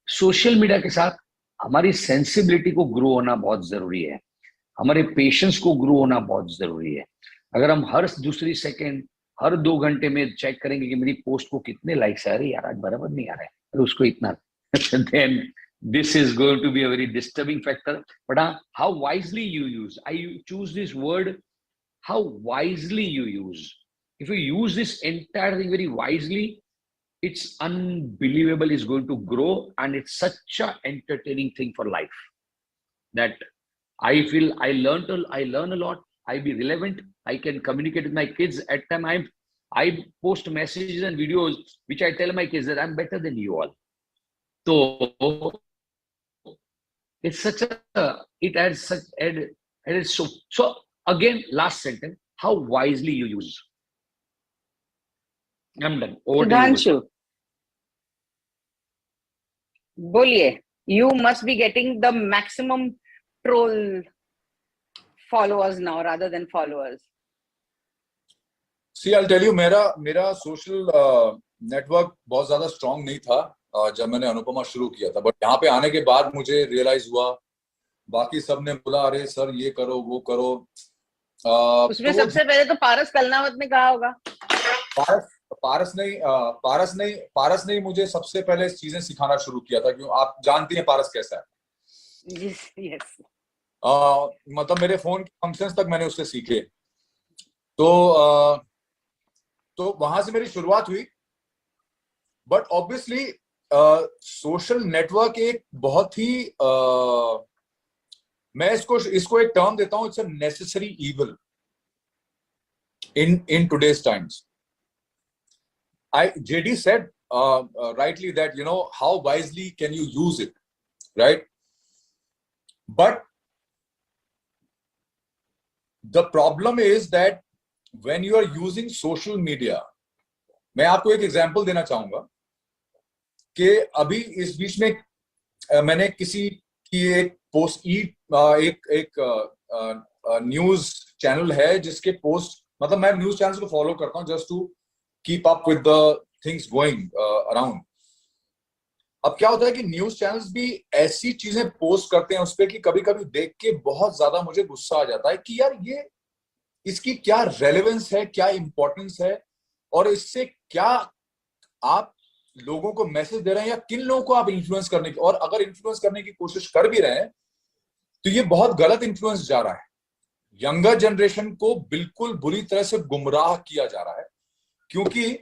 सोशल मीडिया के साथ हमारी सेंसिबिलिटी को ग्रो होना बहुत जरूरी है, हमारे पेशेंस को ग्रो होना बहुत जरूरी है. अगर हम हर दूसरी सेकेंड, हर 2 घंटे में चेक करेंगे कि मेरी पोस्ट को कितने लाइक्स आ रहे हैं, यार आज बराबर नहीं आ रहा है, और उसको इतना, then this is going to be a very disturbing factor. But how wisely you use, I choose this word, how wisely you use. If you use this entire thing very wisely, it's unbelievable, it's going to grow, and it's such a entertaining thing for life that I feel I learn a lot. I be relevant. I can communicate with my kids. At time I post messages and videos which I tell my kids that I'm better than you all. So it's such a, it adds such added so again, last sentence, how wisely you use. I'm done. Over to you. Sudhanshu, बोलिए. You must be getting the maximum troll followers now rather than followers. See, I'll tell you, मेरा social network बहुत ज्यादा strong नहीं था जब मैंने अनुपमा शुरू किया था. बट यहाँ पे आने के बाद मुझे रियलाइज हुआ, बाकी सब ने बोला अरे सर ये करो वो करो. उसमें तो सबसे पहले तो पारस कलनावत ने कहा होगा. पारस ने मुझे सबसे पहले चीजें सिखाना शुरू किया था. क्यों, आप जानती हैं पारस कैसा है. Yes. मतलब मेरे फोन के फंक्शंस तक मैंने उससे सीखे. तो वहां से मेरी शुरुआत हुई. बट ऑब्वियसली सोशल नेटवर्क एक बहुत ही मैं इसको एक टर्म देता हूं, it's a necessary evil in today's times. JD said rightly that, you know, how wisely can you use it, right? But the problem is that when you are using social media मैं आपको एक example देना चाहूंगा कि अभी इस बीच में मैंने किसी की एक पोस्ट एक न्यूज चैनल है जिसके पोस्ट, मतलब मैं न्यूज चैनल्स को फॉलो करता हूं just to keep up with the things going around. अब क्या होता है कि न्यूज चैनल्स भी ऐसी चीजें पोस्ट करते हैं उस पर कि कभी कभी देख के बहुत ज्यादा मुझे गुस्सा आ जाता है कि यार ये इसकी क्या रेलेवेंस है, क्या इंपॉर्टेंस है, और इससे क्या आप लोगों को मैसेज दे रहे हैं या किन लोगों को आप इन्फ्लुएंस करने की, और अगर इन्फ्लुएंस करने की कोशिश कर भी रहे हैं तो ये बहुत गलत इन्फ्लुएंस जा रहा है। यंगर जनरेशन को बिल्कुल बुरी तरह से गुमराह किया जा रहा है, क्योंकि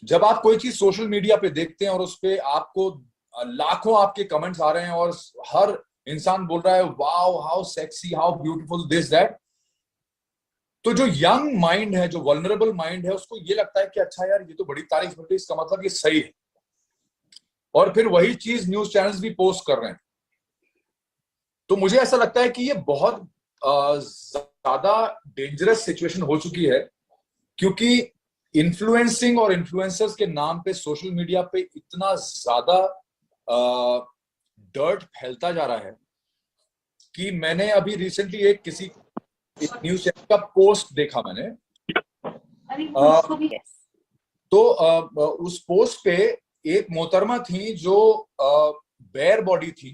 जब आप कोई चीज सोशल मीडिया पे देखते हैं और उस पे आपको लाखों आपके कमेंट्स आ रहे हैं और हर इंसान बोल रहा है wow how sexy, how beautiful, this that, तो जो यंग माइंड है, जो वल्नरेबल माइंड है, उसको ये लगता है कि अच्छा यार ये तो बड़ी तारीफ होती है, इसका मतलब ये सही है, और फिर वही चीज न्यूज चैनल्स भी पोस्ट कर रहे हैं। तो मुझे ऐसा लगता है कि ये बहुत ज्यादा डेंजरस सिचुएशन हो चुकी है, क्योंकि इन्फ्लुएंसिंग और इन्फ्लुएंसर्स के नाम पे सोशल मीडिया पे इतना ज्यादा डर्ट फैलता जा रहा है कि मैंने अभी रिसेंटली एक न्यूज चैनल का पोस्ट देखा मैंने, तो उस पोस्ट पे एक मोहतरमा थी जो बेयर बॉडी थी,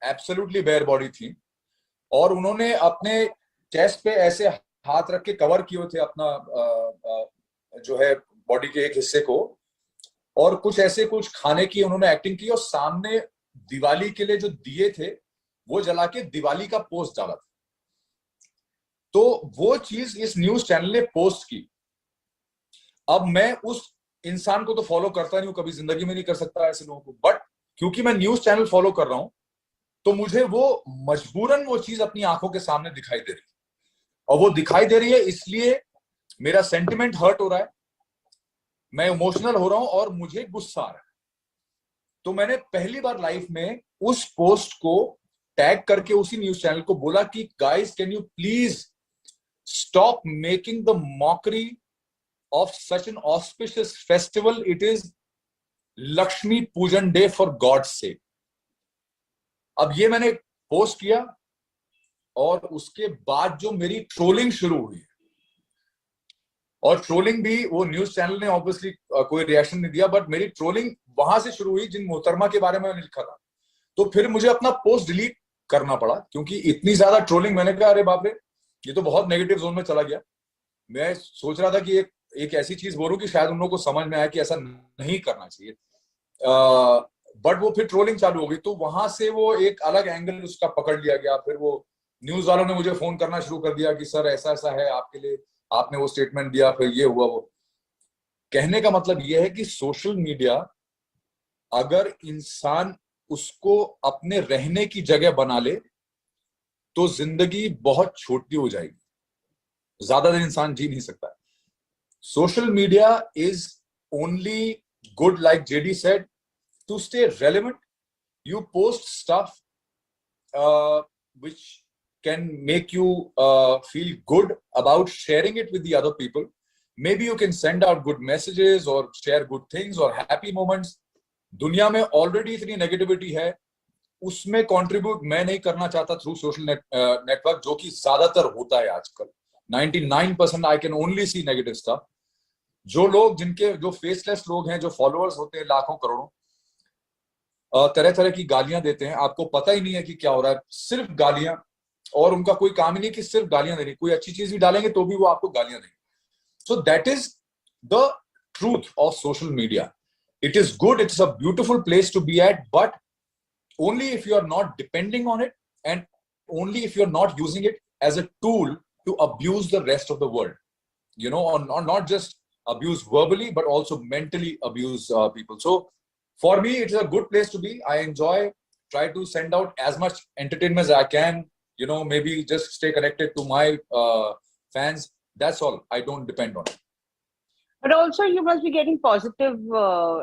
एब्सोल्युटली बेयर बॉडी थी, और उन्होंने अपने चेस्ट पे ऐसे हाथ रख के कवर किए थे अपना जो है बॉडी के एक हिस्से को, और कुछ खाने की उन्होंने एक्टिंग की, और सामने दिवाली के लिए जो दिए थे वो जला के दिवाली का पोस्ट डाला था। तो वो चीज इस न्यूज चैनल ने पोस्ट की। अब मैं उस इंसान को तो फॉलो करता नहीं हूं, कभी जिंदगी में नहीं कर सकता ऐसे लोगों को, बट क्योंकि मैं न्यूज चैनल फॉलो कर रहा हूं तो मुझे वो मजबूरन वो चीज अपनी आंखों के सामने दिखाई दे रही है, और वो दिखाई दे रही है इसलिए मेरा सेंटिमेंट हर्ट हो रहा है, मैं इमोशनल हो रहा हूं और मुझे गुस्सा आ रहा है। तो मैंने पहली बार लाइफ में उस पोस्ट को टैग करके उसी न्यूज चैनल को बोला कि guys can you please stop making the mockery of such an auspicious festival. It is Lakshmi Pujan Day, for God's sake. अब ये मैंने पोस्ट किया और उसके बाद जो मेरी ट्रोलिंग शुरू हुई, और ट्रोलिंग भी वो न्यूज चैनल ने ऑब्वियसली कोई रिएक्शन नहीं दिया, बट मेरी ट्रोलिंग वहां से शुरू हुई जिन मोहतरमा के बारे में मैंने लिखा था। तो फिर मुझे अपना पोस्ट डिलीट करना पड़ा, क्योंकि इतनी ज्यादा ट्रोलिंग, मैंने कहा अरे बाप रे ये तो बहुत नेगेटिव जोन में चला गया। मैं सोच रहा था कि एक ऐसी चीज बोलूं कि शायद उन लोगों को समझ में आया कि ऐसा नहीं करना चाहिए, बट वो फिर ट्रोलिंग चालू हो गई, तो वहां से वो एक अलग एंगल उसका पकड़ लिया गया। फिर वो न्यूज वालों ने मुझे फोन करना शुरू कर दिया कि सर ऐसा ऐसा है आपके लिए, आपने वो स्टेटमेंट दिया, फिर ये हुआ वो। कहने का मतलब ये है कि सोशल मीडिया, अगर इंसान उसको अपने रहने की जगह बना ले तो जिंदगी बहुत छोटी हो जाएगी, ज्यादा दिन इंसान जी नहीं सकता। Social media is only good, like JD said, to stay relevant. You post stuff which can make you feel good about sharing it with the other people. Maybe you can send out good messages or share good things or happy moments. दुनिया में already इतनी negativity है, उसमें contribute मैं नहीं करना चाहता through social network, जो कि ज्यादातर होता है आजकल। 99% I can only see negative stuff. जो लोग जो फेसलेस लोग हैं, जो फॉलोअर्स होते हैं लाखों करोड़ों, तरह तरह की गालियां देते हैं, आपको पता ही नहीं है कि क्या हो रहा है, सिर्फ गालियां, और उनका कोई काम ही नहीं कि सिर्फ गालियां देनी, कोई अच्छी चीज भी डालेंगे तो भी वो आपको गालियां देंगे। So that is the truth of social media. It is good, it's a beautiful place to be at, but only if you are not depending on it, and only if you're not using it as a tool to abuse the rest of the world, you know, or not just abuse verbally but also mentally abuse people. So for me it's a good place to be. I enjoy, try to send out as much entertainment as I can, you know, maybe just stay connected to my fans, that's all. I don't depend on it. But also you must be getting positive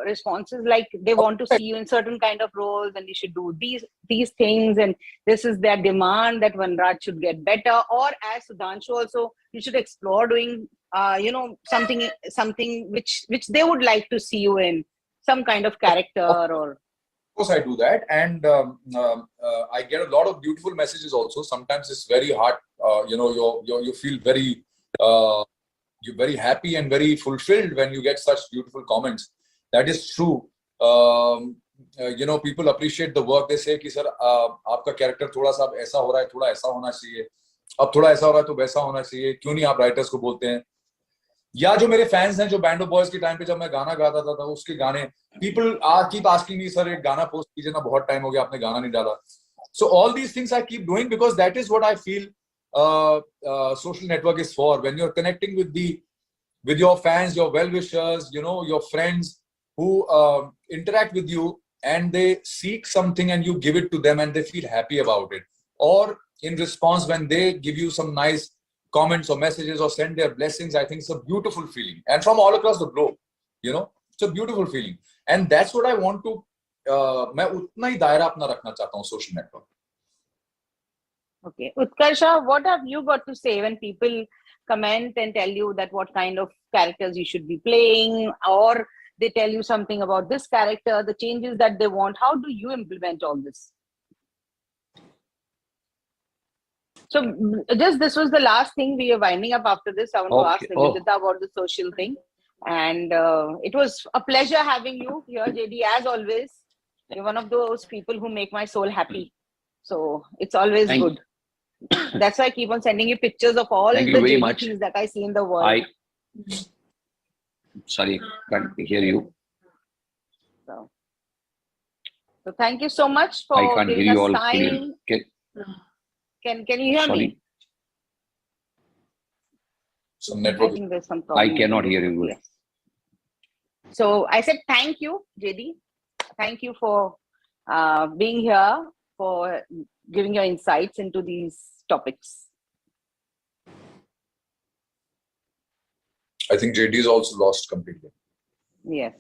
responses, like they want to see you in certain kind of roles and you should do these things, and this is their demand that Vanraj should get better, or as Sudhanshu also, you should explore doing something which they would like to see you in, some kind of character or. Of course, I do that, and I get a lot of beautiful messages also. Sometimes it's very hard. You feel very you're very happy and very fulfilled when you get such beautiful comments. That is true. People appreciate the work. They say कि sir, आपका character थोड़ा सा ऐसा हो रहा है, थोड़ा ऐसा होना चाहिए. अब थोड़ा ऐसा हो रहा है तो वैसा होना चाहिए. क्यों नहीं आप writers को बोलते हैं? या जो मेरे फैंस हैं जो बैंड ऑफ बॉयज के टाइम पे जब मैं गाना गाता था उसके गाने people keep asking me sir एक गाना पोस्ट कीजिए ना, बहुत टाइम हो गया आपने गाना नहीं डाला. So all these things I keep doing because that is what I feel social network is for. When you're connecting with your fans, your well-wishers, your friends who interact with you and they seek something and you give it to them and they feel happy about it, or in response when they give you some nice comments or messages or send their blessings, I think it's a beautiful feeling, and from all across the globe, it's a beautiful feeling, and that's what I want to मैं उतना ही दायरा अपना रखना चाहता हूँ social network. Okay, Utkarsha, what have you got to say when people comment and tell you that what kind of characters you should be playing, or they tell you something about this character, the changes that they want? How do you implement all this? So this was the last thing. We are winding up after this. I want to ask Nivedita about the social thing. And it was a pleasure having you here, JD, as always. You're one of those people who make my soul happy. So it's always good. That's why I keep on sending you pictures of all the JD things that I see in the world. Sorry, can't hear you. So thank you so much for I can't hear giving you us all time. Can you hear me? Some network. I think there's some problem. I cannot hear you. Yes. So I said thank you, JD. Thank you for being here, for giving your insights into these topics. I think JD is also lost completely. Yes.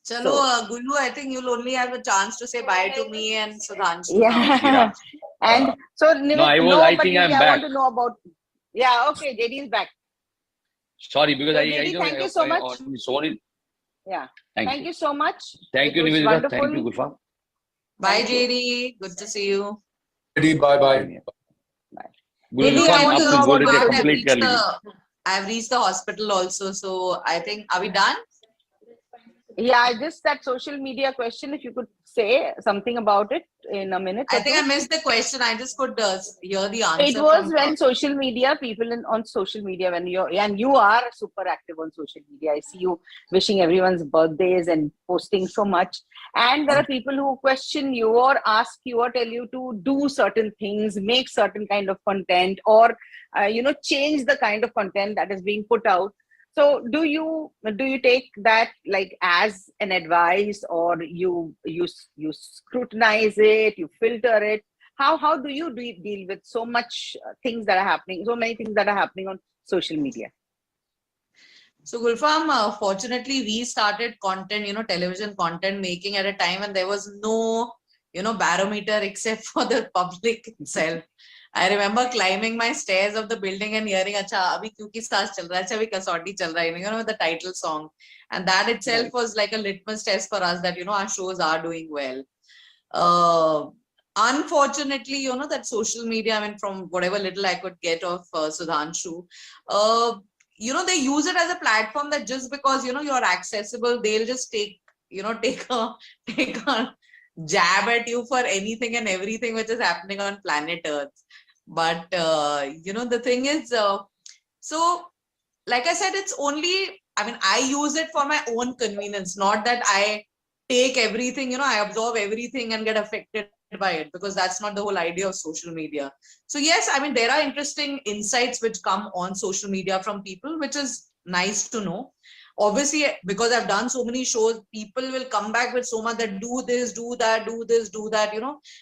Chalo, Gulu, I think you'll only have a chance to say bye to me and Sudhanshu. Yeah. And so No, I think I'm back. want to know about. Yeah, okay, JD is back. Sorry, because So, JD, thank you so much. Yeah. Thank you so much. Thank you, Nivedita. Thank you, Gulfa. Bye, JD. Good to see you. JD, bye. JD, I want to know about complete I've reached the hospital also. So I think, are we done? Yeah, just that social media question, if you could say something about it in a minute. I think I missed the question. I just could hear the answer. It was when social media, people on social media, when you are super active on social media. I see you wishing everyone's birthdays and posting so much. And there are people who question you or ask you or tell you to do certain things, make certain kind of content, or change the kind of content that is being put out. So do you take that like as an advice, or you scrutinize it, you filter it? How do you deal with so much things that are happening, so many things that are happening on social media? So Gulfam, fortunately we started content, television content making at a time when there was no, barometer except for the public itself. I remember climbing my stairs of the building and hearing, "Acha, abhi kyunki saas chal raha hai, acha abhi kasauti chal raha hai," the title song, and that itself was like a litmus test for us that our shows are doing well. Unfortunately, that social media, I mean, from whatever little I could get of Sudhanshu, they use it as a platform that just because you're accessible, they'll just take a jab at you for anything and everything which is happening on planet Earth. But the thing is, so like I said, it's only, I mean, I use it for my own convenience, not that I take everything, I absorb everything and get affected by it, because that's not the whole idea of social media. So yes, I mean, there are interesting insights which come on social media from people, which is nice to know. Obviously, because I've done so many shows, people will come back with so much that do this, do that, do this, do that.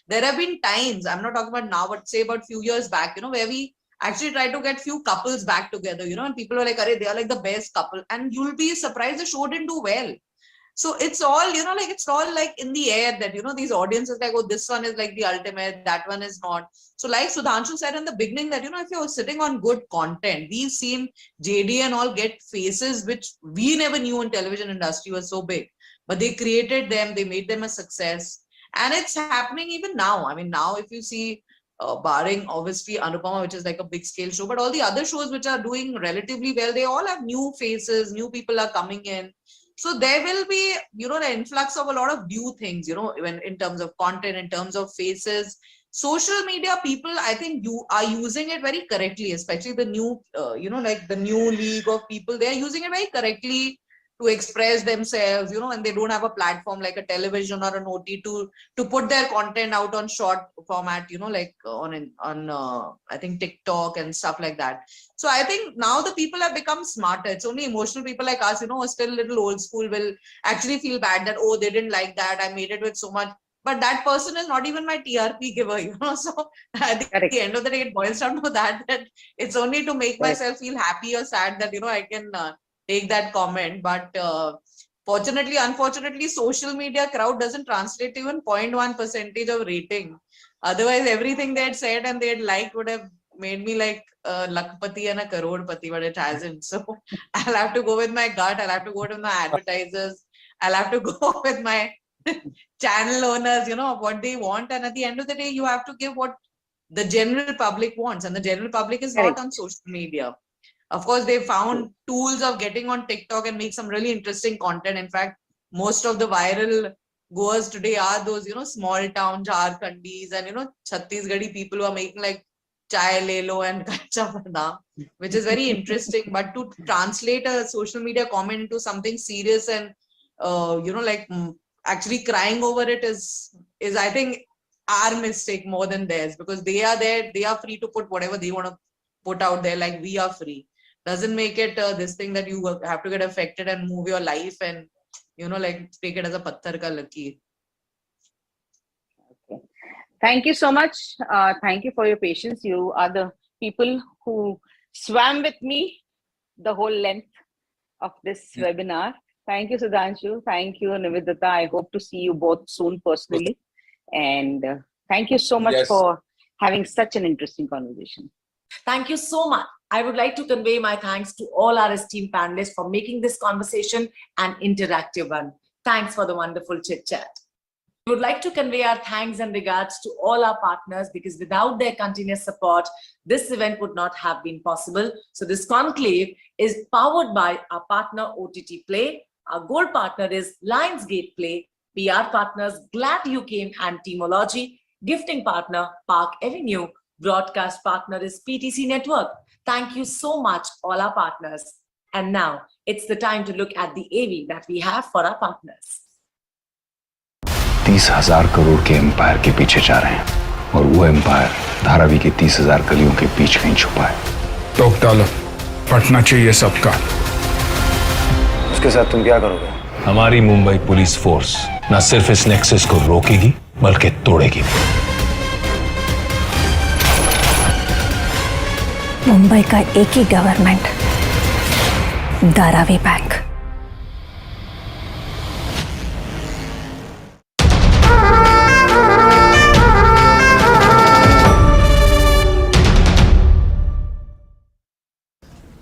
There have been times, I'm not talking about now, but say about a few years back, where we actually tried to get few couples back together, and people were like, "Arey, they are like the best couple," and you'll be surprised the show didn't do well. So it's all, like it's all like in the air that, these audiences like, oh, this one is like the ultimate, that one is not. So like Sudhanshu said in the beginning that, if you're sitting on good content, we've seen JD and all get faces which we never knew in television industry was so big, but they created them, they made them a success. And it's happening even now. I mean, now if you see, barring obviously Anupama, which is like a big scale show, but all the other shows which are doing relatively well, they all have new faces, new people are coming in. So there will be, the influx of a lot of new things, even in terms of content, in terms of faces. Social media people, I think you are using it very correctly, especially the new, like the new league of people, they're using it very correctly to express themselves, and they don't have a platform like a television or an OT to put their content out on short format, like on I think TikTok and stuff like that. So I think now the people have become smarter. It's only emotional people like us, who are still a little old school, will actually feel bad that, oh, they didn't like that, I made it with so much. But that person is not even my TRP giver, So at the end of the day, it boils down to that it's only to make myself feel happy or sad that, I can take that comment. But fortunately, unfortunately, social media crowd doesn't translate to even 0.1% of rating. Otherwise, everything they had said and they had liked would have made me like a lakpati and a karodpati, but it hasn't. So I'll have to go with my gut. I'll have to go to my advertisers. I'll have to go with my channel owners, what they want. And at the end of the day, you have to give what the general public wants. And the general public is not on social media. Of course, they found tools of getting on TikTok and make some really interesting content. In fact, most of the viral goers today are those, small town Jharkhandis and, Chhattisgarhi people who are making like chai lelo and kacha bada, which is very interesting. But to translate a social media comment into something serious and, like actually crying over it is I think our mistake more than theirs, because they are there, they are free to put whatever they want to put out there, like we are free. Doesn't make it this thing that you have to get affected and move your life and, like take it as a patthar ka lakir. Okay. Thank you so much. Thank you for your patience. You are the people who swam with me the whole length of this webinar. Thank you, Sudhanshu. Thank you, Nivedita. I hope to see you both soon personally. And thank you so much for having such an interesting conversation. Thank you so much. I would like to convey my thanks to all our esteemed panelists for making this conversation an interactive one. Thanks for the wonderful chit chat. We would like to convey our thanks and regards to all our partners, because without their continuous support, this event would not have been possible. So this conclave is powered by our partner OTT Play. Our gold partner is Lionsgate Play. PR partners Glad You Came and Teamology. Gifting partner Park Avenue. Broadcast partner is PTC Network. Thank you so much, all our partners. And now it's the time to look at the AV that we have for our partners. 30,000 crore के empire के पीछे जा रहे हैं, और वो empire Dharavi के 30,000 गलियों के बीच कहीं छुपा है। टोक डालो, फटना चाहिए सबका। उसके साथ तुम क्या करोगे? हमारी मुंबई पुलिस फोर्स न सिर्फ इस नेक्सस को रोकेगी बल्कि तोड़ेगी। मुंबई का एक ही government, Dharavi bank.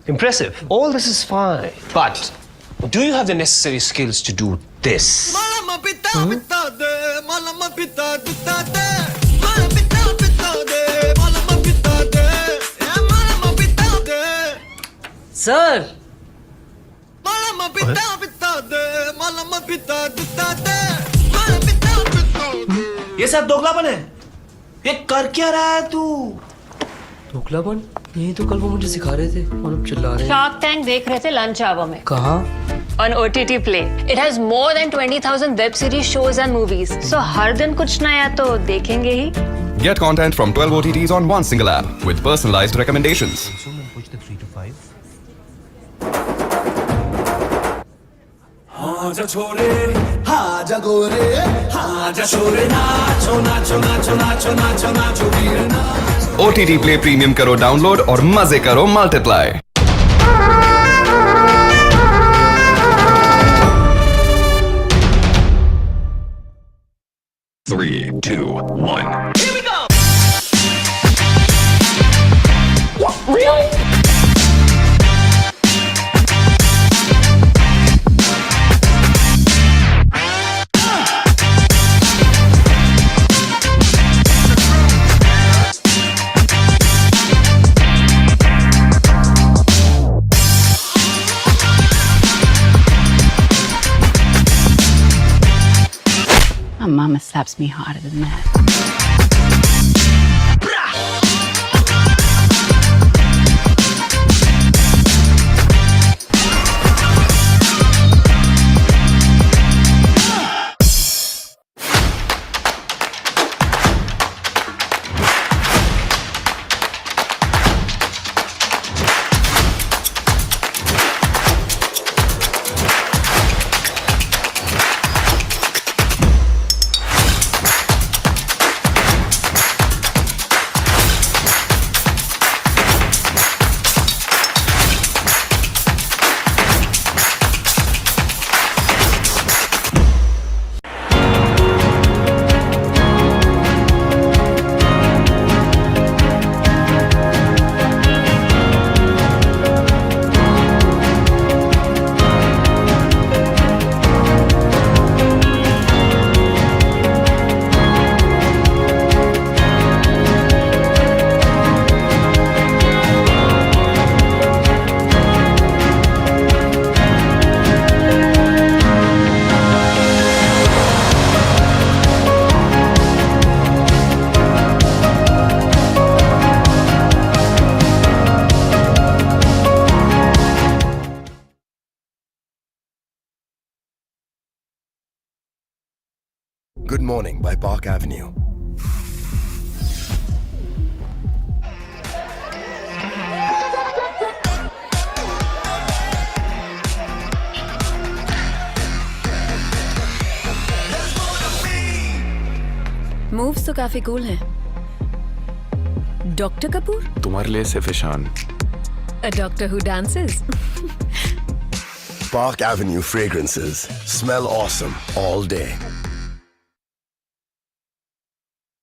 Impressive. All this is fine. But do you have the necessary skills to do this? Sir! ये सब दोगलापन है। ये कर क्या रहा है तू? दोगलापन? यही तो कल वो मुझे सिखा रहे थे और अब चिल्ला रहे हैं। शार्क टैंक देख रहे थे लंच आवर में। कहाँ? On OTT Play. It has more than 20,000 web series, shows and movies. So हर दिन कुछ नया तो देखेंगे ही। Get content from 12 OTTs on one single app with personalized recommendations. Push the 3 to 5. आजा छोरे, आजा गोरे, आजा छोरे, नाचो नाचो नाचो नाचो नाचो नाचो वीर नाचो। OTT Play Premium करो डाउनलोड और मजे करो multiply. 3, 2, 1. Here we go. What? Really? My mama slaps me harder than that. Good Morning by Park Avenue. Moves तो काफी कूल हैं। डॉक्टर कपूर? तुम्हारे लिए सिर्फ Ishan. A doctor who dances? Park Avenue fragrances smell awesome all day.